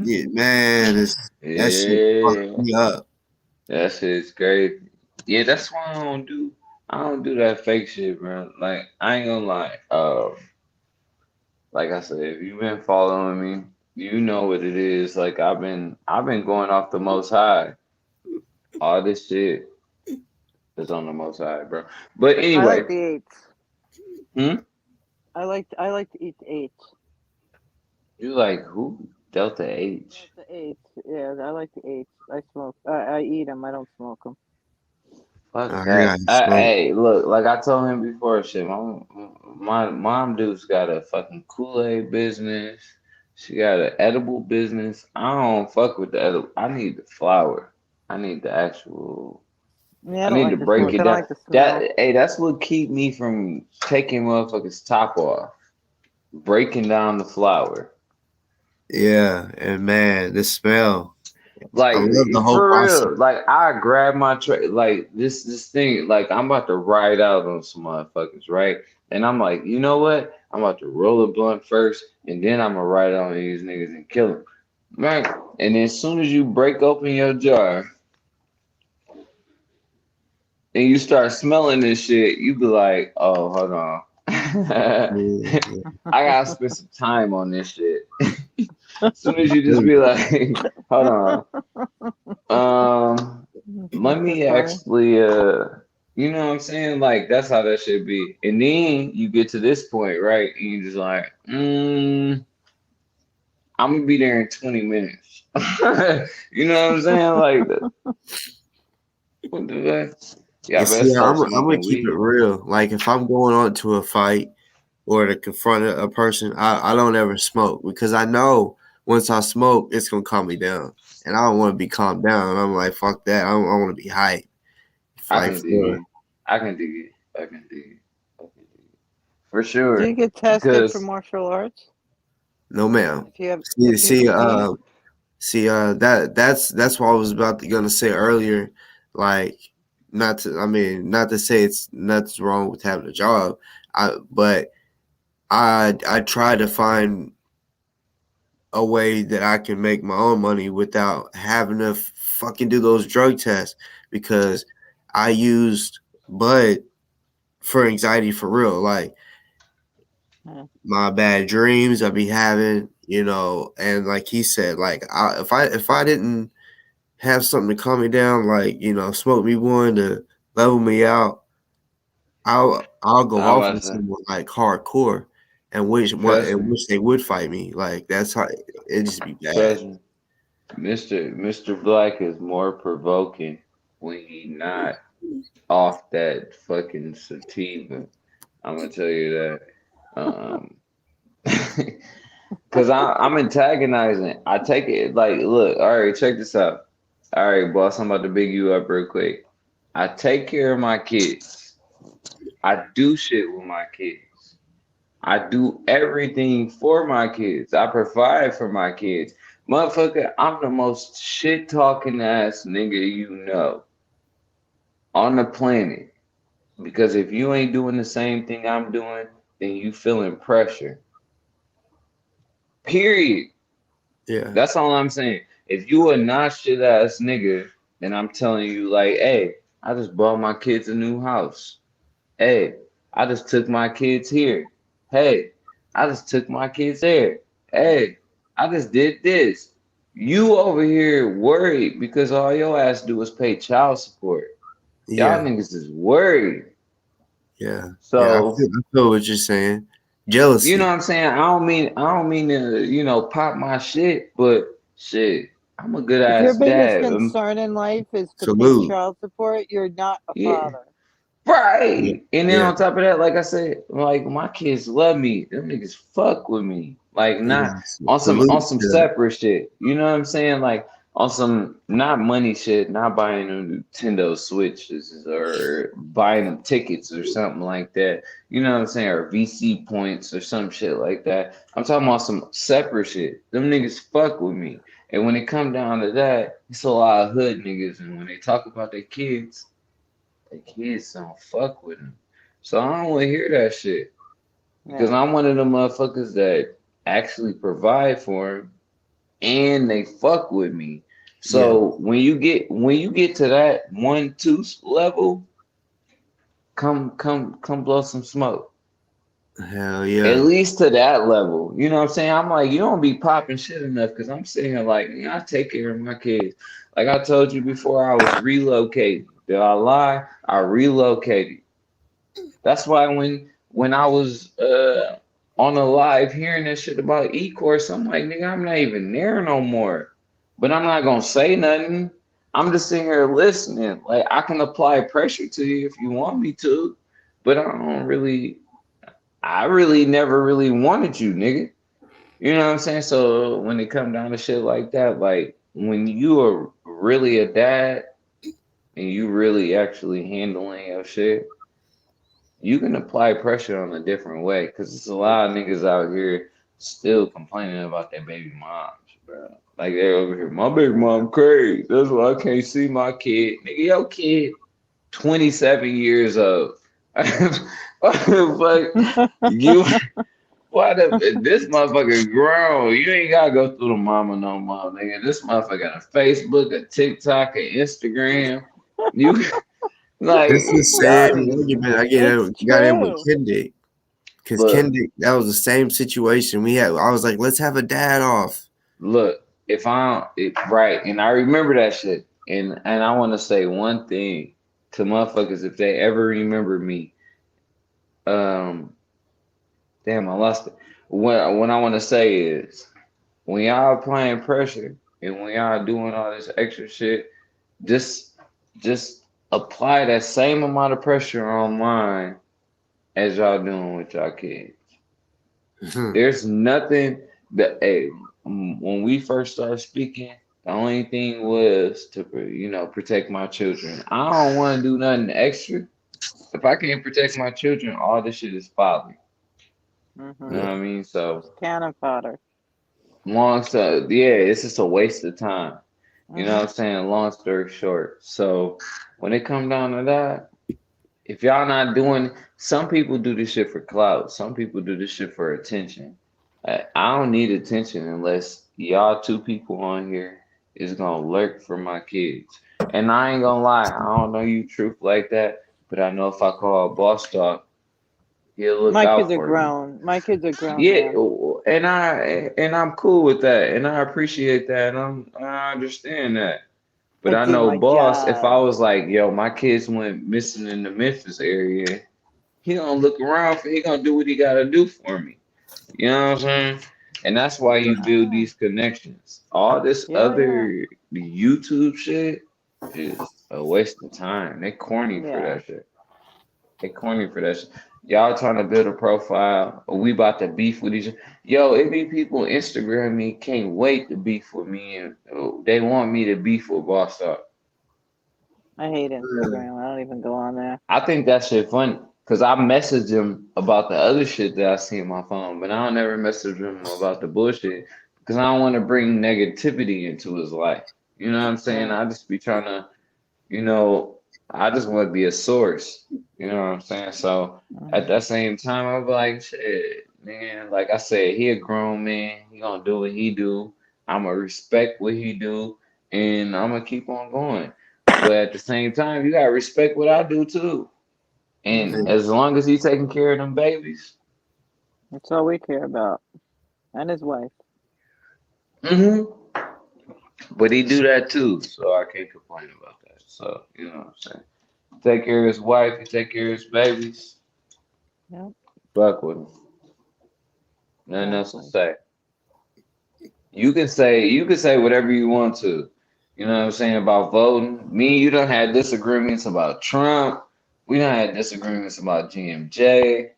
yeah, man, that shit fucked Yeah, me up. that shit's great. Yeah, that's why I don't do that fake shit, bro. Like I ain't gonna lie. Like I said, if you've been following me, you know what it is. Like I've been going off the most high. All this shit is on the most high, bro. But I like anyway, the eights. hmm? I like to eat the eights. You like who? Delta H. The eights. Yeah, I like the eights. I smoke. I eat them. I don't smoke them. Fuck I that. got smoke. Hey, look, like I told him before, shit. My mom dude's got a fucking Kool-Aid business. She got an edible business. I don't fuck with the edible. I need the flower. I need the actual. Yeah, I I don't need to like the break smoke. it I don't down. like the smell. That hey, that's what keep me from taking motherfuckers top off. Breaking down the flower. Yeah, and man, the smell. I Like love the whole for process. real, like I grab my tray, like this thing, like I'm about to ride out on some motherfuckers, right? And I'm like, you know what? I'm about to roll a blunt first, and then I'm gonna ride on these niggas and kill them, right? And as soon as you break open your jar and you start smelling this shit, you be like, oh, hold on, Yeah, I gotta spend some time on this shit. As soon as you just be like, hold on. Let That's me funny. actually, you know what I'm saying? Like that's how that should be. And then you get to this point, right? And you just like, I'm gonna be there in 20 minutes. You know what I'm saying? Like, what the fuck? Yeah, I and better see, start I'm gonna smoking keep it weed. real. Like if I'm going on to a fight, or to confront a person, I don't ever smoke because I know once I smoke, it's gonna calm me down, and I don't want to be calmed down. I'm like, fuck that. I want to be hype, I like can dig for it. I can dig it. I can dig it. I can dig it. For Do you sure. get tested for Because martial arts no ma'am. if you have See, if you see, compete? that's what I was gonna say earlier. Like, not to say it's nothing's wrong with having a job. But I try to find a way that I can make my own money without having to fucking do those drug tests because I used bud for anxiety for real. Like Yeah. my bad dreams I be having, and like he said, like if I didn't have something to calm me down, like smoke me one to level me out, I'll go I'm off about on to say, someone like hardcore, and trust me. wish they would fight me. Like that's how it just be bad. Trust me. Mr. Black is more provoking when he not off that fucking sativa. I'm gonna tell you that. Um, cause I'm antagonizing. I take it like, look, all right, check this out. All right, boss, I'm about to big you up real quick. I take care of my kids. I do shit with my kids. I do everything for my kids. I provide for my kids. Motherfucker, I'm the most shit talking ass nigga you know on the planet. Because if you ain't doing the same thing I'm doing, then you feeling pressure. Period. Yeah, That's all I'm saying. If you a not shit ass nigga, then I'm telling you like, hey, I just bought my kids a new house. Hey, I just took my kids here. Hey, I just took my kids there. Hey, I just did this. You over here worried because all your ass do is pay child support. Y'all yeah, niggas is worried. yeah, yeah. So, I feel what you're saying. you know what Jealousy. I'm saying? I don't mean to, pop my shit, but shit, I'm a good If your ass biggest dad. concern in life is to pay Salute. child support, you're not a Yeah. father. Yeah, Right. And then yeah, on top of that, like I said, like my kids love me. Them niggas fuck with me. Like not yeah. on Salute some to that. separate shit. You know what I'm saying? Like on some not money shit, not buying them Nintendo Switches or buying them tickets or something like that. You know what I'm saying? Or VC points or some shit like that. I'm talking about some separate shit. Them niggas fuck with me. And when it come down to that, it's a lot of hood niggas. And when they talk about their kids, the kids don't fuck with him. So I don't want to hear that shit because Yeah, I'm one of the motherfuckers that actually provide for him and they fuck with me. Yeah. So when you get to that 1-2 level, come blow some smoke. Hell At yeah. least to that level. You know what I'm saying? I'm like, you don't be popping shit enough because I'm sitting here like, I take care of my kids. Like I told you before, I was relocating. Did I lie? I relocated. That's why when I was on a live hearing that shit about E-course, I'm like, nigga, I'm not even there no more. But I'm not gonna say nothing. I'm just sitting here listening. Like I can apply pressure to you if you want me to, but I really never really wanted you, nigga. You know what I'm saying? So when it come down to shit like that, like when you are really a dad and you really actually handling your shit, you can apply pressure on a different way because there's a lot of niggas out here still complaining about their baby moms, bro. Like they're over here, my baby mom crazy. That's why I can't see my kid. Nigga, your kid 27 years old. What the fuck? You why this motherfucker grown? You ain't gotta go through the mama no more, nigga. This motherfucker got a Facebook, a TikTok, an Instagram. You like It's the y'all same niggas. argument it's got in with true. Kendrick. Because Look, Kendrick, that was the same situation. I was like, let's have a dad off. look. If I right, and I remember that shit, and I want to say one thing to motherfuckers if they ever remember me. Um, damn, I lost it. What I want to say is when y'all applying pressure and when y'all doing all this extra shit, just just apply that same amount of pressure on mine as y'all doing with y'all kids. There's nothing that when we first started speaking, the only thing was to protect my children. I don't want to do nothing extra. If I can't protect my children, all this shit is folly. You know what Mm-hmm. I mean? So It's cannon fodder. it's just a waste of time. You know what Mm-hmm. I'm saying? Long story short. So when it come down to that, if y'all not doing, some people do this shit for clout. Some people do this shit for attention. I don't need attention unless y'all two people on here is gonna lurk for my kids. And I ain't gonna lie, I don't know you truth like that, but I know if I call Boss Talk, he'll look My kids out are for me. grown. My kids are grown, Yeah, man. and I'm cool with that, and I appreciate that, and I understand that. But I I do know my Boss, if I job. was like, yo, my kids went missing in the Memphis area, he gonna look around for he gonna do what he gotta do for me. You know what I'm saying? And that's why you I build know. these connections. All this Yeah, other YouTube shit is a waste of time. They corny for yeah. that shit. They corny for that shit. Y'all trying to build a profile, or we about to beef with each other. Yo, it be people Instagram me, can't wait to beef with me, and they want me to beef with Boss Up. I hate Instagram. I don't even go on there. I think that shit funny because I messaged him about the other shit that I see on my phone, but I don't ever message him about the bullshit because I don't want to bring negativity into his life. You know what I'm saying? Mm, I just be trying to, you know, I just want to be a source. You know what I'm saying? So at mm. that same time, I'm like, shit, man. Like I said, he a grown man. He gonna do what he do. I'm gonna respect what he do, and I'm gonna keep on going. But at the same time, you gotta respect what I do too. And Mm-hmm. as long as he's taking care of them babies, That's all we care about. And his wife. hmm but he do that too, so I can't complain about that. So you know what I'm saying. Take care of his wife, he take care of his babies. Yep, Fuck with him. Nothing else to exactly. say. You can say whatever you want to. You know what I'm saying about voting. Me and you done had disagreements about Trump. We done had disagreements about GMJ.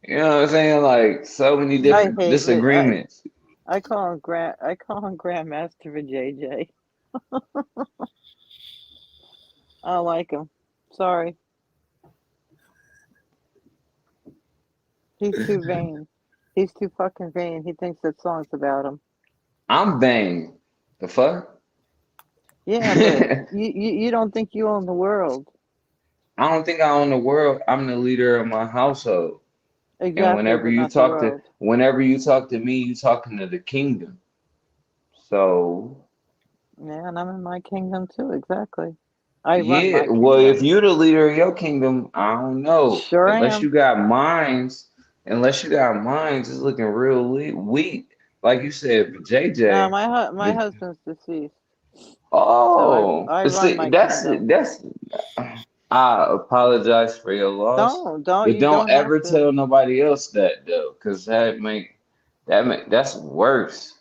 You know what I'm saying? Like so many I different hate it. disagreements. I call him Grandmaster for JJ. I don't like him. Sorry. He's too vain. He's too fucking vain. He thinks that song's about him. I'm bang. The fuck? Yeah, but you don't think you own the world. I don't think I own the world. I'm the leader of my household. And Exactly, but not the world. whenever you talk to me, you talking to the kingdom. So Yeah, and I'm in my kingdom too, exactly. I run yeah, my well, if kingdom. you're the leader of your kingdom, I don't know. Sure am. Unless you got minds, it's looking real weak. Like you said, No, JJ. my But husband's deceased. So oh, I but run see, my kingdom. that's. I apologize for your loss, Don't but you don't don't have ever to. tell nobody else that though, because that's worse.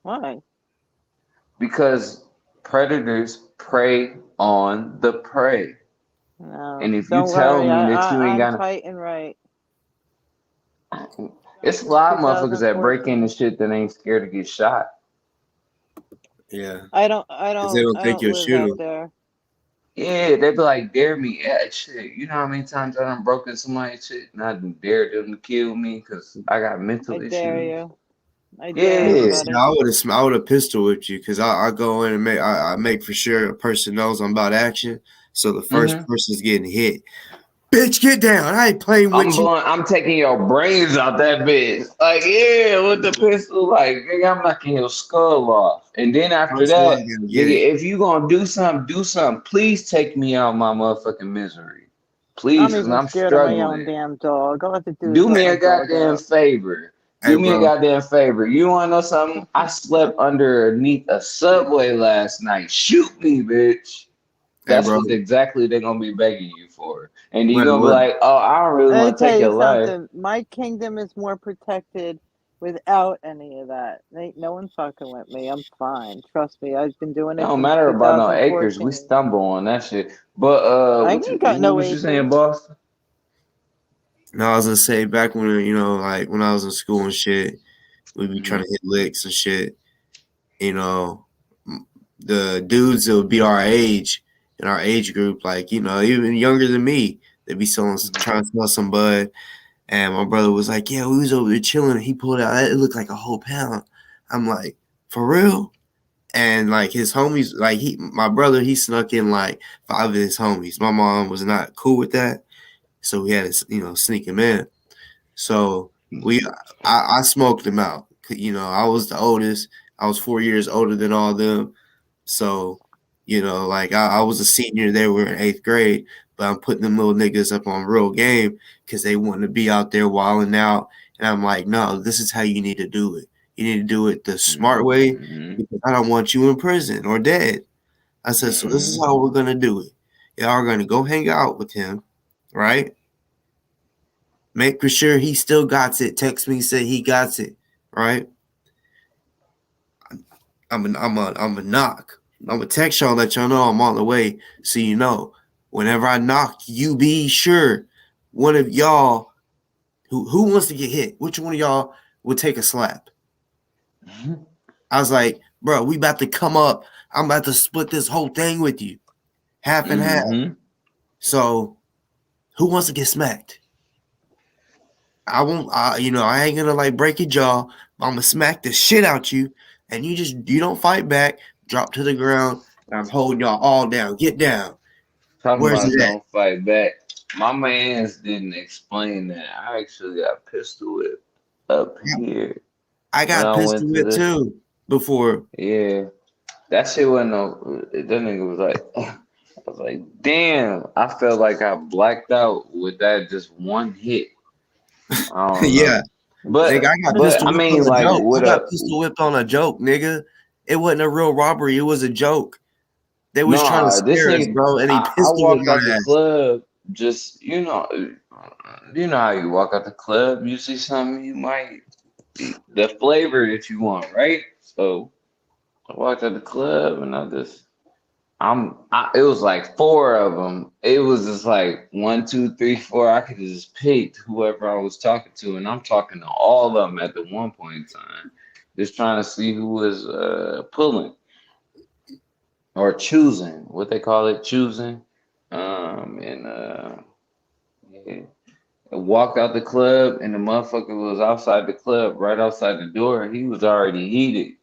Why? Because predators prey on the prey, No, and if you don't tell worry. me that you ain't I'm got, tight and right. it's a Since lot of motherfuckers that break into 2014. shit that ain't scared to get shot. Yeah, because they don't I think don't you'll live shoot out them. there. Yeah, they be like, dare me. Yeah, shit. You know how many times I done broken somebody's shit and I done dared them to kill me because I got I mental dare issues? you. I dare Yeah. See, anybody. I would have pistol whipped you because I go in and I make for sure a person knows I'm about action. So the first hmm person's getting hit. Bitch, get down! I ain't playing with you. I'm taking your brains out that bitch. Like, yeah, with the pistol, like, nigga, I'm knocking your skull off. And then after First one that, gonna get it. nigga, if you gonna do something, do something. Please take me out my motherfucking misery. Please, I'm because even I'm scared of my own struggling. damn dog. All I have to do is Do let me my a dog goddamn out. favor. Hey, Do me a bro. goddamn favor. You wanna know something? I slept underneath a subway last night. Shoot me, bitch. Hey, That's bro. what exactly they're gonna be begging you for. And then you're What? gonna be What? like, oh, I don't really Let me want to tell take you your life. something. My kingdom is more protected without any of that. Ain't no one fucking with me. I'm fine. Trust me. I've been doing It it don't since matter about no acres. We 2014. stumble on that shit. But I what ain't got what no was you saying, acres. Boston? No, I was gonna say back when like when I was in school and shit, we'd be trying Mhm. to hit licks and shit. You know, the dudes that would be our age in our age group, like even younger than me, they'd be trying to sell some bud. And my brother was like, "Yeah, we was over there chilling." And he pulled out. It looked like a whole pound. I'm like, "For real?" And like his homies, like my brother, he snuck in like 5 of his homies. My mom was not cool with that, so we had to sneak him in. So I smoked him out. I was the oldest. I was 4 years older than all of them. So, like I was a senior. They were in 8th grade, but I'm putting them little niggas up on real game because they want to be out there wilding out. And I'm like, no, this is how you need to do it. You need to do it the smart way Mhm. because I don't want you in prison or dead. I said, so this is Mhm. how we're gonna do it. Y'all are gonna go hang out with him, right? Make for sure he still got it. Text me, say he got it, right? I'm a knock. I'm a text y'all, let y'all know I'm on the way, so you know. Whenever I knock, you be sure one of y'all who wants to get hit. Which one of y'all would take a slap? Mhm. I was like, bro, we about to come up. I'm about to split this whole thing with you, half and half. Mhm. So who wants to get smacked? I won't. I ain't gonna like break your jaw. But I'm gonna smack the shit out you, and you don't fight back. Drop to the ground, and I'm holding y'all all down. Get down. Talking Where's about it at? don't fight back. My mans didn't explain that. I actually got pistol whipped up here I when got I pistol went to whipped the. too before. Yeah, that shit wasn't no. That nigga was like, I was like, damn. I felt like I blacked out with that just one hit. I don't know, Yeah, nigga, but I got but pistol I whipped on mean, a like, joke. I what got a pistol whipped on a joke, nigga. It wasn't a real robbery. It was a joke. They was trying to no. This scare us, nigga. bro, and he I pistol whipped walked out my the ass. club. Just you know how you walk out the club. You see something you might the flavor that you want, right? So I walked at the club and it was like four of them. It was just like one, two, three, four. I could just pick whoever I was talking to, and I'm talking to all of them at the one point in time, just trying to see who was pulling or choosing, what they call it, choosing. And yeah. I walked out the club, and the motherfucker was outside the club, right outside the door. He was already heated.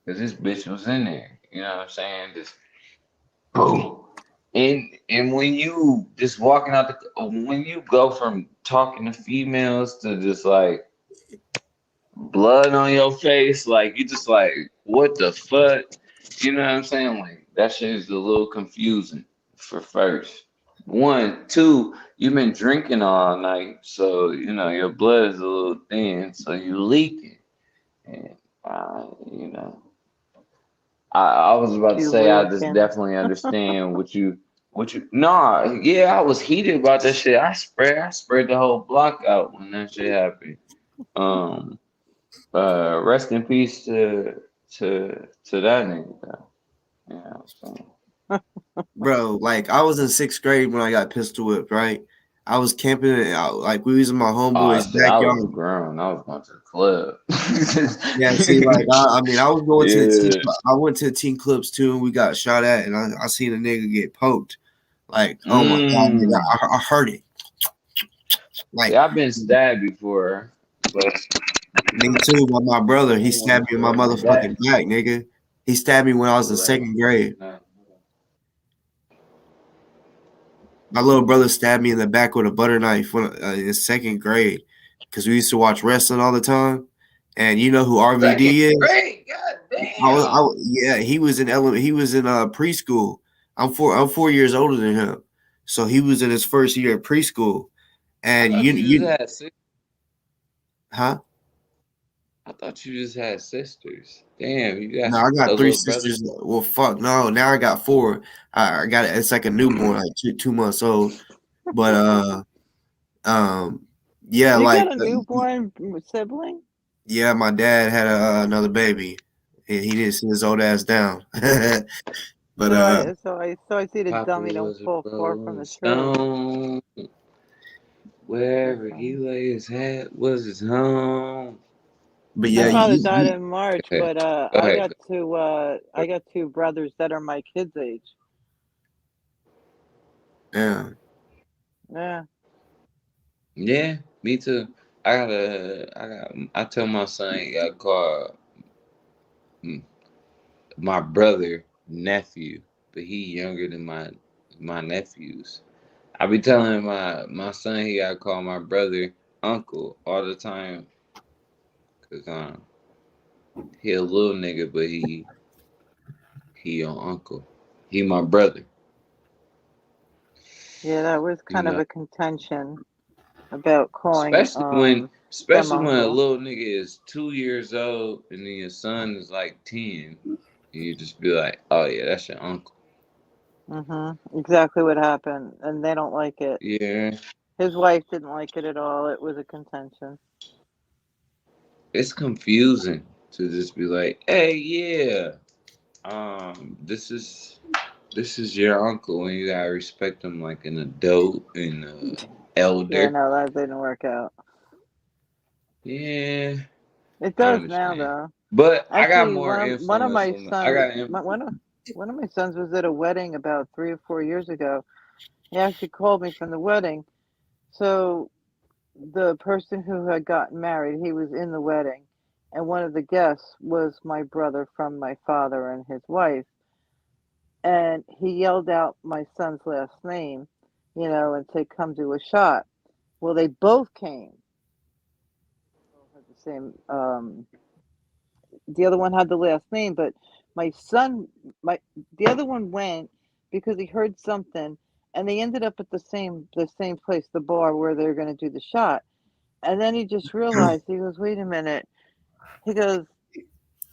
Cause this bitch was in there. You know what I'm saying? Just boom. And when you just walking out when you go from talking to females to just like blood on your face, like you just like, what the fuck? You know what I'm saying? Like that shit is a little confusing for first. One, two, you've been drinking all night, so your blood is a little thin, so you leaking. And you know. I was about to You say I just leaking. definitely understand what you nah, yeah, I was heated about that shit. I sprayed the whole block out when that shit happened. Um rest in peace to that nigga though. Yeah, so Bro, like I was in 6th grade when I got pistol whipped, right? I was camping out, like we was in my oh homeboy's shit, I was backyard. grown. I was going to the club. Yeah, see, like I mean, I was going to the team. Yeah. I went to the team clubs too, and we got shot at, and I seen a nigga get poked. Like, oh my god, nigga, Mm. I heard it. See, Like, I've been stabbed before, but me too. But my brother, I he ain't want stabbed to me in my go into motherfucking that. back, nigga. He stabbed me when I was in Like, 2nd grade. no. My little brother stabbed me in the back with a butter knife in 2nd grade because we used to watch wrestling all the time. And you know who Second RVD is? grade, god damn. Yeah, he was in preschool. I'm 4 years older than him, so he was in his first year of preschool. I And thought you just had huh? I thought you just had sisters. Damn, you got No, I a got three little brother. sisters. Well, fuck no. Now I got four. I got it. It's like a newborn, like 2 months old. But yeah, You like got a newborn sibling? yeah, my dad had another baby. He didn't sit his old ass down. But So I see the Papa dummy don't was a fall far from rolling the truth. stone. Wherever Okay. he lay his head was his home. But My yeah, Uh, father you, died you in March, okay. but Go ahead. I got two brothers that are my kids' age. yeah. Yeah. Yeah, me too. I tell my son he got called my brother nephew, but he younger than my nephews. I be telling my son he got called my brother uncle all the time, cause he a little nigga, but he your uncle. He my brother. Yeah, that was You kind of know, a contention about calling especially when them especially when a uncle. little nigga is 2 years old and then your son is like 10. You just be like, oh yeah, that's your uncle. Exactly what happened, and they don't like it. Yeah, His wife didn't like it at all. It was a contention. it's confusing to just be like, hey, yeah, this is your uncle, and you gotta respect him like an adult and Yeah, elder. no, that didn't work out. Yeah, It I does now, understand, though. but I got Actually, more one of influence my on. I sons, got one of my sons was at a wedding about 3 or 4 years ago. He actually called me from the wedding. So the person who had gotten married, he was in the wedding, and one of the guests was my brother from my father and his wife. And he yelled out my son's last name, and said, "Come do a shot." Well, they both came. Both had the same. The other one had the last name, but my son, my the other one went because he heard something, and they ended up at the same place, the bar where they're going to do the shot. And then he just realized, he goes, "Wait a minute." He goes,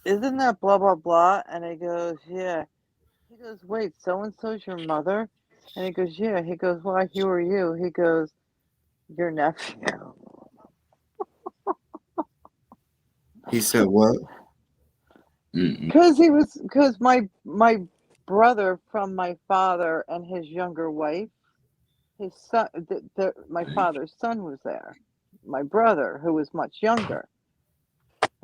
"Isn't that blah blah blah?" And he goes, "Yeah." He goes, "Wait, so and so's your mother?" And he goes, "Yeah." He goes, "Why, who are you?" He goes, "Your nephew." He said what? mm-mm. Because my brother from my father and his younger wife, his son, my father's son was there. My brother, who was much younger.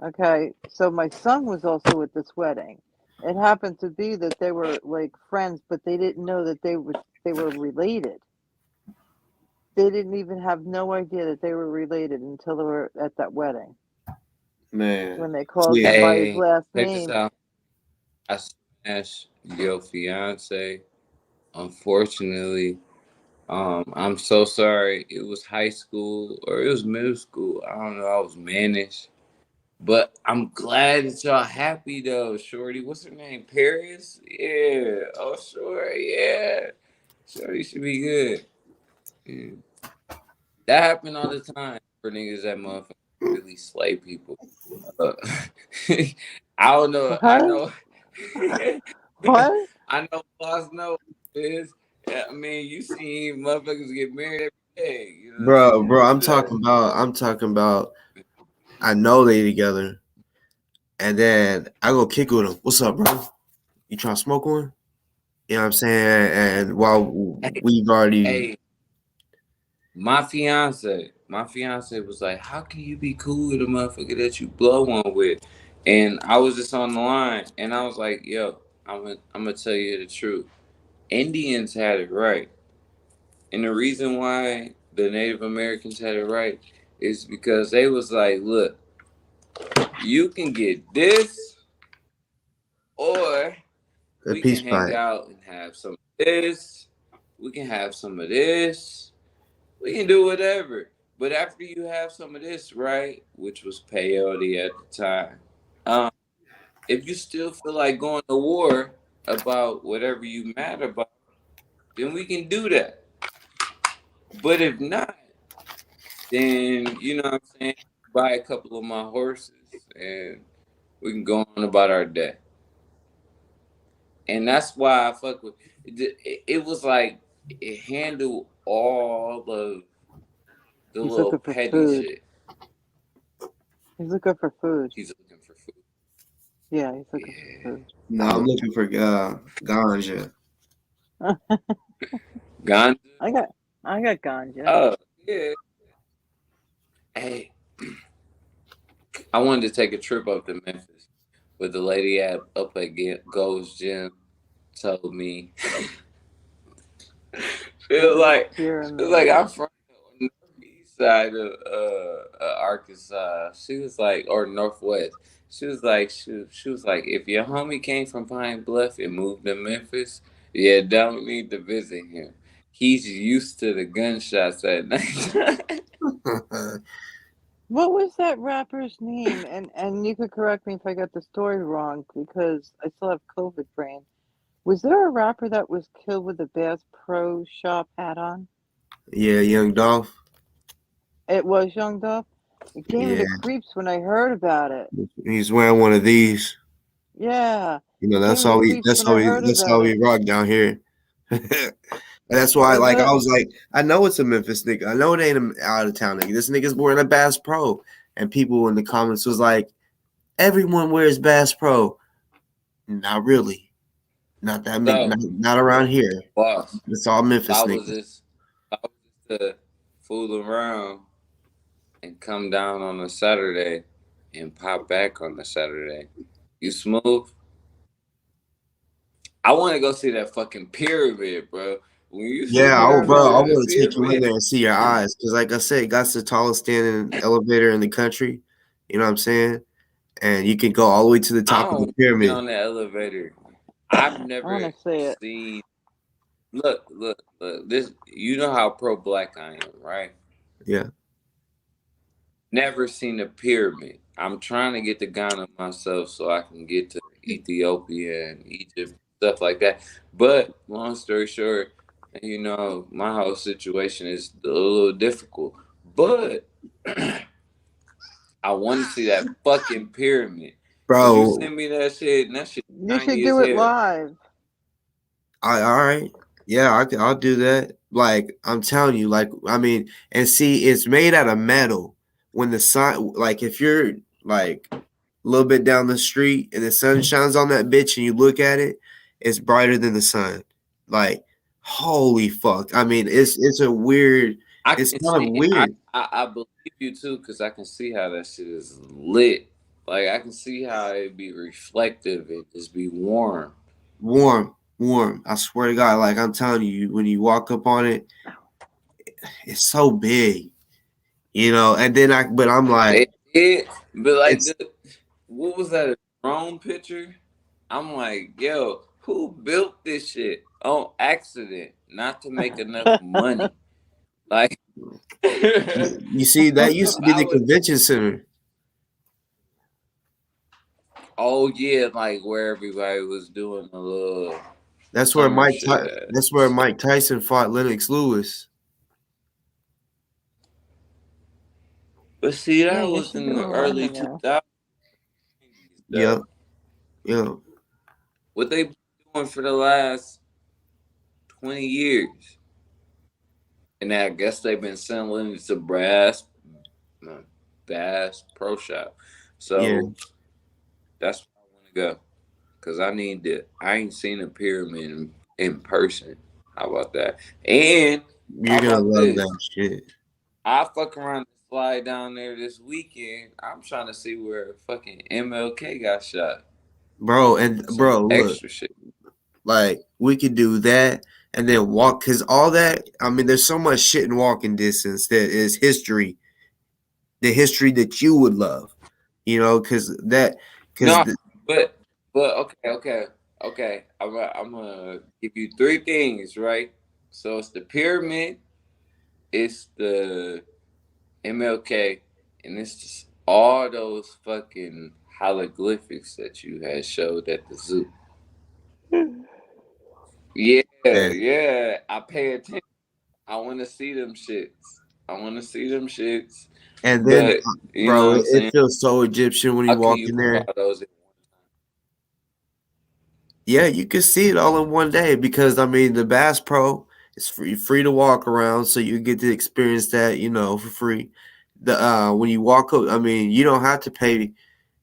Okay, so my son was also at this wedding. It happened to be that they were like friends, but they didn't know that they were related. They didn't even have no idea that they were related until they were at that wedding Man. when they called Yeah. him by his Hey, last check this name. out. I smashed your fiance. Unfortunately, I'm so sorry. It was high school or it was middle school. I don't know. I was managed. But I'm glad that y'all happy though, Shorty. What's her name? Paris? Yeah. Oh, sure. Yeah. Shorty should be good. Yeah. That happen all the time for niggas that motherfucker really slay people. Uh, I don't know. I What? know. What? I know. Boss know is. Yeah, I mean, you see motherfuckers get married every day. You know what I'm Bro, saying? I'm talking about. I know they together, and then I go kick with him. What's up, bro? You trying to smoke one? You know what I'm saying? And while Hey, we've already, hey, my fiance was like, "How can you be cool with a motherfucker that you blow one with?" And I was just on the line, and I was like, "Yo, I'm gonna tell you the truth. Indians had it right, and the reason why the Native Americans had it right is because they was like, look, you can get this, or a we peace can hang pipe. out and have some of this. We can have some of this. We can do whatever." But after you have some of this, right, which was peyote at the time, um, if you still feel like going to war about whatever you mad about, then we can do that. But if not, then you know what I'm saying, buy a couple of my horses and we can go on about our day. And that's why I fuck with it was like it handled all of the He's little looking for petty food. shit. He's looking for food. He's looking for food. Yeah, he's looking Yeah. for food. No, I'm I'm looking looking for ganja. ganja. I got I got ganja. Oh, yeah. Hey, I wanted to take a trip up to Memphis, but the lady up at Gold's Gym told me feel like I'm Pyramid. from the northeast side of Arkansas. She was like, or northwest. She was like, if your homie came from Pine Bluff and moved to Memphis, yeah, don't need to visit him. He's used to the gunshots at night. What was that rapper's name? And you could correct me if I got the story wrong because I still have COVID brain. Was there a rapper that was killed with a Bass Pro Shop hat on? Yeah, Young Dolph. It was Young Dolph. It gave me Yeah, the creeps when I heard about it. he's wearing one of these. Yeah, You know, it gave that's me the all we creeps when I heard that's about how it. we rock down here. That's why, Is like, I it? was like, I know it's a Memphis nigga. I know it ain't an out of town nigga. This nigga's wearing a Bass Pro, and people in the comments was like, everyone wears Bass Pro. Not really. Not that many. So, Not around here. boss, It's all Memphis niggas. if I was just to fool around and come down on a Saturday and pop back on a Saturday, you smooth? I want to go see that fucking pyramid, bro. When you Yeah, send me the bro, picture I of the want to take you in pyramid, there and see your eyes, because, like I said, that's the tallest standing elevator in the country. You know what I'm saying? And you can go all the way to the I top of don't the want to get pyramid. on the elevator. I've I want never to see it. seen. Look. This, you know how pro black I am, right? Yeah. Never seen a pyramid. I'm trying to get to Ghana myself so I can get to Ethiopia and Egypt, stuff like that. But long story short, my whole situation is a little difficult. But I want to see that fucking pyramid. Could you Bro, send me that shit? And that shit You should tiny as do it hell. live. all right. Yeah, I'll do that. Like, I'm telling you, like, I mean, and see, it's made out of metal. When the sun, like, if you're like a little bit down the street and the sun shines on that bitch and you look at it, it's brighter than the sun. Like, holy fuck. I mean, it's a weird, I it's can kind of see. weird. I believe you too, because I can see how that shit is lit. Like I can see how it be reflective and just be warm. Warm. I swear to God, like I'm telling you, when you walk up on it, it's so big, you know. And then but I'm like, But like, it's what was that? A drone picture? I'm like, yo, who built this shit on accident, not to make enough money? Like, you see that used if to be I the was, convention center. oh yeah, like where everybody was doing a little That's where summer shit at. Mike Tyson fought Lennox Lewis. But see, Yeah, that you was should in do the it live early in there. 2000s, Yep, though. yep. What they been doing for the last 20 years. And I guess they've been selling it to no, Bass Pro Shop. Yeah, So that's where I want to go. Because I ain't seen a pyramid in person. How about that? And how you're gonna about love that this? shit, I fuck around and slide down there this weekend. I'm trying to see where fucking MLK got shot. bro. And Some bro, look, extra shit. like we could do that and then walk, because all that. I mean, there's so much shit in walking distance that is history, the history that you would love, you know, because No, but okay. I'm gonna give you three things, right? So it's the pyramid, it's the MLK, and it's just all those fucking hieroglyphics that you had showed at the zoo. Yeah, yeah. I pay attention. I want to see them shits. I want to see them shits. and then, But you know bro, what I'm it saying? feels so Egyptian when How you can walk you in put there. all those in Yeah, you can see it all in one day because I mean the Bass Pro is free to walk around, so you get to experience that, you know, for free. The when you walk up, I mean you don't have to pay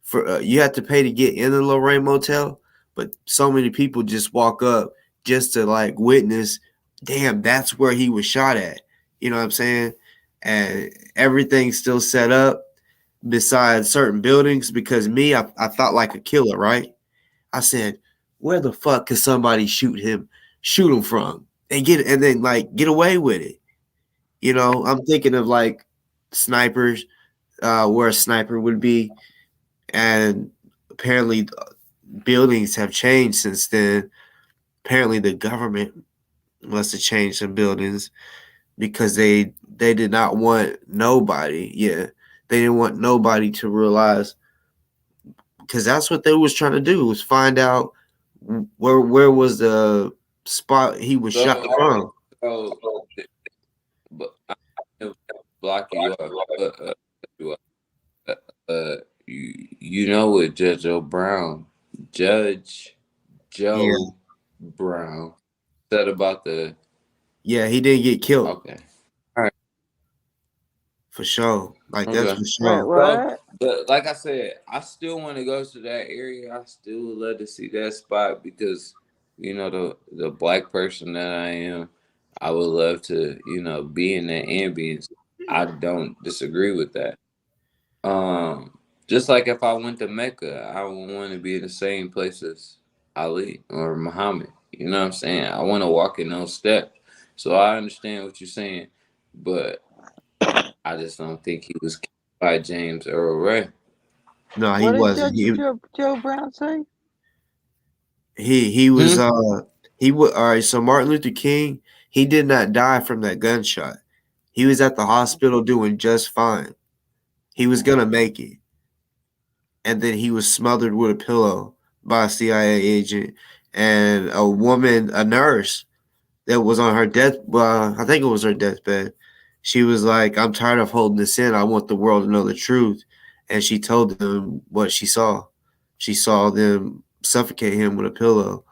for you have to pay to get in the Lorraine Motel, but so many people just walk up just to like witness. Damn, that's where he was shot at. You know what I'm saying? and everything's still set up beside certain buildings. Because me, I thought like a killer, right? I said, where the fuck could somebody shoot him from, and then like get away with it? You know, I'm thinking of like snipers, where a sniper would be, and apparently buildings have changed since then. Apparently, the government must have changed some buildings because they did not want nobody. Yeah, they didn't want nobody to realize, because that's what they was trying to do, was find out where was the spot he was shot So, from. so, but I don't block you up, but you up. You know what Judge Yeah, Joe Brown said about the yeah, he didn't get killed okay, all right, for sure. Like that's okay. for Wait, sure. So, what? but like I said, I still want to go to that area. I still would love to see that spot because, the black person that I am, I would love to, be in that ambience. I don't disagree with that. Um, just like if I went to Mecca, I would want to be in the same place as Ali or Muhammad. You know what I'm saying? I want to walk in those steps. So I understand what you're saying, but I just don't think he was killed by James Earl Ray. No, he What did wasn't. Judge Joe Brown say? He was Hmm? he would all right. So Martin Luther King, he did not die from that gunshot. He was at the hospital doing just fine. He was gonna make it, and then he was smothered with a pillow by a CIA agent and a woman, a nurse that was on her death. Well, I think it was her deathbed. She was like, "I'm tired of holding this in. I want the world to know the truth." And she told them what she saw. She saw them suffocate him with a pillow.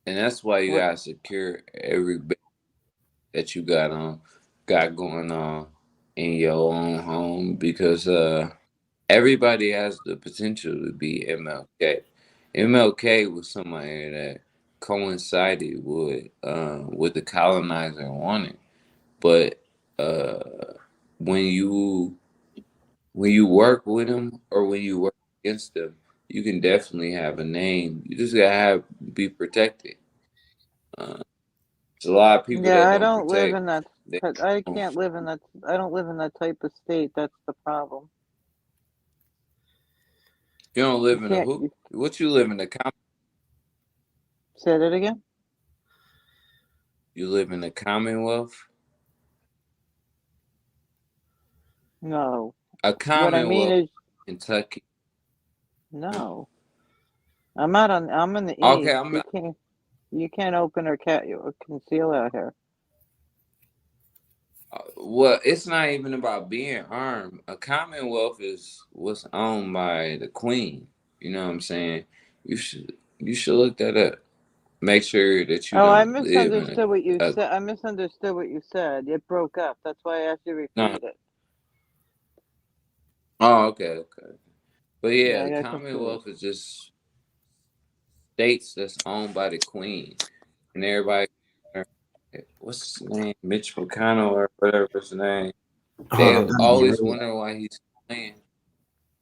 And that's why you What? gotta secure every bit that you got going on in your own home because everybody has the potential to be MLK. MLK was somebody that coincided with the colonizer wanted, but when you work with him or when you work against them, you can definitely have a name. You just gotta be protected. Uh, there's a lot of people Yeah, that I don't don't live protect. in that. They I don't. can't live in that. I don't live in that type of state. That's the problem. You don't You live in a can't. hoop. You What you live in the say that again? You live in the Commonwealth. No. A What I mean Commonwealth, is Kentucky. no. I'm out on. I'm in the Okay, east. You can't. You can't open or conceal out here. well, it's not even about being armed. A Commonwealth is what's owned by the Queen. You know what I'm saying? You should look that up. Make sure that you Oh, I don't live in misunderstood what you a said. I misunderstood what you said. It broke up. That's why I asked you to no. repeat it. Oh, okay, okay. But Yeah, yeah, I the got confused. Commonwealth is just states that's owned by the Queen, and everybody. What's his name? Mitch McConnell or whatever his name. They That'd be always real. wonder why he's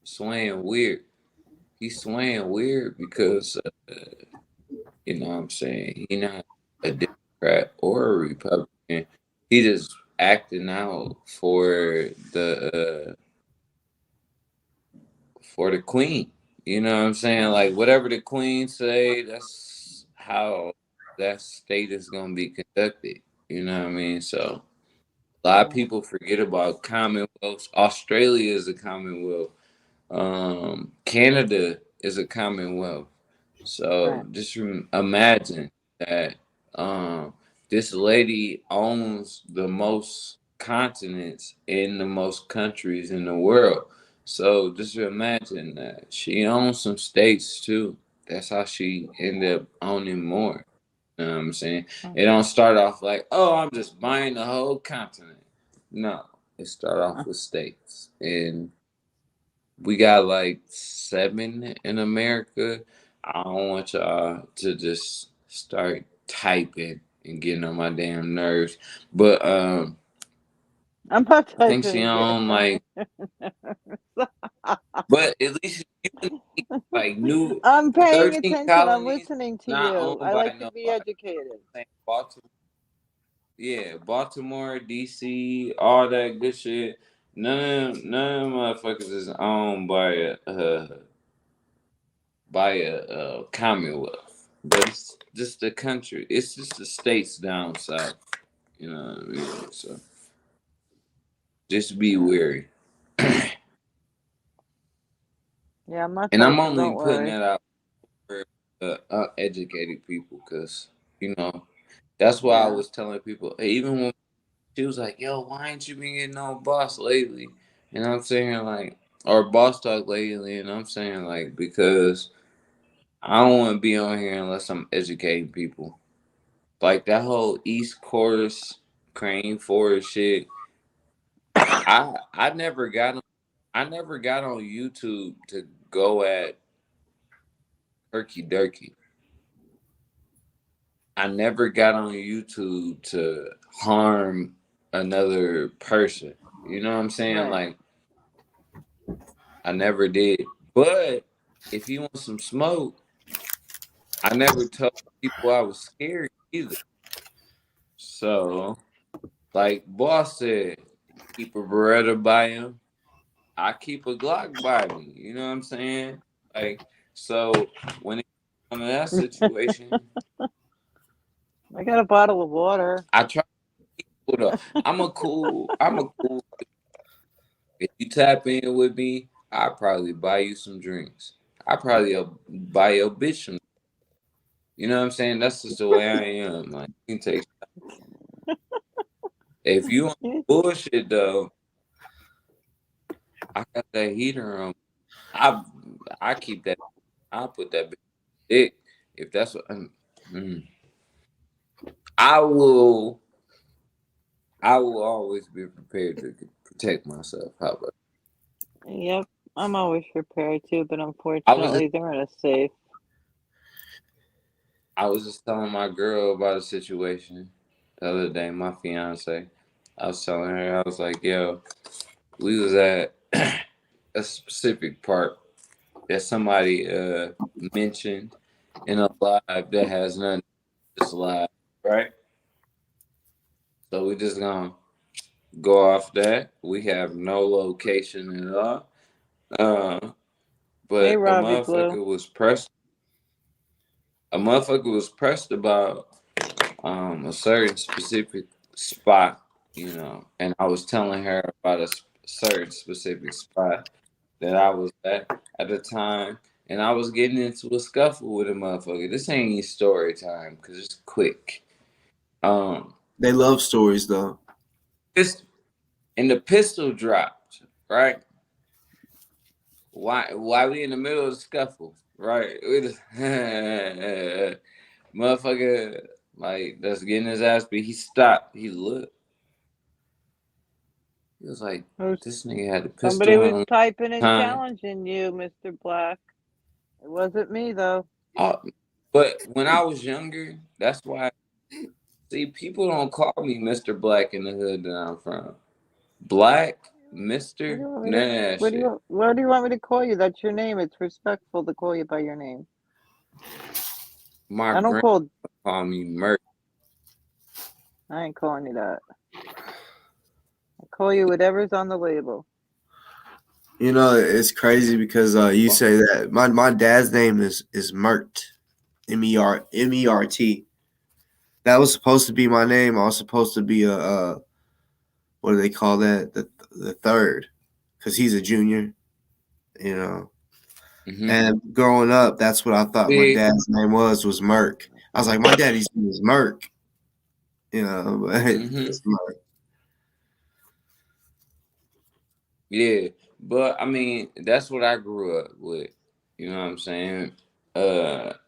swaying weird. He's swaying weird because you know what I'm saying, he not a Democrat or a Republican. He just acting out for the Queen. You know what I'm saying? Like whatever the Queen say, that's how that state is gonna be conducted. You know what I mean? So a lot of Mm, people forget about commonwealths. Australia is a commonwealth. Canada is a commonwealth. right. So just imagine that this lady owns the most continents in the most countries in the world. So just imagine that she owns some states too. That's how she ended up owning more. You know what I'm saying? Mm, It don't start off like, oh, I'm just buying the whole continent. No, it start off mm. with states, and we got like 7 in America. I don't want y'all to just start typing and getting on my damn nerves. But I'm not I think she typing on again. like, but at least you can see, like new I'm paying 13 attention. I'm colonies listening to not you. owned I by like to be nobody. educated. Like Baltimore, yeah, Baltimore, DC, all that good shit. None of them motherfuckers is owned by a commonwealth, but it's just the country. It's just the states down south. You know what I mean? So just be Yeah. wary. Yeah, I'm not And I'm typing. only Don't putting worry. that out for uneducated people, because you know that's why I Yeah. was telling people. Even when she was like, "Yo, why ain't you been getting on Boss lately?" And I'm saying like, or Boss Talk lately, and I'm saying like, because I don't want to be on here unless I'm educating people. Like that whole East Coast Crane Forest shit. I never got on, I never got on YouTube to go at Turkey Durkey. I never got on YouTube to harm another person. You know what I'm saying? Right. Like I never did. But if you want some smoke, I never told people I was scared either. So, like Boss said, keep a Beretta by him. I keep a Glock by me. You know what I'm saying? Like, so when it comes to that situation, I got a bottle of water. I try to keep it up. I'm a cool. If you tap in with me, I'll probably buy you some drinks. I probably buy your bitch some. You know what I'm saying? That's just the way I am. Like, you can take. If you on bullshit though, I got that heater on. I I keep that. I put that bitch dick. If that's what mm, I will. I will always be prepared to protect myself. How about? Yep. I'm always prepared too, but I was just, unfortunately they're in a safe. I was just telling my girl about a situation the other day. My fiance. I was telling her, I was like, "Yo, we was at a specific park that somebody mentioned in a live that has nothing to do with this live, right? So we just gonna go off that. We have no location at all. Uh, Hey, but Robbie Blue. a motherfucker was pressed about a certain specific spot, and I was telling her about a certain specific spot that I was at the time, and I was getting into a scuffle with a motherfucker. This ain't even story time because it's quick. Um, They love stories though. pistol, and the pistol dropped, right? Why we in the middle of the scuffle, right? We just, motherfucker, like, that's getting his ass beat. He stopped. He looked. He was like, Who's this nigga had a Somebody pistol was on him typing and time. challenging you, Mr. Black. It wasn't me though. Oh, but when I was younger, that's why. See, people don't call me Mr. Black in the hood that I'm from. Black, What do Mister, you want me none to of that shit. what do you want me to call you? That's your name. It's respectful to call you by your name. My I don't grandma call called me Merc. I ain't calling you that. I call you whatever's on the label. You know, it's crazy because you say that my dad's name is Mert, Mert. That was supposed to be my name. I was supposed to be a what do they call that? The third, because he's a junior. You know, Mm-hmm. and growing up, that's what I thought my Big. dad's name was Merc. I was like, my daddy's name is Merc. You know, but Mm-hmm. it's Merc. Yeah, but I mean, that's what I grew up with. You know what I'm saying?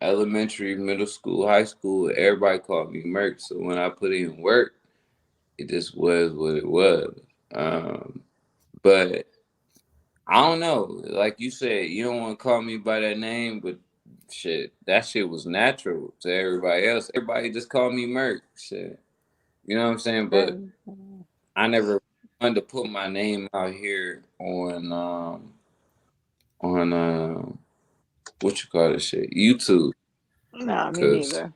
Elementary, middle school, high school, everybody called me Merc. So when I put in work, it just was what it was. But I don't know. Like you said, you don't want to call me by that name, but shit, that shit was natural to everybody else. Everybody just called me Merc. Shit, you know what I'm saying? But And I never wanted to put my name out here on what you call this shit, YouTube, no, me because neither.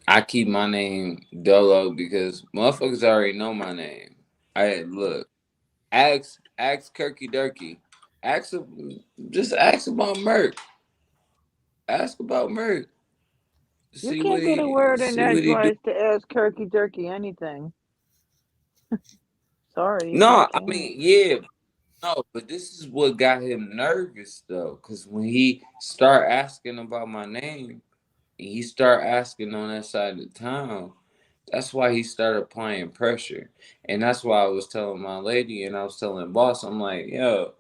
I keep my name Dolo because motherfuckers already know my name. I look, ask Kirky Durkey, ask just ask about Merc, ask about Merc, You can't get a word in see what he do. edgewise to ask Kirky Durkey anything. Sorry, you No, just I can't. mean yeah, no, but this is what got him nervous though, because when he start asking about my name, and he start asking on that side of the town, that's why he started applying pressure. And that's why I was telling my lady and I was telling boss, I'm like, yo,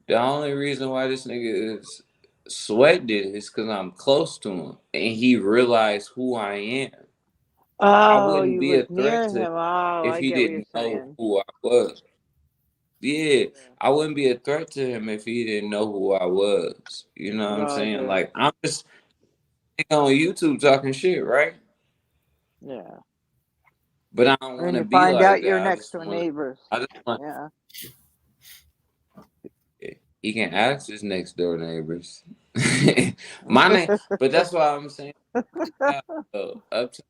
the only reason why this nigga is sweating it is because I'm close to him. And he realized who I am. I Oh, wouldn't you be a was threat near to him him. Oh, if I he get what you're didn't know saying. who I was. Yeah, Yeah, I wouldn't be a threat to him if he didn't know who I was. You know what I'm saying? Roger. Like, I'm just on YouTube talking shit, right? Yeah. But I don't And want to you be find like out that. you're next door neighbors. I just want. Yeah. He can ask his next door neighbors. My name, but that's why I'm saying up to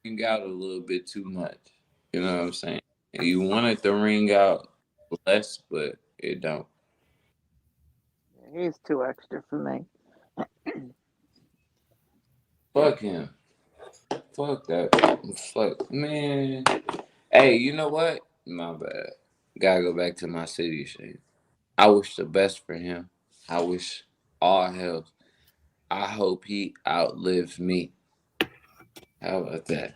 ring out a little bit too much. You know what I'm saying? You want it to ring out less, but it don't. He's too extra for me. Fuck him. Fuck that. Fuck man. Hey, you know what? My bad. Gotta go back to my city shit. I wish the best for him. I wish all health. I hope he outlives me. How about that?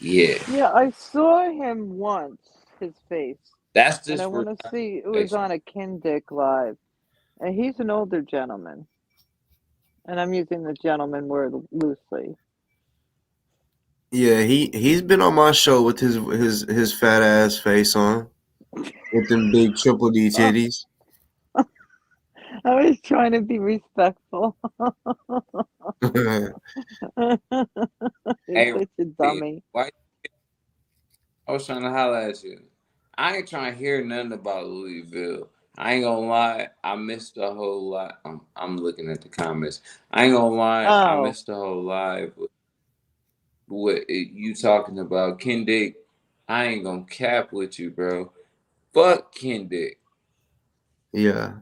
Yeah. Yeah, I saw him once, his face, That's and I just want to see. It was relaxation. on a Kindick Live, and he's an older gentleman, and I'm using the gentleman word loosely. Yeah, he's been on my show with his fat ass face on, with them big triple D Oh, titties. I was trying to be respectful. You're Hey, such a Robbie, dummy. why I was trying to holler at you. I ain't trying to hear nothing about Louisville. I ain't gonna lie, I missed a whole lot. I'm looking at the comments. I ain't gonna lie, I Oh, missed a whole live with what you talking about. Ken Dick, I ain't gonna cap with you, bro. Fuck Ken Dick. Yeah,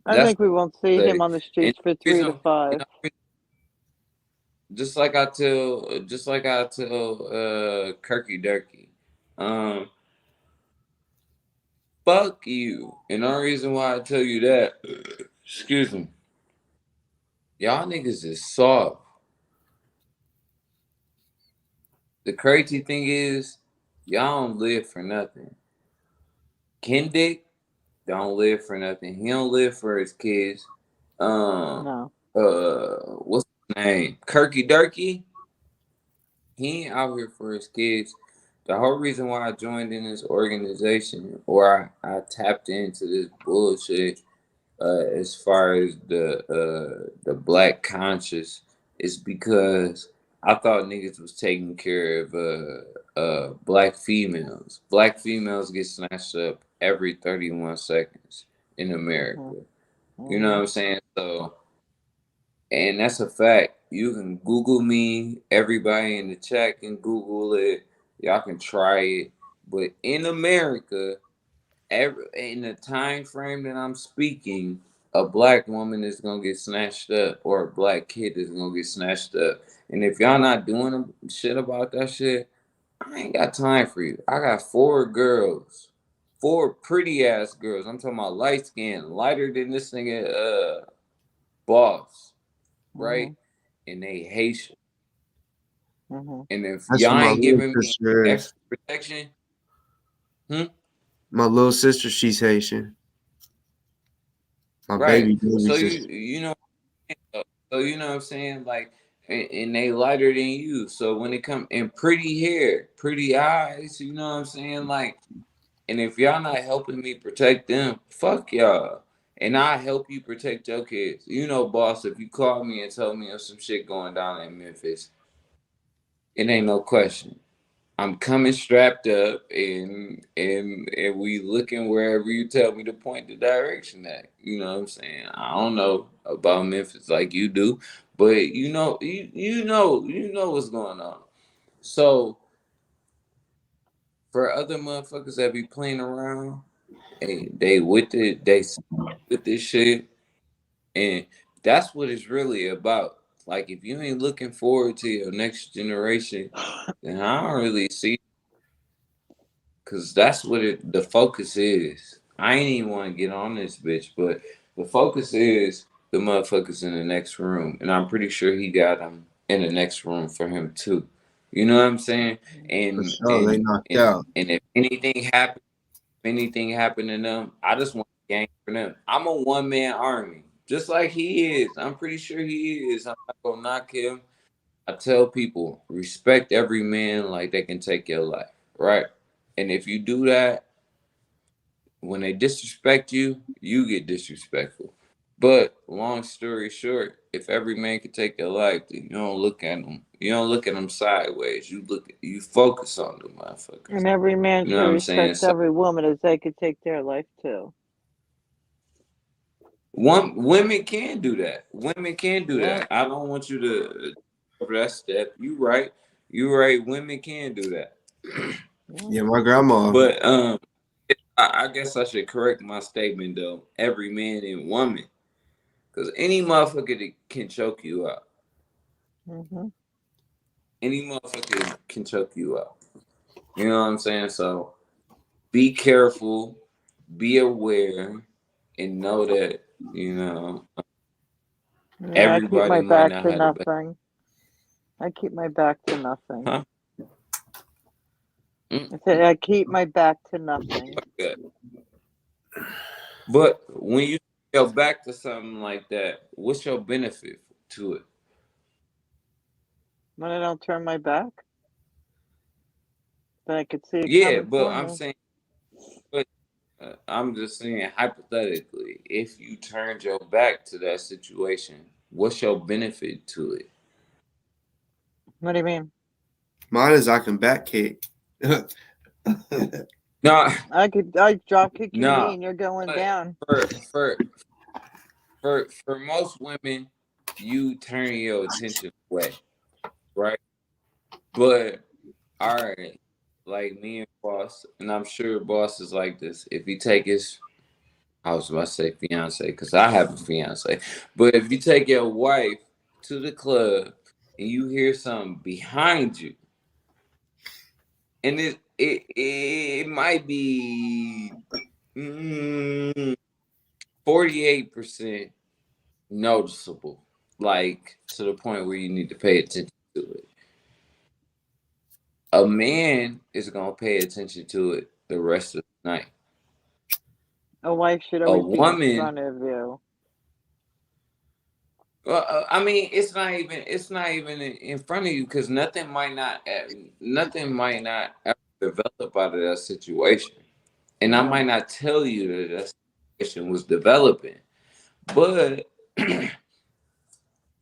I That's think we won't see what I him say. on the And streets for the three to reason, you five. know, just like I tell Kirky Durkey. Um, Fuck you. And the only reason why I tell you that, excuse me, y'all niggas is soft. The crazy thing is, y'all don't live for nothing. Kendick don't live for nothing. He don't live for his kids. Um, No. what's his name? Kirky Durkey. He ain't out here for his kids. The whole reason why I joined in this organization or I tapped into this bullshit as far as the black conscious is because I thought niggas was taking care of black females. Black females get snatched up every 31 seconds in Mhm. America. You know what Mhm. I'm saying? So and that's a fact. You can Google me. Everybody in the chat can Google it. Y'all can try it. But in America, in the time frame that I'm speaking, a black woman is gonna get snatched up, or a black kid is gonna get snatched up. And if y'all not doing shit about that shit, I ain't got time for you. I got four girls, four pretty ass girls. I'm talking about light skin, lighter than this nigga, boss, right? Mhm. And they Haitian. Mhm. And if that's what y'all my ain't little giving me sister is. extra protection, hmm, My little sister, she's Haitian. My right? baby So sister. you know. So you know what I'm saying? Like, and they lighter than you. So when it come and pretty hair, pretty eyes, you know what I'm saying? Like, and if y'all not helping me protect them, fuck y'all. and I help you protect your kids. You know, boss, if you call me and tell me of some shit going down in Memphis, it ain't no question. I'm coming strapped up, and we looking wherever you tell me to point the direction at. You know what I'm saying? I don't know about Memphis like you do, but you know what's going on. So for other motherfuckers that be playing around, they with it, they with this shit, and that's what it's really about. Like if you ain't looking forward to your next generation, then I don't really see. Cause that's what the focus is. I ain't even want to get on this bitch, but the focus is the motherfuckers in the next room, and I'm pretty sure he got them in the next room for him too. You know what I'm saying? For And sure, they and knocked and out. and if anything happened to them, I just want to gang for them. I'm a one man army, just like he is. I'm pretty sure he is. I'm not gonna knock him. I tell people respect every man like they can take your life, right? And if you do that, when they disrespect you, you get disrespectful. But long story short, if every man could take your life, then you don't look at them. You don't look at them sideways. You focus on them motherfuckers. And every man You know should what I'm saying? respect So every woman as they could take their life too. women can do that. Women can do Yeah. that. I don't want you to over that step. You right. You right. Women can do that. Yeah. Yeah, my grandma. But I guess I should correct my statement though. Every man and woman, because any motherfucker that can choke you out. Hmm. Any motherfucker can choke you out. You know what I'm saying? So be careful, be aware, and know that Yeah, I keep everybody my might back not to have the best. nothing. I keep my back to nothing. Huh? I said I keep my back to nothing. Okay. But when you go back to something like that, what's your benefit to it? When I don't turn my back, then I could see it Yeah, coming but for I'm me. saying, but I'm just saying hypothetically, if you turned your back to that situation, what's your benefit to it? What do you mean? Mine is I can back kick. No, I drop kick your knee no. and you're going But down. for most women, you turn your attention away, right? But all right, like me and Boss, and I'm sure Boss is like this. If he take his, I was about to say fiance, because I have a fiance. But if you take your wife to the club and you hear something behind you, and it might be 48% noticeable, like to the point where you need to pay attention to it. A man is gonna pay attention to it the rest of the night. A wife should A always be in woman, front of you. well, I mean, it's not even in front of you because nothing might not ever develop out of that situation, and I might No. not tell you that that situation was developing, but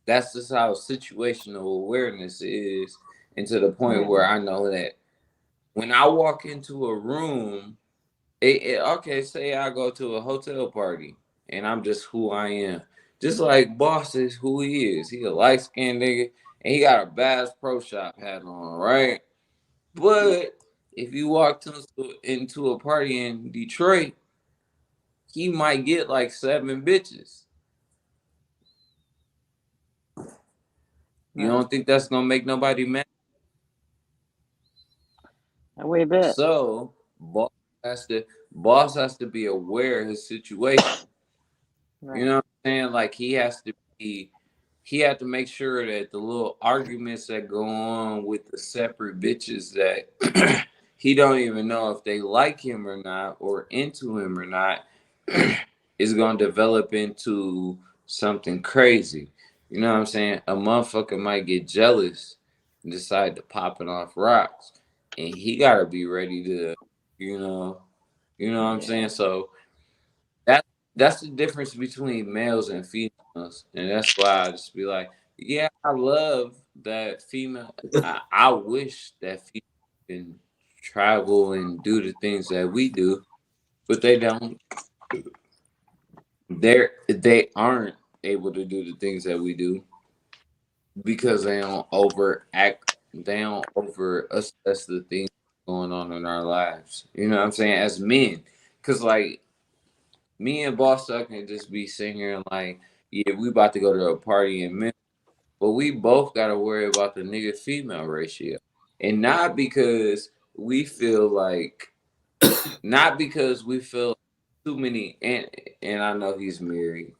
that's just how situational awareness is, and to the point Yeah. where I know that when I walk into a room, okay, say I go to a hotel party and I'm just who I am. Just like Boss is who he is. He a light skinned nigga and he got a Bass Pro Shop hat on, right? But if you walk into a party in Detroit, he might get like 7 bitches. You Right. don't think that's gonna make nobody mad? A wee bit. So has to boss has to be aware of his situation. You Right. know what I'm saying? Like he had to make sure that the little arguments that go on with the separate bitches that he don't even know if they like him or not or into him or not is gonna develop into something crazy. You know what I'm saying? A motherfucker might get jealous and decide to pop it off rocks. And he gotta be ready to, you know, you know what I'm saying? Yeah. So that that's the difference between males and females, and that's why I just be like, yeah, I love that female. I wish that female can travel and do the things that we do, but they don't. They aren't able to do the things that we do because they don't overact. They don't over assess the things going on in our lives. You know what I'm saying? As men, because like me and Boss Tuck can just be sitting here and like, yeah, we about to go to a party in Memphis, but we both got to worry about the nigga female ratio, and not because we feel too many, and I know he's married,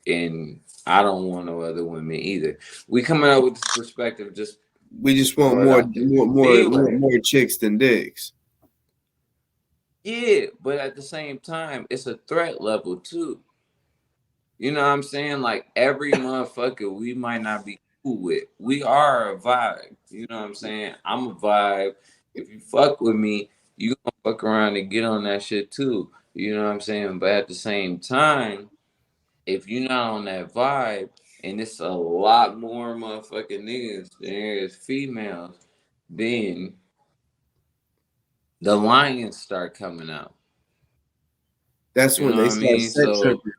and I don't want no other women either. We coming up with this perspective, just We just want throw it out there. But anyway, more chicks than dicks. yeah, but at the same time, it's a threat level too. You know what I'm saying? Like every motherfucker we might not be cool with. We are a vibe. You know what I'm saying? I'm a vibe. If you fuck with me, you gonna fuck around and get on that shit too. You know what I'm saying? But at the same time, if you're not on that vibe, and it's a lot more motherfucking niggas than there is females, then the lions start coming out. That's You when know they what I start mean? sex So tripping.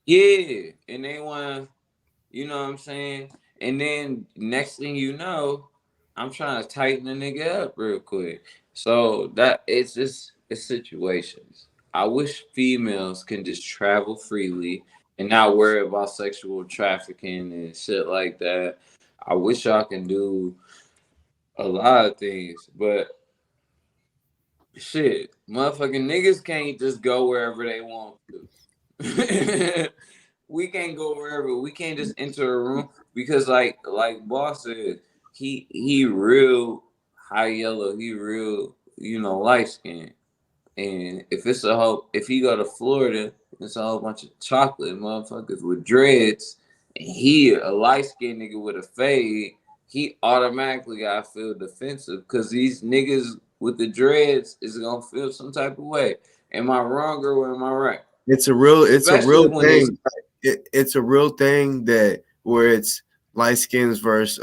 yeah, and they wanna, you know what I'm saying? And then next thing you know, I'm trying to tighten the nigga up real quick. So that it's situations. I wish females can just travel freely and not worry about sexual trafficking and shit like that. I wish I can do a lot of things, but shit, motherfucking niggas can't just go wherever they want to. We can't go wherever. We can't just enter a room because like boss said, he real high yellow, he real, light skin. And if he go to Florida, it's a whole bunch of chocolate motherfuckers with dreads, and he a light skinned nigga with a fade, he automatically gotta feel defensive because these niggas with the dreads is gonna feel some type of way. Am I wrong or am I right? It's a Especially real when it's thing. It's a real thing that where it's light skins versus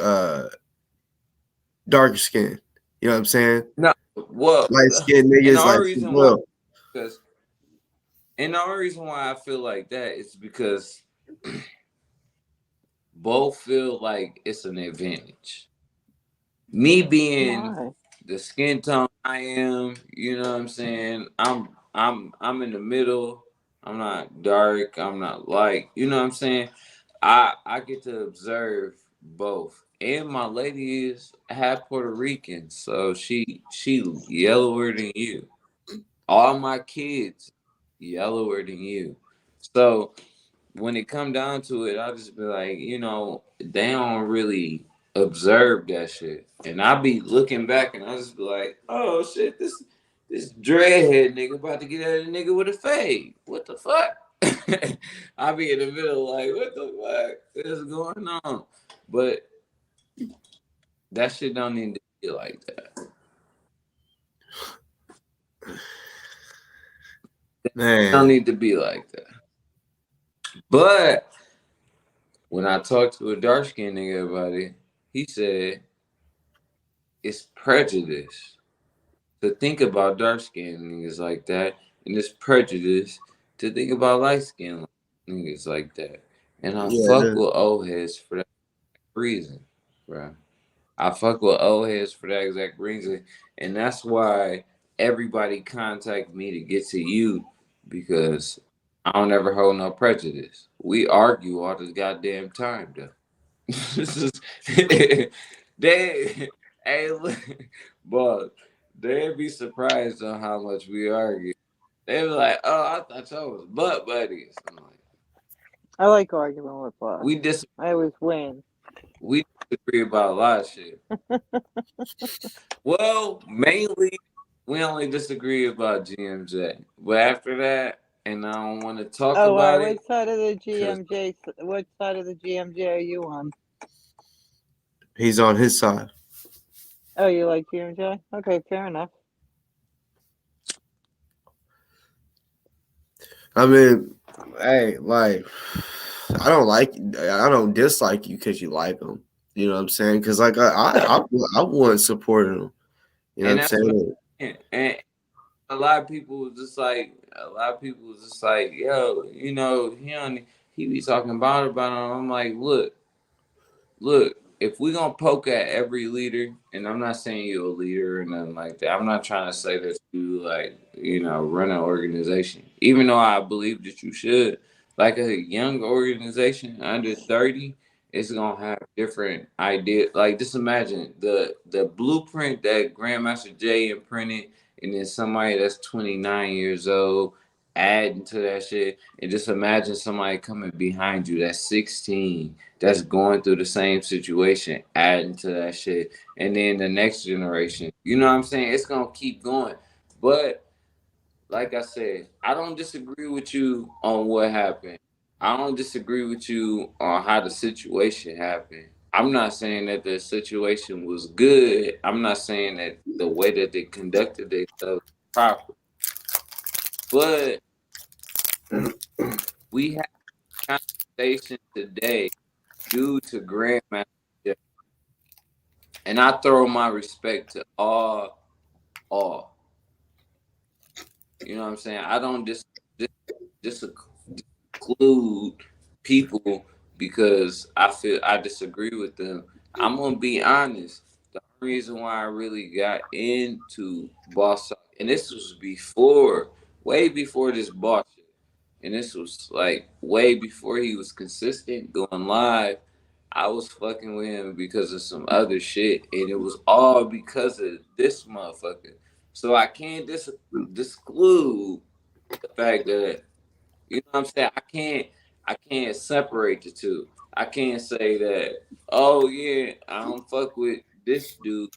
darker skin. You know what I'm saying? no, well, Light skinned and the niggas like only reason why well, because and the only reason why I feel like that is because both feel like it's an advantage. Me being Why? the skin tone I am, you know what I'm saying? I'm in the middle. I'm not dark, I'm not light. You know what I'm saying? I get to observe both. And my lady is half Puerto Rican, so she yellower than you. All my kids yellower than you. So when it come down to it, I'll just be like, they don't really observe that shit. And I'll be looking back and I'll just be like, oh shit, this dreadhead nigga about to get at a nigga with a fade. What the fuck? I'll be in the middle like, what the fuck is going on? But that shit don't need to be like that. It don't man. need to be like that. But when I talked to a dark skinned nigga about it, he said it's prejudice to think about dark skinned niggas like that, and it's prejudice to think about light skinned niggas like that. And I Yeah, it fuck is. with old heads for that reason, bro. I fuck with old heads for that exact reason, and that's why everybody contact me to get to you because I don't ever hold no prejudice. We argue all the goddamn time, though. This is they hey look, but they'd be surprised on how much we argue. They be like, "Oh, I thought y'all was butt buddies." I'm like, I like arguing with boss. we dis I always win. we disagree about a lot of shit. Well, mainly we only disagree about GMJ, but after that, and I don't want to talk Oh, about what it side of the because GMJ? What side of the GMJ are you on? He's on his side. Oh, you like GMJ? Okay, fair enough. I mean, hey, like, I don't dislike you because you like them. You know what I'm saying? Because like I wouldn't support them. You know what And I'm that's what saying? I'm saying. And a lot of people was just like, yo, he be talking about him. I'm like, look, if we gonna poke at every leader, and I'm not saying you're a leader or nothing like that. I'm not trying to say that you like, run an organization. Even though I believe that you should, like a young organization under 30, it's gonna have different ideas. Like just imagine the blueprint that Grandmaster Jay imprinted, and then somebody that's 29 years old adding to that shit, and just imagine somebody coming behind you that's 16 that's going through the same situation, adding to that shit, and then the next generation. You know what I'm saying? It's gonna keep going. But like I said, I don't disagree with you on what happened. I don't disagree with you on how the situation happened. I'm not saying that the situation was good. I'm not saying that the way that they conducted themselves was proper. But we have a conversation today due to Grandmaster Jeff. And I throw my respect to all. You know what I'm saying? I don't dis, disclude people because I disagree with them. I'm gonna be honest. The reason why I really got into boss talk, and this was before, way before this boss shit, and this was like way before he was consistent going live. I was fucking with him because of some other shit, and it was all because of this motherfucker. So I can't disclude the fact that you know what I'm saying. I can't separate the two. I can't say that. Oh yeah, I don't fuck with this dude,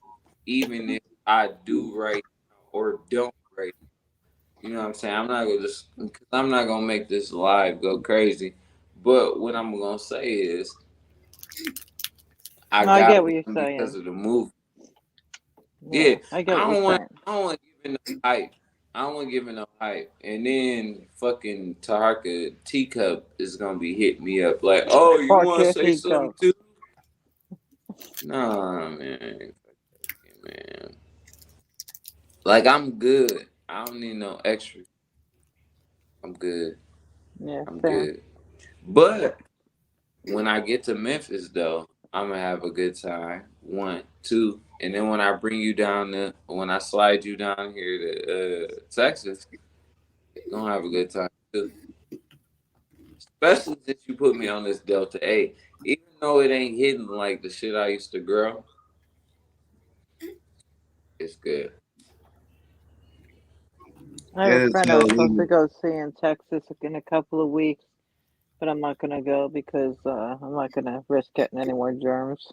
even if I do right or don't right. You know what I'm saying? I'm not gonna make this live go crazy. But what I'm gonna say is I No, I get got what with you're him because saying. of the movie. Yeah, Yeah, I get I what you're don't want. saying. I don't want to give it no hype. I don't want to give it no hype. And then fucking Taharka Teacup is gonna be hitting me up like, "Oh, you Park want to your say something teacup. too?" Nah, man, man. Like I'm good. I don't need no extra. I'm good. Yeah, I'm same. good. But when I get to Memphis, though, I'm gonna have a good time. One, two, and then when I slide you down here to Texas, gonna have a good time too. Especially since you put me on this Delta 8. Even though it ain't hitting like the shit I used to grow, it's good. I have a And friend I so was supposed to go see in Texas in a couple of weeks, but I'm not gonna go because I'm not gonna risk getting any more germs.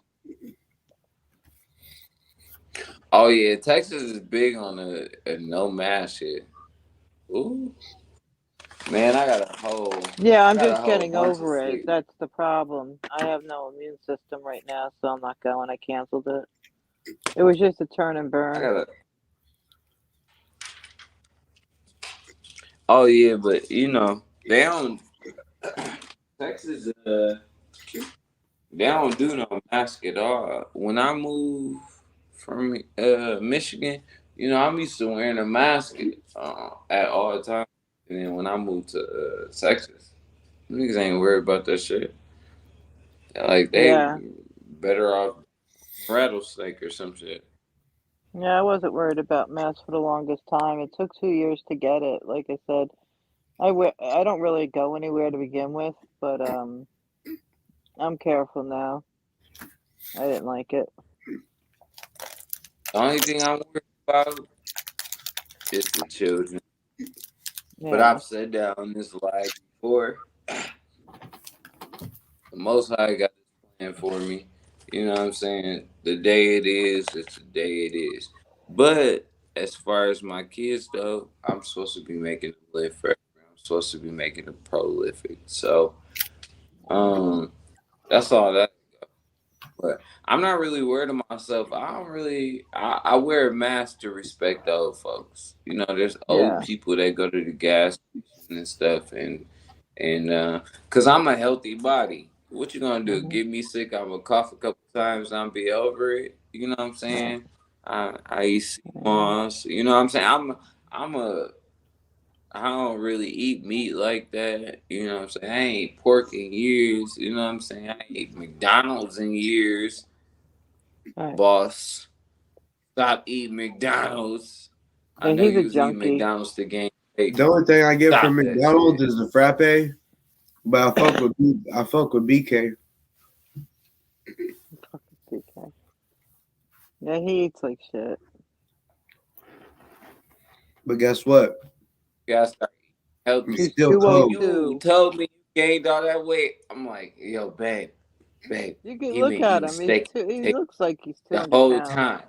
Oh yeah, Texas is big on a no mask shit. Ooh, man, Yeah, I I'm got a just whole getting bunch of over it. sick. That's the problem. I have no immune system right now, so I'm not going. I canceled it. It was just a turn and I burn. got a. Oh yeah, but they don't. Texas, they don't do no mask at all. When I moved from Michigan, I'm used to wearing a mask at all times. And then when I moved to Texas, niggas ain't worried about that shit. Like they Yeah. better off rattlesnake or some shit. Yeah, I wasn't worried about masks for the longest time. It took 2 years to get it. Like I said, I don't really go anywhere to begin with, but I'm careful now. I didn't like it. The only thing I'm worried about is the children. But Yeah. I've said that on this live before. The Most High got this plan for me. You know what I'm saying? The day it is, it's the day it is. But as far as my kids though, I'm supposed to be making them live forever. I'm supposed to be making them prolific. So, um, that's all that. But I'm not really worried about myself. I don't really. I wear a mask to respect the old folks. There's old Yeah. people that go to the gas station and stuff, and cause I'm a healthy body. What you gonna do? Mhm. Get me sick? I'm gonna cough a couple times. I'm be over it. You know what I'm Right. saying? I eat sea Yeah. moss. You know what I'm saying? I'm a I don't really eat meat like that. You know what I'm saying? I ain't ate pork in years. You know what I'm saying? I ain't ate McDonald's in years. Right. Boss, stop eating McDonald's. I Yeah, know he's a you was eating junkie. McDonald's to gain weight. The only thing I get from Stop that McDonald's shit. is the frappe, but I fuck with BK. Fucking PK. Yeah, he eats like shit. But guess what? You gotta start eating You healthier. He's still When cold. you 202. told me you gained all that weight, I'm like, yo, babe, You can he look been at eating him. He's steak two. and He potatoes looks like he's the 200 whole pounds. time.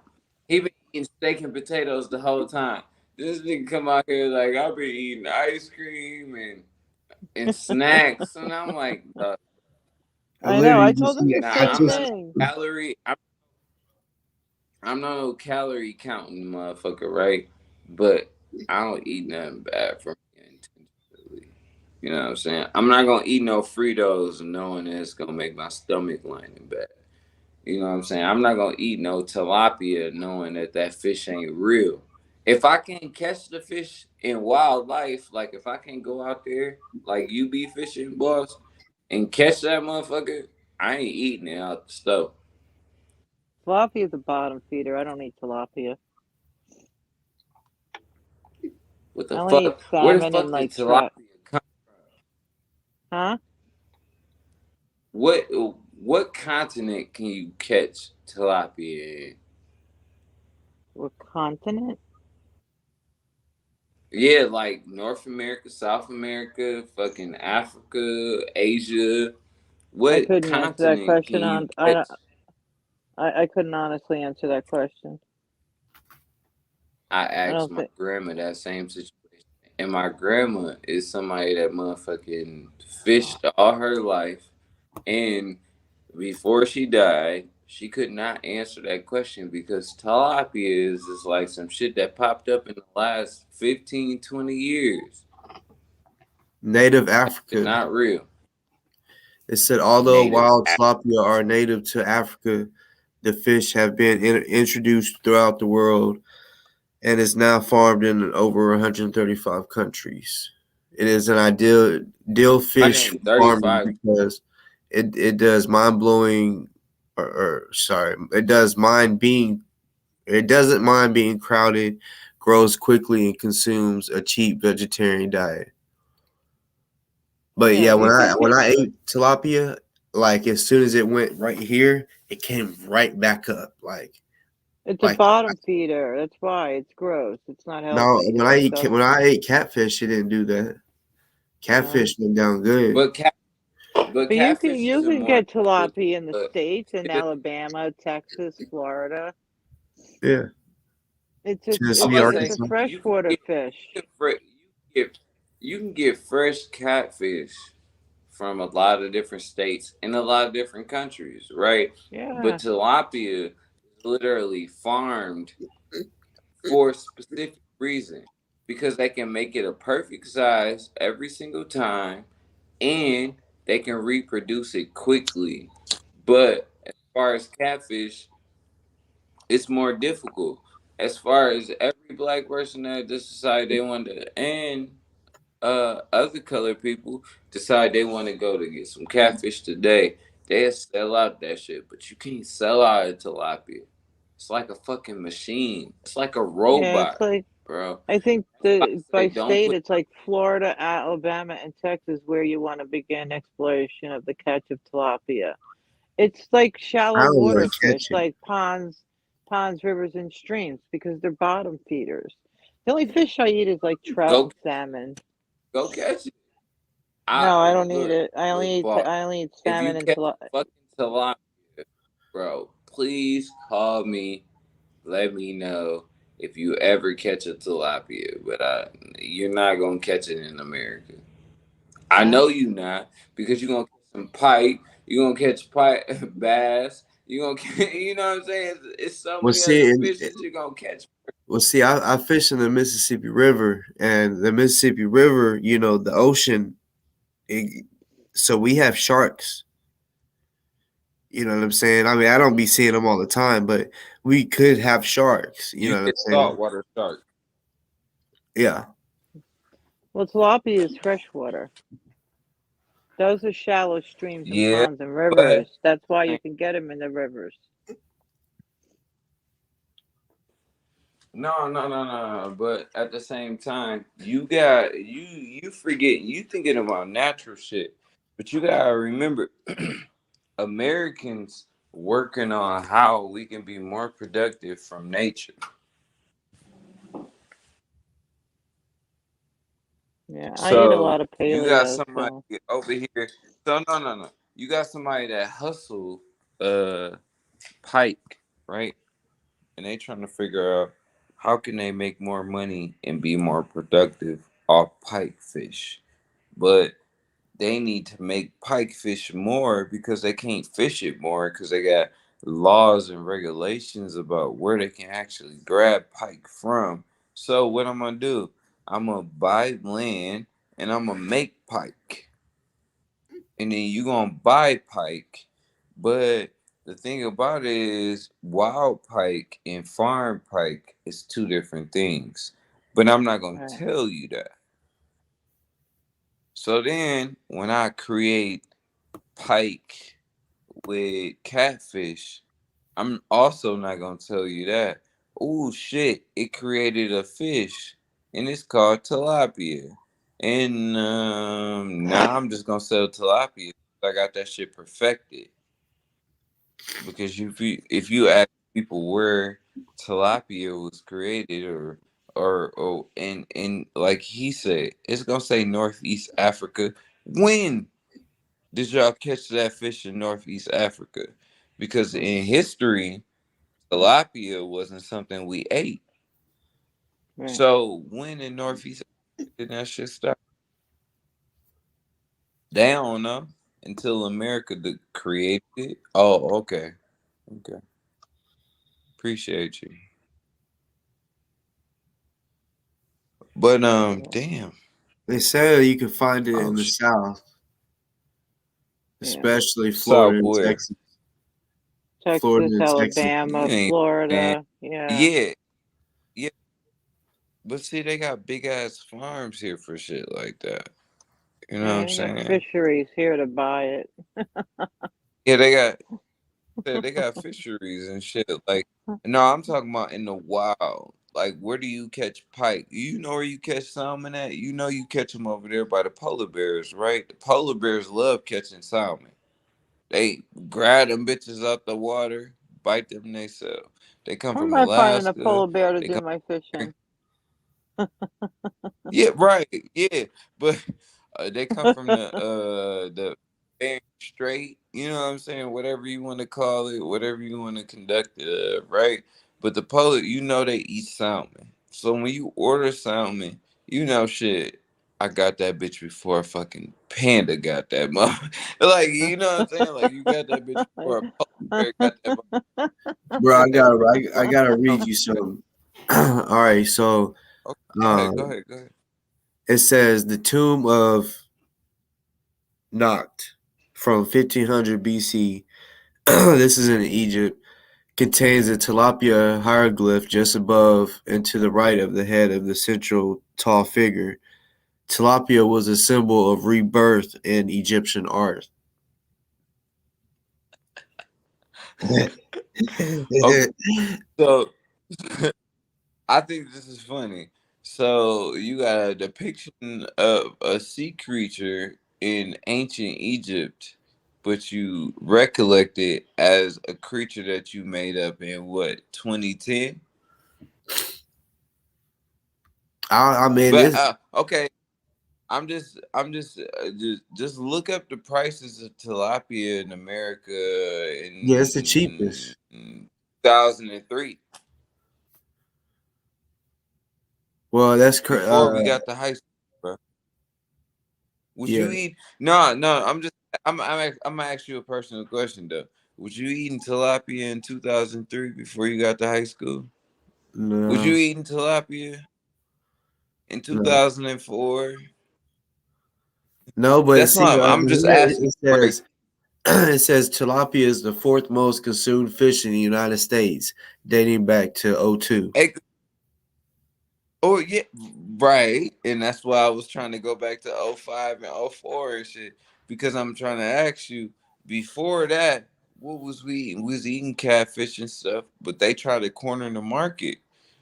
He been eating steak and potatoes the whole time. This nigga come out here like I've been eating ice cream and snacks, and I'm like, I I know. literally I just told him eat the nah, same hot I'm not no thing. calorie. I'm not no calorie counting motherfucker, right? But I don't eat nothing bad for me intentionally. You know what I'm saying? I'm not gonna eat no Fritos knowing that it's gonna make my stomach lining bad. You know what I'm saying? I'm not gonna eat no tilapia knowing that that fish ain't real. If I can catch the fish in wildlife, like if I can go out there like you be fishing, boss, and catch that motherfucker, I ain't eating it out the stove. Tilapia is a bottom feeder. I don't eat tilapia. What I the only eat fuck? Where the salmon and fuck did like trout. tilapia come? Huh? What what continent can you catch tilapia in? What continent? Yeah, like North America, South America, fucking Africa, Asia. I What couldn't answer that continent can question. you On catch? I couldn't honestly answer that question. I I asked don't my think. grandma that same situation. And my grandma is somebody that motherfucking fished all her life. And before she died, she could not answer that question because tilapia is like some shit that popped up in the last 15, 20 years. native It's Africa. not real. It said although Native. wild tilapia are native to Africa, the fish have been introduced throughout the world and is now farmed in over 135 countries. It is an ideal fish for farming 135. because it does mind blowing, or sorry, it doesn't mind being crowded, grows quickly, and consumes a cheap vegetarian diet. But Yeah, yeah, you can when get. I ate tilapia, like as soon as it went right here, it came right back up. It's a Like bottom feeder. That's why it's gross. It's not no, healthy. It's when disgusting. I ate catfish, it didn't do that. No. Catfish went down good. But but But catfish you is a can more get tilapia in the states in it, Alabama, Texas, Florida. Yeah, I'm Tennessee, about to It's say a Arkansas. freshwater fish. you can you can get fresh catfish from a lot of different states in a lot of different countries, right? But Yeah. tilapia is literally farmed for a specific reason because they can make it a perfect size every single time and they can reproduce it quickly. But as far as catfish, it's more difficult. As far as every black person that just decided they wanted to, and other colored people decide they want to go to get some catfish today, they'll sell out that shit. But you can't sell out a tilapia. It's like a fucking machine. It's like a Yeah, it's robot, like bro. I think That's why the I say by don't state put. it's like Florida, Alabama, and Texas where you want to begin exploration of the catch of tilapia. It's like I shallow don't want water to fish, catch it. like ponds, rivers, and streams, because they're bottom feeders. The only fish I eat is like trout Go and salmon. go catch it. I No, I don't eat look it. look, boss. I only eat If you salmon and catch tilapia. a fucking tilapia, bro, please call me. Let me know if you ever catch a tilapia. But you're not gonna catch it in America. I No. know you not because you're gonna catch some pike. You're gonna catch pike bass. You gonna you know what I'm saying? It's so Well, many other see, fish that you're gonna catch. Well, see, I fish in the Mississippi River, and the Mississippi River, the ocean. It, so we have sharks. You know what I'm saying? I mean, I don't be seeing them all the time, but we could have sharks. You You know what I'm get saying? saltwater shark. Yeah. Well, tilapia is freshwater. Those are shallow streams and Yeah, ponds and but rivers. That's why you can get them in the rivers. no. But at the same time, you forget you thinking about natural shit, but you gotta remember, Americans working on how we can be more productive from nature. Yeah, I eat a So lot of you got paleo, somebody so over here. So no. You got somebody that hustle uh pike, right? And they trying to figure out how can they make more money and be more productive off pike fish. But they need to make pike fish more because they can't fish it more because they got laws and regulations about where they can actually grab pike from. So what I'm gonna do? I'm gonna buy land and I'm gonna make pike, and then you gonna buy pike. But the thing about it is, wild pike and farm pike is two different things. But I'm not gonna right, tell you that. So then, when I create pike with catfish, I'm also not gonna tell you that. Oh shit! It created a fish, and it's called tilapia. And now I'm just gonna sell tilapia. I got that shit perfected. Because if you ask people where tilapia was created, or and like he said, it's gonna say Northeast Africa. When did y'all catch that fish in Northeast Africa? Because in history, tilapia wasn't something we ate. right. So when in Northeast Africa did that shit start? They don't know until America created it. Oh, okay, okay, appreciate you. But Yeah, damn. They say you can find it Oh in the shit. South, yeah. especially Florida South and where? Texas. Florida Texas, and Texas. You Alabama, ain't man. Florida. Yeah, Yeah, yeah. But see, they got big ass farms here for shit like that. You know what yeah. I'm They got saying? fisheries here to buy it. Yeah, they got fisheries and shit. Like, no, I'm talking about in the wild. Like, where do you catch pike? You know where you catch salmon at? You know you catch them over there by the polar bears, right? The polar bears love catching salmon. They grab them bitches out the water, bite them themselves. They come Where am from I finding a Alaska. polar bear to They do come my here. fishing? Yeah, right. Yeah, but they come from the Bering Strait. You know what I'm saying? Whatever you want to call it, whatever you want to conduct it, right? But the polar, they eat salmon. So when you order salmon, shit. I got that bitch before a fucking panda got that mother. Like, you know what I'm saying? Like, you got that bitch before a polar bear got that mother. Bro, Got that bitch I before gotta a read you something. All right, so Okay, go ahead, go um, ahead, go ahead. it says the tomb of Nakht from 1500 BC. This is in Egypt. Contains a tilapia hieroglyph just above and to the right of the head of the central tall figure. Tilapia was a symbol of rebirth in Egyptian art. Okay, so I think this is funny. So you got a depiction of a sea creature in ancient Egypt, but you recollect it as a creature that you made up in what, 2010? I mean, But this okay, just look up the prices of tilapia in America yeah, it's the in cheapest. 2003, Well, that's before we got to high school. Would yeah. you eat? No, no. I'm gonna ask you a personal question though. Would you eating tilapia in 2003 before you got to high school? Was you No, eating tilapia in no, 2004? no. But That's see, why I'm just here asking. it Break. says it says tilapia is the fourth most consumed fish in the United States, dating back to '02. Oh yeah, right. And that's why I was trying to go back to '05 and '04 and shit. Because I'm trying to ask you, before that, what was we eating? We was eating catfish and stuff, but they tried to corner the market.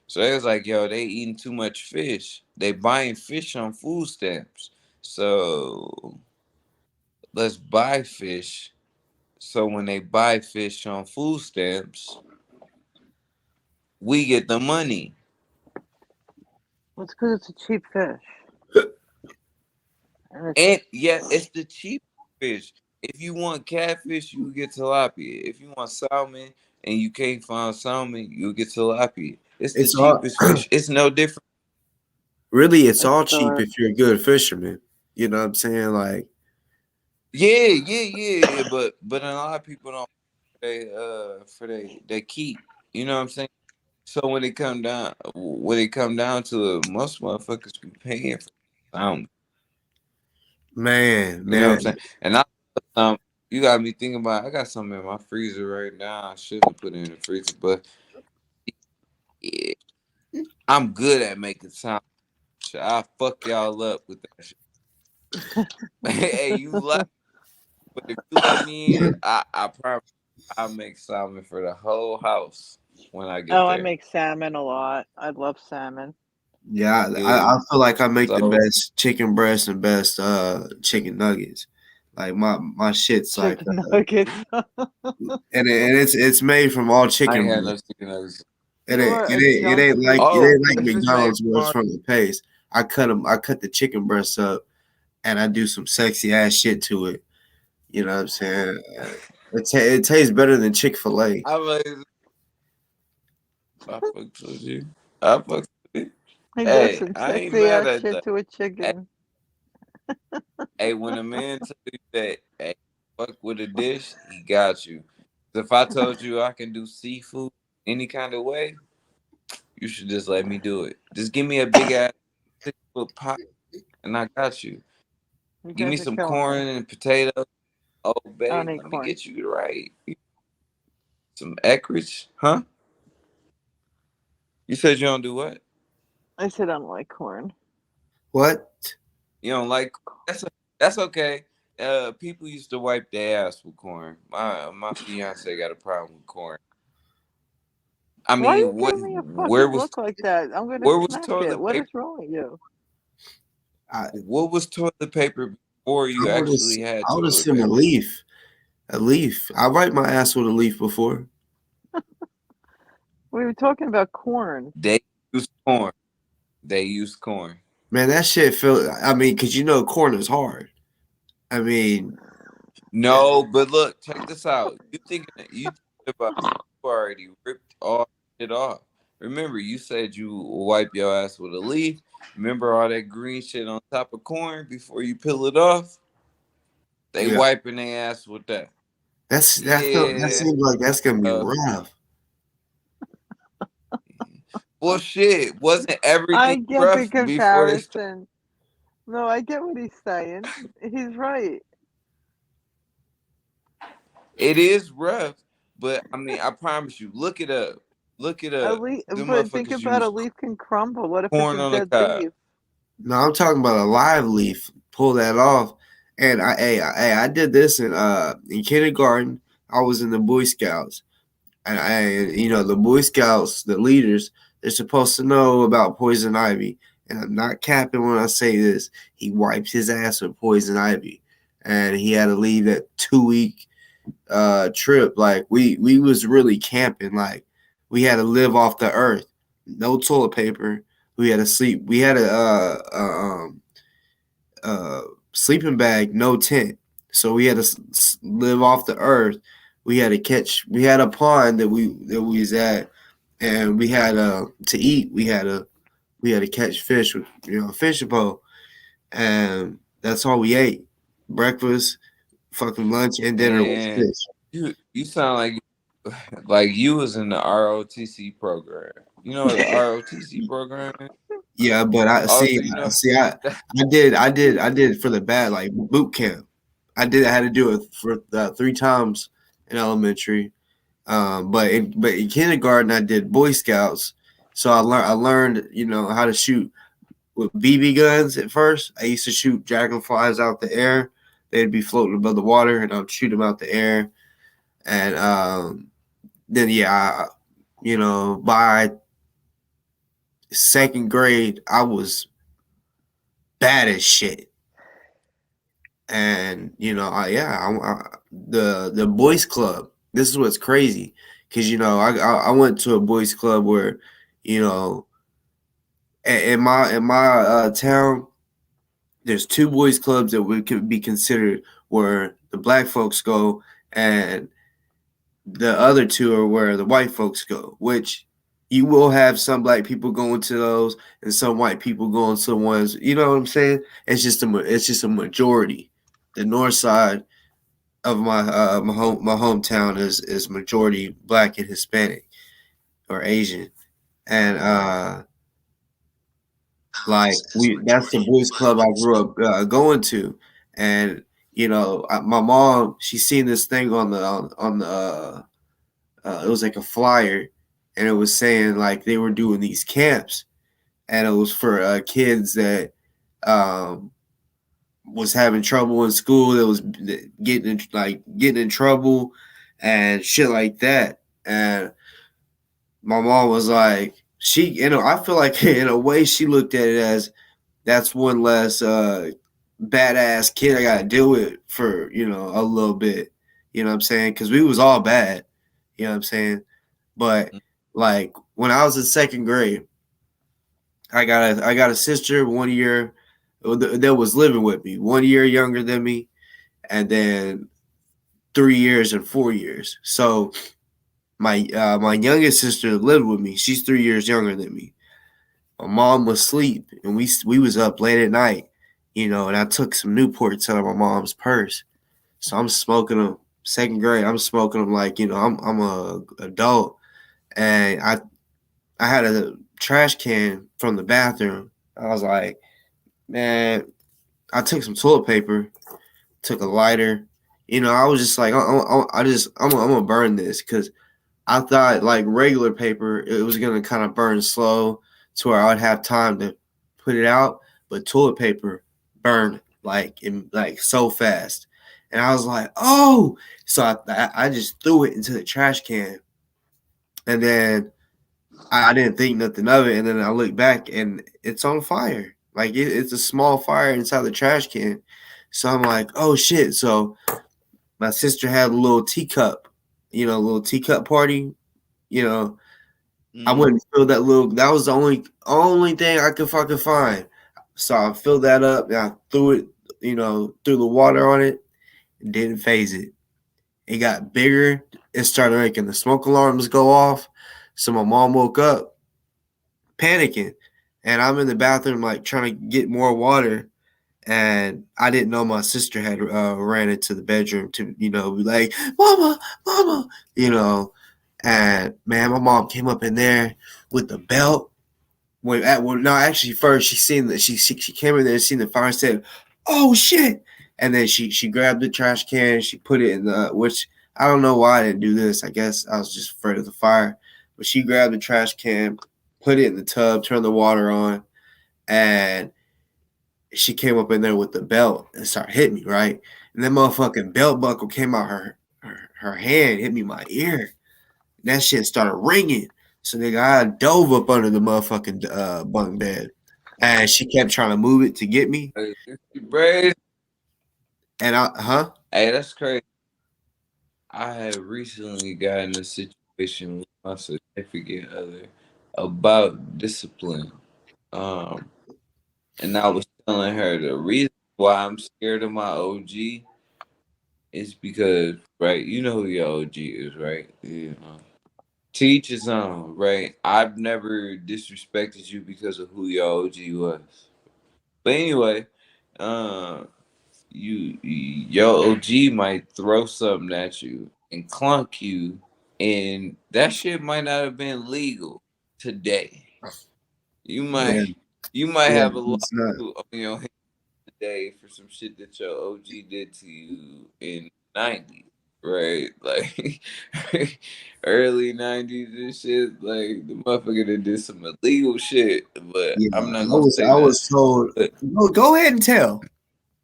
So they was like, yo, they eating too much fish. They buying fish on food stamps. So let's buy fish. So when they buy fish on food stamps, we get the money. Well, it's because it's a cheap fish, and it's And yeah, it's the cheap fish. If you want catfish, you get tilapia. If you want salmon and you can't find salmon, you get tilapia. It's the It's all cheapest fish. It's no different. really, it's it's all cheap the if you're a good fisherman. You know what I'm saying? Like Yeah. But a lot of people don't for they keep. You know what I'm saying? So when it come down to it, most motherfuckers be paying for salmon. man, You know what man. I'm saying? And you got me thinking about. I got something in my freezer right now. I shouldn't have put it in the freezer, but yeah, I'm good at making sound. I fuck y'all up with that shit. Hey, you like, but if you let me in, I promise I'll make salmon for the whole house when I get oh, I there. make salmon a lot. I love salmon. Yeah, Yeah. I feel like I make the So best chicken breast and best chicken nuggets. Like my shit's like Chicken nuggets. and it's made from all I ain't chicken had no breast. chicken nuggets. It You ain't are it a ain't it junk ain't like food it Oh, ain't like junkie. if it's made McDonald's where from it's from the paste. I cut the chicken breast up and I do some sexy ass shit to it. You know what I'm saying? It tastes better than Chick-fil-A. I was, I fucks with you. I fucks with you. He does Hey, some I ain't sexy mad ass at shit that. to a Hey, chicken. hey, when a man tell you that, hey, fuck with a dish, he got you. If I told you I can do seafood any kind of way, you should just let me do it. Just give me a big ass 6 foot pot, and I got you. You Give me guys are some killing me. corn and potatoes. Oh, I don't babe, eat let me corn. get you right. Some Eckrich, huh? You said you don't do what? I said I don't like corn. What? You don't like that's okay. People used to wipe their ass with corn. My fiance got a problem with corn. I Why are mean, you what? giving me a Where fucking was look like that? I'm gonna where was smack it. toilet What paper? is wrong with you? I What was toilet paper before I you would actually had I would toilet assume a paper? leaf. A leaf. I wipe my ass with a leaf before. We were talking about corn. They use corn. They use corn. Man, that shit feel. I mean, cause you know corn is hard. I mean, No, but look, check this out. You thinking about you already ripped all shit off. Remember, you said you wipe your ass with a leaf. Remember all that green shit on top of corn before you peel it off? They yeah, wiping their ass with that. that Yeah. seems like that's gonna be Uh, rough. well, shit. Wasn't I everything get the rough before they started? comparison. No, I get what he's saying. He's right. It is rough, but I mean, I promise you. Look it up. Look it A up. leaf, Them but think motherfuckers about a use leaf can crumble. What if it's corn a on the dead cob. leaf? No, I'm talking about a live leaf. Pull that off, and I did this in kindergarten. I was in the Boy Scouts, and the Boy Scouts, the leaders, they're supposed to know about poison ivy. And I'm not capping when I say this. He wiped his ass with poison ivy, and he had to leave that 2 week trip. Like we was really camping. Like we had to live off the earth. No toilet paper. We had to sleep. We had a sleeping bag, no tent. So we had to live off the earth. We had to catch. We had a pond that we was at, and we had to eat. We had to catch fish with a fishing pole, and that's all we ate. Breakfast, fucking lunch, and dinner was Man, fish. you sound like you was in the ROTC program. You know what the ROTC program is? Yeah, but I Oh, see, so you know I did for the bad like boot camp. I had to do it for 3 times in elementary. But in kindergarten I did Boy Scouts, so I learned how to shoot with BB guns at first. I used to shoot dragonflies out the air. They'd be floating above the water, and I'd shoot them out the air. And then by second grade I was bad as shit. And the boys club. This is what's crazy, because I went to a boys club where you know in my town there's two boys clubs that would could be considered where the black folks go, and the other two are where the white folks go. Which you will have some black people going to those, and some white people going to the ones. You know what I'm saying? It's just a majority. The north side of my hometown is majority black and Hispanic or Asian, and like we that's the boys club I grew up going to. And my mom, she seen this thing on the it was like a flyer, and it was saying like they were doing these camps, and it was for kids that um was having trouble in school, that was getting in trouble and shit like that. And my mom was like, I feel like in a way she looked at it as that's one less badass kid I got to deal with for a little bit. You know what I'm saying? Because we was all bad. You know what I'm saying? But like when I was in second grade, I got a sister 1 year that was living with me, 1 year younger than me, and then 3 years and 4 years. So my youngest sister lived with me. She's 3 years younger than me. My mom was asleep, and we was up late at night, and I took some Newports out of my mom's purse. So I'm smoking them. Second grade, I'm smoking them like I'm a adult, and I had a trash can from the bathroom. I was like, man, I took some toilet paper, took a lighter. I was just like, I'm gonna burn this, because I thought like regular paper, it was gonna kind of burn slow to where I'd have time to put it out, but toilet paper burned like so fast, and I was like, oh, so I just threw it into the trash can, and then I didn't think nothing of it, and then I look back and it's on fire. Like it's a small fire inside the trash can, so I'm like, oh shit. So my sister had a little teacup, a little teacup party, you know, I mm, went and filled that little. That was the only thing I could fucking find. So I filled that up and I threw it, threw the water on it. It didn't phase it. It got bigger. It started making the smoke alarms go off. So my mom woke up panicking, and I'm in the bathroom like trying to get more water. And I didn't know my sister had ran into the bedroom to be like, "Mama, mama," you know. And man, my mom came up in there with the belt. No, actually, first she seen that she came in there and seen the fire and said, "Oh shit!" And then she grabbed the trash can, she put it in the, which I don't know why I didn't do this. I guess I was just afraid of the fire. But she grabbed the trash can, put it in the tub, turned the water on, and she came up in there with the belt and started hitting me, right. And that motherfucking belt buckle came out her hand, hit me in my ear. That shit started ringing. So nigga, I dove up under the motherfucking bunk bed, and she kept trying to move it to get me. hey, Brazy. And Hey, that's crazy. I had recently gotten a situation with my significant other about discipline. Um, and I was telling her the reason why I'm scared of my OG is because, right, you know who your OG is, right? You know. To each his own, right? I've never disrespected you because of who your OG was. But anyway, uh, your OG might throw something at you and clunk you, and that shit might not have been legal today. You Yeah, might you might yeah, have a it's not. lawsuit on your hands today for some shit that your OG did to you in the 90s, right? Like early 90s and shit. Like the motherfucker that did some illegal shit, but Yeah, I'm not I gonna was say I that. was told, But go ahead and tell,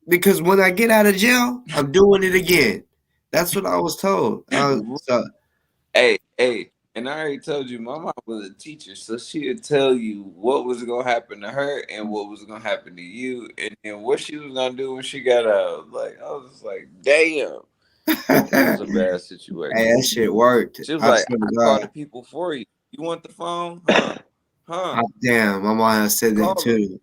because when I get out of jail, I'm doing it again. That's what I was told. So hey, and I already told you, my mom was a teacher, so she would tell you what was gonna happen to her and what was gonna happen to you, and then what she was gonna do when she got out. Like I was just like, damn, that was a hey, bad situation. that shit worked. She was I like, swear to I call God. the people for you. You want the phone? Huh? Huh? Damn, my mom has said that Call them. too.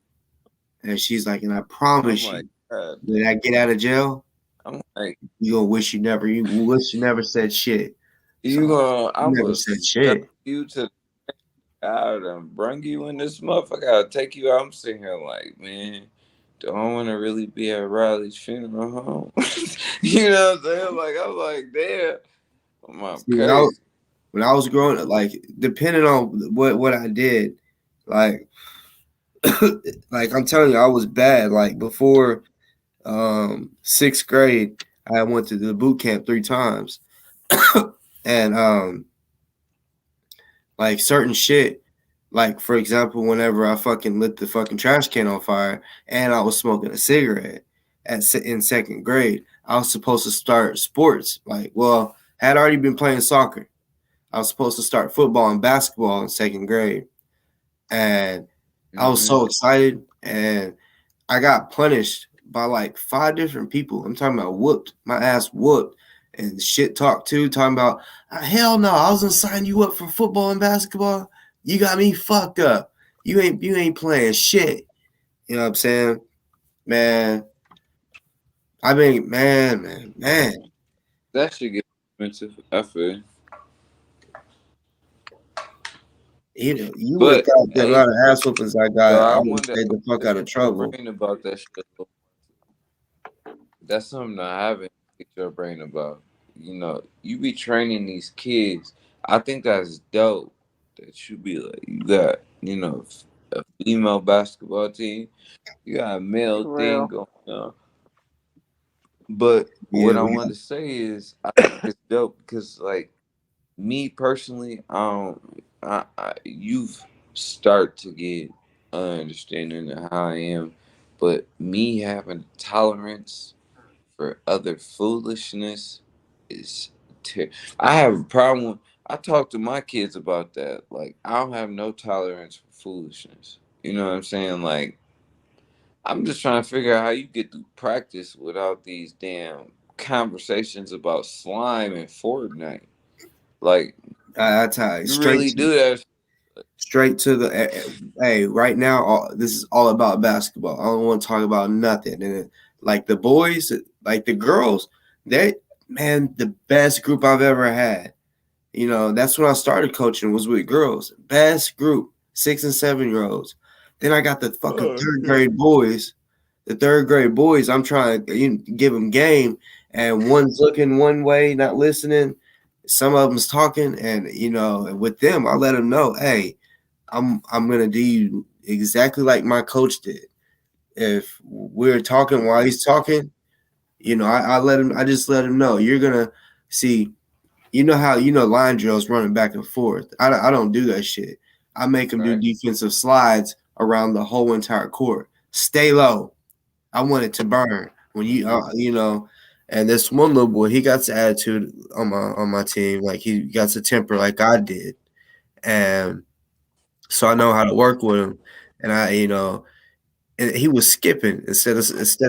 And she's like, and I promise I'm like, you, God when I damn. get out of jail, I'm like, you gonna wish you never said shit. So you gonna, you I'm never gonna said serve shit. you to God and bring you in this motherfucker. I'll take you out. I'm sitting here like, man, do I want to really be at Riley's funeral home? You know what I'm saying? Like, I'm like, damn, I'm See, crazy. when I was growing up, like depending on what I did, like like I'm telling you, I was bad. Like before sixth grade, I went to the boot camp 3 times. And like certain shit, like for example, whenever I fucking lit the fucking trash can on fire and I was smoking a cigarette in second grade, I was supposed to start sports. Like, well, I had already been playing soccer. I was supposed to start football and basketball in second grade, and I was Hmm. so excited, and I got punished by like 5 different people. I'm talking about whooped, my ass whooped, and shit talk too. Talking about hell no, I was gonna sign you up for football and basketball. You got me fucked up. You ain't playing shit. You know what I'm saying, man? I mean, man. That should get expensive. I feel. You would have But got the hey, amount of ass whoopings I so got. I I would have wanted stayed the fuck to out of pick your trouble. brain about that shit. That's something I haven't picked your brain about. You know, you be training these kids. I think that's dope. That you be like, you got, a female basketball team, you got a male For thing real. going on. But Yeah, what I we want to say is, I think it's dope because, like, me personally, you've start to get an understanding of how I am, but me having tolerance for other foolishness is I have a problem. I talk to my kids about that. Like, I don't have no tolerance for foolishness. You know what I'm saying? Like, I'm just trying to figure out how you get through practice without these damn conversations about slime and Fortnite. Like, I tell you, you really do that. straight to the hey, right now this is all about basketball. I don't want to talk about nothing. And like the boys, like the girls, they, man, the best group I've ever had. That's when I started coaching, was with girls. Best group, 6 and 7 year olds. Then I got the fucking Oh, third shit. grade boys. The third grade boys, I'm trying to give them game, and one's looking one way, not listening. Some of them's talking, and with them, I let them know, hey, I'm gonna do you exactly like my coach did. If we're talking while he's talking, I let him. I just let him know you're gonna see. You know how line drills running back and forth. I don't do that shit. I make them do Right. defensive slides around the whole entire court. Stay low. I want it to burn when And this one little boy, he got the attitude on my team, like he got the temper like I did, and so I know how to work with him. And and he was skipping instead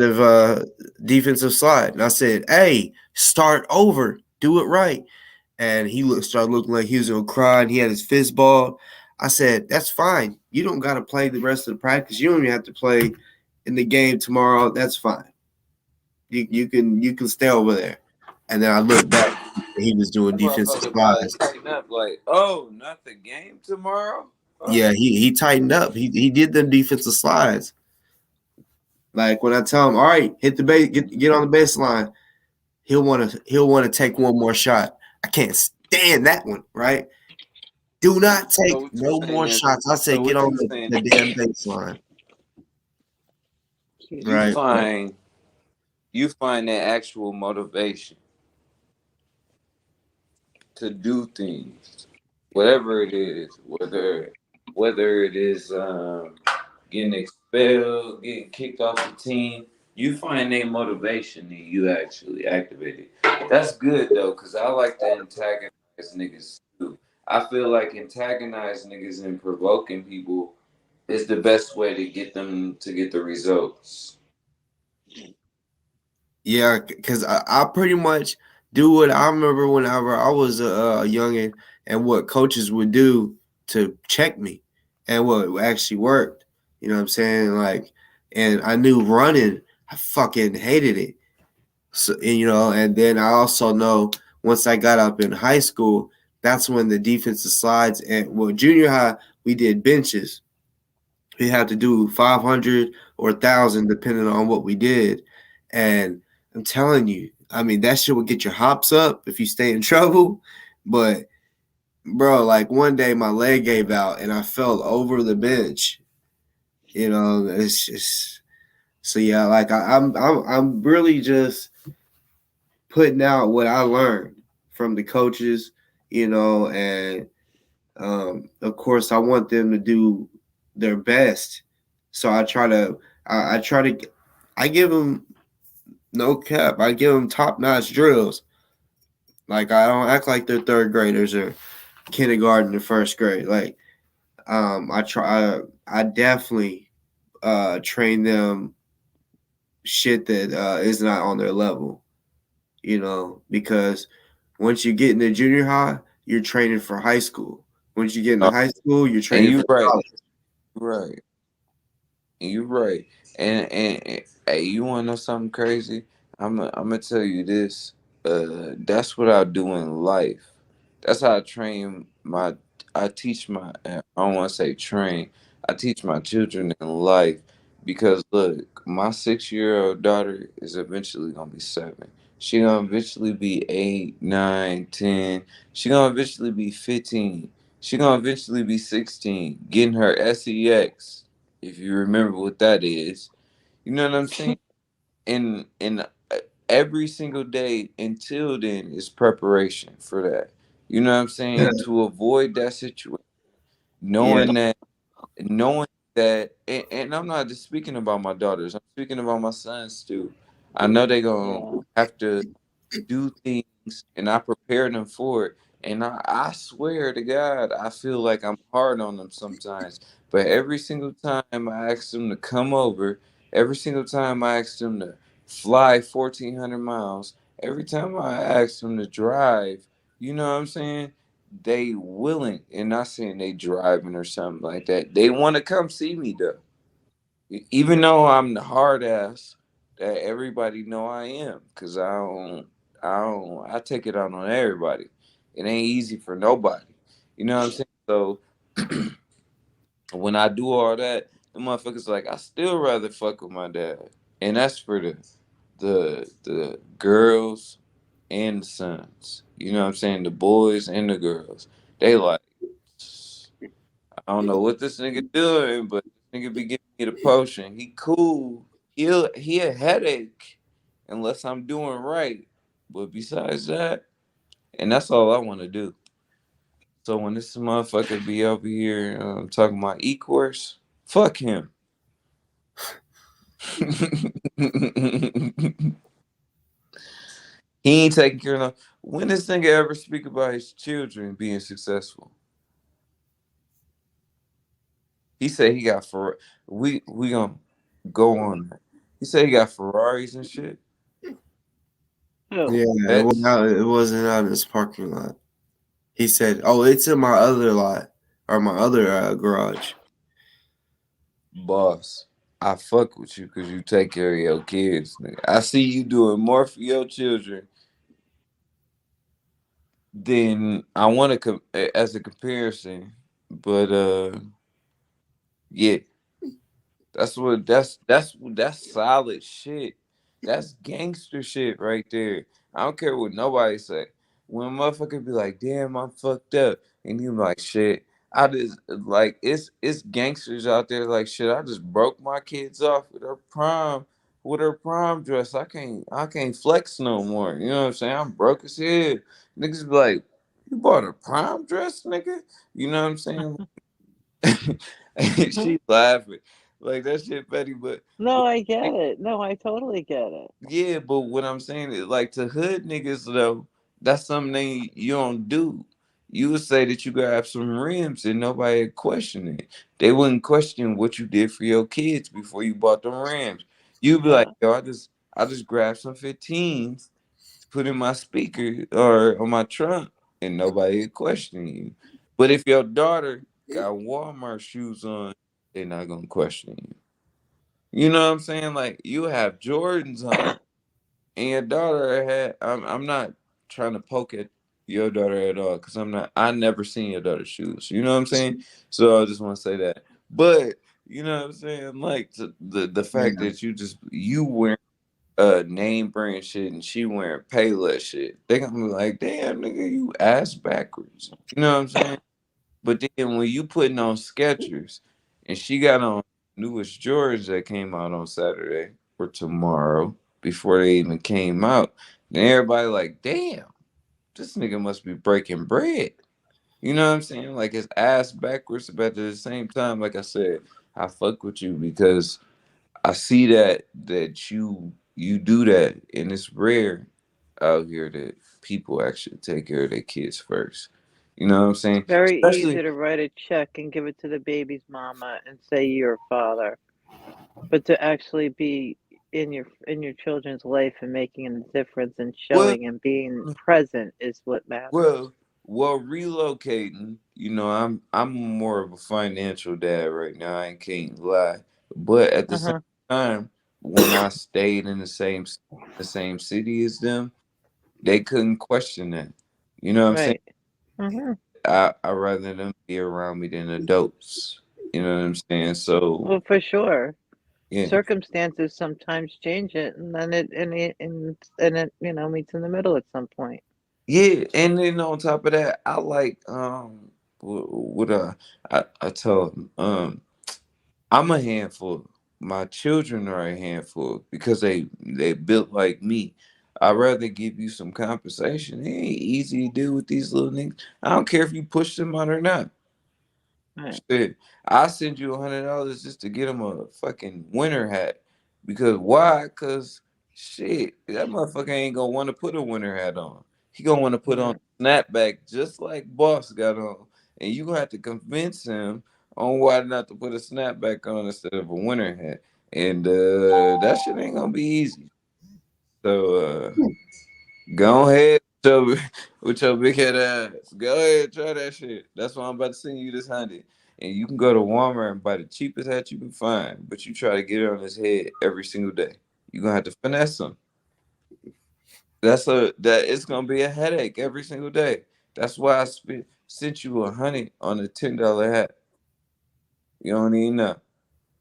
of defensive slide. And I said, "Hey, start over, do it right." And started looking like he was gonna cry, and he had his fist balled. I said, "That's fine. You don't got to play the rest of the practice. You don't even have to play in the game tomorrow. That's fine. You can stay over there." And then I looked back, and he was doing That defensive motherfucker probably slides. tighten up like, oh, not the game tomorrow? Fuck. Yeah, he tightened up. He did them defensive slides. Like when I tell him, "All right, hit the base, get on the baseline," he'll want to take one more shot. I can't stand that one, right? Do not take So what you no more saying? shots. I say So get what on you saying? the damn baseline. You Right. find you find that actual motivation to do things, whatever it is, whether it is getting expelled, getting kicked off the team, you find that motivation and you actually activate it. That's good though, cause I like to antagonize niggas too. I feel like antagonize niggas and provoking people is the best way to get them to get the results. Yeah, because I pretty much do what I remember whenever I was a youngin, and what coaches would do to check me, and what actually worked. You know what I'm saying? Like, and I knew running, I fucking hated it. So, and, and then I also know once I got up in high school, that's when the defensive slides, and well, junior high we did benches. We had to do 500 or 1,000 depending on what we did, and I'm telling you, I mean that shit would get your hops up if you stay in trouble. But bro, like one day my leg gave out and I fell over the bench. It's just so yeah. Like I'm really just putting out what I learned from the coaches, and of course I want them to do their best. So I try to, I give them no cap. I give them top notch drills. Like I don't act like they're third graders or kindergarten or first grade. Like I try. I definitely train them shit that is not on their level. Because once you get into junior high, you're training for high school. Once you get into Uh, high school, you're and training you for right, college. right. You're right. And hey, you wanna know something crazy? I'm gonna tell you this. That's what I do in life. That's how I train my. I teach my. I don't want to say train. I teach my children in life because look, my 6 year old daughter is eventually gonna be 7. She gonna eventually be 8, 9, 10. She gonna eventually be 15. She gonna eventually be 16, getting her sex, if you remember what that is. You know what I'm saying? And every single day until then is preparation for that. You know what I'm saying? To avoid that situation, Yeah, knowing that, knowing and I'm not just speaking about my daughters. I'm speaking about my sons too. I know they gonna Yeah. have to do things and I prepare them for it. And I swear to God, I feel like I'm hard on them sometimes. But every single time I ask them to come over, every single time I ask them to fly 1,400 miles, every time I ask them to drive, you know what I'm saying? They willing, and not saying they driving or something like that. They want to come see me though. Even though I'm the hard ass that everybody know I am, cause I take it out on everybody. It ain't easy for nobody. You know what I'm saying? So when I do all that, the motherfuckers like I still rather fuck with my dad, and that's for the girls and the sons. You know what I'm saying? The boys and the girls. They like. I don't know what this nigga doing, but this nigga be giving me the potion. He cool. He a headache unless I'm doing right. But besides that, and that's all I want to do. So when this motherfucker be over here talking about e-course, fuck him. He ain't taking care of no. When this nigga ever speak about his children being successful? He said he got for we gonna go on that. He said he got Ferraris and shit. Who? yeah. That's It wasn't out in this parking lot. He said, "Oh, it's in my other lot or my other garage." boss. I fuck with you because you take care of your kids, nigga. I see you doing more for your children than I want to as a comparison. But yeah, that's solid shit. That's gangster shit right there. I don't care what nobody say. when motherfucker be like, damn, I'm fucked up, and you be like, shit, I just like it's gangsters out there like shit. I just broke my kids off with her prom dress. I can't flex no more. You know what I'm saying? I'm broke as hell. Niggas be like, you bought a prom dress, nigga? You know what I'm saying? She laughing like that shit petty, No, I like, get it. No, I totally get it. yeah, but what I'm saying is like to hood niggas though, that's something you don't do. You would say that you grab some rims and nobody would question it. They wouldn't question what you did for your kids before you bought them rims. You'd be like, Yeah. yo, I just grabbed some 15s to put in my speaker or on my trunk and nobody would question you. But if your daughter got Walmart shoes on, they're not gonna question you. You know what I'm saying? Like you have Jordans on and your daughter had I'm not trying to poke at your daughter at all because I never seen your daughter's shoes. You know what I'm saying? So I just want to say that. But you know what I'm saying? Like the fact Yeah. that you wearing name brand shit and she wearing Payless shit, they gonna be like, damn nigga, you ass backwards. You know what I'm saying? But then when you putting on Skechers and she got on newest Jordans that came out on Saturday or tomorrow before they even came out, then everybody like, damn, this nigga must be breaking bread. You know what I'm saying? Like his ass backwards, but at the same time, like I said, I fuck with you because I see that you do that, and it's rare out here that people actually take care of their kids first. You know what I'm It's saying? very easy Especially to write a check and give it to the baby's mama and say you're a father, but to actually be in your children's life and making a difference and well, showing and being present is what matters. well, relocating. You know, I'm more of a financial dad right now. I can't lie, but at the same Uh-huh. time, when I stayed in the same city as them, they couldn't question that. You know what I'm saying? Right. Hmm. I rather them be around me than adults. You know what I'm saying? So Well, for sure. yeah, Circumstances sometimes change it, and then it meets in the middle at some point. yeah. And then on top of that, I like what I told them I'm a handful. My children are a handful because they built like me. I'd rather give you some compensation. It ain't easy to deal with these little niggas. I don't care if you push them out or not. Right. Shit, I send you $100 just to get him a fucking winter hat. Because why? Because shit, that motherfucker ain't gonna want to put a winter hat on. He gonna want to put on Right. a snapback just like Boss got on, and you gonna have to convince him on why not to put a snapback on instead of a winter hat. And that shit ain't gonna be easy. So go ahead with your big head ass. Go ahead, try that shit. That's why I'm about to send you this 100. And you can go to Walmart and buy the cheapest hat you can find, but you try to get it on his head every single day. You're gonna have to finesse him. That it's gonna be a headache every single day. That's why sent you 100 on a $10 hat. You don't even know.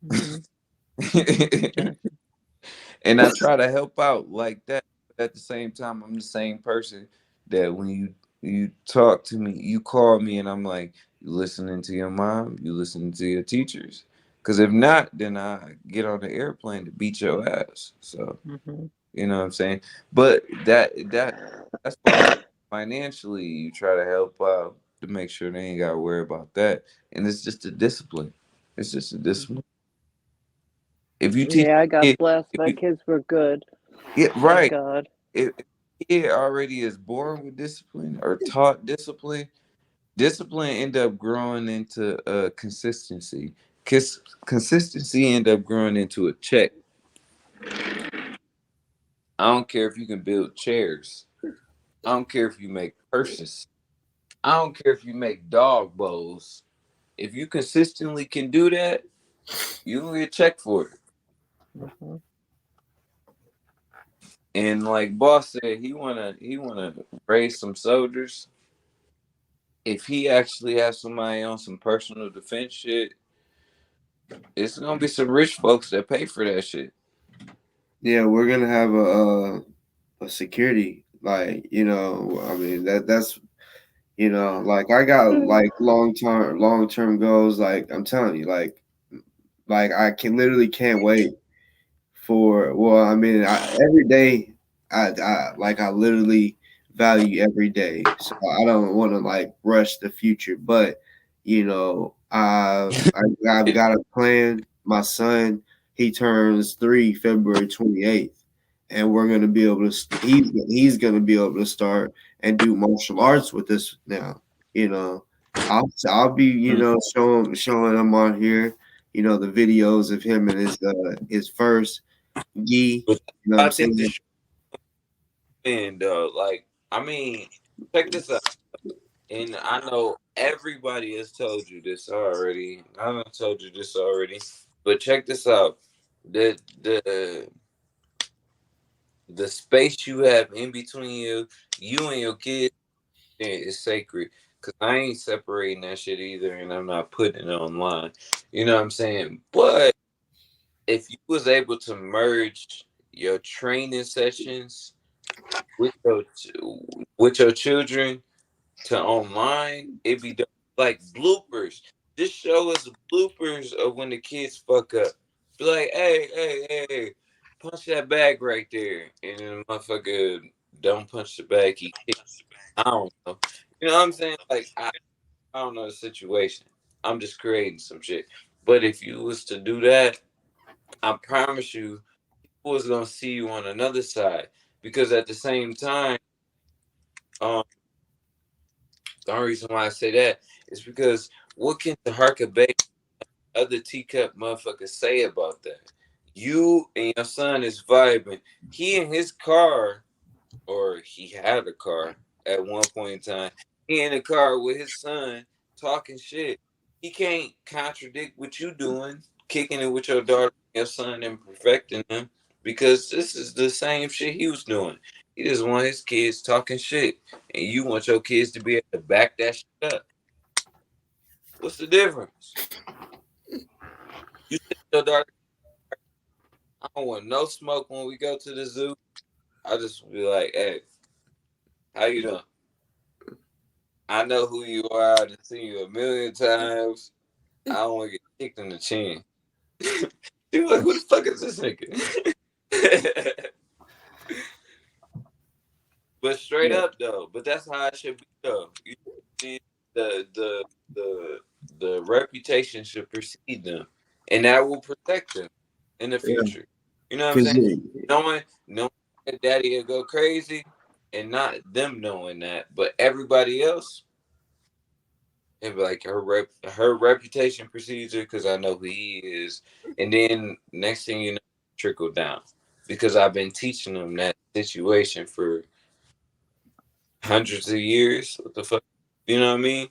Hmm. Exactly. And I try to help out like that. But at the same time, I'm the same person that when you talk to me, you call me, and I'm like, you listening to your mom, you listening to your teachers. Because if not, then I get on the airplane to beat your ass. So Hmm. you know what I'm saying. But that's why financially you try to help out to make sure they ain't got to worry about that. And it's just a discipline. It's just a discipline. If you teach Yeah, I a got kid, blessed. if My you kids were good. yeah, Thank right. God. If a kid already is born with discipline or taught discipline, discipline end up growing into consistency. Consistency end up growing into a check. I don't care if you can build chairs. I don't care if you make purses. I don't care if you make dog bowls. If you consistently can do that, you can get a check for it. Hmm. And like boss said, he wanna raise some soldiers. If he actually has somebody on some personal defense shit, it's gonna be some rich folks that pay for that shit. Yeah, we're gonna have a security Like, I mean that's like I got like long term goals. Like I'm telling you, like I can literally can't wait for well, I mean, every day I literally value every day, so I don't want to like rush the future, but I've got a plan. My son, he turns 3 February 28th, and we're gonna be able to. He's gonna be able to start and do martial arts with us now. You know, I'll be showing him on here. The videos of him and his first gi. But You know what I'm I think saying? this man, though, like, I mean, check this out. And I know everybody has told you this already. I done told you this already. But check this out. The the the space you have in between you and your kids is sacred. Cause I ain't separating that shit either, and I'm not putting it online. You know what I'm saying? But if you was able to merge your training sessions with your children to online, it'd be like bloopers. Just show us bloopers of when the kids fuck up. Be like, hey, punch that bag right there, and then the motherfucker don't punch the bag. He kick. I don't know. You know what I'm saying? Like I don't know the situation. I'm just creating some shit. But if you was to do that, I promise you, people was gonna see you on another side. Because at the same time, um, the only reason why I say that is because what can the Harka Bay other teacup motherfuckers say about that? You and your son is vibing. He in his car, or he had a car at one point in time. He in the car with his son talking shit. He can't contradict what you doing, kicking it with your daughter, your son, and perfecting them because this is the same shit he was doing. He just want his kids talking shit, and you want your kids to be able to back that shit up. What's the difference? You said your daughter, I don't want no smoke when we go to the zoo. I just be like, hey, how you doing? I know who you are. I've seen you a million times. I don't want to get kicked in the chin. She was like, who the fuck is this nigga? But straight Yeah. up though, but that's how it should be though. You see, the the the the reputation should precede them, and that will protect them in the Yeah. future. You know what I'm Cause saying? Knowing that daddy will go crazy, and not them knowing that, but everybody else. And like her reputation precedes her because I know who he is, and then next thing you know, trickle down because I've been teaching them that situation for hundreds of years. What the fuck, you know what I mean?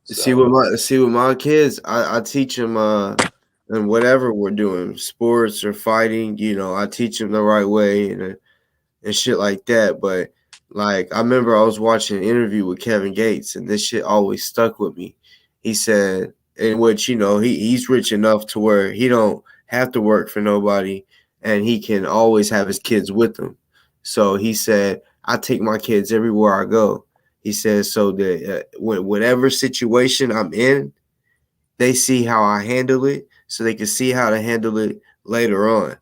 So see with my kids, I teach them and whatever we're doing, sports or fighting, I teach them the right way and shit like that. But like I remember I was watching an interview with Kevin Gates, and this shit always stuck with me. He said, in which he's rich enough to where he don't have to work for nobody, and he can always have his kids with him. So he said, I take my kids everywhere I go. He says so that whatever situation I'm in, they see how I handle it, so they can see how to handle it later on.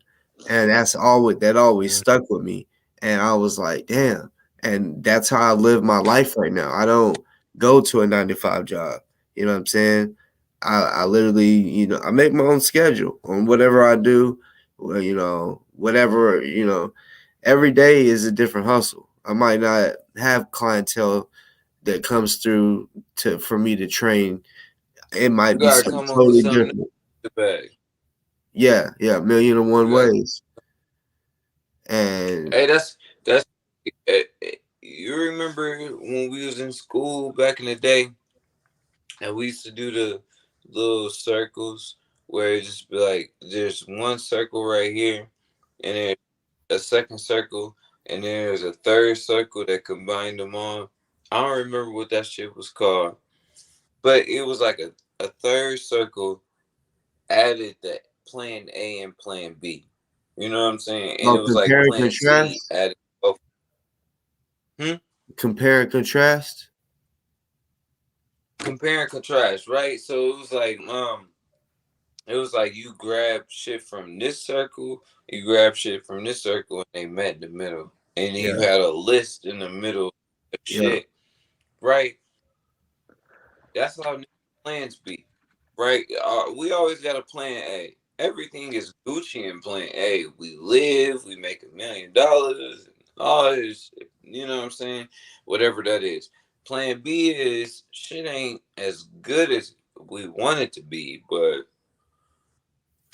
And that always stuck with me. And I was like, damn. And that's how I live my life right now. I don't go to a 9 to 5 job. You know what I'm saying? I literally, I make my own schedule on whatever I do. Well, whatever, every day is a different hustle. I might not have clientele that comes through for me to train. It you might be gotta something come up with totally something different. to the bag. Yeah, million and one You got ways. And hey, that's you remember when we was in school back in the day, and we used to do the little circles where it just be like there's one circle right here, and then a second circle, and then there's a third circle that combined them all. I don't remember what that shit was called, but it was like a third circle added the plan A and plan B. You know what I'm saying? And it was like compare and plan C contrast. added both. Hmm? Compare and contrast. Compare and contrast, right? So it was like you grab shit from this circle, you grab shit from this circle, and they met in the middle. And then you Yeah, had a list in the middle of yeah, shit, right? That's how plans be, right? We always got a plan A. Everything is Gucci in plan A. We live, we make $1 million, and all this, you know what I'm saying? Whatever that is. Plan B is shit ain't as good as we want it to be, but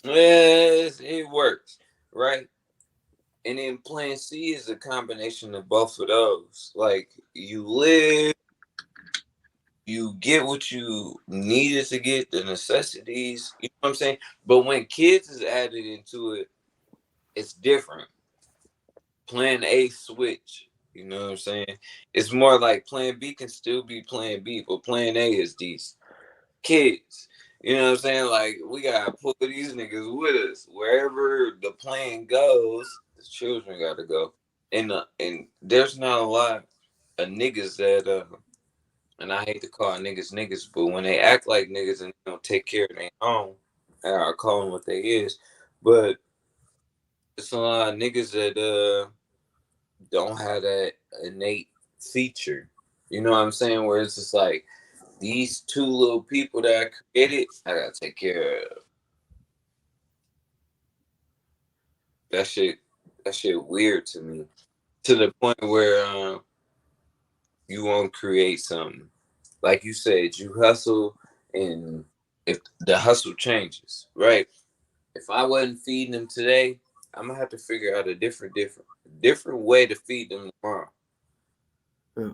yes, it works, right? And then plan C is a combination of both of those. Like you live, you get what you needed to get, the necessities, you know what I'm saying? But when kids is added into it, it's different. Plan A switch, you know what I'm saying? It's more like plan B can still be plan B, but plan A is these kids. You know what I'm saying? Like we gotta pull these niggas with us. Wherever the plan goes, the children gotta go. And there's not a lot of niggas that and I hate to call niggas niggas, but when they act like niggas and they don't take care of their own, I call them what they is. But it's a lot of niggas that don't have that innate feature. You know what I'm saying? Where it's just like these two little people that I created, I gotta take care of. That shit. That shit weird to me. To the point where you won't create something. Like you said, you hustle, and if the hustle changes, right? If I wasn't feeding them today, I'm gonna have to figure out a different way to feed them tomorrow. yeah.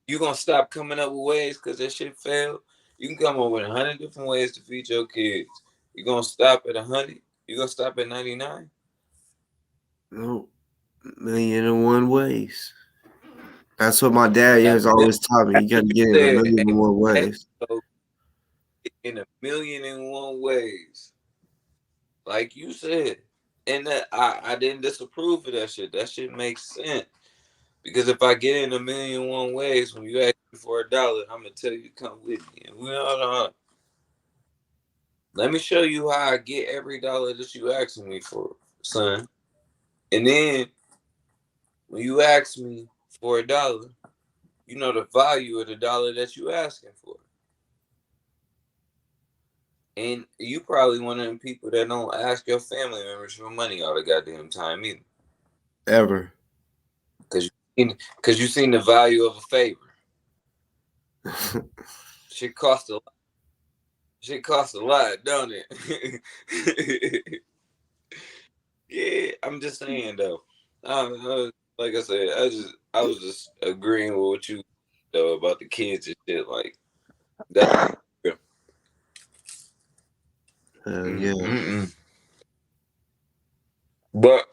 You gonna stop coming up with ways because that shit failed. You can come up with 100 different ways to feed your kids. You gonna stop at 100? You gonna stop at 99? No, million and one ways. That's what my dad That has always taught me. as You got to you get in a said, million and one ways. so in a million and one ways, like you said, and that I didn't disapprove of that shit. That shit makes sense. Because if I get in a million and one ways, when you ask me for $1, I'm gonna tell you to come with me. And we all know. Let me show you how I get every dollar that you asking me for, son. And then when you ask me for $1, you know the value of the dollar that you asking for. And you probably one of them people that don't ask your family members for money all the goddamn time either. Ever. Cause you seen the value of a favor. Shit costs a lot. Shit costs a lot, don't it? Yeah, I'm just saying though. Like I said, I was just agreeing with what you though about the kids and shit. Like that. Hell yeah. Mm-mm-mm. But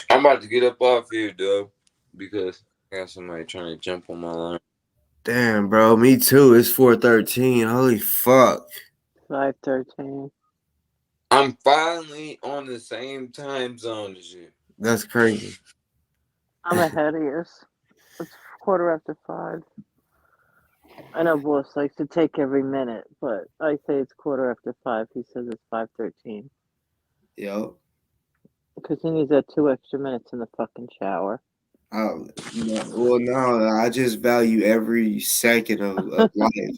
I'm about to get up off here though because I got somebody trying to jump on my line. Damn, bro. Me too. It's 4:13. Holy fuck. 5:13. I'm finally on the same time zone as you. That's crazy. I'm ahead of you. It's 5:15. I know boss likes to take every minute, but I say it's 5:15. He says it's 5:13 Yo. because he needs that 2 extra minutes in the fucking shower. No, well, no, I just value every second of life.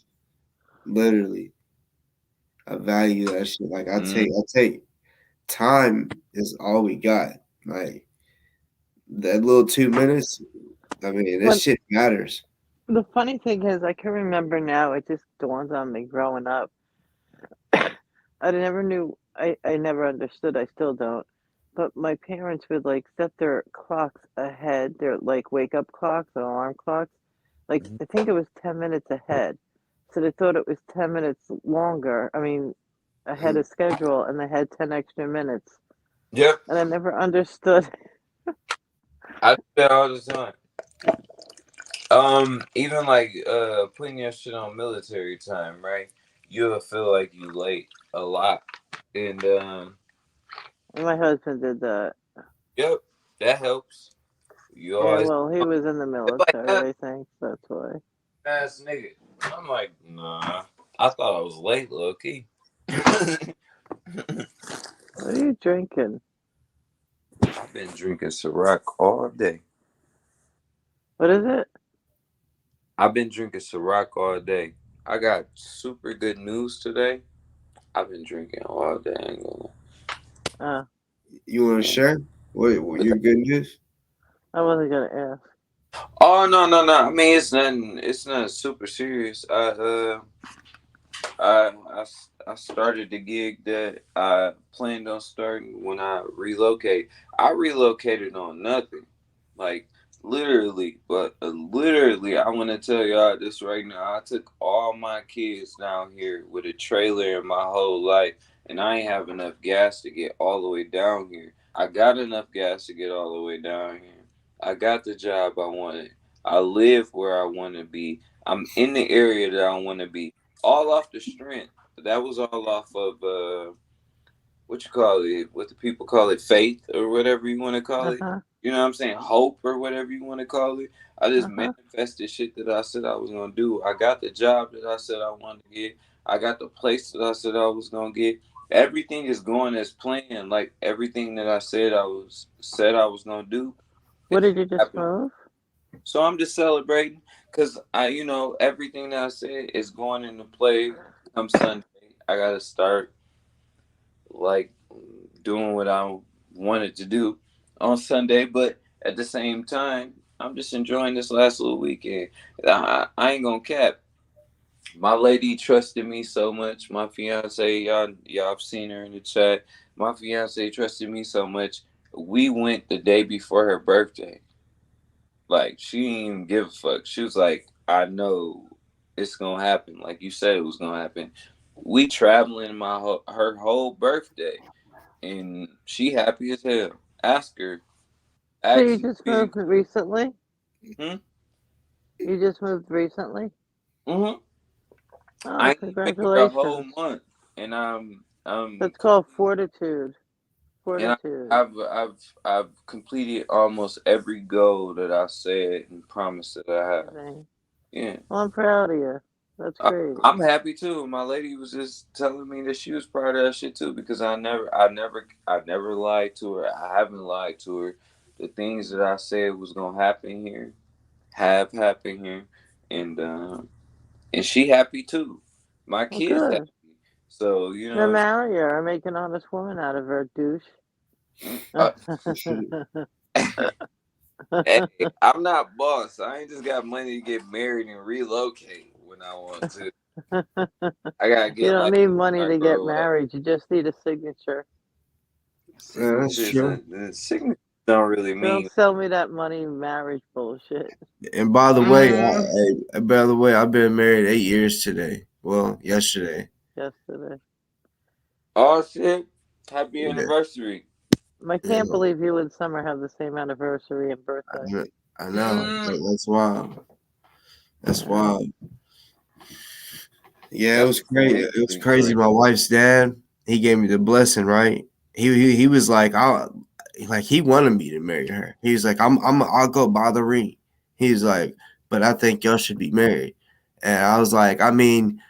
Literally. I value that shit. Like I take time is all we got. Like that little 2 minutes. I mean, this When shit matters. the funny thing is, I can remember now. It just dawns on me growing up. I never knew. I never understood. I still don't. But my parents would like set their clocks ahead. Their like wake up clocks or alarm clocks. Like I think it was 10 minutes ahead. So they thought it was 10 minutes longer. I mean, ahead of schedule, and they had 10 extra minutes. Yep, And I never understood. I do that all the time. Even like putting your shit on military time, right? You'll feel like you late a lot, and My husband did that. yep, that helps. You Yeah, always well, he was in the like that military, I think. That's why. ass nigga. I'm like, nah. I thought I was late, low key. What are you drinking? I've been drinking Ciroc all day. What is it? I've been drinking Ciroc all day. I got super good news today. I've been drinking all day. I ain't gonna Uh, You want to lie. share? What But your good news? I wasn't gonna ask. oh no no no! I mean it's nothing. It's nothing super serious. I started the gig that I planned on starting when I relocate. I relocated on nothing, like literally. But literally, I want to tell y'all this right now. I took all my kids down here with a trailer in my whole life, and I ain't have enough gas to get all the way down here. I got enough gas to get all the way down here. I got the job I wanted. I live where I want to be. I'm in the area that I want to be, all off the strength. That was all off of what you call it, what the people call it, faith or whatever you want to call Uh it. huh. You know what I'm saying? Hope or whatever you want to call it. I just Uh huh. manifested shit that I said I was gonna do. I got the job that I said I wanted to get. I got the place that I said I was gonna get. Everything is going as planned. Like everything that I said I was gonna do, What it's did you just happening. move? So I'm just celebrating because everything that I said is going into play come Sunday. I gotta start like doing what I wanted to do on Sunday, but at the same time, I'm just enjoying this last little weekend. I ain't gonna cap. My lady trusted me so much. My fiance, y'all have seen her in the chat. My fiance trusted me so much. We went the day before her birthday. Like she didn't even give a fuck. She was like, I know it's gonna happen. Like you said it was gonna happen. We traveling her whole birthday, and she happy as hell. Ask her. So you Ask just me. moved recently? Hmm? You just moved recently? Hmm. I Oh, ain't been here a whole congratulations. month, and I'm That's called fortitude. and Fortitude. I've completed almost every goal that I said and promised that I have. Amazing. Yeah. Well, I'm proud of you. That's I, great. I'm happy too. My lady was just telling me that she was proud of that shit too because I never lied to her. I haven't lied to her. The things that I said was gonna happen here have happened here, and and she happy too. My Well, kids happy. good. So Now marry her or make an honest woman out of her, douche. uh, hey, I'm not boss. I ain't just got money to get married and relocate when I want to. I gotta You get don't like need money when I to get grow up. married. You just need a signature. Yeah, that's Signatures true. and signatures don't really Don't mean. sell me that money marriage bullshit. And by the way, Mm, I've been married 8 years today. Well, yesterday. Yesterday. oh shit! Happy Yeah, anniversary. I can't yeah. believe you and Summer have the same anniversary and birthday. I know. Mm, That's wild. That's Yeah. wild. Yeah, it that's was crazy. It was amazing. crazy. My wife's dad, he gave me the blessing, right? He was like, he wanted me to marry her. He was like, I'll go buy the ring. He's like, but I think y'all should be married. And I was like, I mean,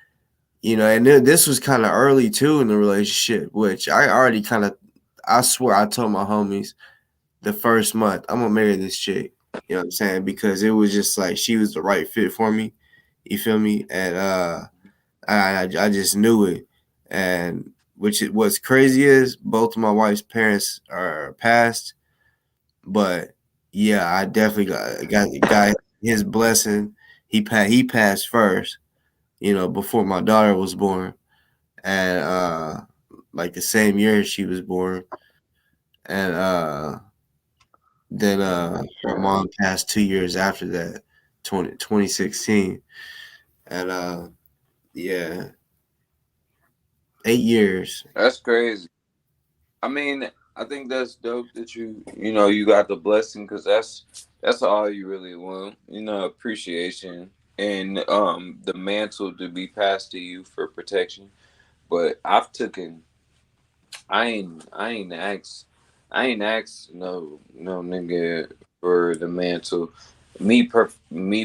and then this was kind of early too in the relationship, which I already kind of, I swear, I told my homies the first month, I'm gonna marry this chick. You know what I'm saying? Because it was just like she was the right fit for me. You feel me? And I just knew it. And what's crazy is both of my wife's parents are passed, but yeah, I definitely got his blessing. He passed first, before my daughter was born, and like the same year she was born, and then my Sure. mom passed 2 years after that, 2016, and yeah, 8 years. That's crazy. I mean, I think that's dope that you got the blessing because that's all you really want. Appreciation and the mantle to be passed to you for protection. But I ain't asked no nigga for the mantle. Me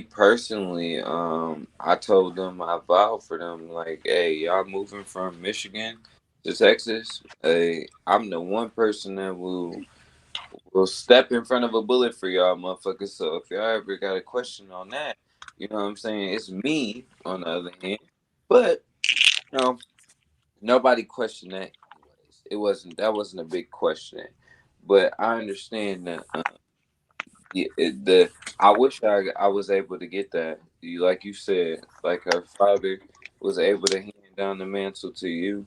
personally, I told them I vowed for them like, hey, y'all moving from Michigan to Texas. Hey, I'm the one person that will step in front of a bullet for y'all, motherfuckers. So if y'all ever got a question on that, you know what I'm saying? It's me on the other hand, but you know, nobody questioned that. Anyways, that wasn't a big question, but I understand that. Yeah, I wish I was able to get that. You like you said, like her father was able to hand down the mantle to you.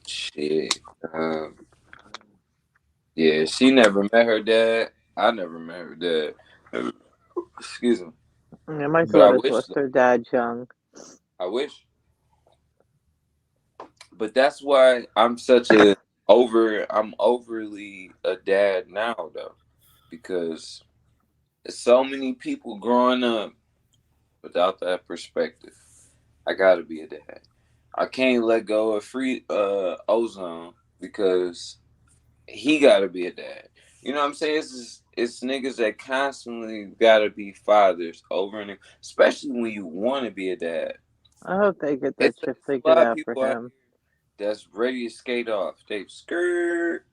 Shit. Um, yeah, she never met her dad. I never met her dad. Excuse me. Yeah, my But I daughters wish. lost their dad young. I wish. But that's why I'm such a I'm overly a dad now though, because so many people growing up without that perspective. I gotta be a dad. I can't let go of free ozone because he gotta be a dad. You know what I'm saying? It's niggas that constantly gotta be fathers over and especially when you wanna be a dad. I hope they get that It's shit a figured lot of out for people out him. here that's ready to skate off. They skirt.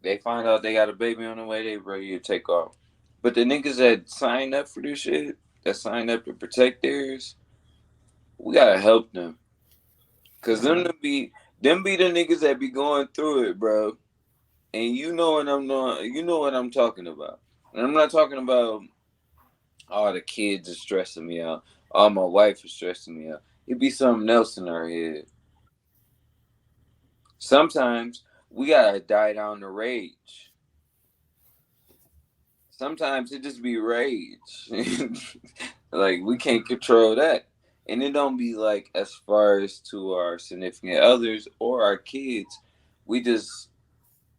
They find out they got a baby on the way, they ready to take off. But the niggas that sign up for this shit, that sign up to protect theirs, we gotta help them. Cause Yeah. them be the niggas that be going through it, bro. And you know what I'm talking about. And I'm not talking about all the kids are stressing me out. All my wife is stressing me out. It be something else in our head. Sometimes we gotta die down the rage. Sometimes it just be rage. Like we can't control that. And it don't be like as far as to our significant others or our kids. We just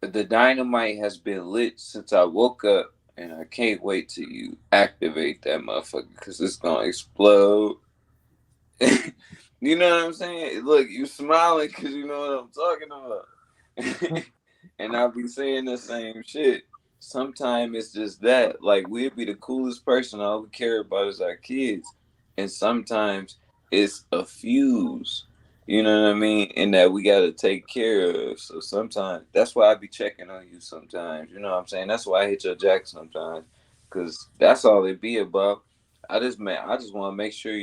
the dynamite has been lit since I woke up, and I can't wait till you activate that motherfucker because it's gonna explode. You know what I'm saying? Look, you smiling because you know what I'm talking about. And I'll be saying the same shit. Sometimes it's just that. Like, we'd be the coolest person. All we care about is our kids. And sometimes it's a fuse. You know what I mean? And that we got to take care of. So sometimes, that's why I be checking on you sometimes. You know what I'm saying? That's why I hit your jack sometimes. Because that's all it be about. I just want to make sure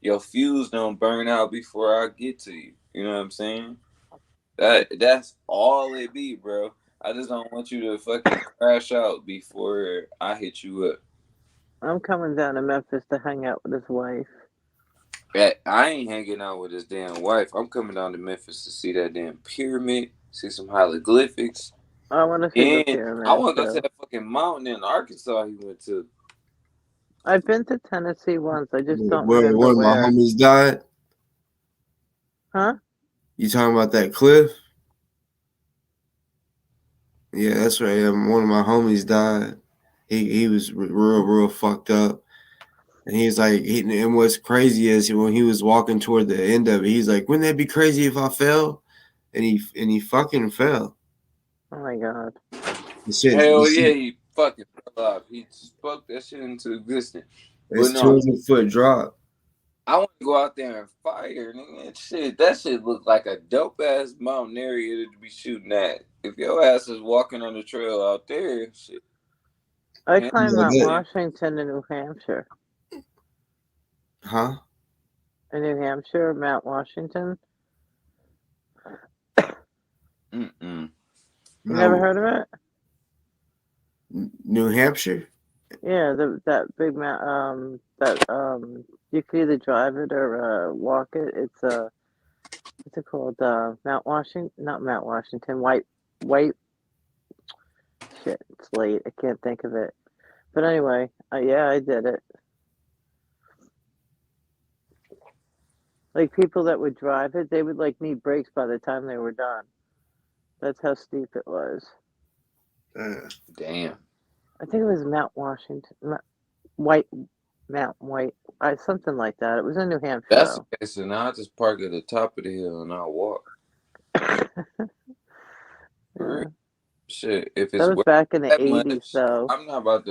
your fuse don't burn out before I get to you. You know what I'm saying? That's all it be, bro. I just don't want you to fucking crash out before I hit you up. I'm coming down to Memphis to hang out with his wife. I ain't hanging out with his damn wife. I'm coming down to Memphis to see that damn pyramid, see some hieroglyphics, I want to see the and I pyramid want to go to too. that fucking mountain in Arkansas he went to. I've been to Tennessee once. I just don't Where remember one of my where. homies died. Huh? You talking about that cliff? Yeah, that's right. One of my homies died. He was real fucked up. And he's like, and what's crazy is when he was walking toward the end of it, he's like, wouldn't that be crazy if I fell? And he fucking fell. Oh my god. Hell The yeah, shit, he fucking fell off. He spoke that shit into existence. But it's no, 200-foot drop. I want to go out there and fire, nigga. That shit look like a dope ass mountain area to be shooting at. If your ass is walking on the trail out there, shit, I man, climbed Yeah, Mount that, Washington in New Hampshire. huh? In New Hampshire, Mount Washington. mm-mm. You never No, heard of it? New Hampshire. Yeah, that big mount. That you can either drive it or walk it. It's what's it called? Mount Washington, not Mount Washington. White. Shit, it's late. I can't think of it. But anyway, yeah, I did it. Like people that would drive it, they would like need brakes by the time they were done. That's how steep it was. Uh, Damn. I think it was Mount Washington, White Mount White, something like that. It was in New Hampshire That's the though. case, and I'll just park at the top of the hill and I'll walk. For real. Yeah. shit, if That it's was worth back in the that '80s, much, though. I'm not about to